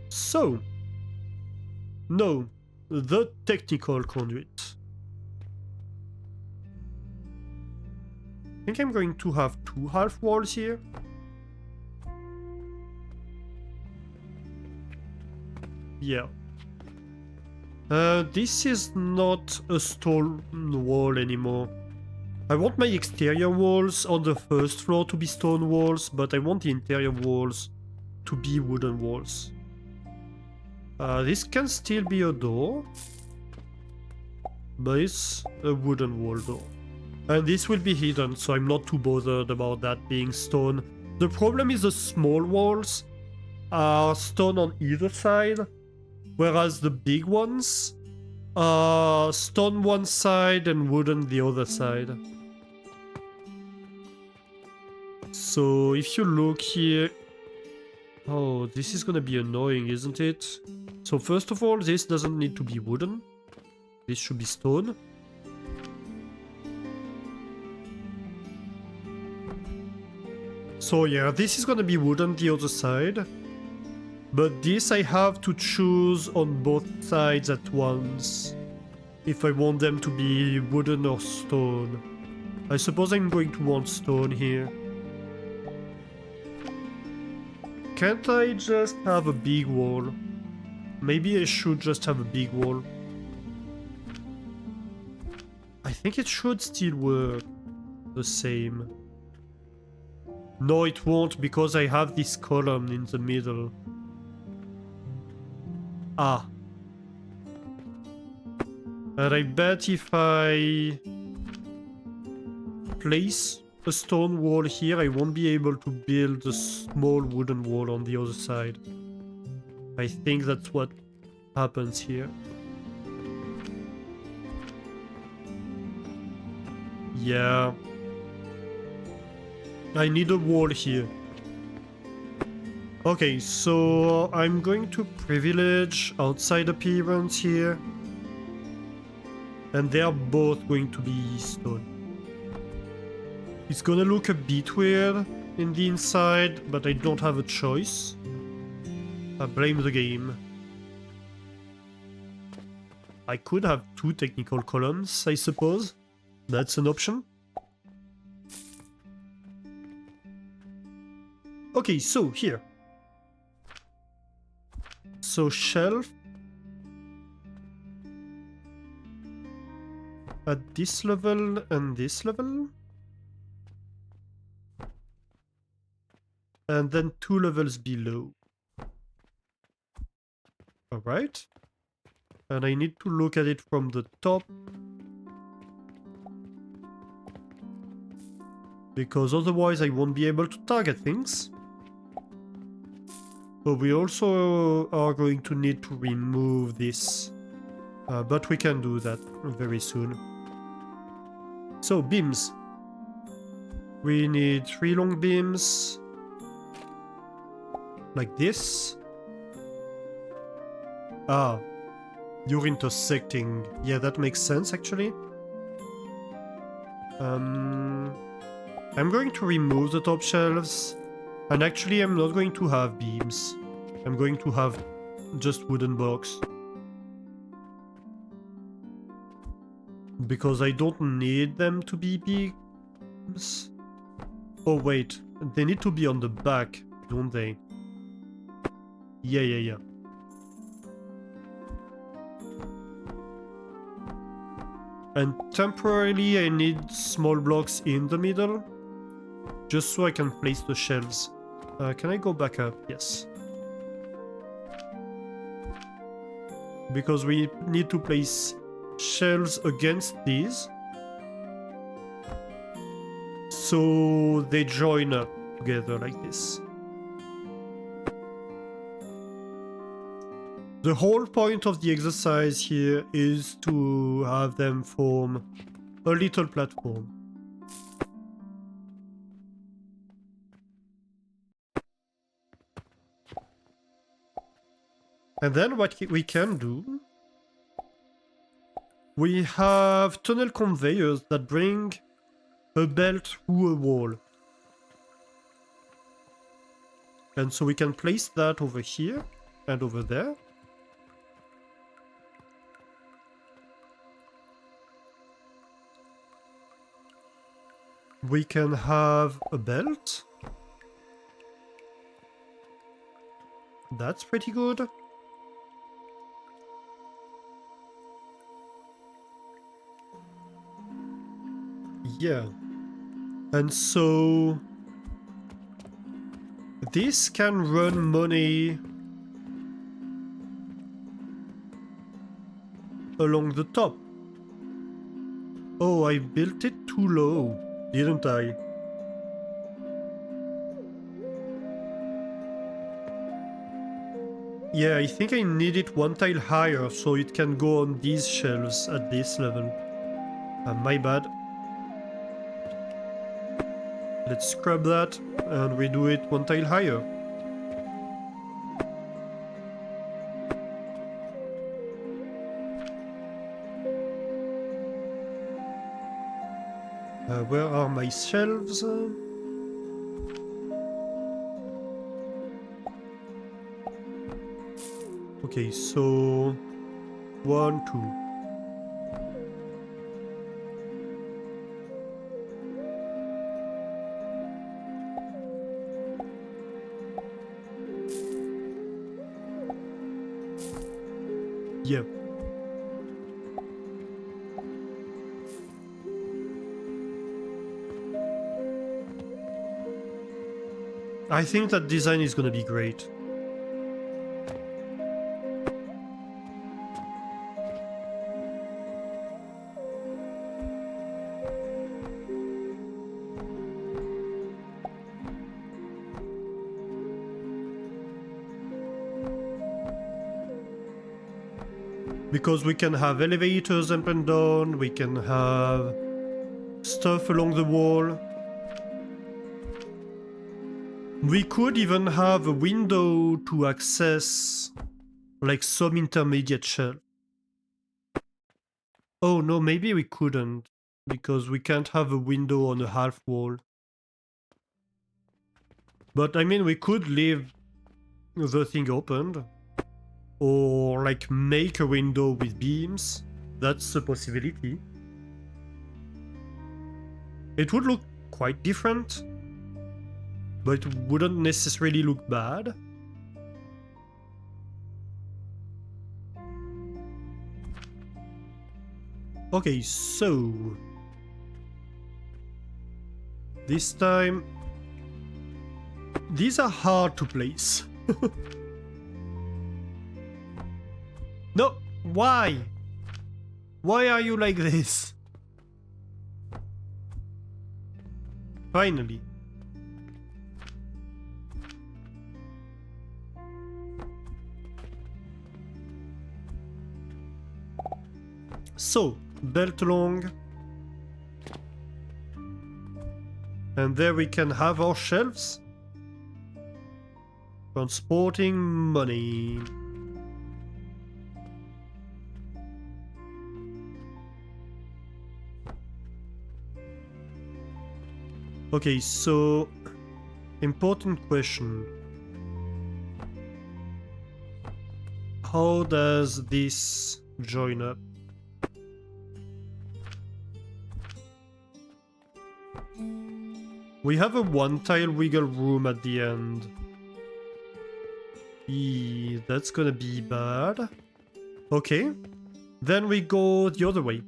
So. No. The technical conduit. I think I'm going to have 2 half walls here. Yeah. This is not a stone wall anymore. I want my exterior walls on the first floor to be stone walls, but I want the interior walls to be wooden walls. This can still be a door, but it's a wooden wall door. And this will be hidden, so I'm not too bothered about that being stone. The problem is the small walls are stone on either side, whereas the big ones are stone one side and wooden the other side. So if you look here... Oh, this is gonna be annoying, isn't it? So first of all, this doesn't need to be wooden. This should be stone. So yeah, this is gonna be wooden the other side. But this I have to choose on both sides at once. If I want them to be wooden or stone. I suppose I'm going to want stone here. Can't I just have a big wall? Maybe I should just have a big wall. I think it should still work the same. No, it won't because I have this column in the middle. Ah. And I bet if I place a stone wall here, I won't be able to build a small wooden wall on the other side. I think that's what happens here. Yeah. I need a wall here. Okay, so I'm going to privilege outside appearance here. And they are both going to be stone. It's gonna look a bit weird in the inside, but I don't have a choice. I blame the game. I could have 2 technical columns, I suppose. That's an option. Okay, so here. So shelf. At this level and this level. And then 2 levels below. Alright. And I need to look at it from the top. because otherwise I won't be able to target things. But we also are going to need to remove this. But we can do that very soon. So, beams. We need 3 long beams. Like this. Ah. You're intersecting. Yeah, that makes sense actually. I'm going to remove the top shelves. And actually I'm not going to have beams. I'm going to have just wooden blocks. Because I don't need them to be beams. Oh wait, they need to be on the back, don't they? Yeah. And temporarily I need small blocks in the middle. Just so I can place the shelves. Can I go back up? Yes. Because we need to place shelves against these. So they join up together like this. The whole point of the exercise here is to have them form a little platform. And then what we can do, we have tunnel conveyors that bring a belt through a wall. And so we can place that over here and over there. We can have a belt. That's pretty good. Yeah. And so this can run money along the top. Oh, I built it too low, didn't I? Yeah, I think I need it 1 tile higher so it can go on these shelves at this level. My bad. Let's scrub that and redo it 1 tile higher. Where are my shelves? Okay, so 1, 2. Yep. I think that design is gonna be great. Because we can have elevators up and down, we can have stuff along the wall. We could even have a window to access like some intermediate shelf. Oh no, maybe we couldn't, because we can't have a window on a half wall. But I mean, we could leave the thing opened. Or like make a window with beams. That's a possibility. It would look quite different, but it wouldn't necessarily look bad. Okay, so this time these are hard to place. No, why? Why are you like this? Finally. So, belt long. And there we can have our shelves. Transporting money. Okay, so important question. How does this join up? We have a one-tile wiggle room at the end. That's gonna be bad. Okay. Then we go the other way.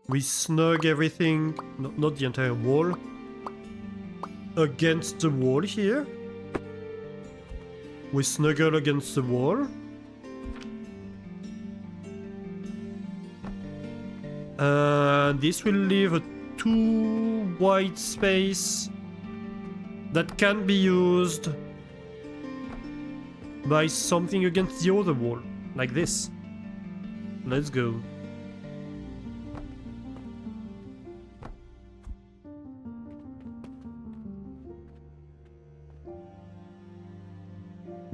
We snug everything, not the entire wall, against the wall here. We snuggle against the wall. And this will leave a 2 wide space that can be used by something against the other wall, like this. Let's go.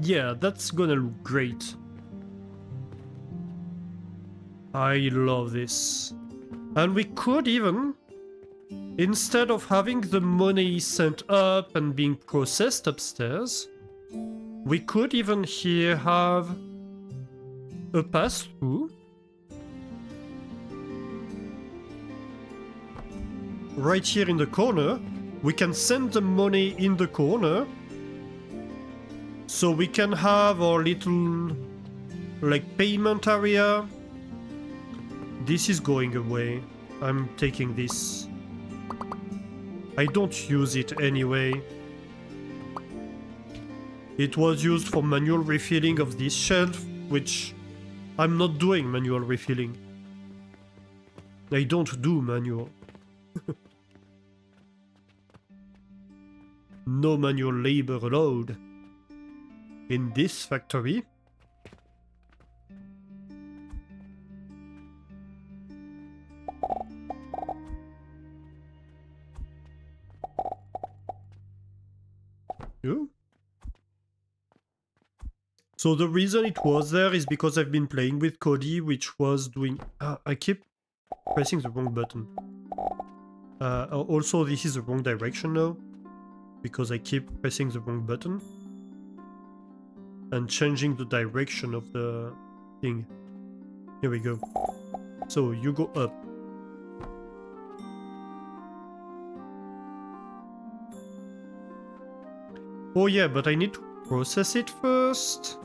Yeah, that's gonna look great. I love this. And we could even, instead of having the money sent up and being processed upstairs, we could even here have a pass-through. Right here in the corner, we can send the money in the corner. So we can have our little, like, payment area. This is going away. I'm taking this. I don't use it anyway. It was used for manual refilling of this shelf, which I'm not doing manual refilling. I don't do manual. No manual labor allowed. In this factory. Oh. So the reason it was there is because I've been playing with Cody, which was doing... I keep pressing the wrong button. Also, this is the wrong direction now, because I keep pressing the wrong button and changing the direction of the thing. Here we go. So you go up. Oh yeah, but I need to process it first.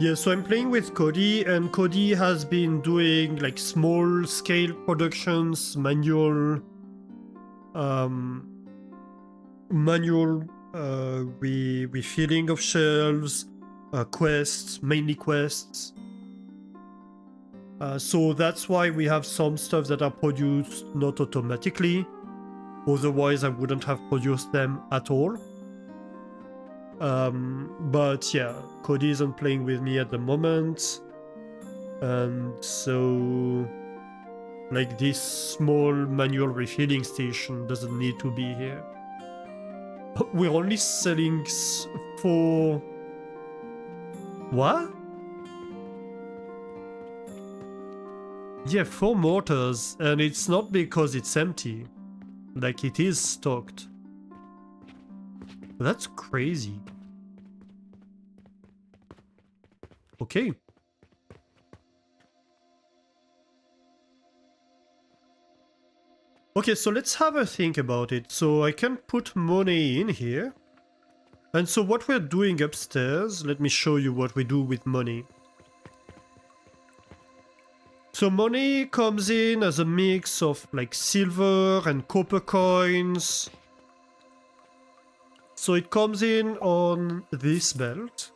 Yeah, so I'm playing with Cody, and Cody has been doing like small scale productions, manual refilling of shelves, quests, mainly quests. So that's why we have some stuff that are produced not automatically. Otherwise, I wouldn't have produced them at all. But yeah, Cody isn't playing with me at the moment. And so, like, this small manual refilling station doesn't need to be here. We're only selling for... What? Yeah, 4 mortars, and it's not because it's empty. Like, it is stocked. That's crazy. Okay. Okay, so let's have a think about it. So I can put money in here. And so what we're doing upstairs, let me show you what we do with money. So money comes in as a mix of like silver and copper coins. So it comes in on this belt.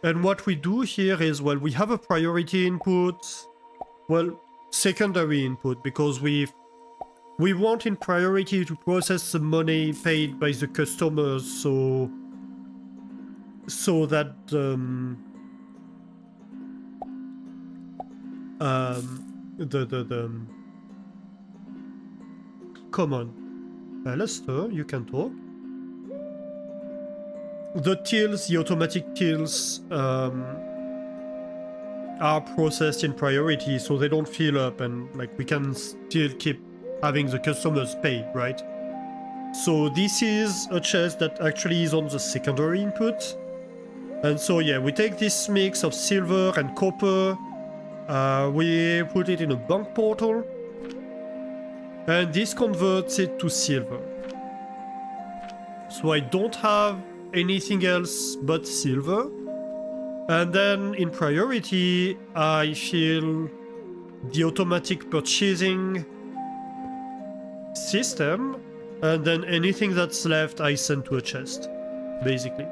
And what we do here is, well, we have a priority input, well, secondary input, because we want in priority to process the money paid by the customers, so that the come on, Lester, you can talk. The tills, the automatic tills, are processed in priority, so they don't fill up, and like we can still keep having the customers pay, right? So this is a chest that actually is on the secondary input. And so yeah, we take this mix of silver and copper, we put it in a bank portal, and this converts it to silver. So I don't have anything else but silver. And then in priority, I fill the automatic purchasing system, and then anything that's left I send to a chest, basically.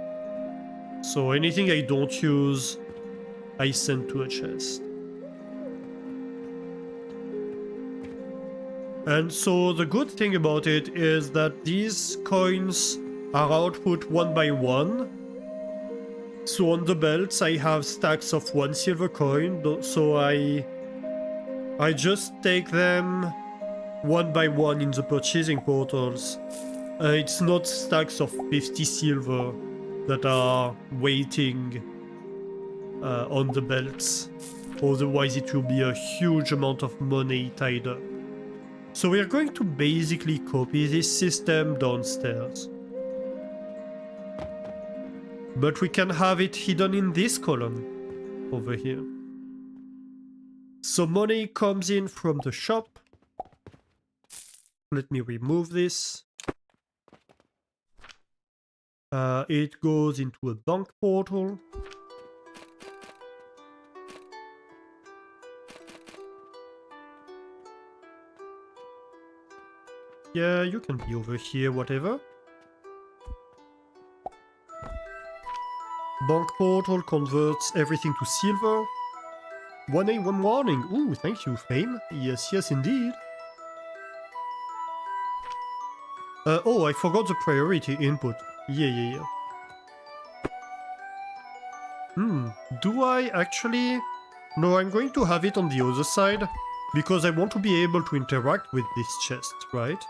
So anything I don't use, I send to a chest. And so the good thing about it is that these coins are output one by one. So on the belts I have stacks of 1 silver coin, so I just take them one by one in the purchasing portals. It's not stacks of 50 silver that are waiting on the belts. Otherwise it will be a huge amount of money tied up. So we are going to basically copy this system downstairs. But we can have it hidden in this column over here. So money comes in from the shop. Let me remove this. It goes into a bank portal. Yeah, you can be over here, whatever. Bank portal converts everything to silver. 1A, 1 warning. Ooh, thank you, Fame. Yes, yes, indeed. Oh, I forgot the priority input. Yeah. Do I actually... No, I'm going to have it on the other side, because I want to be able to interact with this chest, right?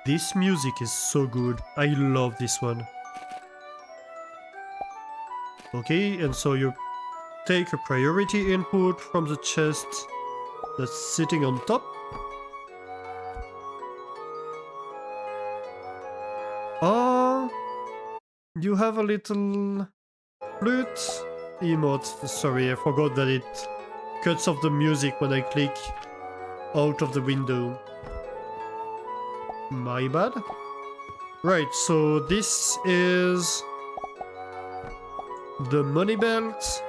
This music is so good. I love this one. Okay, and so you take a priority input from the chest that's sitting on top. Oh, you have a little flute emote. Sorry, I forgot that it cuts off the music when I click out of the window. My bad. Right, so this is the money belt.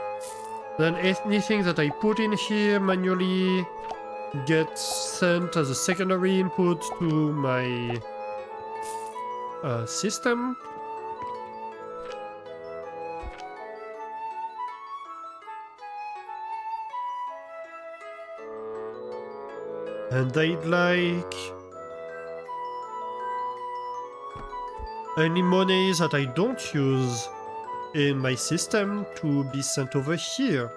Then anything that I put in here manually gets sent as a secondary input to my system. And I'd like any monies that I don't use in my system to be sent over here.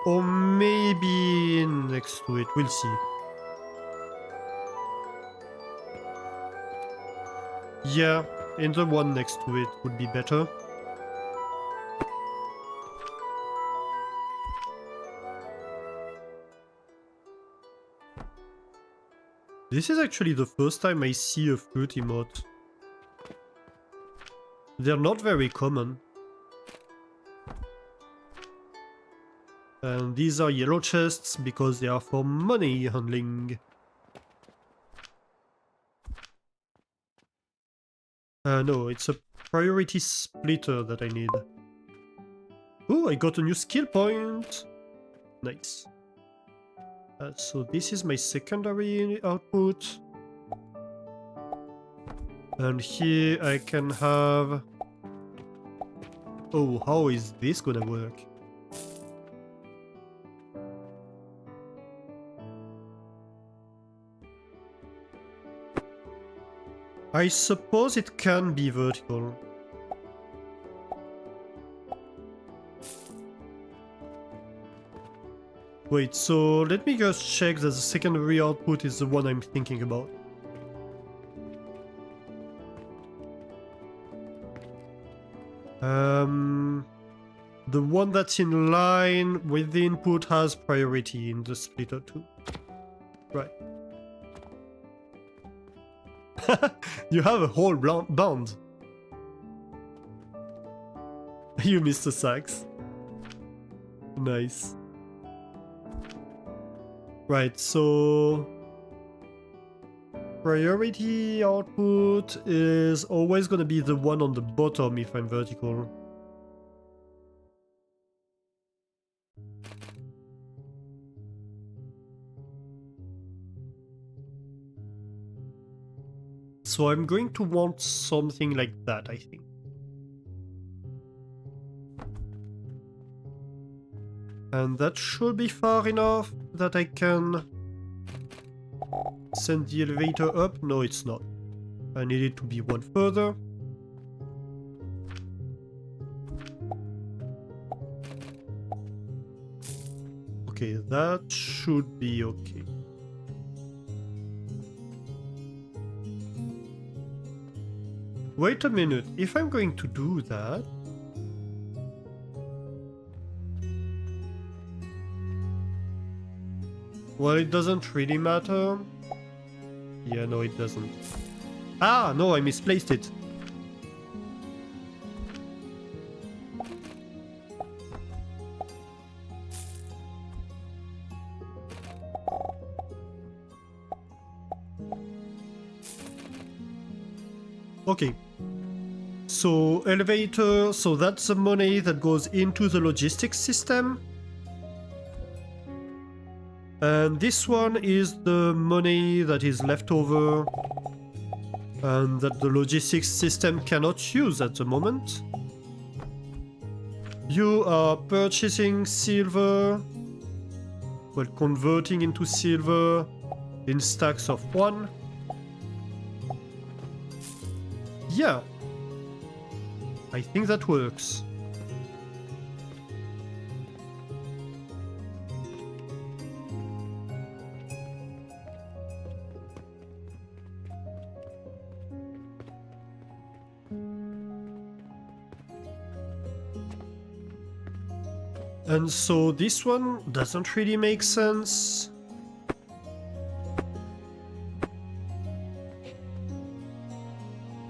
Or maybe next to it, we'll see. Yeah, in the one next to it would be better. This is actually the first time I see a fruit emote. They're not very common. And these are yellow chests because they are for money handling. No, it's a priority splitter that I need. Oh, I got a new skill point. Nice. So this is my secondary output. And here I can have... Oh, how is this gonna work? I suppose it can be vertical. Wait, so let me just check that the secondary output is the one I'm thinking about. The one that's in line with the input has priority in the splitter too. Right. You have a whole bound. You missed the sax. Nice. Right, so... priority output is always gonna be the one on the bottom if I'm vertical. So I'm going to want something like that, I think. And that should be far enough that I can send the elevator up. No, it's not. I need it to be one further. Okay, that should be okay. Wait a minute, if I'm going to do that... Well, it doesn't really matter. Yeah, no, it doesn't. Ah, no, I misplaced it. Okay. So, elevator, so that's the money that goes into the logistics system. And this one is the money that is left over and that the logistics system cannot use at the moment. You are purchasing silver, well, converting into silver in stacks of 1. Yeah, I think that works. And so this one doesn't really make sense.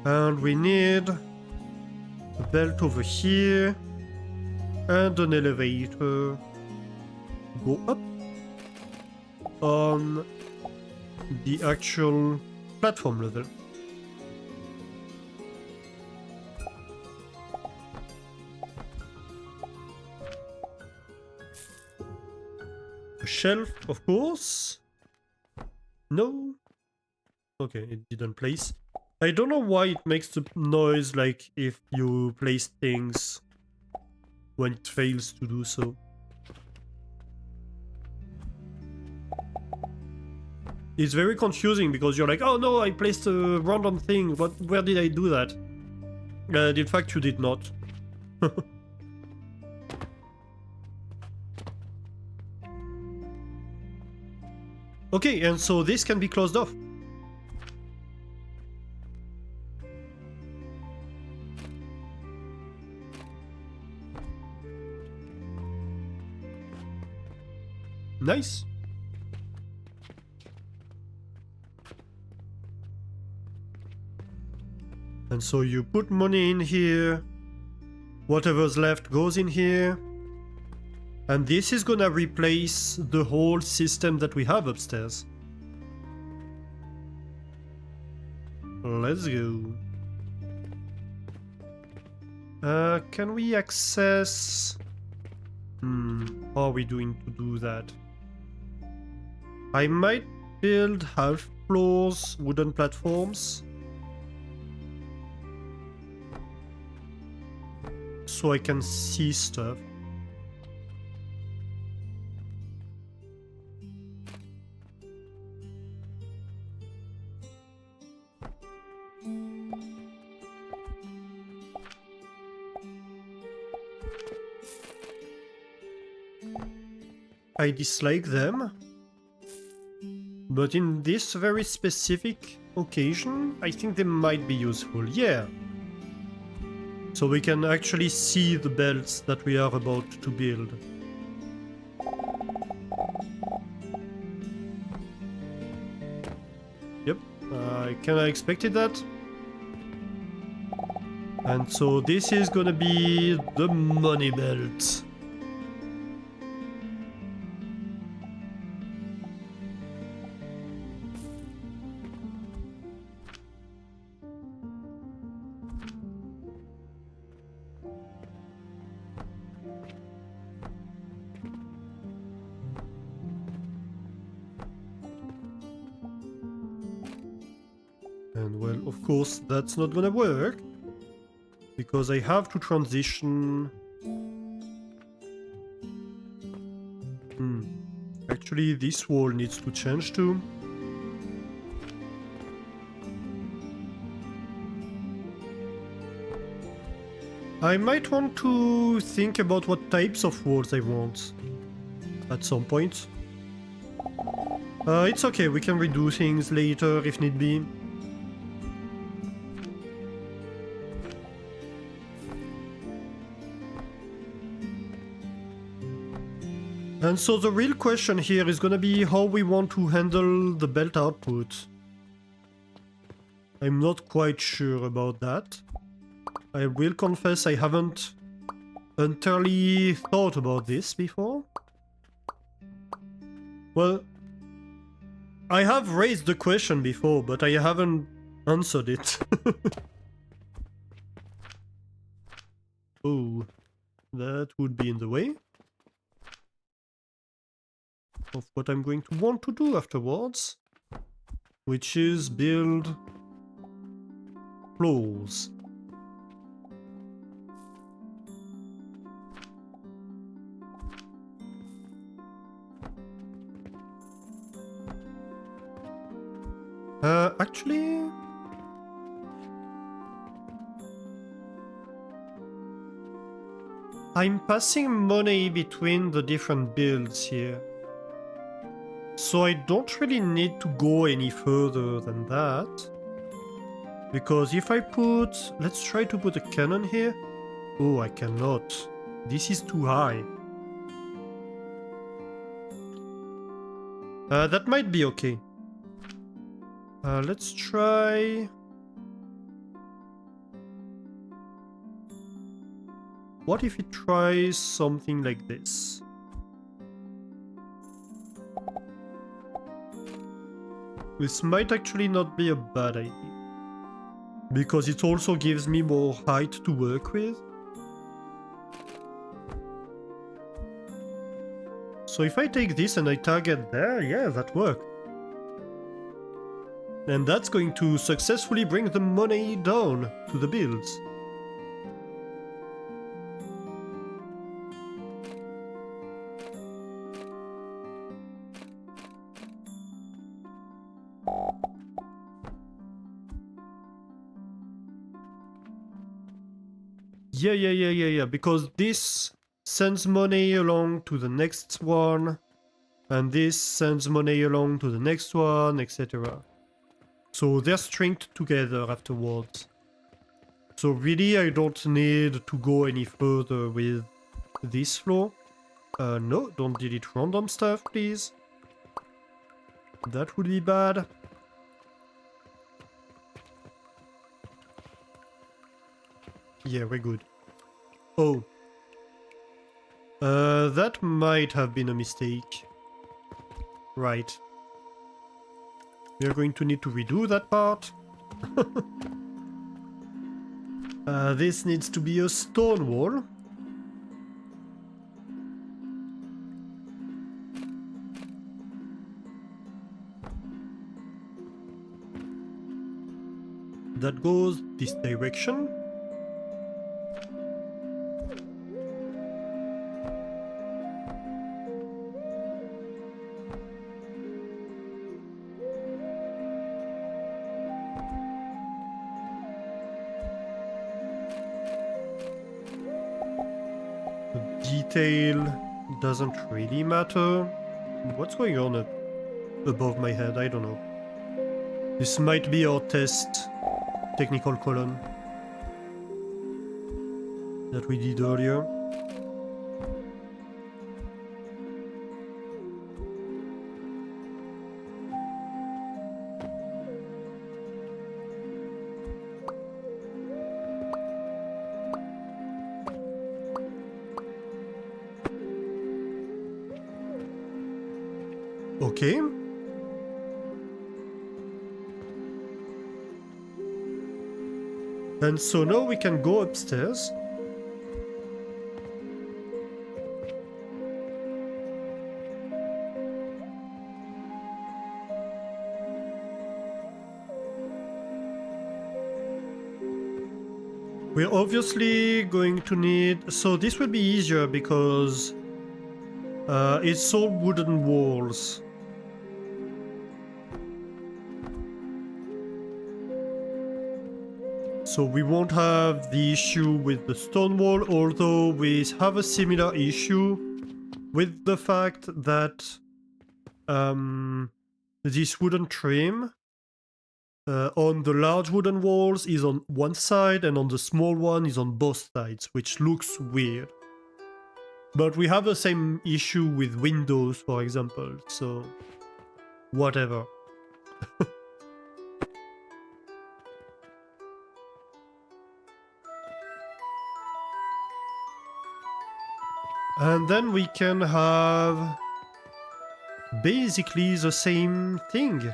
And we need a belt over here and an elevator. Go up on the actual platform level. A shelf, of course. No. Okay, it didn't place. I don't know why it makes the noise like if you place things when it fails to do so. It's very confusing because you're like, oh no, I placed a random thing. Where did I do that? And in fact, you did not. Okay, and so this can be closed off. Nice. And so you put money in here. Whatever's left goes in here. And this is gonna replace the whole system that we have upstairs. Let's go. Can we access How are we doing to do that? I might build half floors, wooden platforms. So I can see stuff. I dislike them. But in this very specific occasion, I think they might be useful. Yeah. So we can actually see the belts that we are about to build. Yep, I kinda expected that. And so this is gonna be the money belt. And well, of course, that's not gonna work. Because I have to transition... Actually, this wall needs to change too. I might want to think about what types of walls I want at some point. It's okay, we can redo things later if need be. And so the real question here is gonna be how we want to handle the belt output. I'm not quite sure about that. I will confess I haven't entirely thought about this before. Well, I have raised the question before, but I haven't answered it. Oh, that would be in the way of what I'm going to want to do afterwards, which is build floors. Actually... I'm passing money between the different builds here. So I don't really need to go any further than that. Because if I put... Let's try to put a cannon here. Oh, I cannot. This is too high. That might be okay. Let's try... What if it tries something like this? This might actually not be a bad idea. Because it also gives me more height to work with. So if I take this and I target there, yeah, that worked. And that's going to successfully bring the money down to the builds. Yeah, because this sends money along to the next one, and this sends money along to the next one, etc. So they're stringed together afterwards. So really I don't need to go any further with this floor. No, don't delete random stuff, please. That would be bad. Yeah, we're good. Oh. That might have been a mistake. Right. We're going to need to redo that part. This needs to be a stone wall. that goes this direction. The detail doesn't really matter. What's going on above my head? I don't know. This might be our test technical column that we did earlier. Okay. And so now we can go upstairs. We're obviously going to need... So this will be easier because it's all wooden walls. So we won't have the issue with the stone wall, although we have a similar issue with the fact that this wooden trim on the large wooden walls is on one side and on the small one is on both sides, which looks weird. But we have the same issue with windows, for example, so whatever. And then we can have basically the same thing.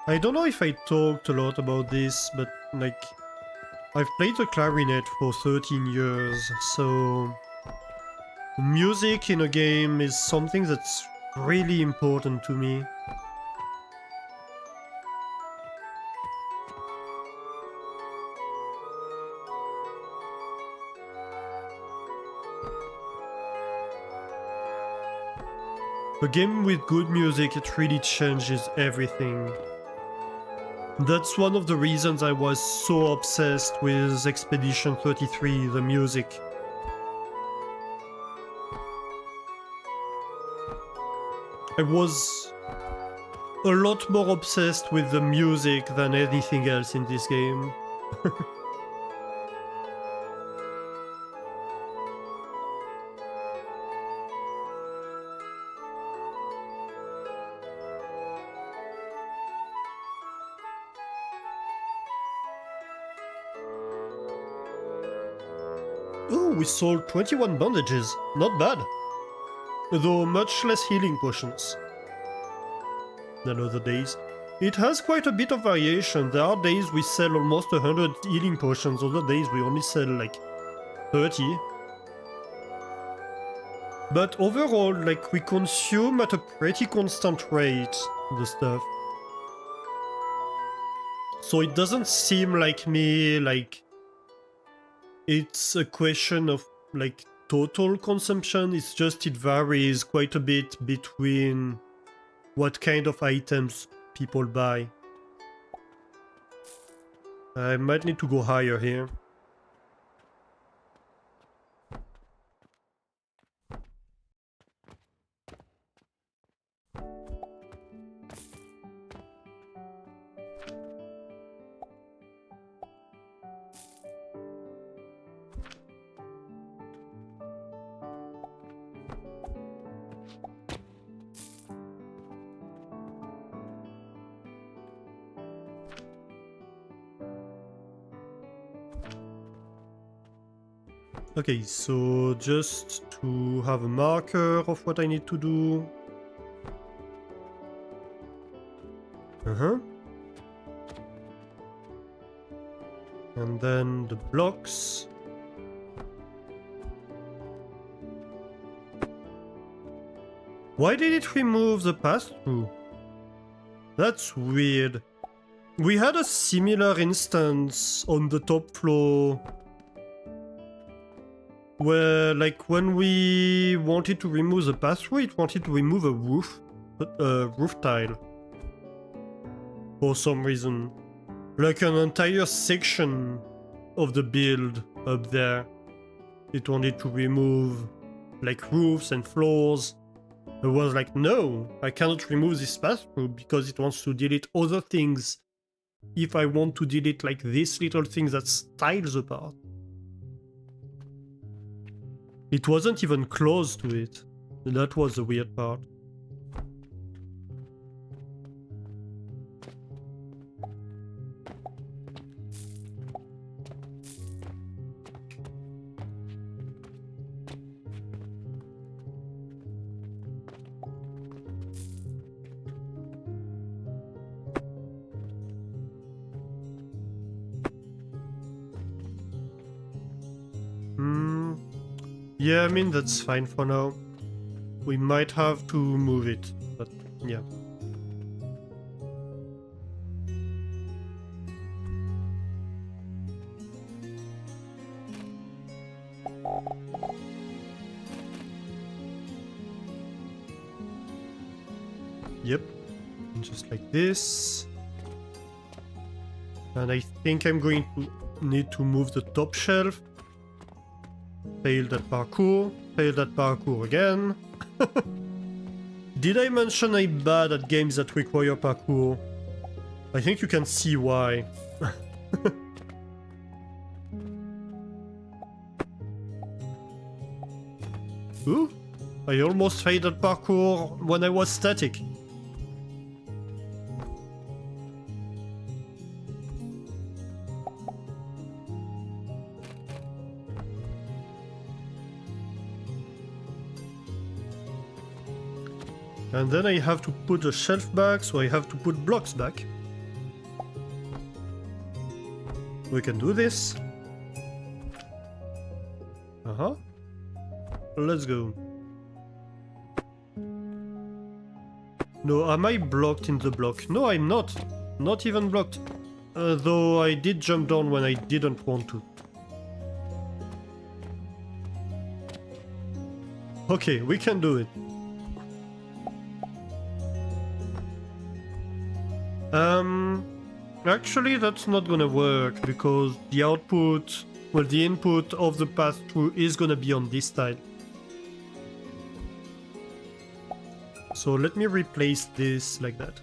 I don't know if I talked a lot about this, but like, I've played the clarinet for 13 years, so music in a game is something that's really important to me. A game with good music, it really changes everything. That's one of the reasons I was so obsessed with Expedition 33, the music. I was a lot more obsessed with the music than anything else in this game. Oh, we sold 21 bandages. Not bad. Though much less healing potions than other days. It has quite a bit of variation. There are days we sell almost 100 healing potions, other days we only sell like 30. But overall, like, we consume at a pretty constant rate the stuff. So it doesn't seem like me, like, it's a question of, like, total consumption. It's just it varies quite a bit between what kind of items people buy. I might need to go higher here. Okay, so just to have a marker of what I need to do. And then the blocks. Why did it remove the pass-through? That's weird. We had a similar instance on the top floor where, like, when we wanted to remove the pass-through, it wanted to remove a roof tile for some reason. Like an entire section of the build up there. It wanted to remove, like, roofs and floors. I was like, no, I cannot remove this pass-through because it wants to delete other things if I want to delete, like, this little thing that tiles apart. It wasn't even close to it. That was the weird part. Yeah, I mean, that's fine for now. We might have to move it, but yeah. Yep, just like this. And I think I'm going to need to move the top shelf. Failed that parkour. Failed that parkour again. Did I mention I'm bad at games that require parkour? I think you can see why. Ooh, I almost failed that parkour when I was static. And then I have to put the shelf back, so I have to put blocks back. We can do this. Uh-huh. Let's go. No, am I blocked in the block? No, I'm not. Not even blocked. Though I did jump down when I didn't want to. Okay, we can do it. Actually that's not gonna work because the output, well, the input of the pass-through is gonna be on this tile. So let me replace this like that.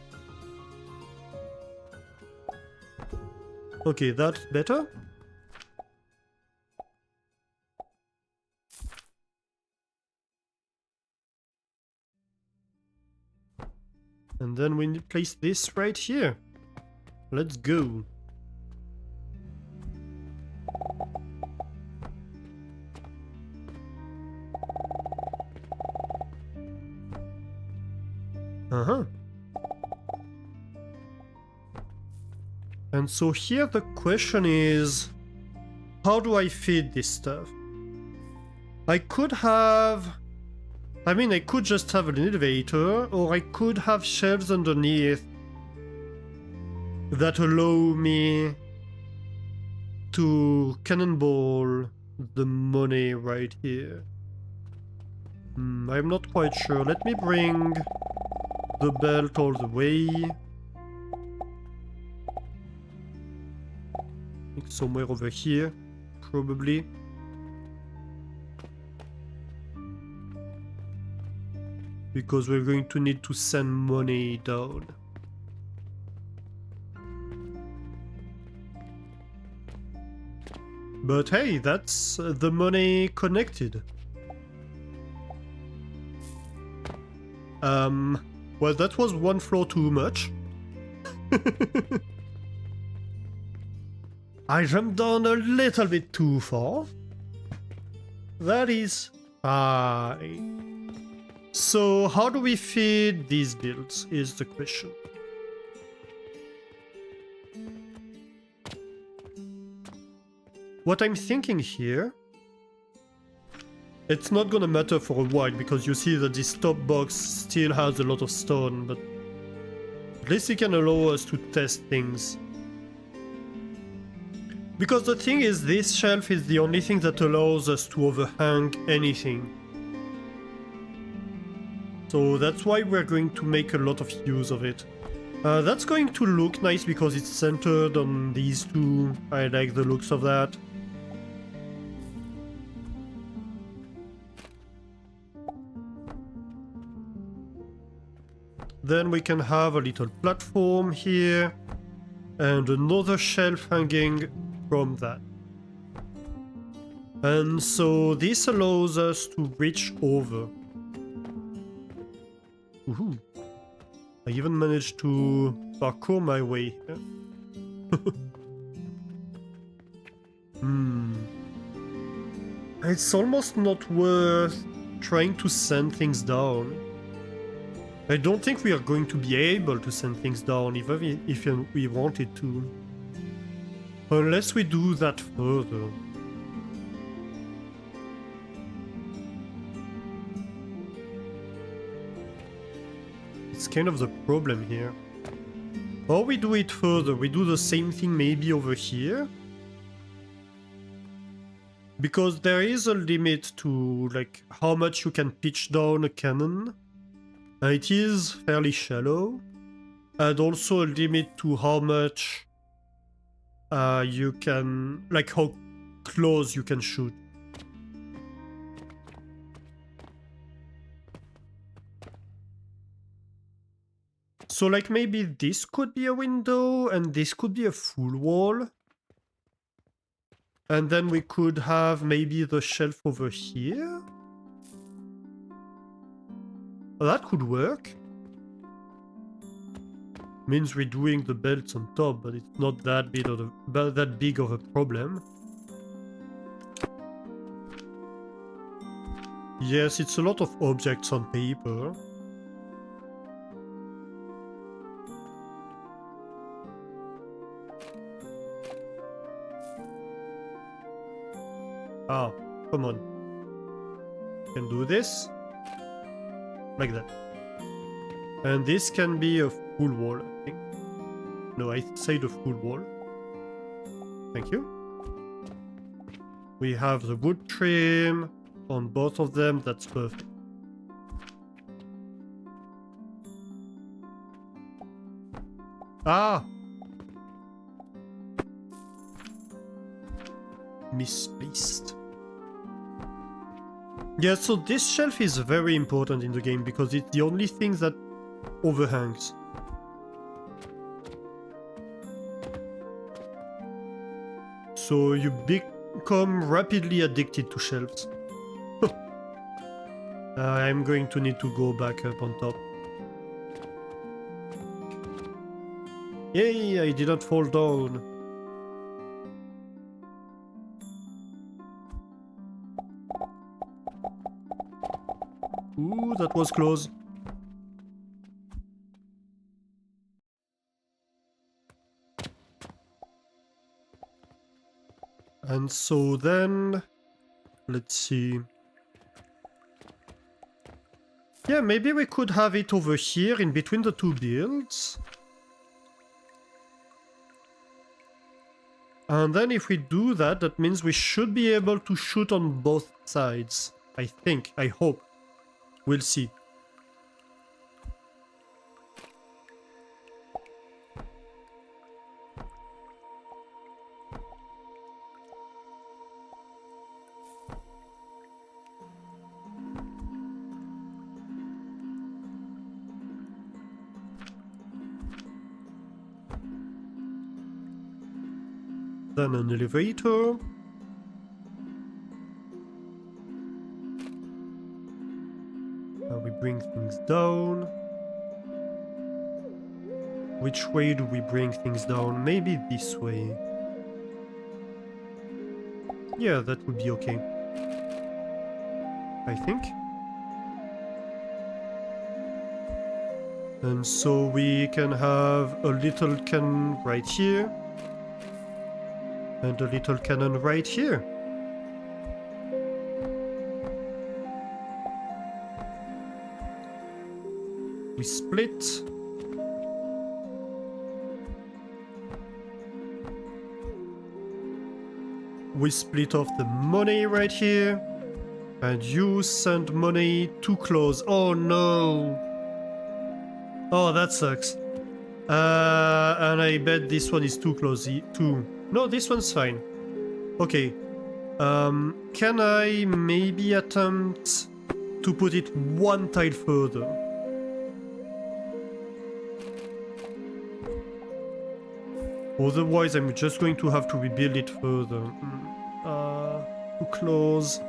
Okay, that's better. And then we place this right here. Let's go. Uh-huh. And so here the question is, how do I feed this stuff? I could just have an elevator, or I could have shelves underneath that allow me to cannonball the money right here. I'm not quite sure. Let me bring the belt all the way. I think somewhere over here, probably. Because we're going to need to send money down. But hey, that's the money connected. Well, that was one floor too much. I jumped down a little bit too far. That is fine. So how do we feed these builds is the question. What I'm thinking here, it's not gonna matter for a while because you see that this top box still has a lot of stone, but at least it can allow us to test things. Because the thing is, this shelf is the only thing that allows us to overhang anything. So that's why we're going to make a lot of use of it. That's going to look nice because it's centered on these two. I like the looks of that. Then we can have a little platform here and another shelf hanging from that. And so this allows us to reach over. Ooh. I even managed to parkour my way here. It's almost not worth trying to send things down. I don't think we are going to be able to send things down even if we wanted to. Unless we do that further. It's kind of the problem here. Or we do it further, we do the same thing maybe over here. Because there is a limit to like how much you can pitch down a cannon. It is fairly shallow. And also a limit to how much you can, like how close you can shoot. So like maybe this could be a window and this could be a full wall. And then we could have maybe the shelf over here. Oh, that could work. Means we're doing the belts on top, but it's not that big of a problem. Yes, it's a lot of objects on paper. Ah, come on. Can do this. Like that. And this can be a full wall, I think. No, I said a full wall. Thank you. We have the wood trim on both of them, that's perfect. Ah! Misplaced. Yeah, so this shelf is very important in the game because it's the only thing that overhangs. So you become rapidly addicted to shelves. I'm going to need to go back up on top. Yay, I didn't fall down. Ooh, that was close. And so then, let's see. Yeah, maybe we could have it over here in between the two builds. And then if we do that, that means we should be able to shoot on both sides. I think, I hope. We'll see. Then an elevator. We bring things down. Which way do we bring things down? Maybe this way. Yeah, that would be okay. I think. And so we can have a little cannon right here. And a little cannon right here. We split. We split off the money right here. And you send money too close. Oh no. Oh, that sucks. And I bet this one is too close too. No, this one's fine. Okay. Can I maybe attempt to put it one tile further? Otherwise, I'm just going to have to rebuild it further. Too close.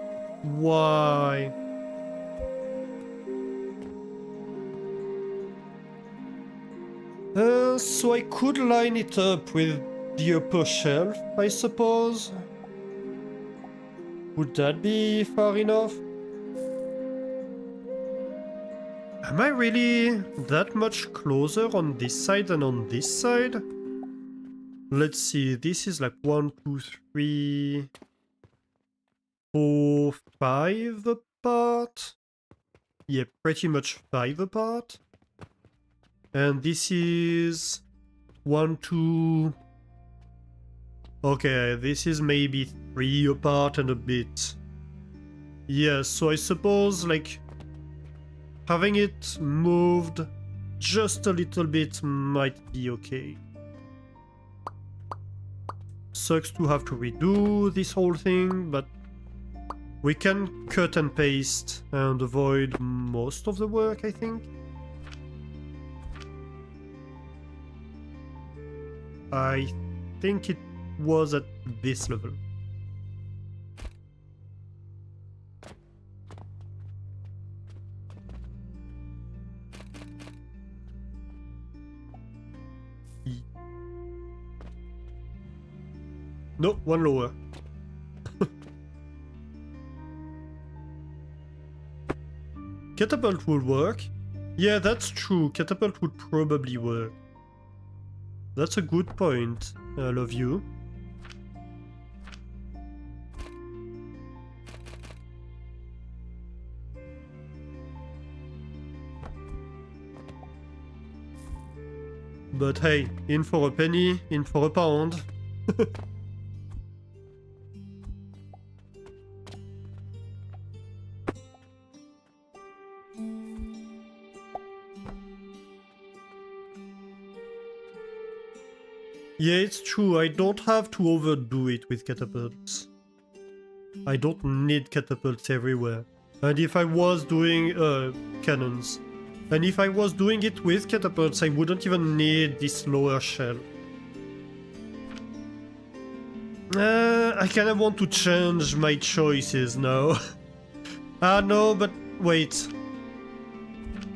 Why? So I could line it up with the upper shelf, I suppose. Would that be far enough? Am I really that much closer on this side than on this side? Let's see, this is like 1, 2, 3, 4, 5 apart. Yeah, pretty much 5 apart. And this is 1, 2... Okay, this is maybe 3 apart and a bit. Yeah, so I suppose, like, having it moved just a little bit might be okay. Sucks to have to redo this whole thing, but we can cut and paste and avoid most of the work, I think. I think it was at this level. No, one lower. Catapult would work. Yeah, that's true. Catapult would probably work. That's a good point. I love you. But hey, in for a penny, in for a pound. Yeah, it's true, I don't have to overdo it with catapults. I don't need catapults everywhere. And if I was doing cannons, and if I was doing it with catapults, I wouldn't even need this lower shell. I kinda want to change my choices now. Ah no, but wait.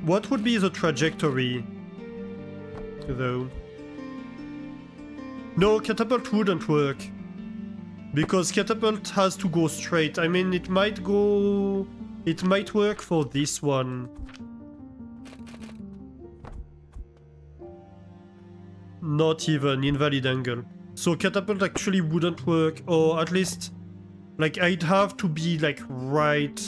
What would be the trajectory, though? No, catapult wouldn't work. Because catapult has to go straight. I mean, it might go... It might work for this one. Not even, invalid angle. So catapult actually wouldn't work, or at least... Like, I'd have to be, like, right...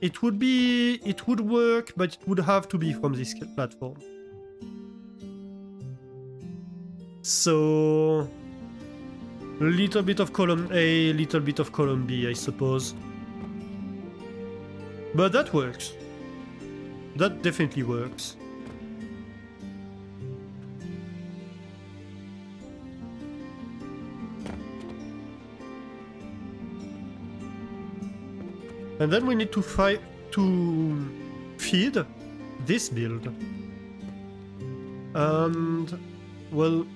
It would be... It would work, but it would have to be from this platform. So... Little bit of column A, little bit of column B, I suppose. But that works. That definitely works. And then we need to feed this build. And... well...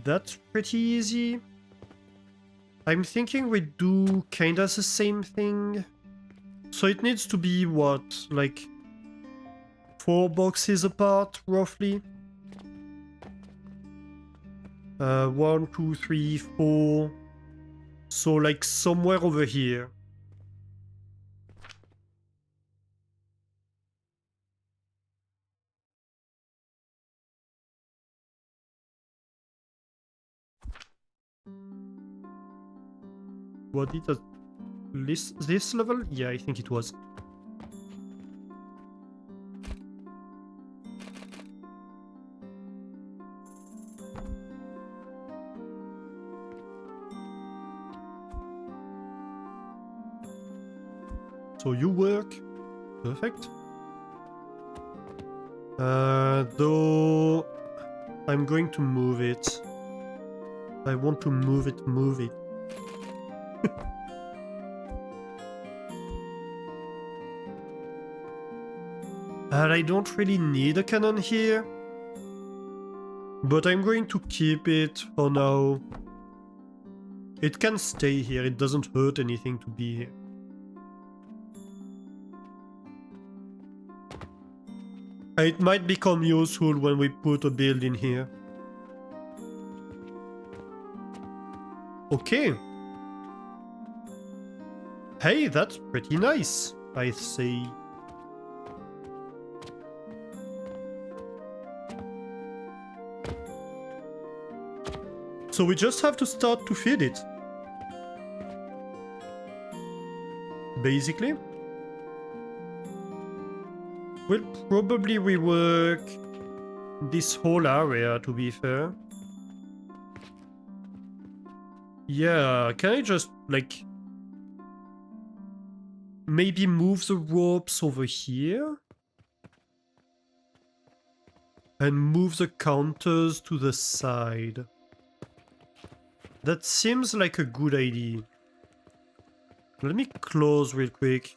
That's pretty easy. I'm thinking we do kinda the same thing. So it needs to be, what, like 4 boxes apart, roughly? 1, 2, 3, 4. So like somewhere over here. Was it at this level? Yeah, I think it was. So you work. Perfect. Though I'm going to move it. I want to move it. And I don't really need a cannon here. But I'm going to keep it for now. It can stay here, it doesn't hurt anything to be here. It might become useful when we put a build in here. Okay. Hey, that's pretty nice, I say. So we just have to start to feed it. Basically. We'll probably rework this whole area, to be fair. Yeah, can I just, like, maybe move the ropes over here? And move the counters to the side. That seems like a good idea. Let me close real quick.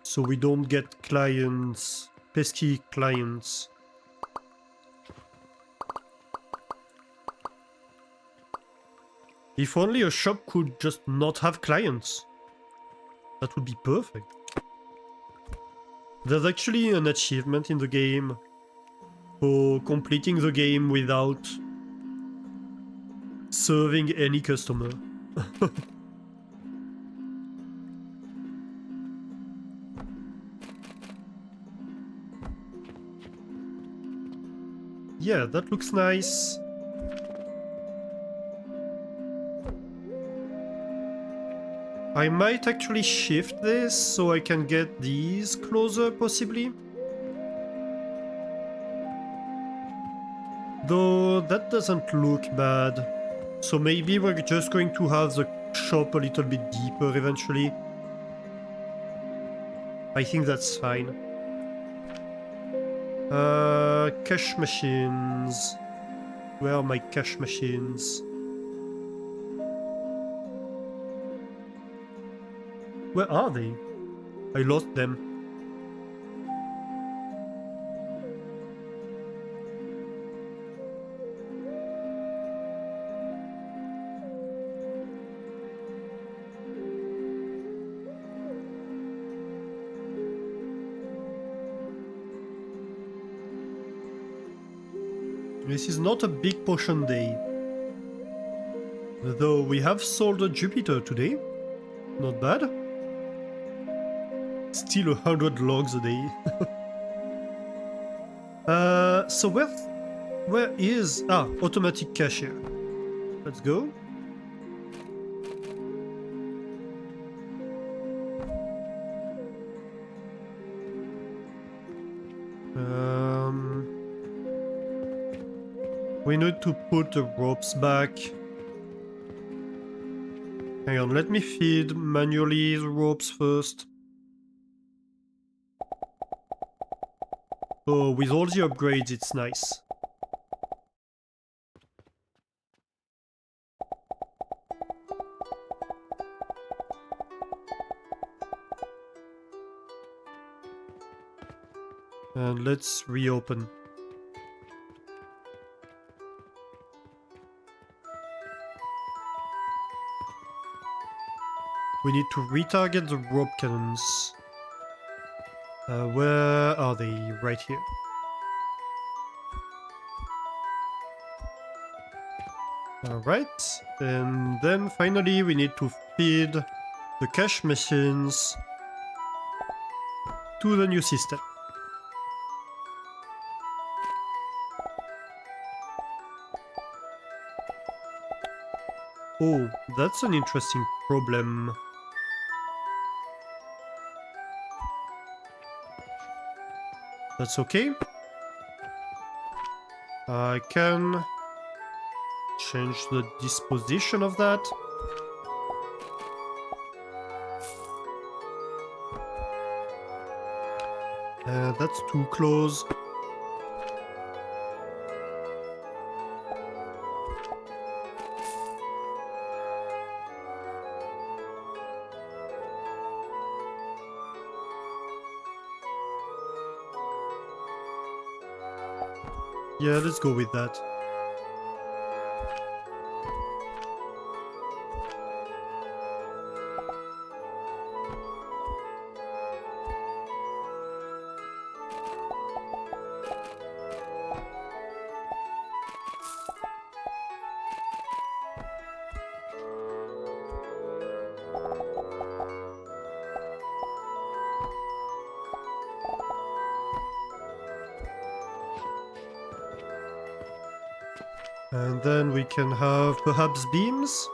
So we don't get clients, pesky clients. If only a shop could just not have clients. That would be perfect. There's actually an achievement in the game for completing the game without serving any customer. Yeah, that looks nice. I might actually shift this so I can get these closer, possibly. Though that doesn't look bad. So maybe we're just going to have the shop a little bit deeper eventually. I think that's fine. Cash machines. Where are my cash machines? Where are they? I lost them. This is not a big potion day. Though we have sold a Jupiter today. Not bad. Still 100 logs a day. So where is... Ah, automatic cashier. Let's go. We need to put the ropes back. Hang on, let me feed manually the ropes first. Oh, with all the upgrades, it's nice. And let's reopen. We need to retarget the rope cannons. Where are they? Right here. Alright, and then finally we need to feed the cash machines to the new system. Oh, that's an interesting problem. That's okay. I can change the disposition of that. That's too close. Yeah, let's go with that. And then we can have perhaps beams.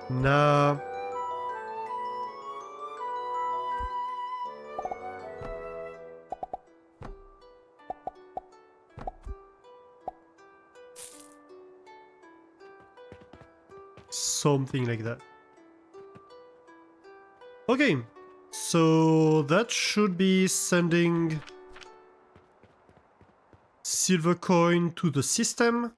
Nah. Something like that. Okay, so that should be sending silver coin to the system.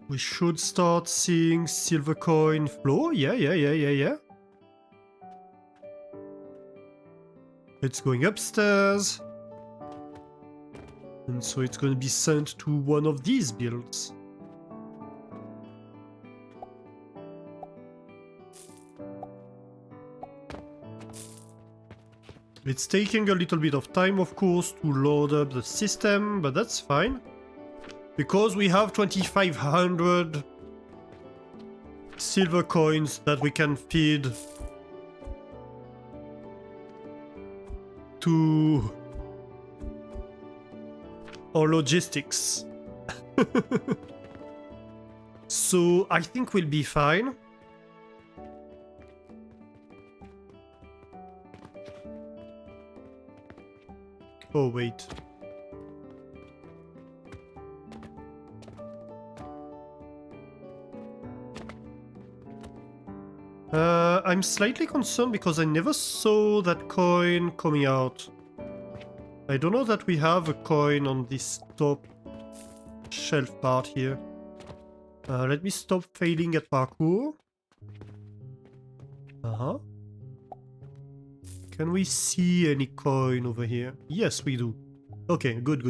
We should start seeing silver coin flow. Yeah. It's going upstairs. And so it's going to be sent to one of these builds. It's taking a little bit of time, of course, to load up the system, but that's fine. Because we have 2,500 silver coins that we can feed to our logistics. So I think we'll be fine. Oh, wait. I'm slightly concerned because I never saw that coin coming out. I don't know that we have a coin on this top shelf part here. Let me stop failing at parkour. Uh-huh. Can we see any coin over here? Yes, we do. Okay, good.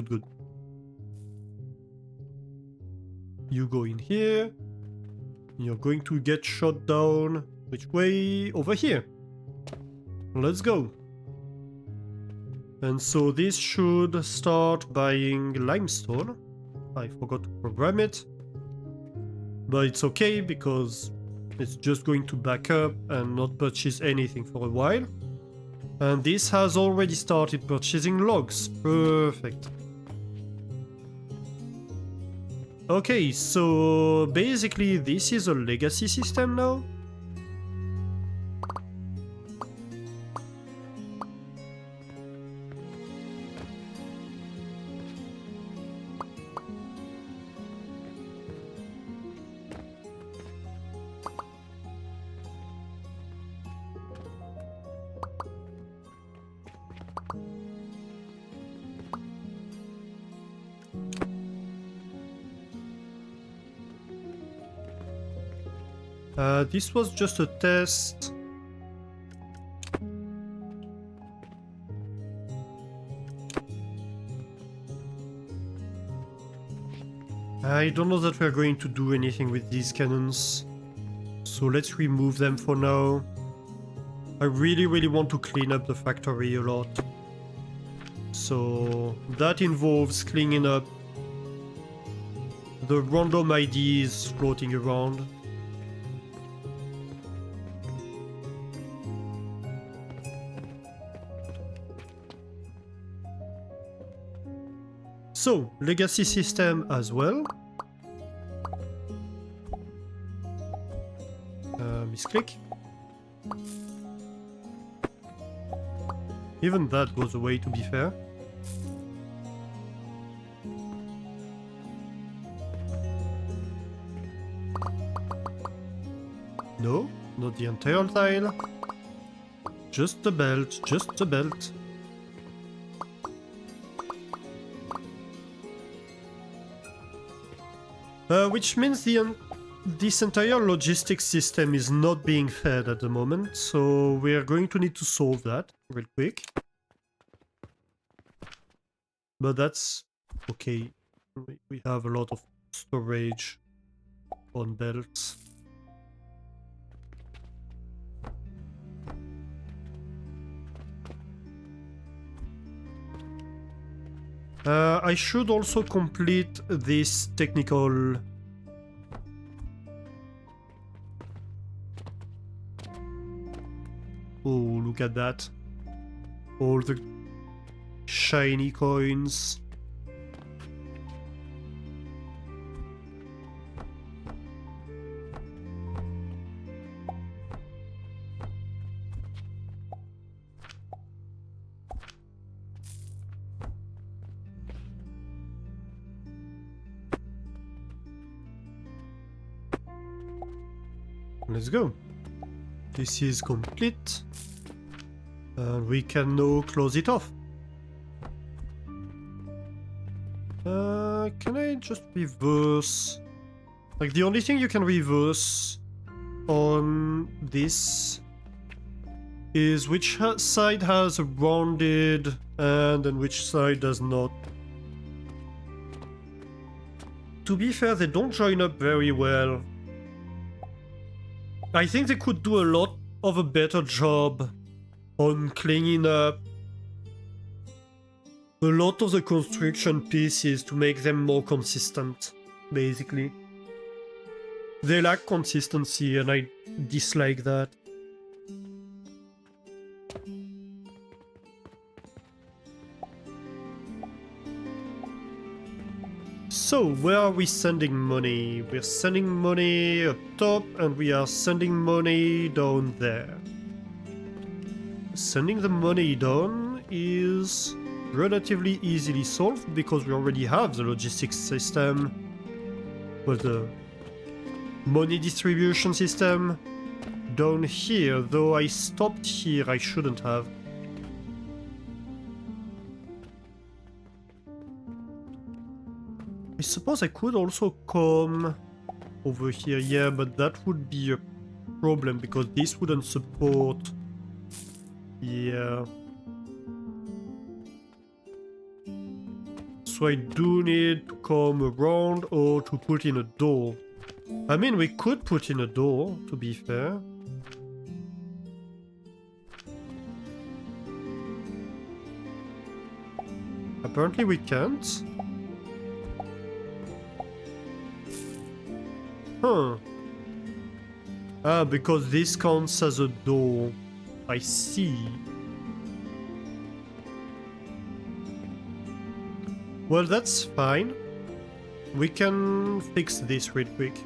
You go in here. You're going to get shot down. Which way? Over here. Let's go. And so this should start buying limestone. I forgot to program it. But it's okay because it's just going to back up and not purchase anything for a while. And this has already started purchasing logs. Perfect. Okay, so basically this is a legacy system now. This was just a test. I don't know that we're going to do anything with these cannons. So let's remove them for now. I really want to clean up the factory a lot. So that involves cleaning up the random IDs floating around. So, legacy system as well. Misclick. Even that goes away, to be fair. No, not the entire tile. Just the belt, just the belt. Which means this entire logistics system is not being fed at the moment, so we are going to need to solve that real quick. But that's okay. We have a lot of storage on belts. I should also complete this technical... Oh, look at that. All the shiny coins. Let's go. This is complete. And we can now close it off. Can I just reverse? Like, the only thing you can reverse on this is which side has a rounded end and which side does not. To be fair, they don't join up very well. I think they could do a lot of a better job on cleaning up a lot of the construction pieces to make them more consistent, basically. They lack consistency and I dislike that. So, where are we sending money? We're sending money up top and we are sending money down there. Sending the money down is relatively easily solved because we already have the logistics system. Well, the money distribution system down here, though I stopped here, I shouldn't have. I suppose I could also come over here, yeah, but that would be a problem because this wouldn't support. Yeah. So I do need to come around or to put in a door. I mean, we could put in a door, to be fair. Apparently we can't. Huh. Ah, because this counts as a door. I see. Well, that's fine. We can fix this real quick.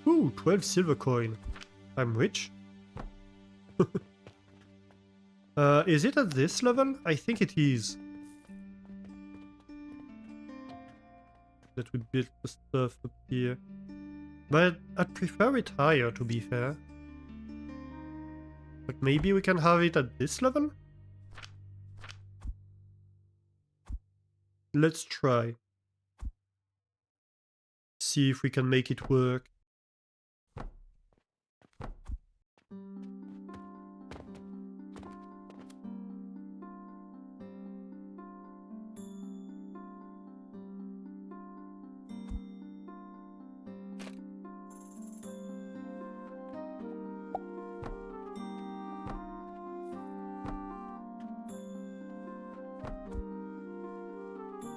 Ooh, 12 silver coin. I'm rich. Is it at this level? I think it is. That we built the stuff up here. But I'd prefer it higher, to be fair. Like, maybe we can have it at this level? Let's try. See if we can make it work.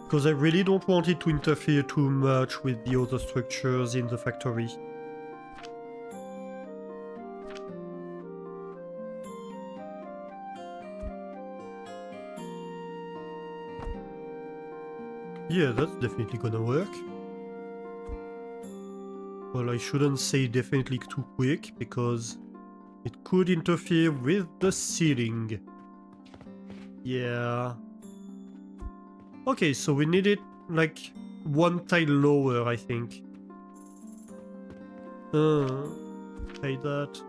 Because I really don't want it to interfere too much with the other structures in the factory. Yeah, that's definitely gonna work. Well, I shouldn't say definitely too quick, because it could interfere with the ceiling. Yeah. Okay, so we need it like one tile lower, I think. Try that.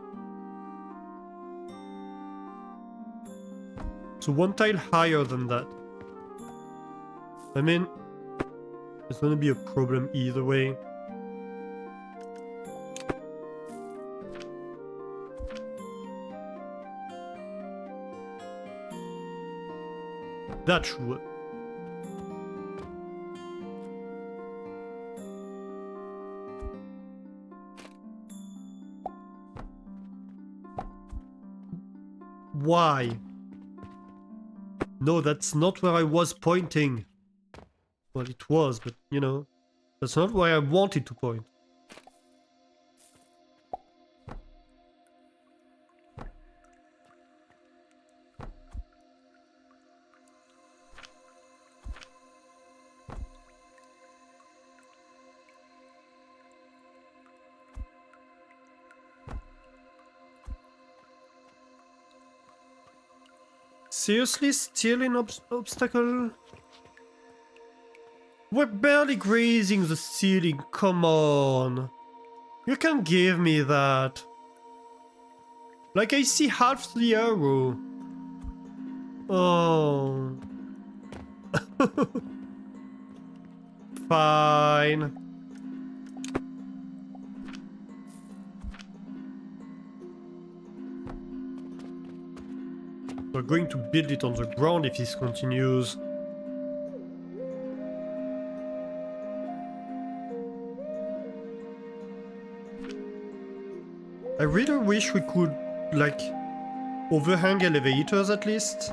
So one tile higher than that. I mean, it's gonna be a problem either way. That should work. Why? No, that's not where I was pointing. Well, it was, but you know, that's not where I wanted to point. Seriously, still an obstacle? We're barely grazing the ceiling, come on. You can give me that. Like, I see half the arrow. Oh. Fine. We're going to build it on the ground if this continues. I really wish we could, like, overhang elevators at least.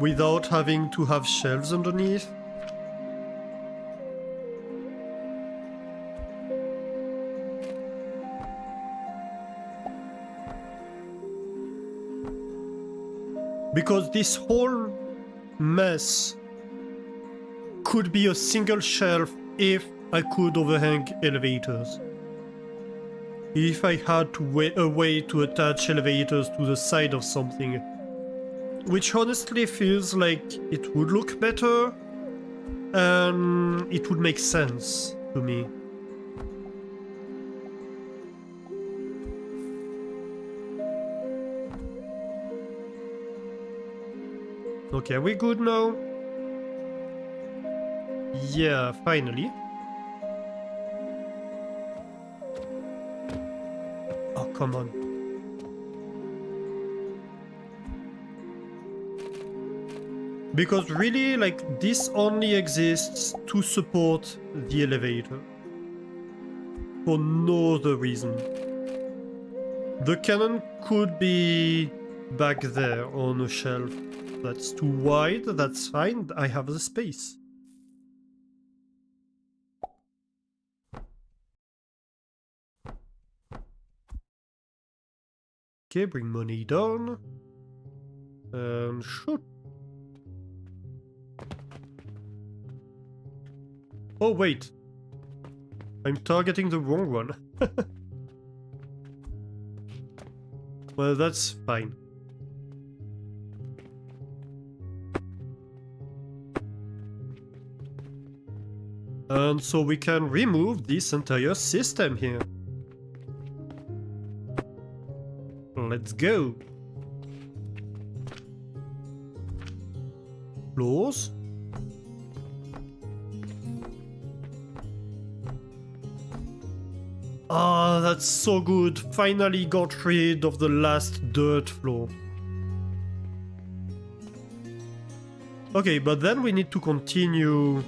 Without having to have shelves underneath. Because this whole mess could be a single shelf if I could overhang elevators. If I had a way to attach elevators to the side of something. Which honestly feels like it would look better and it would make sense to me. Okay, are we good now? Yeah, finally. Oh, come on. Because really, like, this only exists to support the elevator. For no other reason. The cannon could be back there on a shelf. That's too wide, that's fine, I have the space. Okay, bring money down. And shoot. Oh, wait. I'm targeting the wrong one. Well, that's fine. And so we can remove this entire system here. Let's go. Floors. Ah, that's so good. Finally got rid of the last dirt floor. Okay, but then we need to continue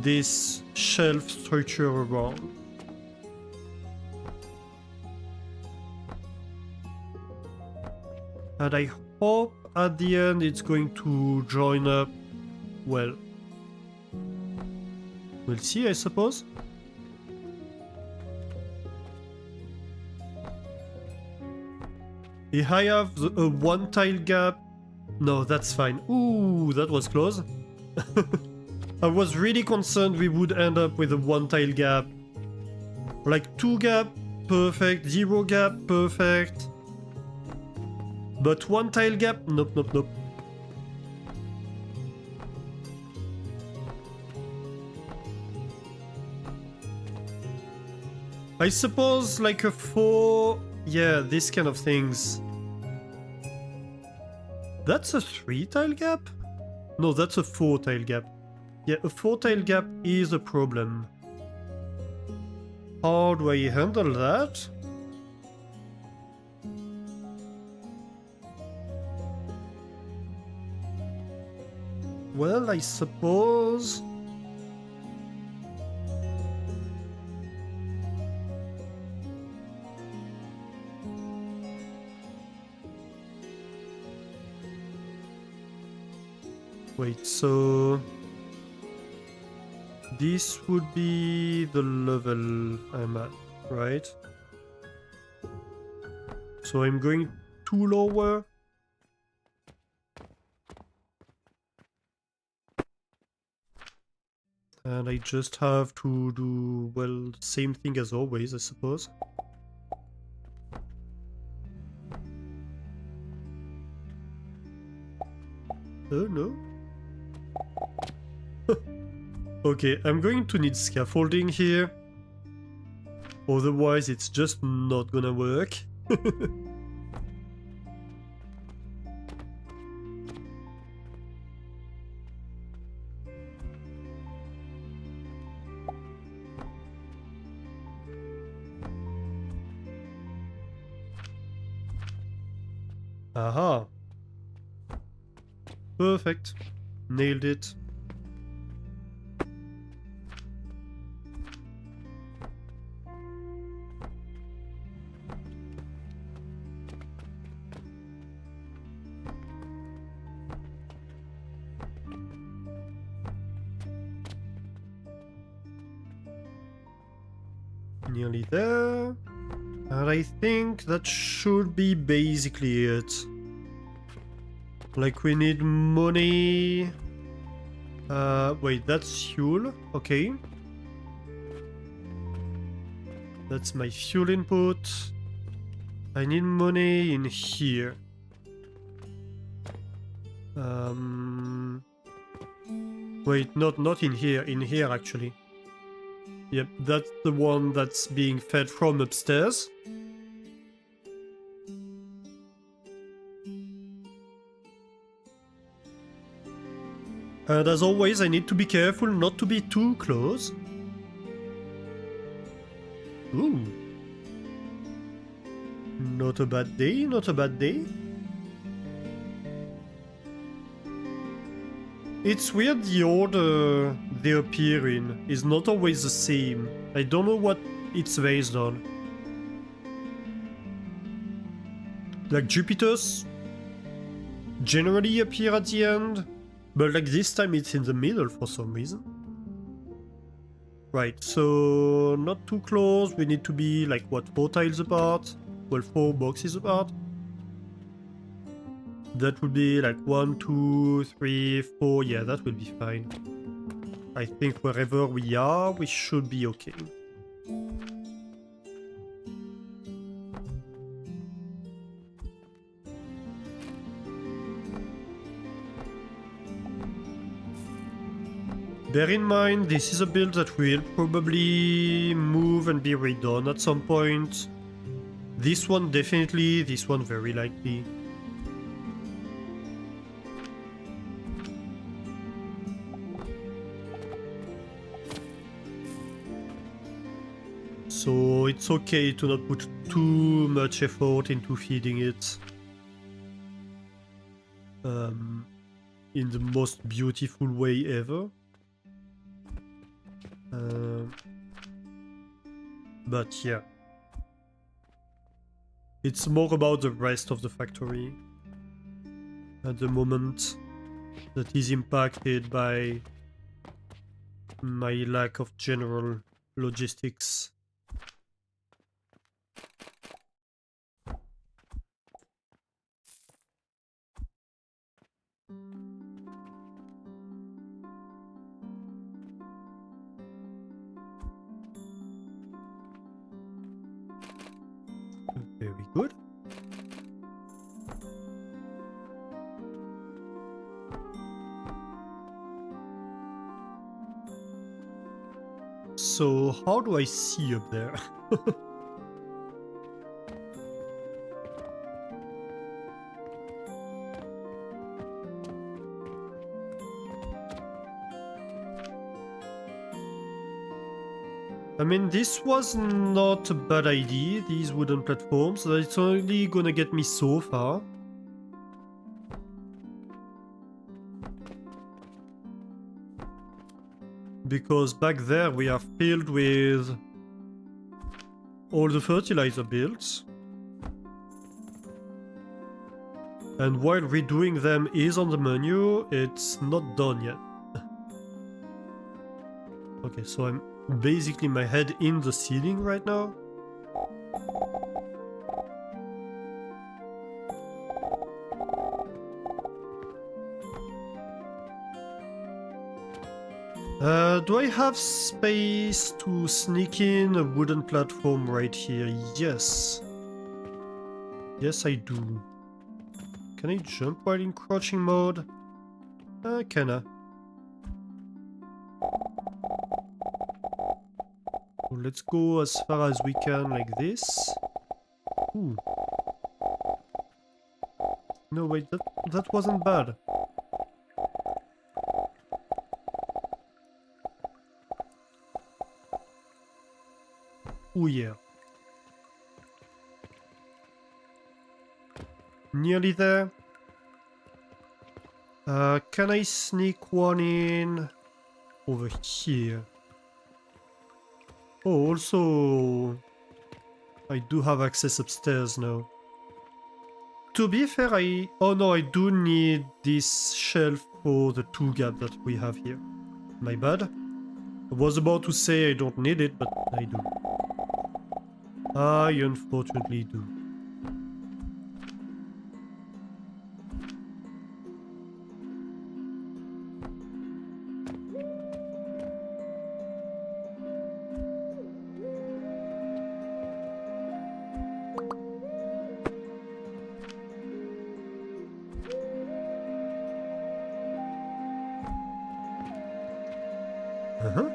this shelf structure around. And I hope at the end it's going to join up well. We'll see, I suppose. If I have a one tile gap... No, that's fine. Ooh, that was close. I was really concerned we would end up with a one tile gap. Like 2 gap, perfect. 0 gap, perfect. But 1 tile gap, nope, nope, nope. I suppose like a 4... Yeah, this kind of things. That's a 3 tile gap? No, that's a 4 tile gap. Yeah, a 4 tile gap is a problem. How do I handle that? Well, I suppose... Wait, so... This would be the level I'm at, right? So I'm going too lower. And I just have to do, well, same thing as always, I suppose. Oh no. Okay, I'm going to need scaffolding here. Otherwise, it's just not gonna work. Aha. Perfect. Nailed it. Nearly there. And I think that should be basically it. Like we need money. Wait, that's fuel. Okay. That's my fuel input. I need money in here. Wait, not in here. In here, actually. Yep, that's the one that's being fed from upstairs. And as always, I need to be careful not to be too close. Ooh. Not a bad day, not a bad day. It's weird the order they appear in is not always the same. I don't know what it's based on. Like Jupiter's generally appear at the end, but like this time it's in the middle for some reason. Right, so not too close. We need to be like what, 4 tiles apart? Well, 4 boxes apart. That would be like 1, 2, 3, 4. Yeah, that will be fine. I think wherever we are, we should be okay. Bear in mind, this is a build that will probably move and be redone at some point. This one definitely, this one very likely. So it's okay to not put too much effort into feeding it. In the most beautiful way ever. But yeah. It's more about the rest of the factory at the moment that is impacted by my lack of general logistics. Very good. So how do I see up there? I mean, this was not a bad idea, these wooden platforms. It's only gonna get me so far. Because back there we are filled with all the fertilizer builds. And while redoing them is on the menu, it's not done yet. Okay, so I'm basically my head in the ceiling right now. Do I have space to sneak in a wooden platform right here? Yes. Yes, I do. Can I jump while in crouching mode? Can I? So let's go as far as we can like this. Ooh. No, wait, that wasn't bad. Oh yeah. Nearly there. Can I sneak one in over here? Oh, also, I do have access upstairs now. To be fair, oh no, I do need this shelf for the 2 gap that we have here. My bad. I was about to say I don't need it, but I do. I unfortunately do. Uh-huh.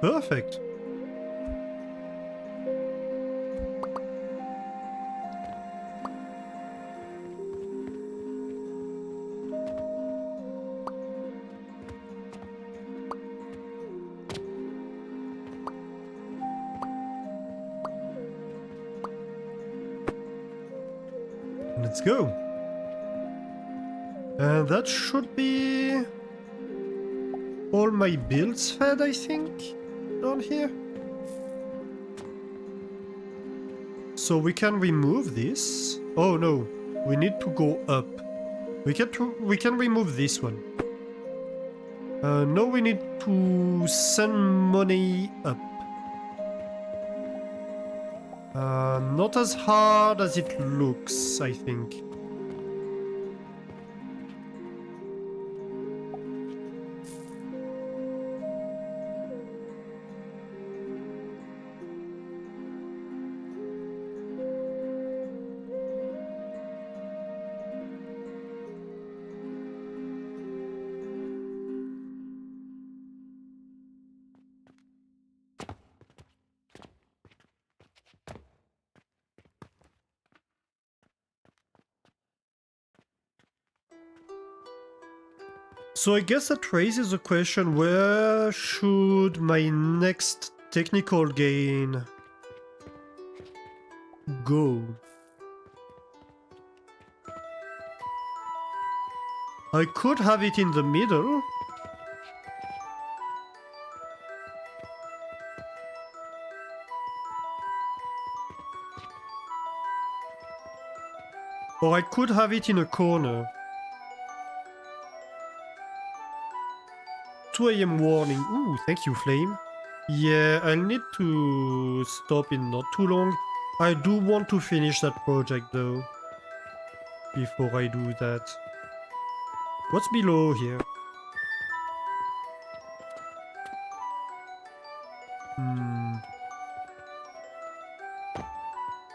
Perfect. Let's go. And that should be all my builds fed, I think, down here. So we can remove this. Oh no, we need to go up. We can remove this one. Now we need to send money up. Not as hard as it looks, I think. So I guess that raises the question, where should my next technical gain go? I could have it in the middle. Or I could have it in a corner. 2 AM warning. Ooh, thank you, Flame. Yeah, I'll need to stop in not too long. I do want to finish that project though, before I do that. What's below here? Hmm.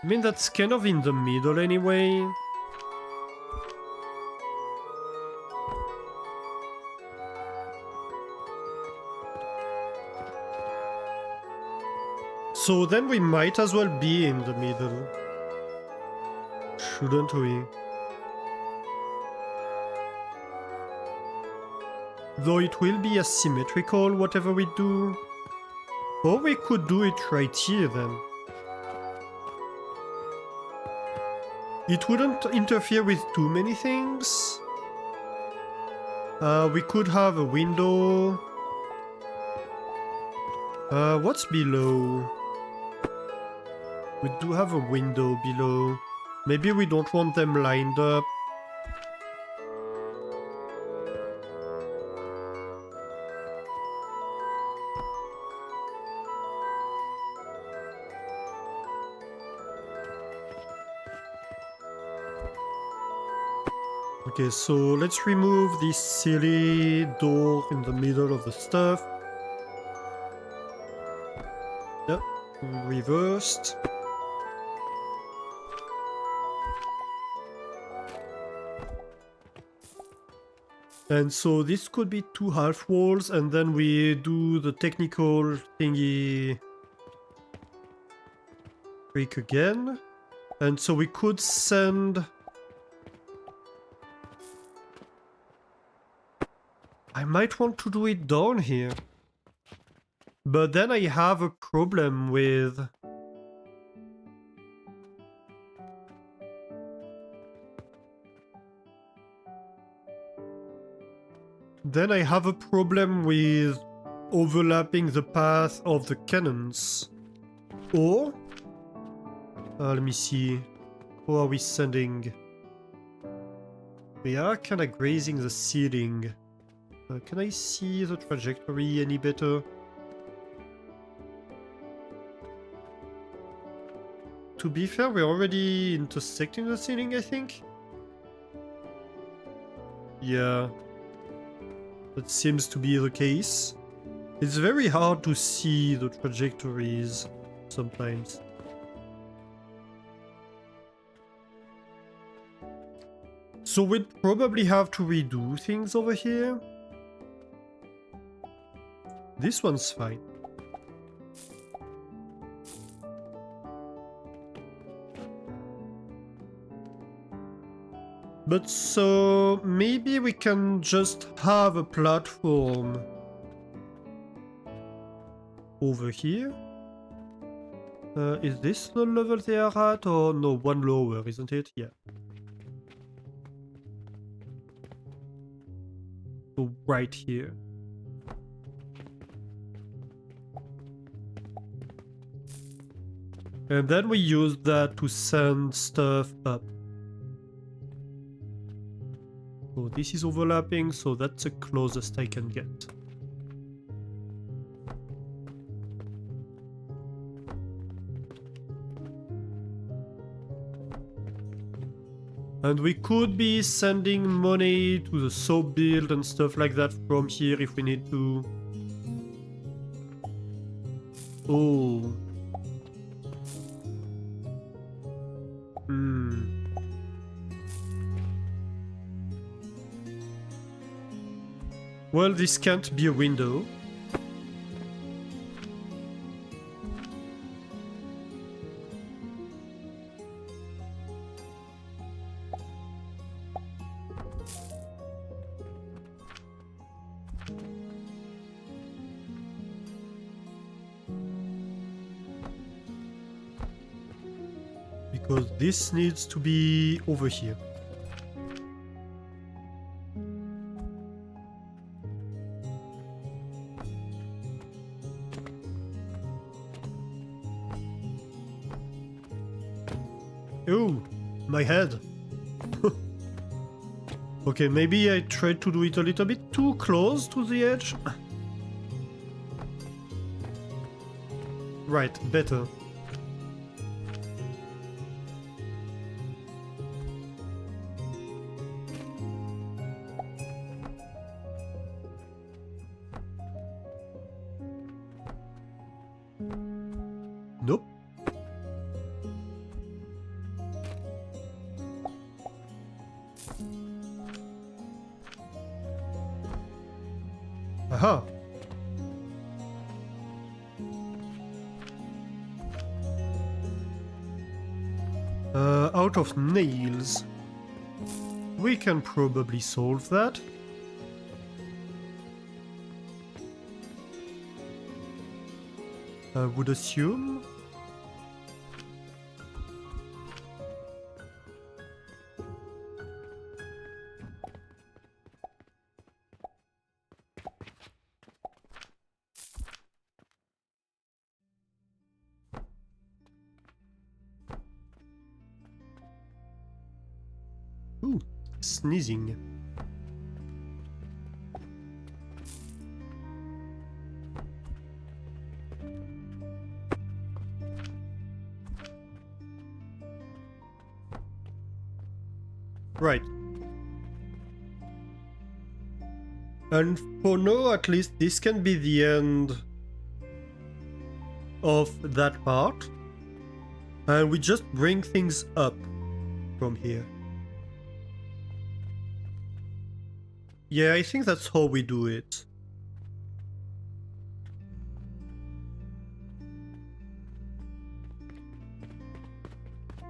I mean, that's kind of in the middle anyway. So then we might as well be in the middle. Shouldn't we? Though it will be asymmetrical, whatever we do. Or we could do it right here then. It wouldn't interfere with too many things. We could have a window. What's below? We do have a window below. Maybe we don't want them lined up. Okay, so let's remove this silly door in the middle of the stuff. Yep, reversed. And so this could be two half walls, and then we do the technical thingy trick again. And so we could send... I might want to do it down here. But then I have a problem with... Then I have a problem with overlapping the path of the cannons. Or... let me see. How are we sending? We are kinda grazing the ceiling. Can I see the trajectory any better? To be fair, we're already intersecting the ceiling, I think? Yeah. That seems to be the case. It's very hard to see the trajectories sometimes. So we'd probably have to redo things over here. This one's fine. But so maybe we can just have a platform over here. Is this the level they are at, or no, one lower, isn't it? Yeah. So right here. And then we use that to send stuff up. So this is overlapping, so that's the closest I can get. And we could be sending money to the soap build and stuff like that from here if we need to. Oh. Well, this can't be a window. Because this needs to be over here. Oh, my head. Okay, maybe I tried to do it a little bit too close to the edge. Right, better. Nope. Aha. Out of nails. We can probably solve that. I would assume. Ooh, sneezing. Right. And for now, at least, this can be the end of that part. And we just bring things up from here. Yeah, I think that's how we do it.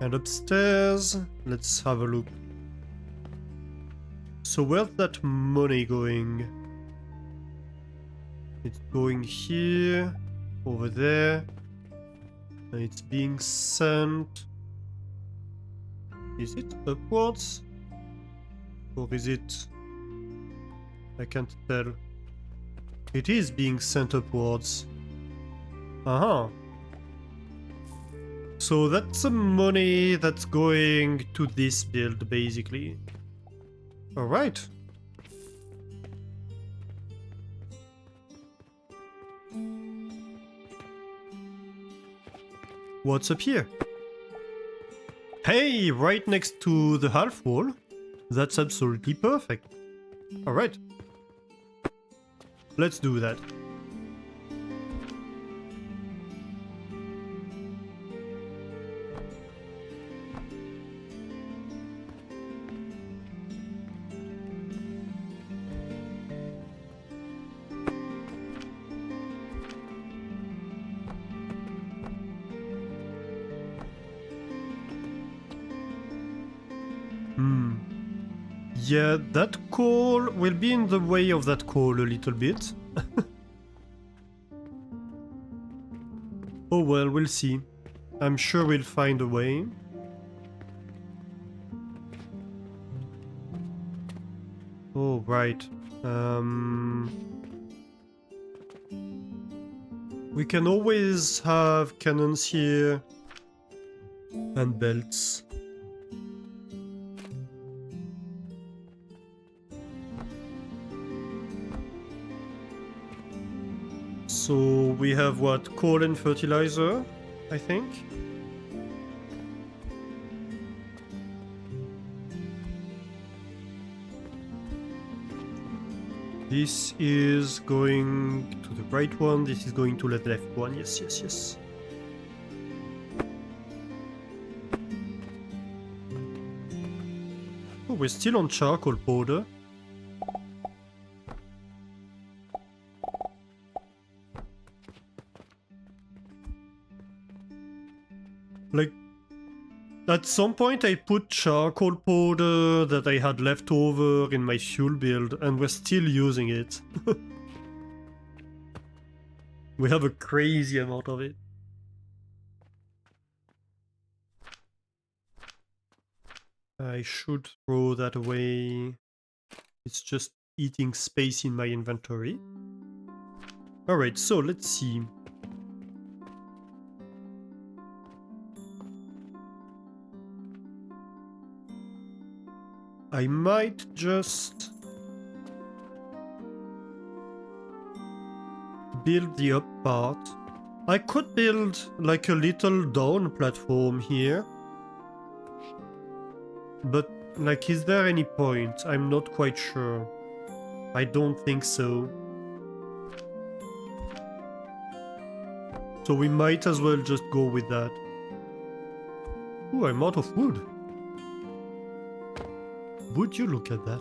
And upstairs, let's have a look. So where's that money going? It's going here, over there, and it's being sent. Is it upwards? Or is it... I can't tell. It is being sent upwards. Uh-huh. So that's the money that's going to this build, basically. Alright. What's up here? Hey, right next to the half wall. That's absolutely perfect. Alright. Let's do that. Yeah, that coal will be in the way of that coal a little bit. Oh well, we'll see. I'm sure we'll find a way. Oh, right. We can always have cannons here and belts. So we have what? Coal and fertilizer, I think. This is going to the right one, this is going to the left one. Yes, yes, yes. Oh, we're still on charcoal powder. Like, at some point I put charcoal powder that I had left over in my fuel build, and we're still using it. We have a crazy amount of it. I should throw that away. It's just eating space in my inventory. Alright, so let's see. I might just build the up part. I could build like a little down platform here. But like, is there any point? I'm not quite sure. I don't think so. So we might as well just go with that. Ooh, I'm out of wood. Would you look at that?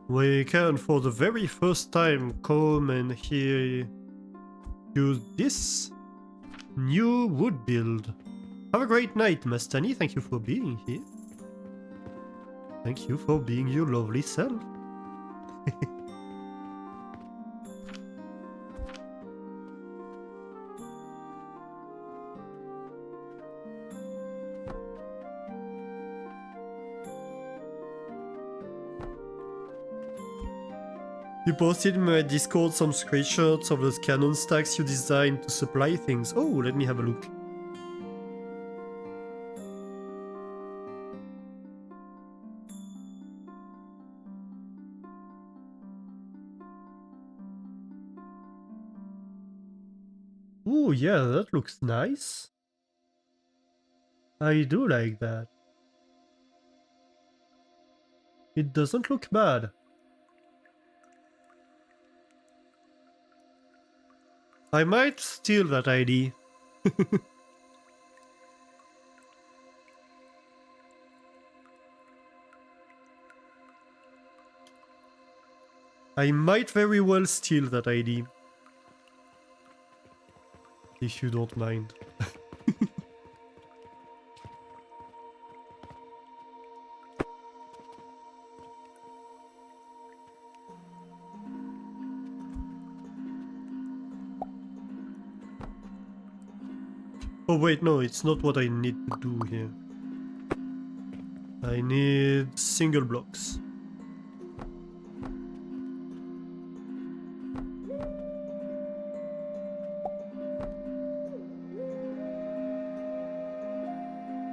We can, for the very first time, come and here use this new wood build. Have a great night, Mastani. Thank you for being here. Thank you for being your lovely self. You posted in my Discord some screenshots of those cannon stacks you designed to supply things. Oh, let me have a look. Ooh, yeah, that looks nice. I do like that. It doesn't look bad. I might steal that ID. I might very well steal that ID. If you don't mind. Oh wait, no, it's not what I need to do here. I need single blocks.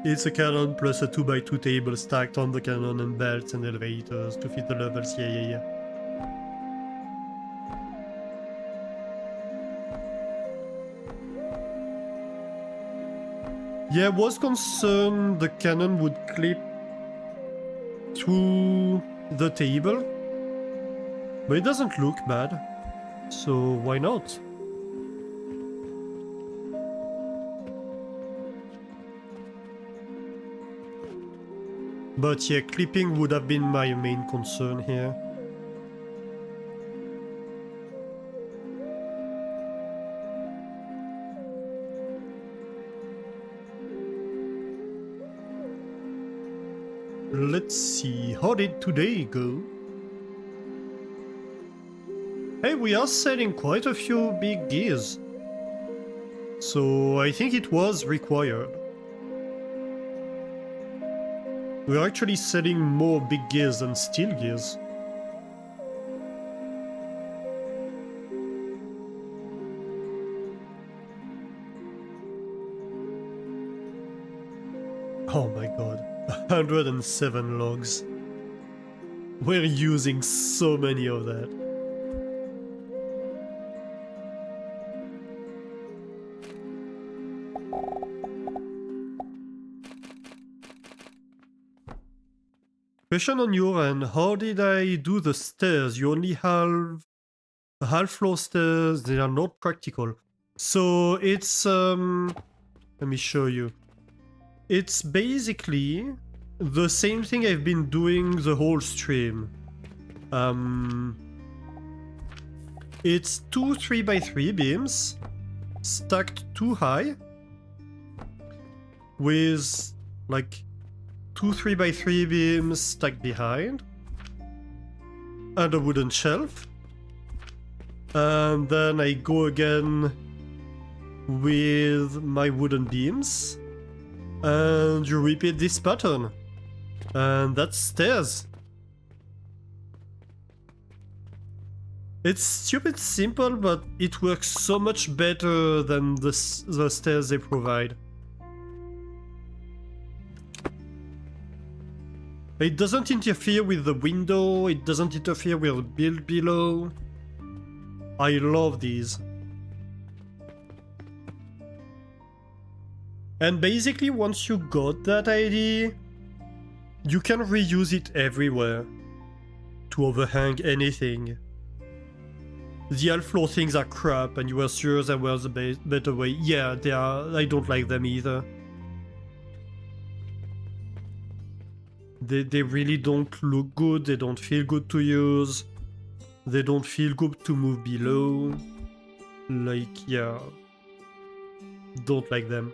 It's a cannon plus a 2x2 table stacked on the cannon and belts and elevators to fit the levels. Yeah. Yeah, I was concerned the cannon would clip through the table, but it doesn't look bad, so why not? But yeah, clipping would have been my main concern here. Let's see, how did today go? Hey, we are selling quite a few big gears. So I think it was required. We're actually selling more big gears than steel gears. Oh my god, 107 logs. We're using so many of that. Question on your end, how did I do the stairs? You only have half floor stairs, they are not practical. So it's, let me show you. It's basically the same thing I've been doing the whole stream. It's 2 3x3 beams stacked too high with like 2 3x3 beams stacked behind and a wooden shelf. And then I go again with my wooden beams and you repeat this pattern. And that's stairs. It's stupid simple, but it works so much better than the stairs they provide. It doesn't interfere with the window, it doesn't interfere with the build below. I love these. And basically once you got that idea, you can reuse it everywhere to overhang anything. the half floor things are crap and you were sure there was a better way. Yeah, they are. I don't like them either. They really don't look good, they don't feel good to use. They don't feel good to move below. Like, yeah. Don't like them.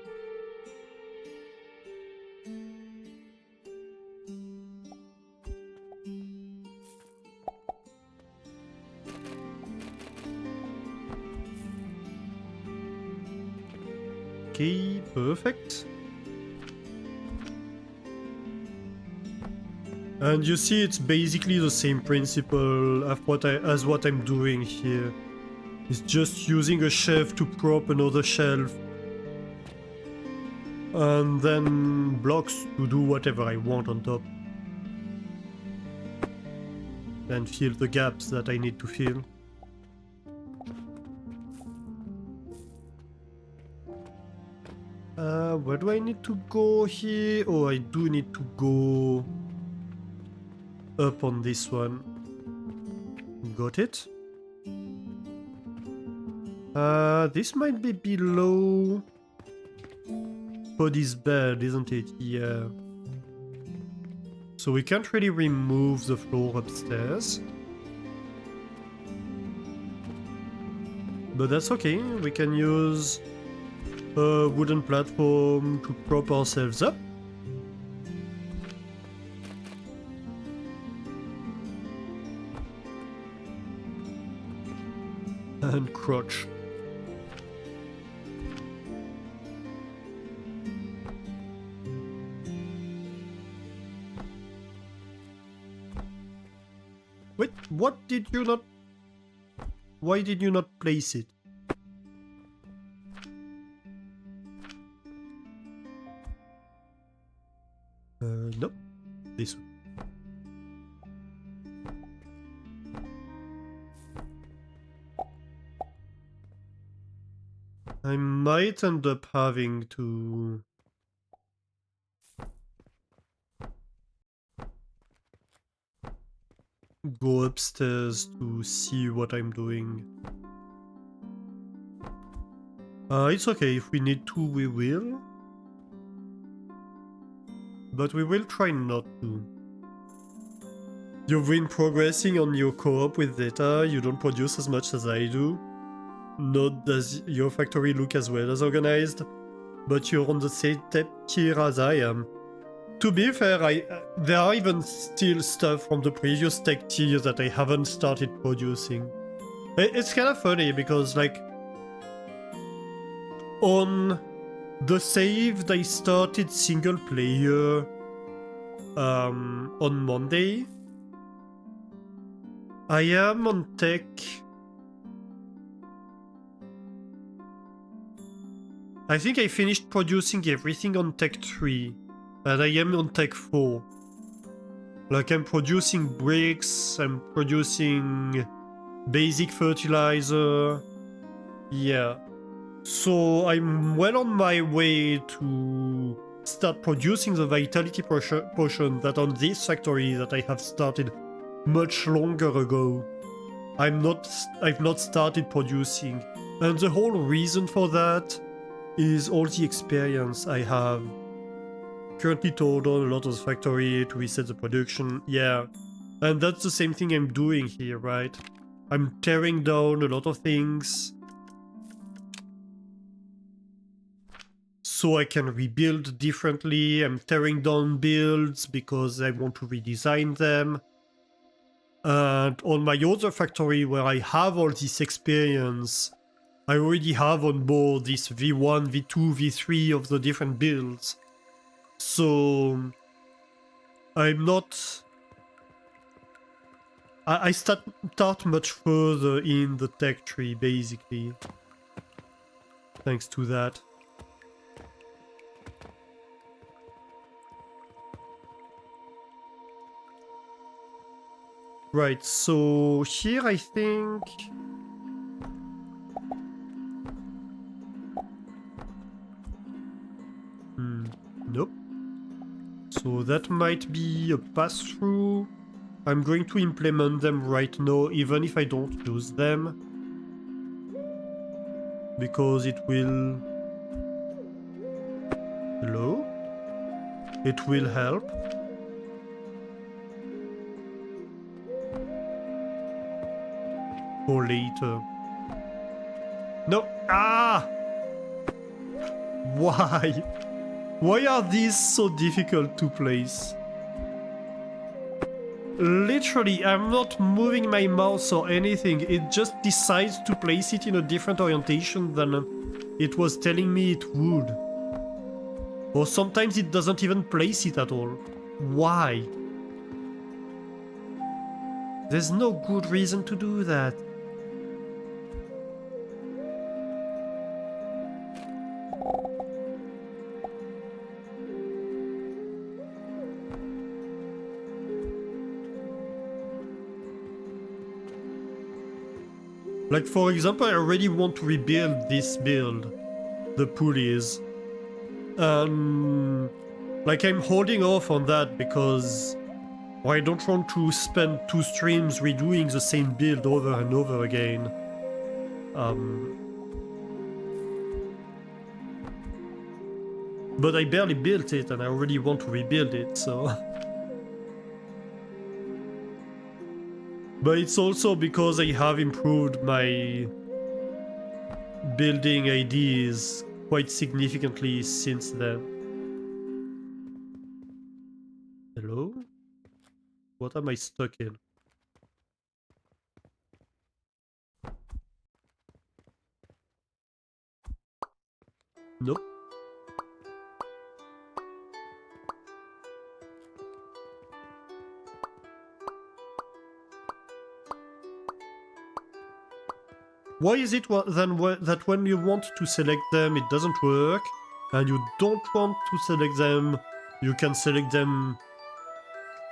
Okay, perfect. And you see, it's basically the same principle of as what I'm doing here. It's just using a shelf to prop another shelf. And then blocks to do whatever I want on top. And fill the gaps that I need to fill. Where do I need to go here? Oh, I do need to go up on this one. Got it. This might be below Cody's bed, isn't it? Yeah. So we can't really remove the floor upstairs. But that's okay, we can use a wooden platform to prop ourselves up. And crouch. Wait, what did you not... Why did you not place it? Nope. This one. I might end up having to... go upstairs to see what I'm doing. It's okay, if we need to, we will. But we will try not to. You've been progressing on your co-op with data, you don't produce as much as I do. Not does your factory look as well as organized, but you're on the same tech tier as I am. To be fair, there are even still stuff from the previous tech tier that I haven't started producing. It's kind of funny because, like, on the save they started single player on Monday. I am on tech. I think I finished producing everything on tech 3. And I am on tech 4. Like, I'm producing bricks, I'm producing basic fertilizer. Yeah. So I'm well on my way to start producing the vitality potion that on this factory that I have started much longer ago. I've not started producing. And the whole reason for that is all the experience I have. Currently told on a lot of the factory to reset the production, yeah. And that's the same thing I'm doing here, right? I'm tearing down a lot of things so I can rebuild differently. I'm tearing down builds because I want to redesign them. And on my other factory where I have all this experience, I already have on board this V1, V2, V3 of the different builds. So I'm not... I start much further in the tech tree, basically. Thanks to that. Right, so here I think... Nope. So that might be a pass-through. I'm going to implement them right now, even if I don't use them. because it will... Hello? It will help. Or later. No! Ah! Why? Why are these so difficult to place? Literally, I'm not moving my mouse or anything. It just decides to place it in a different orientation than it was telling me it would. Or sometimes it doesn't even place it at all. Why? There's no good reason to do that. Like, for example, I already want to rebuild this build. The pulleys. Like, I'm holding off on that because I don't want to spend 2 streams redoing the same build over and over again. But I barely built it and I already want to rebuild it, so... But it's also because I have improved my building ideas quite significantly since then. Hello? What am I stuck in? Nope. Why is it then that when you want to select them it doesn't work, and you don't want to select them, you can select them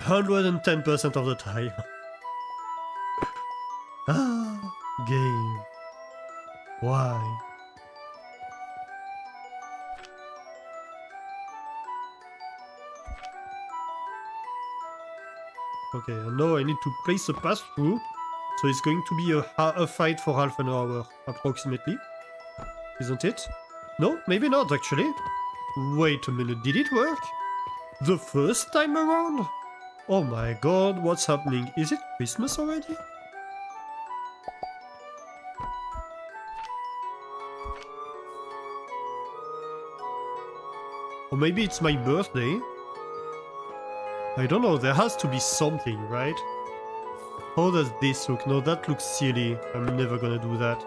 110% of the time? Ah, game. Why? Okay, and now I need to place a pass-through, so it's going to be a fight for half an hour, approximately. Isn't it? No, maybe not, actually. Wait a minute, did it work? The first time around? Oh my god, what's happening? Is it Christmas already? Or maybe it's my birthday? I don't know, there has to be something, right? How does this look? No, that looks silly. I'm never gonna do that.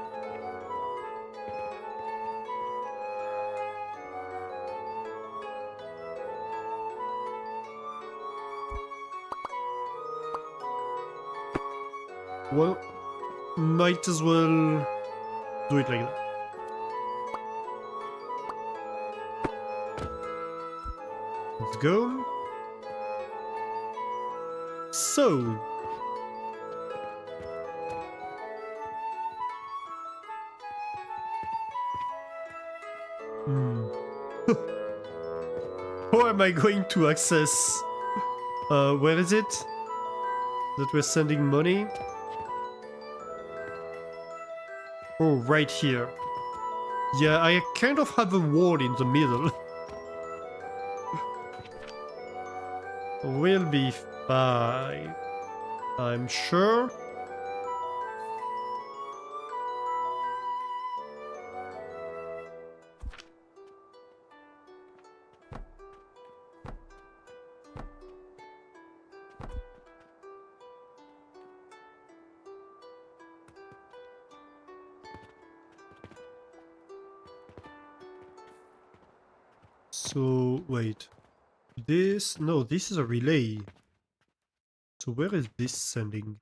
Well, might as well do it like that. Let's go. So... How am I going to access... where is it? That we're sending money? Oh, right here. Yeah, I kind of have a wall in the middle. We'll be fine. I'm sure. So, wait. This... No, this is a relay. So where is this sending?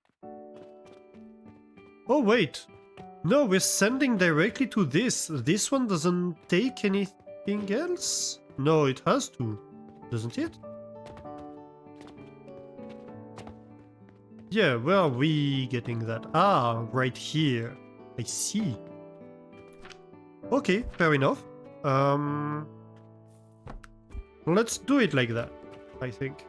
Oh, wait! No, we're sending directly to this. This one doesn't take anything else? No, it has to, doesn't it? Yeah, where are we getting that? Ah, right here. I see. Okay, fair enough. Let's do it like that, I think.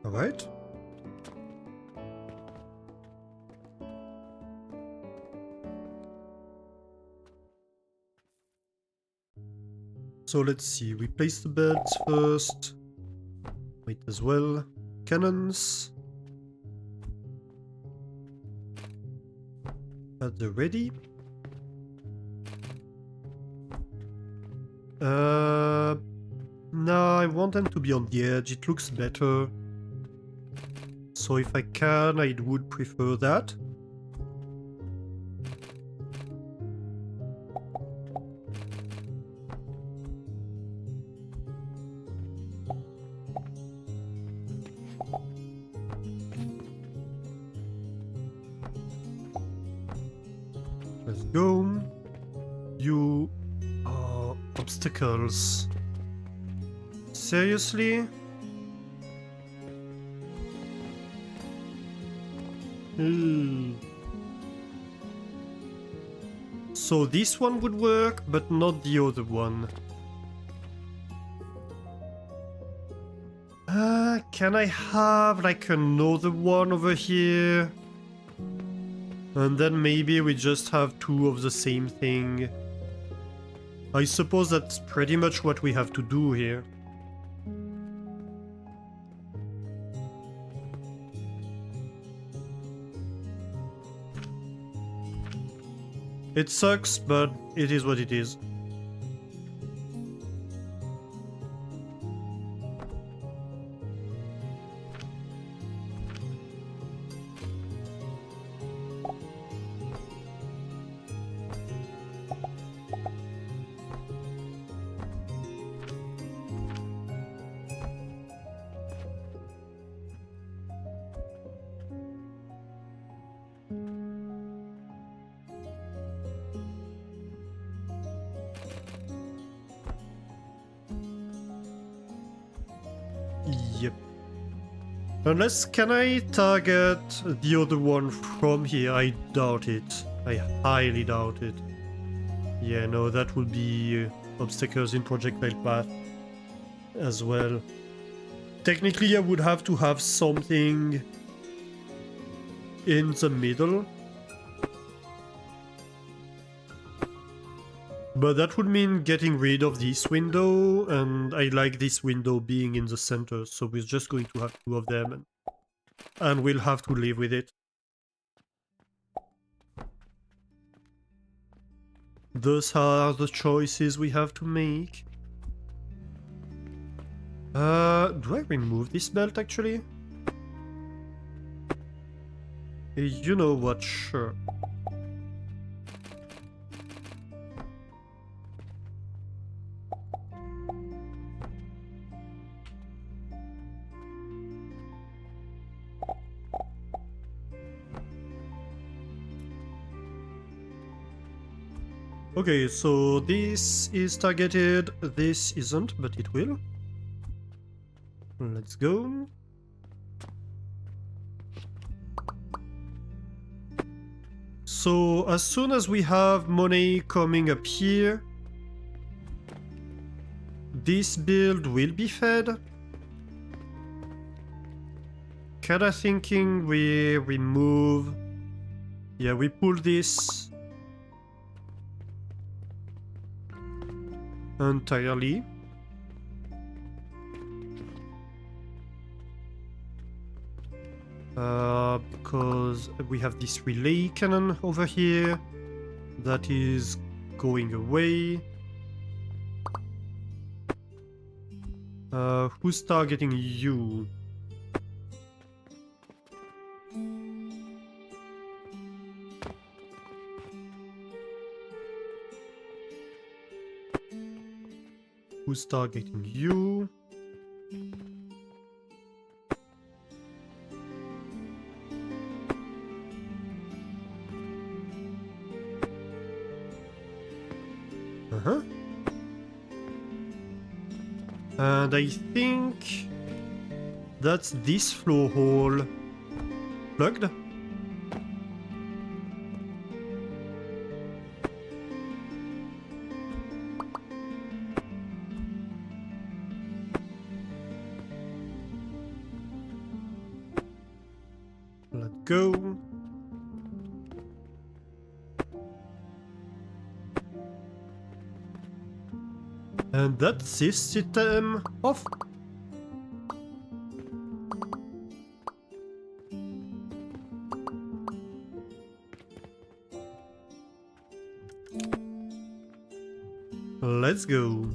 Alright. So let's see, we place the beds first. Wait as well. Cannons. Are they ready? No, I want them to be on the edge, it looks better. So if I can, I would prefer that. Let's go. You are obstacles. Seriously? So this one would work, but not the other one. Can I have like another one over here? And then maybe we just have two of the same thing. I suppose that's pretty much what we have to do here. It sucks, but it is what it is. Yep. Unless, can I target the other one from here? I doubt it. I highly doubt it. Yeah, no, that would be obstacles in projectile path as well. Technically, I would have to have something in the middle. But that would mean getting rid of this window, and I like this window being in the center, so we're just going to have two of them, and we'll have to live with it. Those are the choices we have to make. Do I remove this belt actually? You know what, sure. Okay, so this is targeted, this isn't, but it will. Let's go. So as soon as we have money coming up here, this build will be fed. Kinda thinking we remove... Yeah, we pull this entirely. Because we have this relay cannon over here that is going away. Who's targeting you? Who's targeting you? Uh-huh. And I think that's this floor hole plugged. go. And that's this system off. Let's go.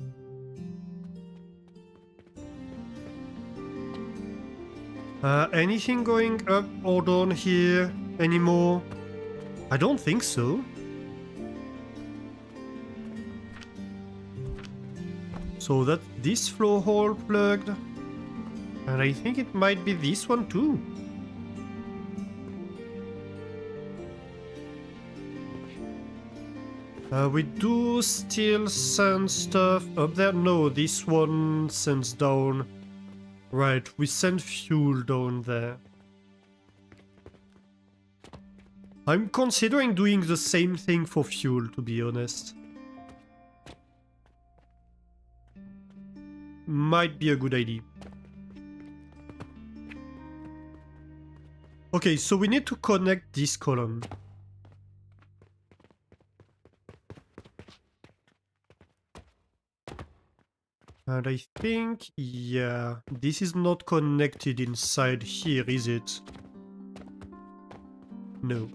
Anything going up or down here anymore? I don't think so. So that's this floor hole plugged. And I think it might be this one too. We do still send stuff up there. No, this one sends down. Right, we send fuel down there. I'm considering doing the same thing for fuel, to be honest. Might be a good idea. Okay, so we need to connect this column. And I think, yeah, this is not connected inside here, is it? No.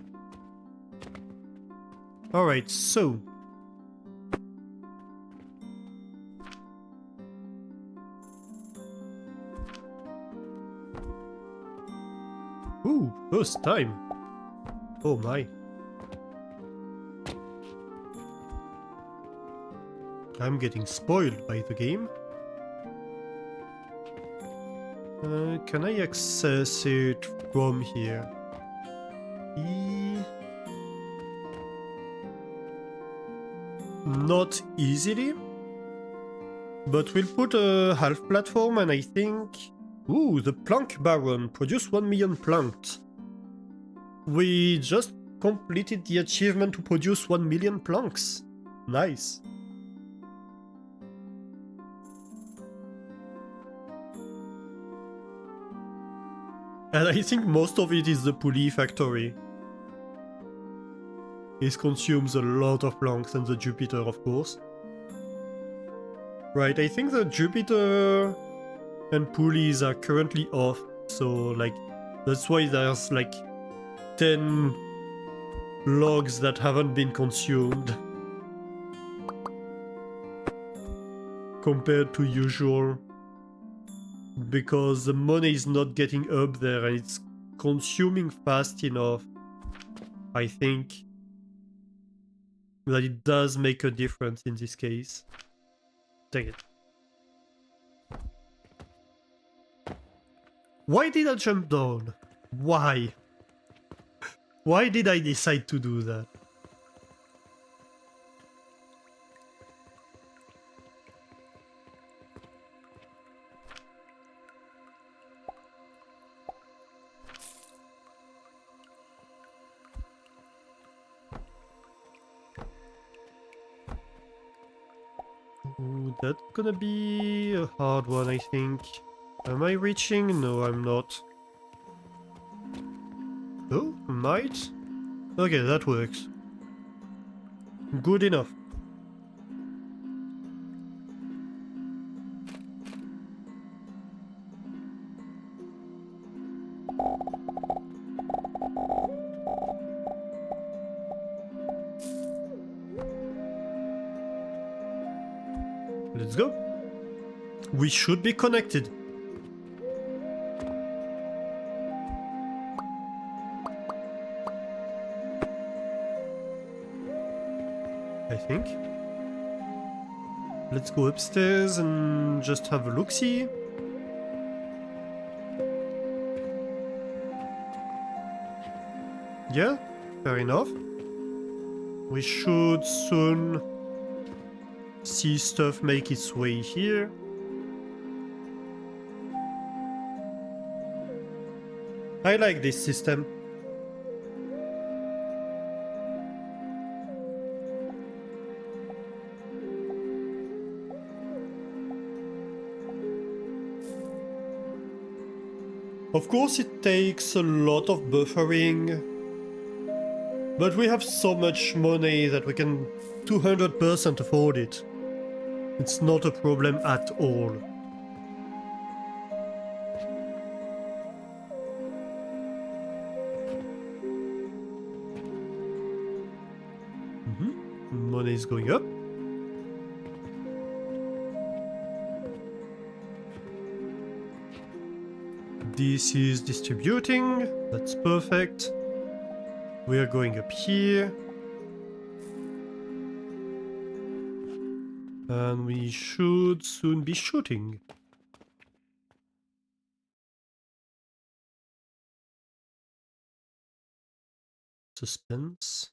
Alright, so... Ooh, first time. Oh my. I'm getting spoiled by the game. Can I access it from here? Not easily. But we'll put a half platform and I think... Ooh, the plank baron. Produce 1 million planks. We just completed the achievement to produce 1 million planks. Nice. And I think most of it is the pulley factory. It consumes a lot of planks and the Jupiter, of course. Right, I think the Jupiter and pulleys are currently off, so like that's why there's like 10 logs that haven't been consumed compared to usual, because the money is not getting up there and it's consuming fast enough. I think that it does make a difference in this case. Dang it. Why did I jump down? Why? Why did I decide to do that? Ooh, that's gonna be a hard one, I think. Am I reaching? No, I'm not. Oh, might? Okay, that works. Good enough. Let's go. We should be connected. I think. Let's go upstairs and just have a look-see. Yeah, fair enough. We should soon see stuff make its way here. I like this system. Of course it takes a lot of buffering, but we have so much money that we can 200% afford it. It's not a problem at all. Money is going up. This is distributing. That's perfect. We are going up here. And we should soon be shooting. Suspense.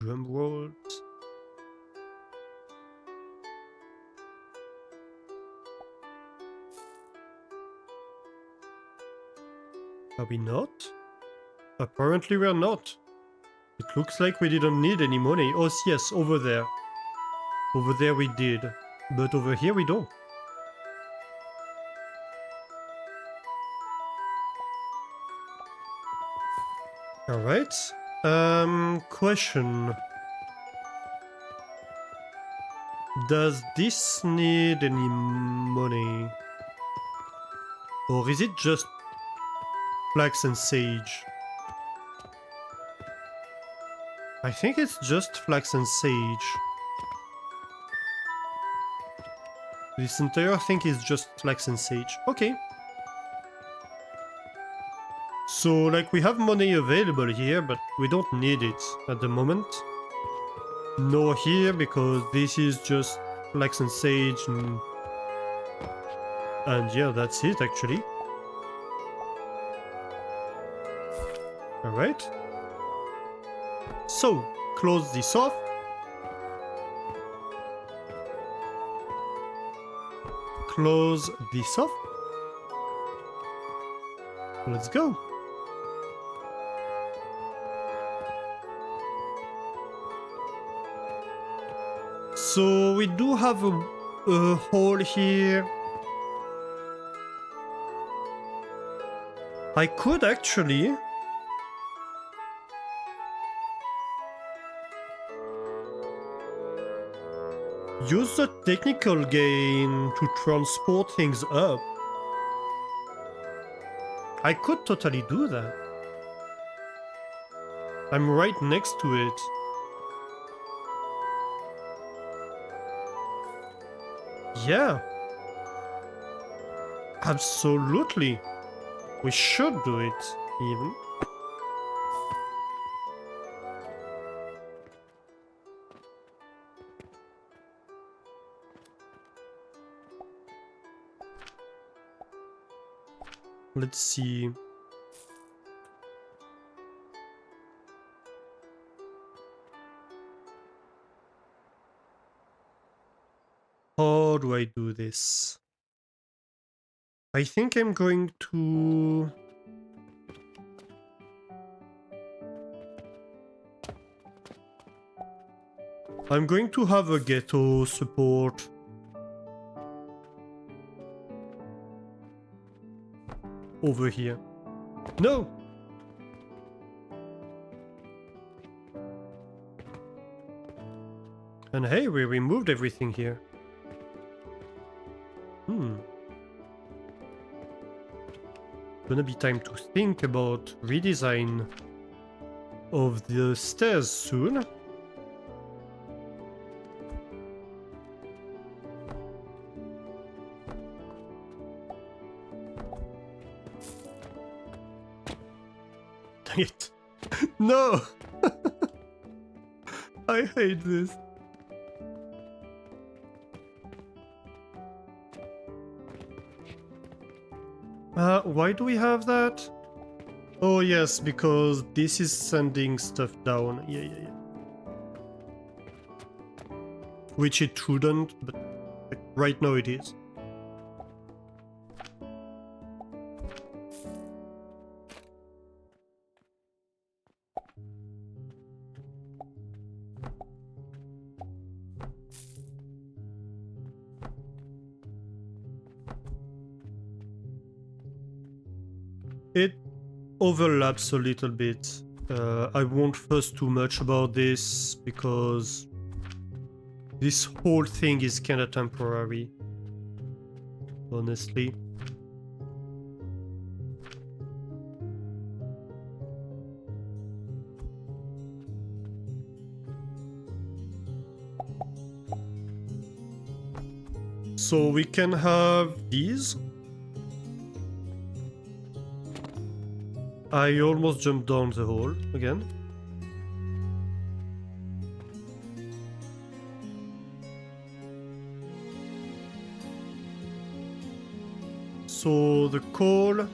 Drum rolls. Are we not? Apparently we are not. It looks like we didn't need any money. Oh yes, over there. Over there we did. But over here we don't. Alright. Question. Does this need any money? Or is it just flax and sage? I think it's just flax and sage. This entire thing is just flax and sage. Okay. So, like, we have money available here, but we don't need it at the moment. Nor here, because this is just flax and sage and yeah, that's it actually. Alright. So, close this off. Close this off. Let's go. So we do have a hole here. I could actually use the technical gain to transport things up. I could totally do that. I'm right next to it. Yeah. Absolutely. We should do it, even. Let's see. How do I do this? I think I'm going to... I'm going to have a ghetto support. Over here. No! And hey, we removed everything here. Gonna be time to think about redesign of the stairs soon. Dang it. No! I hate this. Why do we have that? Oh yes, because this is sending stuff down. Yeah. Which it shouldn't, but like, right now it is. overlaps a little bit. I won't fuss too much about this because this whole thing is kinda temporary, honestly. So we can have these. I almost jumped down the hole again. So the coal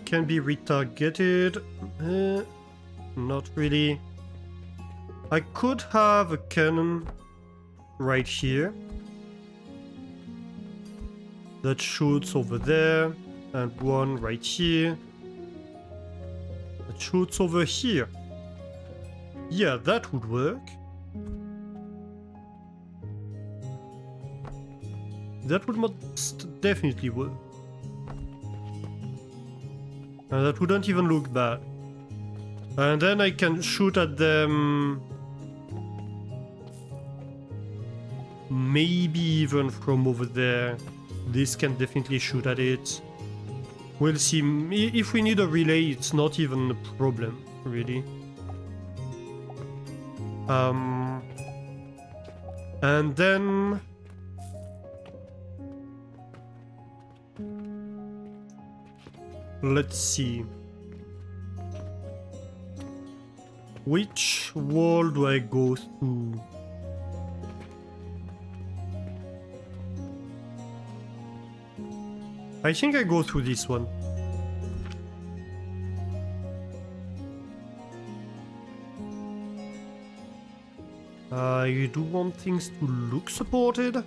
can be retargeted. Not really. I could have a cannon right here that shoots over there, and one right here that shoots over here. Yeah, that would work. That would most definitely work. And that wouldn't even look bad. And then I can shoot at them maybe even from over there. This can definitely shoot at it. We'll see. If we need a relay, it's not even a problem, really. And then let's see. Which wall do I go through? I think I go through this one. I do want things to look supported.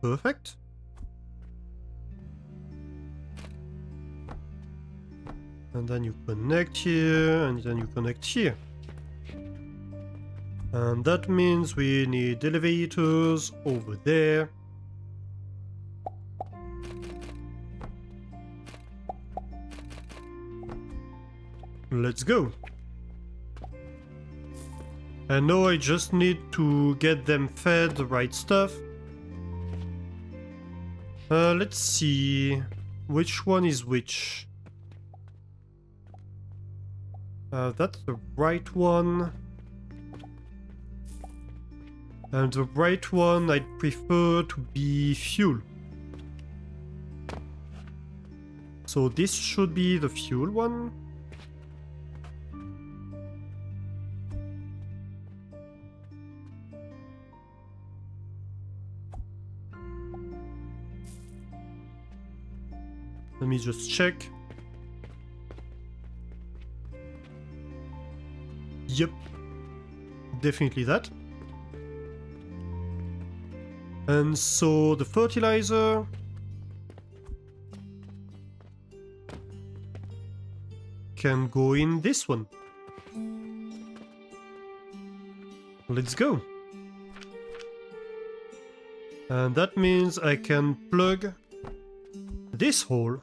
Perfect. And then you connect here, and then you connect here. And that means we need elevators over there. Let's go. And now I just need to get them fed the right stuff. Let's see. Which one is which? That's the right one. And the right one I'd prefer to be fuel. So this should be the fuel one. Let me just check. Yep. Definitely that. And so the fertilizer can go in this one. Let's go. And that means I can plug this hole.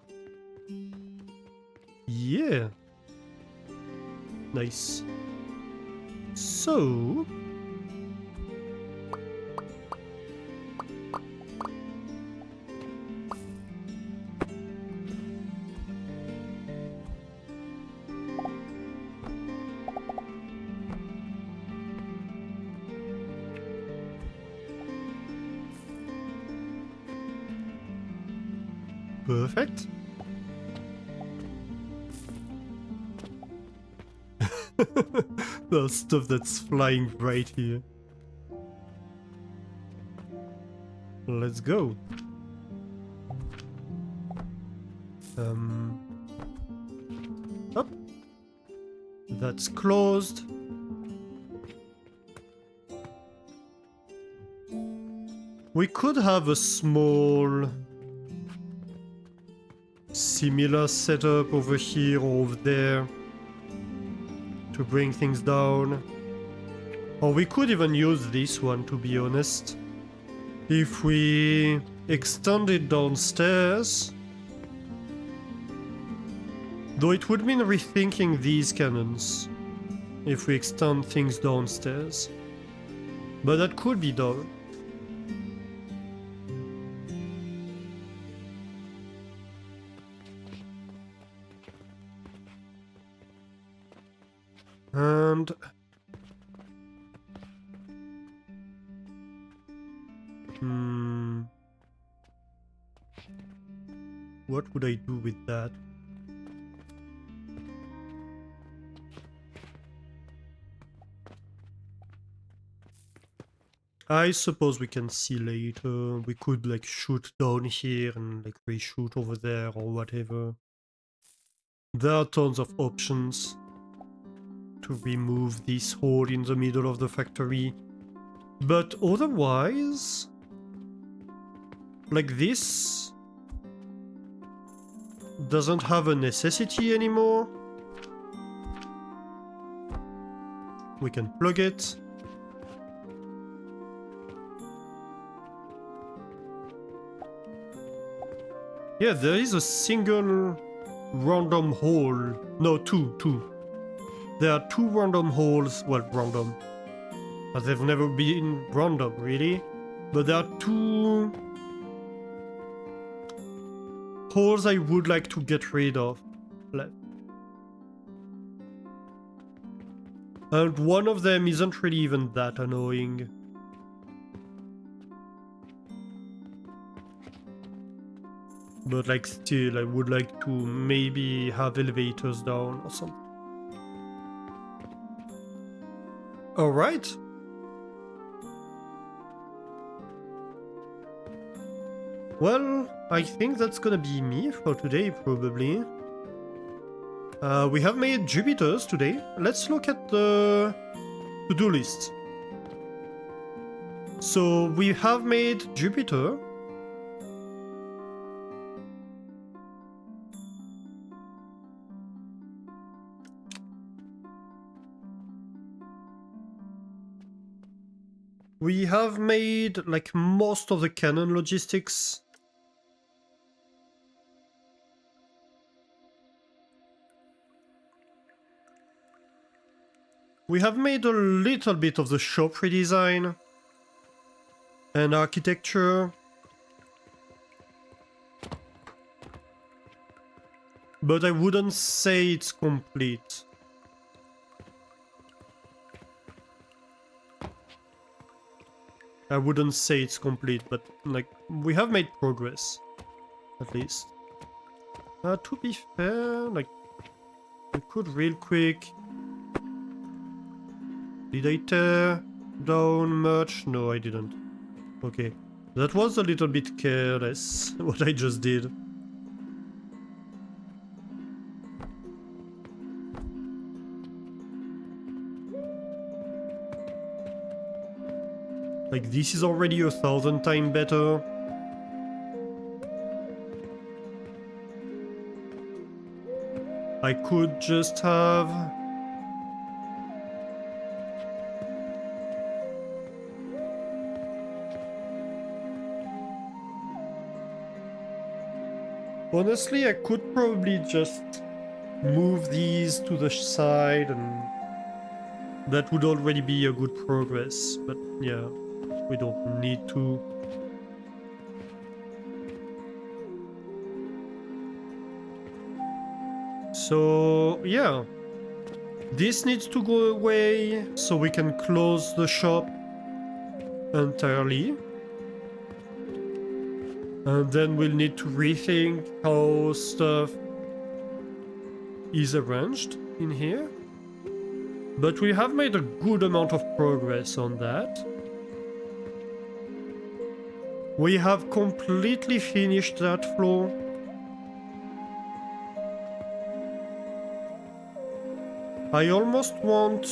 Yeah. Nice. So perfect. The stuff that's flying right here. Let's go. Up. That's closed. We could have a small similar setup over here or over there to bring things down. Or we could even use this one, to be honest. If we extend it downstairs. Though it would mean rethinking these cannons if we extend things downstairs. But that could be done. And what would I do with that? I suppose we can see later. We could like shoot down here and like reshoot over there or whatever. There are tons of options to remove this hole in the middle of the factory. But otherwise, like this doesn't have a necessity anymore. We can plug it. Yeah, there is a single random hole. No, two. There are two random holes. Well, random. But they've never been random, really. But there are two holes I would like to get rid of left. And one of them isn't really even that annoying. But like still, I would like to maybe have elevators down or something. Alright. Well, I think that's gonna be me for today, probably. We have made Jupiters today. Let's look at the to-do list. So we have made Jupiter. We have made like most of the cannon logistics. We have made a little bit of the shop redesign and architecture. But I wouldn't say it's complete. I wouldn't say it's complete, but like we have made progress, at least. To be fair, like we could real quick. Did I tear down much? No, I didn't. Okay, that was a little bit careless what I just did. Like, this is already 1,000 times better. I could just have... Honestly, I could probably just move these to the side and that would already be a good progress, but yeah. We don't need to. So, yeah. This needs to go away so we can close the shop entirely. And then we'll need to rethink how stuff is arranged in here. But we have made a good amount of progress on that. We have completely finished that floor. I almost want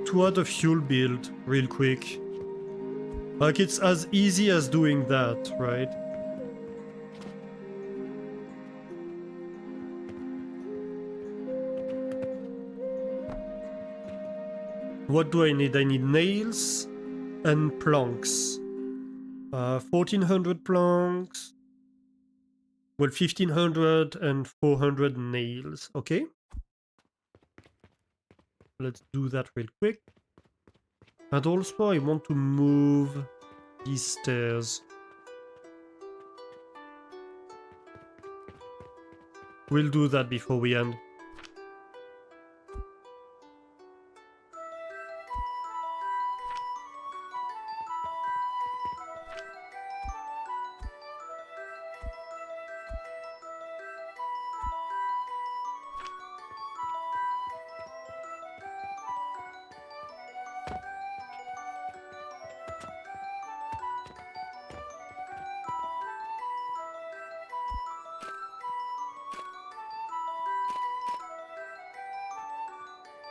to add a fuel build real quick. Like, it's as easy as doing that, right? What do I need? I need nails and planks. 1400 planks. Well, 1500 and 400 nails. Okay. Let's do that real quick. And also, I want to move these stairs. We'll do that before we end.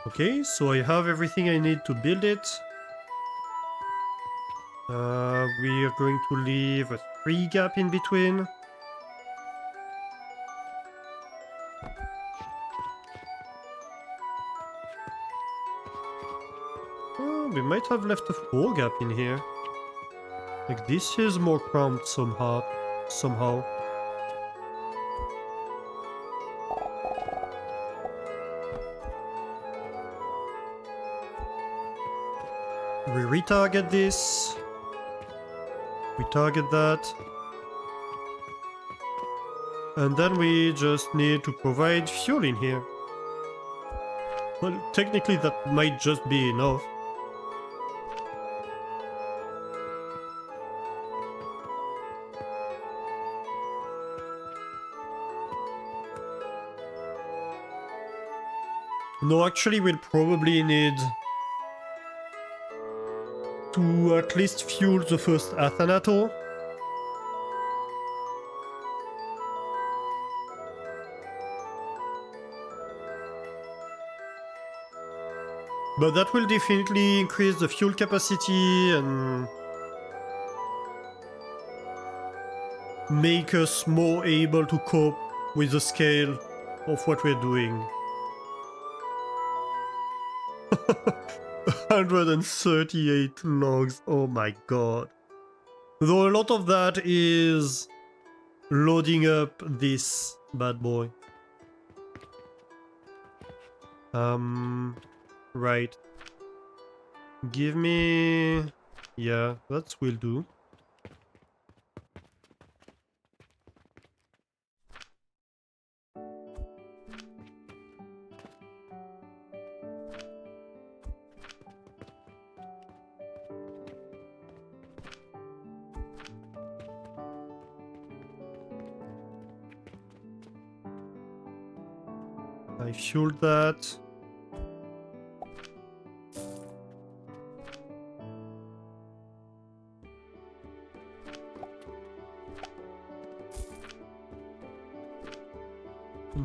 Okay, so I have everything I need to build it. We are going to leave a 3 gap in between. Oh, we might have left a 4 gap in here. Like, this is more cramped somehow. We retarget this. We target that. And then we just need to provide fuel in here. Well, technically that might just be enough. No, actually we'll probably need to at least fuel the first Athanator. But that will definitely increase the fuel capacity and make us more able to cope with the scale of what we're doing. 138 logs, oh my god. Though a lot of that is loading up this bad boy. Right. Give me... Yeah, that will do. I fueled that.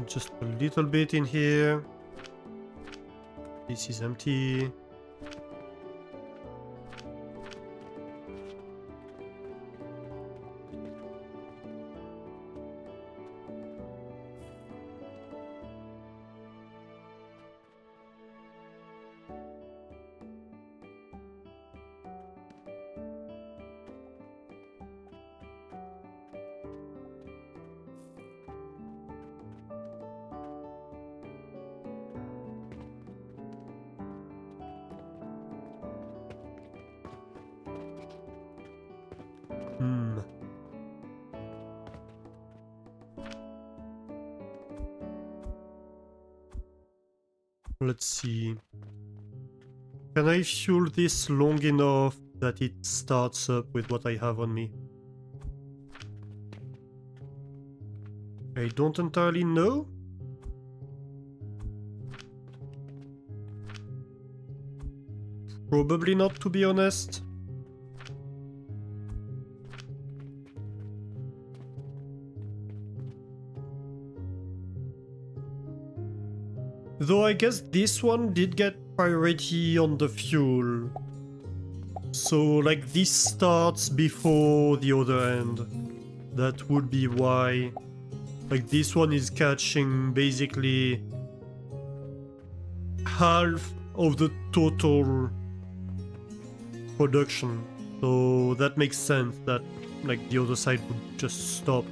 Just a little bit in here. This is empty. Let's see. Can I fuel this long enough that it starts up with what I have on me? I don't entirely know. Probably not, to be honest. Though I guess this one did get priority on the fuel. So, like, this starts before the other end. That would be why. Like, this one is catching basically half of the total production. So that makes sense that, like, the other side would just stop.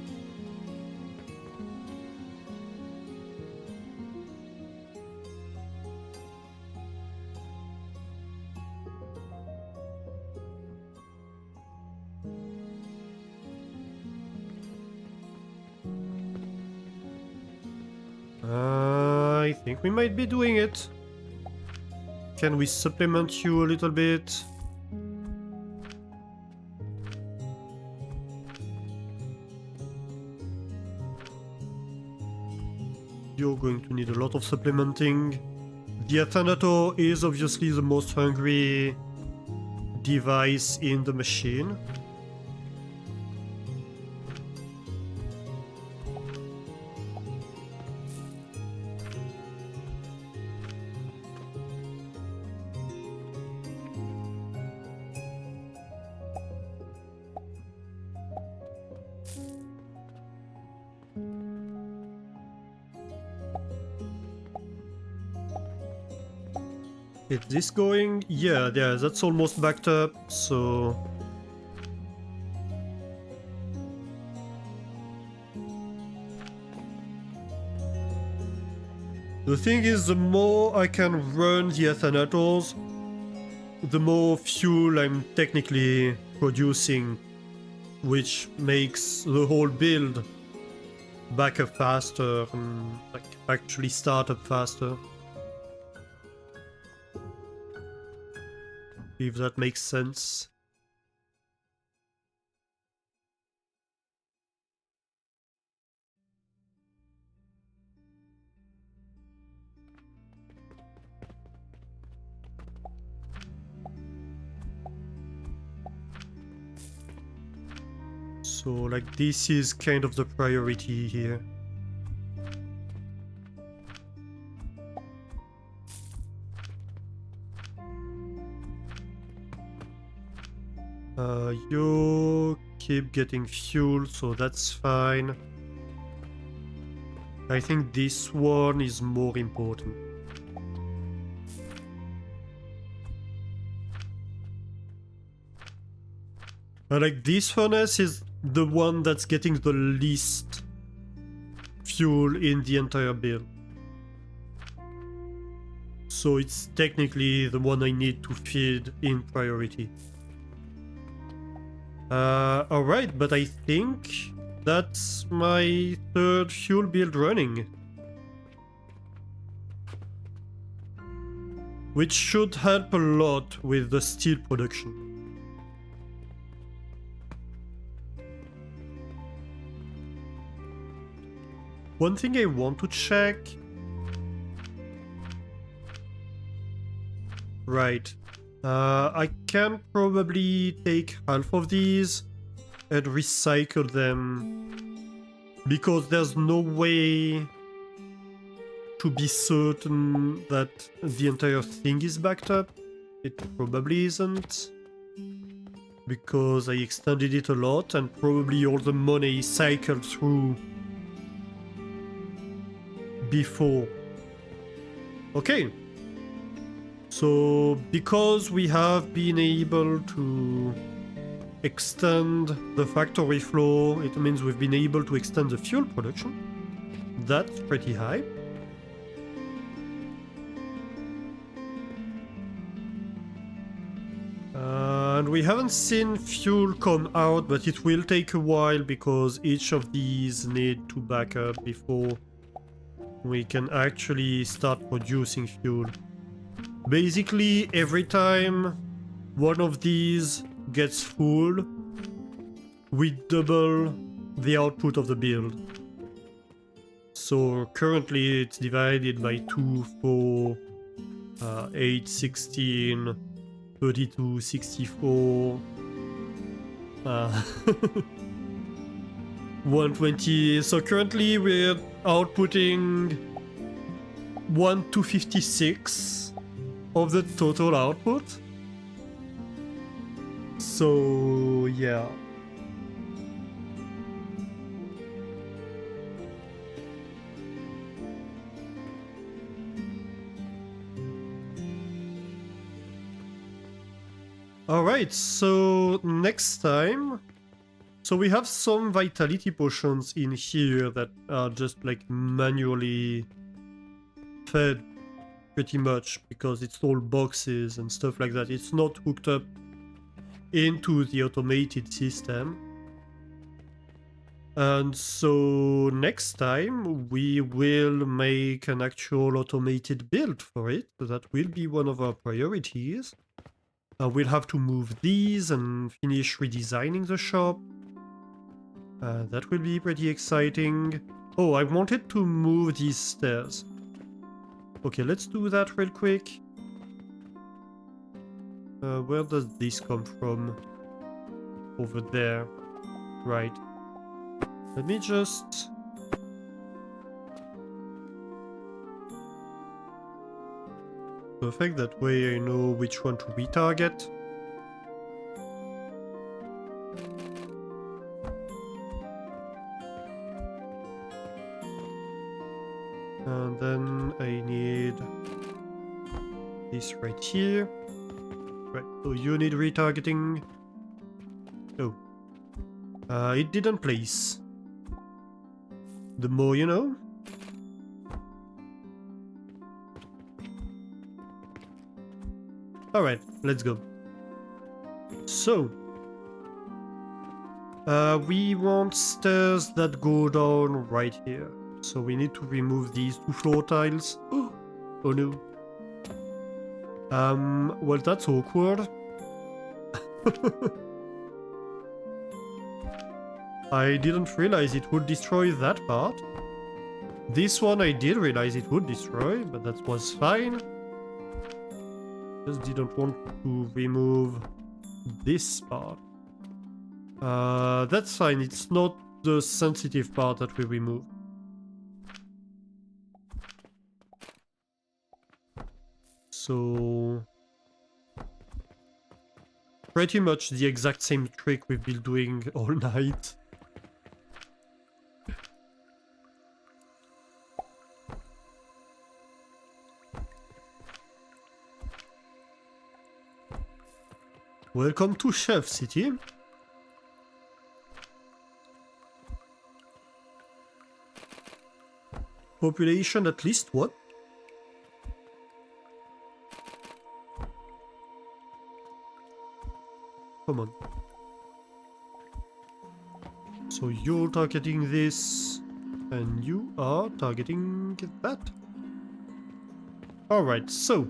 I think we might be doing it. Can we supplement you a little bit? You're going to need a lot of supplementing. The Athanator is obviously the most hungry device in the machine. Is this going? Yeah, that's almost backed up, so... The thing is, the more I can run the Athanators, the more fuel I'm technically producing, which makes the whole build back up faster and, like, actually start up faster. If that makes sense. So, like, this is kind of the priority here. You keep getting fuel, so that's fine. I think this one is more important. Like, this furnace is the one that's getting the least fuel in the entire build. So it's technically the one I need to feed in priority. Alright, but I think that's my third fuel build running. Which should help a lot with the steel production. One thing I want to check... Right. I can probably take half of these and recycle them, because there's no way to be certain that the entire thing is backed up. It probably isn't, because I extended it a lot and probably all the money cycled through before. Okay. So, because we have been able to extend the factory floor, it means we've been able to extend the fuel production. That's pretty high. And we haven't seen fuel come out, but it will take a while because each of these need to back up before we can actually start producing fuel. Basically, every time one of these gets full, we double the output of the build. So currently it's divided by 2, 4, 8, 16, 32, 64, 120. So currently we're outputting 1 to 56 of the total output. So, yeah. Alright, so next time... So we have some vitality potions in here that are just like manually fed pretty much because it's all boxes and stuff like that. It's not hooked up into the automated system. And so next time we will make an actual automated build for it. So that will be one of our priorities. We'll have to move these and finish redesigning the shop. That will be pretty exciting. Oh, I wanted to move these stairs. Okay, let's do that real quick. Where does this come from? Over there. Right. Let me just... Perfect, that way I know which one to retarget. And then I need this right here. Right, so you need retargeting. Oh. It didn't place. The more you know. Alright, let's go. So. We want stairs that go down right here. So we need to remove these 2 floor tiles. Oh no. Well, that's awkward. I didn't realize it would destroy that part. This one I did realize it would destroy, but that was fine. Just didn't want to remove this part. That's fine, it's not the sensitive part that we remove. So... pretty much the exact same trick we've been doing all night. Welcome to Chef City. Population at least what? Come on. So you're targeting this, and you are targeting that. Alright, so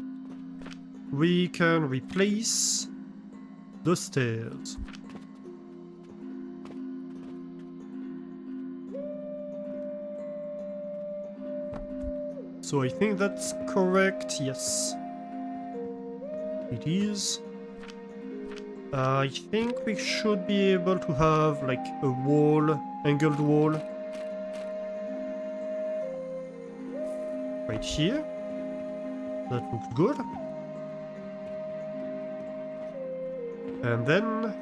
we can replace the stairs. So I think that's correct, yes. It is. I think we should be able to have like a wall, angled wall. Right here. That looks good. And then...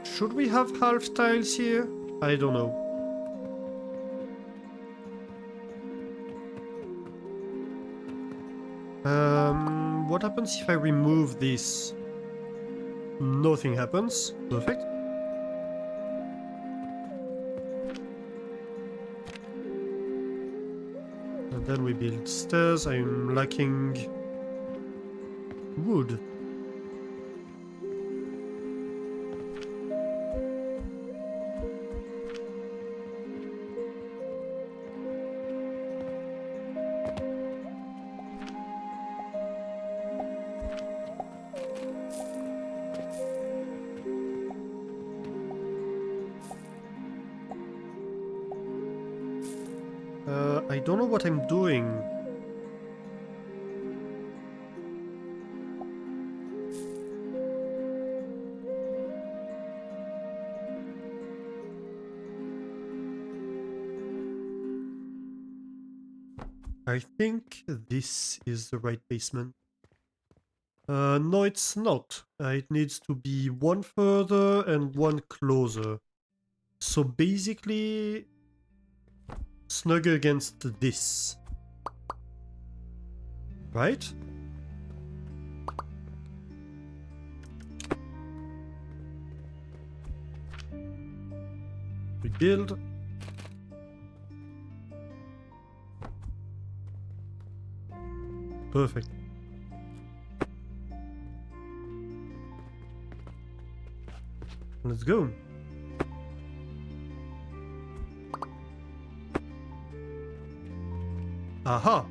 should we have half tiles here? I don't know. What happens if I remove this? Nothing happens. Perfect. And then we build stairs. I'm lacking wood. I don't know what I'm doing. I think this is the right basement. No, it's not. It needs to be one further and one closer. So basically, snug against this. Right? Rebuild. Perfect. Let's go. Aha.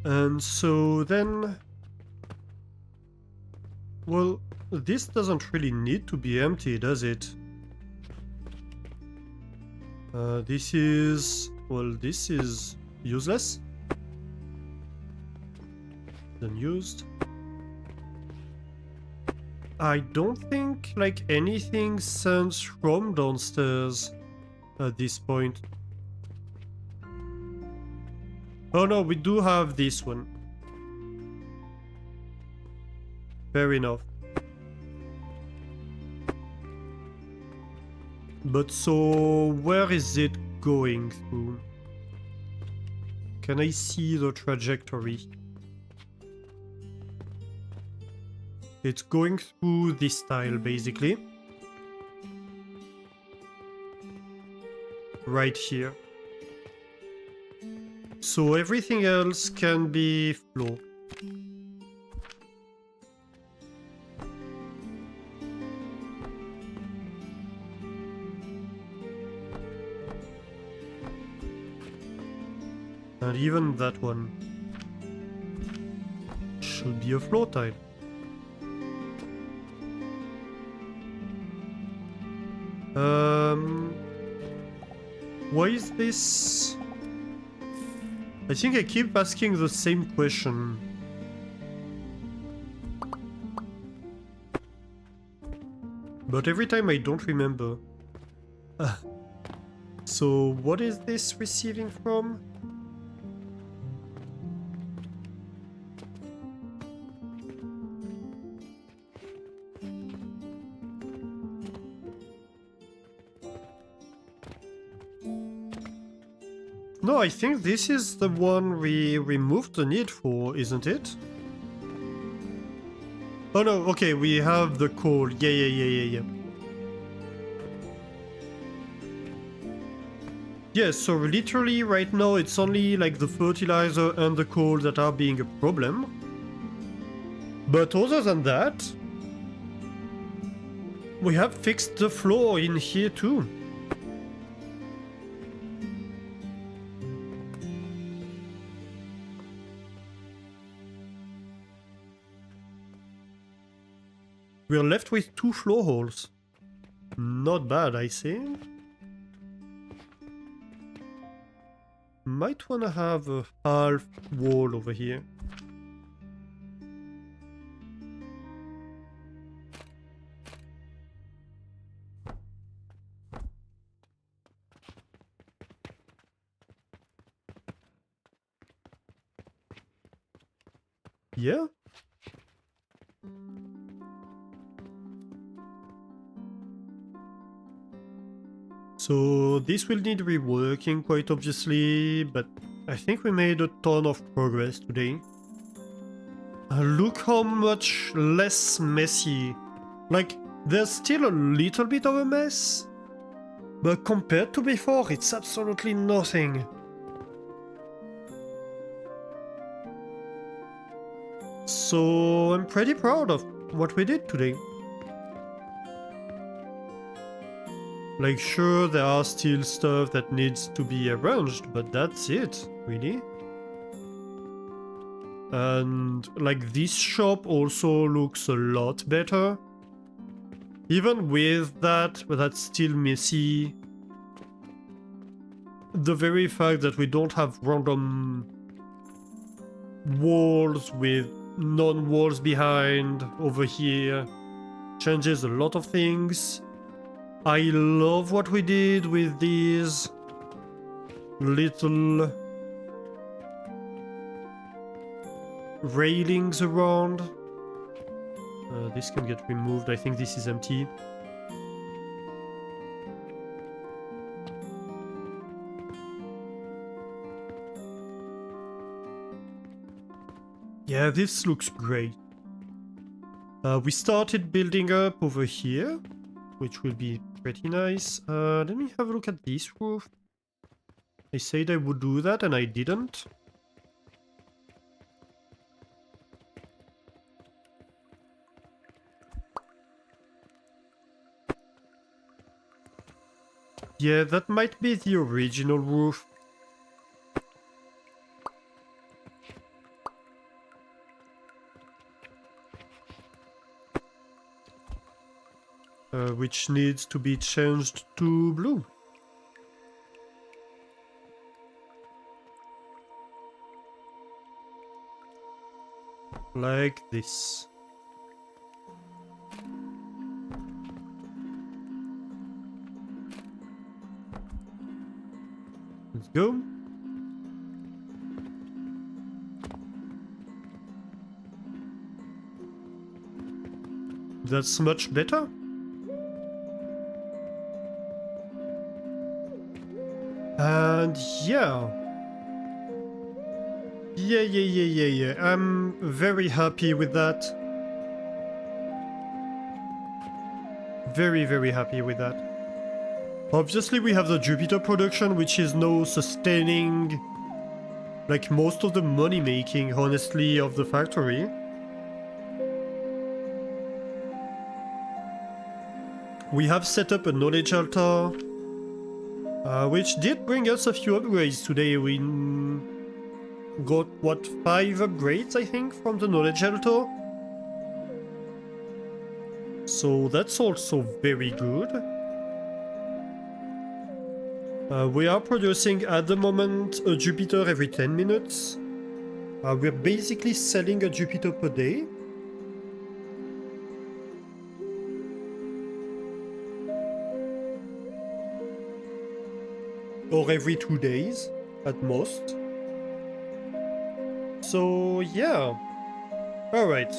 And so then... Well, this doesn't really need to be empty, does it? This is... Well, this is useless. Unused. I don't think, like, anything sends from downstairs at this point. Oh no, we do have this one. Fair enough. But so, where is it going through? Can I see the trajectory? It's going through this tile, basically. Right here. So everything else can be floor. And even that one should be a floor tile. Why is this? I think I keep asking the same question. But every time I don't remember. So what is this receiving from? No, I think this is the one we removed the need for, isn't it? Oh no, okay, we have the coal. Yeah. Yes, so literally right now it's only like the fertilizer and the coal that are being a problem. But other than that, we have fixed the floor in here too. We're left with 2 floor holes. Not bad, I think. Might wanna have a half wall over here. Yeah? So this will need reworking quite obviously, but I think we made a ton of progress today. Look how much less messy. Like, there's still a little bit of a mess, but compared to before, it's absolutely nothing. So I'm pretty proud of what we did today. Like, sure, there are still stuff that needs to be arranged, but that's it, really. And, like, this shop also looks a lot better. Even with that, but that's still messy. The very fact that we don't have random walls with non-walls behind over here changes a lot of things. I love what we did with these little railings around. This can get removed. I think this is empty. Yeah, this looks great. We started building up over here, which will be pretty nice. Let me have a look at this roof. I said I would do that and I didn't. Yeah, that might be the original roof. Which needs to be changed to blue. Like this. Let's go. That's much better. And yeah. Yeah. I'm very happy with that. Very happy with that. Obviously we have the Jupiter production, which is now sustaining like most of the money making, honestly, of the factory. We have set up a knowledge altar, which did bring us a few upgrades today. We got, what, 5 upgrades, I think, from the knowledge altar. So that's also very good. We are producing at the moment a Jupiter every 10 minutes. We're basically selling a Jupiter per day. Or every 2 days, at most. So, yeah. Alright.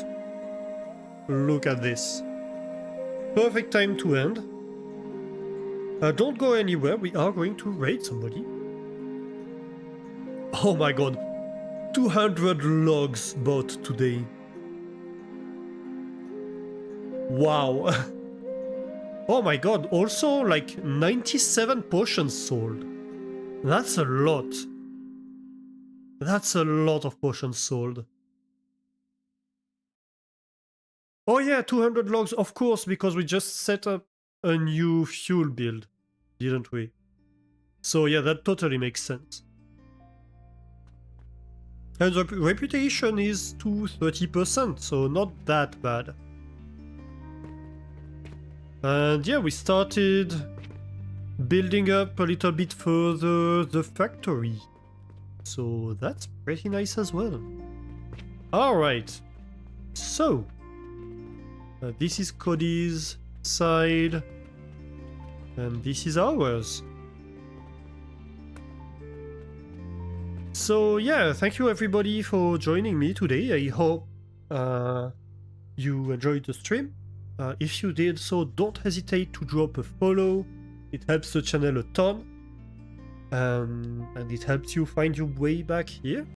Look at this. Perfect time to end. Don't go anywhere, we are going to raid somebody. Oh my god. 200 logs bought today. Wow. Oh my god, also like 97 potions sold. That's a lot. That's a lot of potions sold. Oh yeah, 200 logs, of course, because we just set up a new fuel build, didn't we? So yeah, that totally makes sense. And the reputation is to 30%, so not that bad. And yeah, we started building up a little bit further the factory. So that's pretty nice as well. Alright, so this is Cody's side, and this is ours. So yeah, thank you everybody for joining me today. I hope you enjoyed the stream. If you did so, don't hesitate to drop a follow. It helps the channel a ton. And it helps you find your way back here.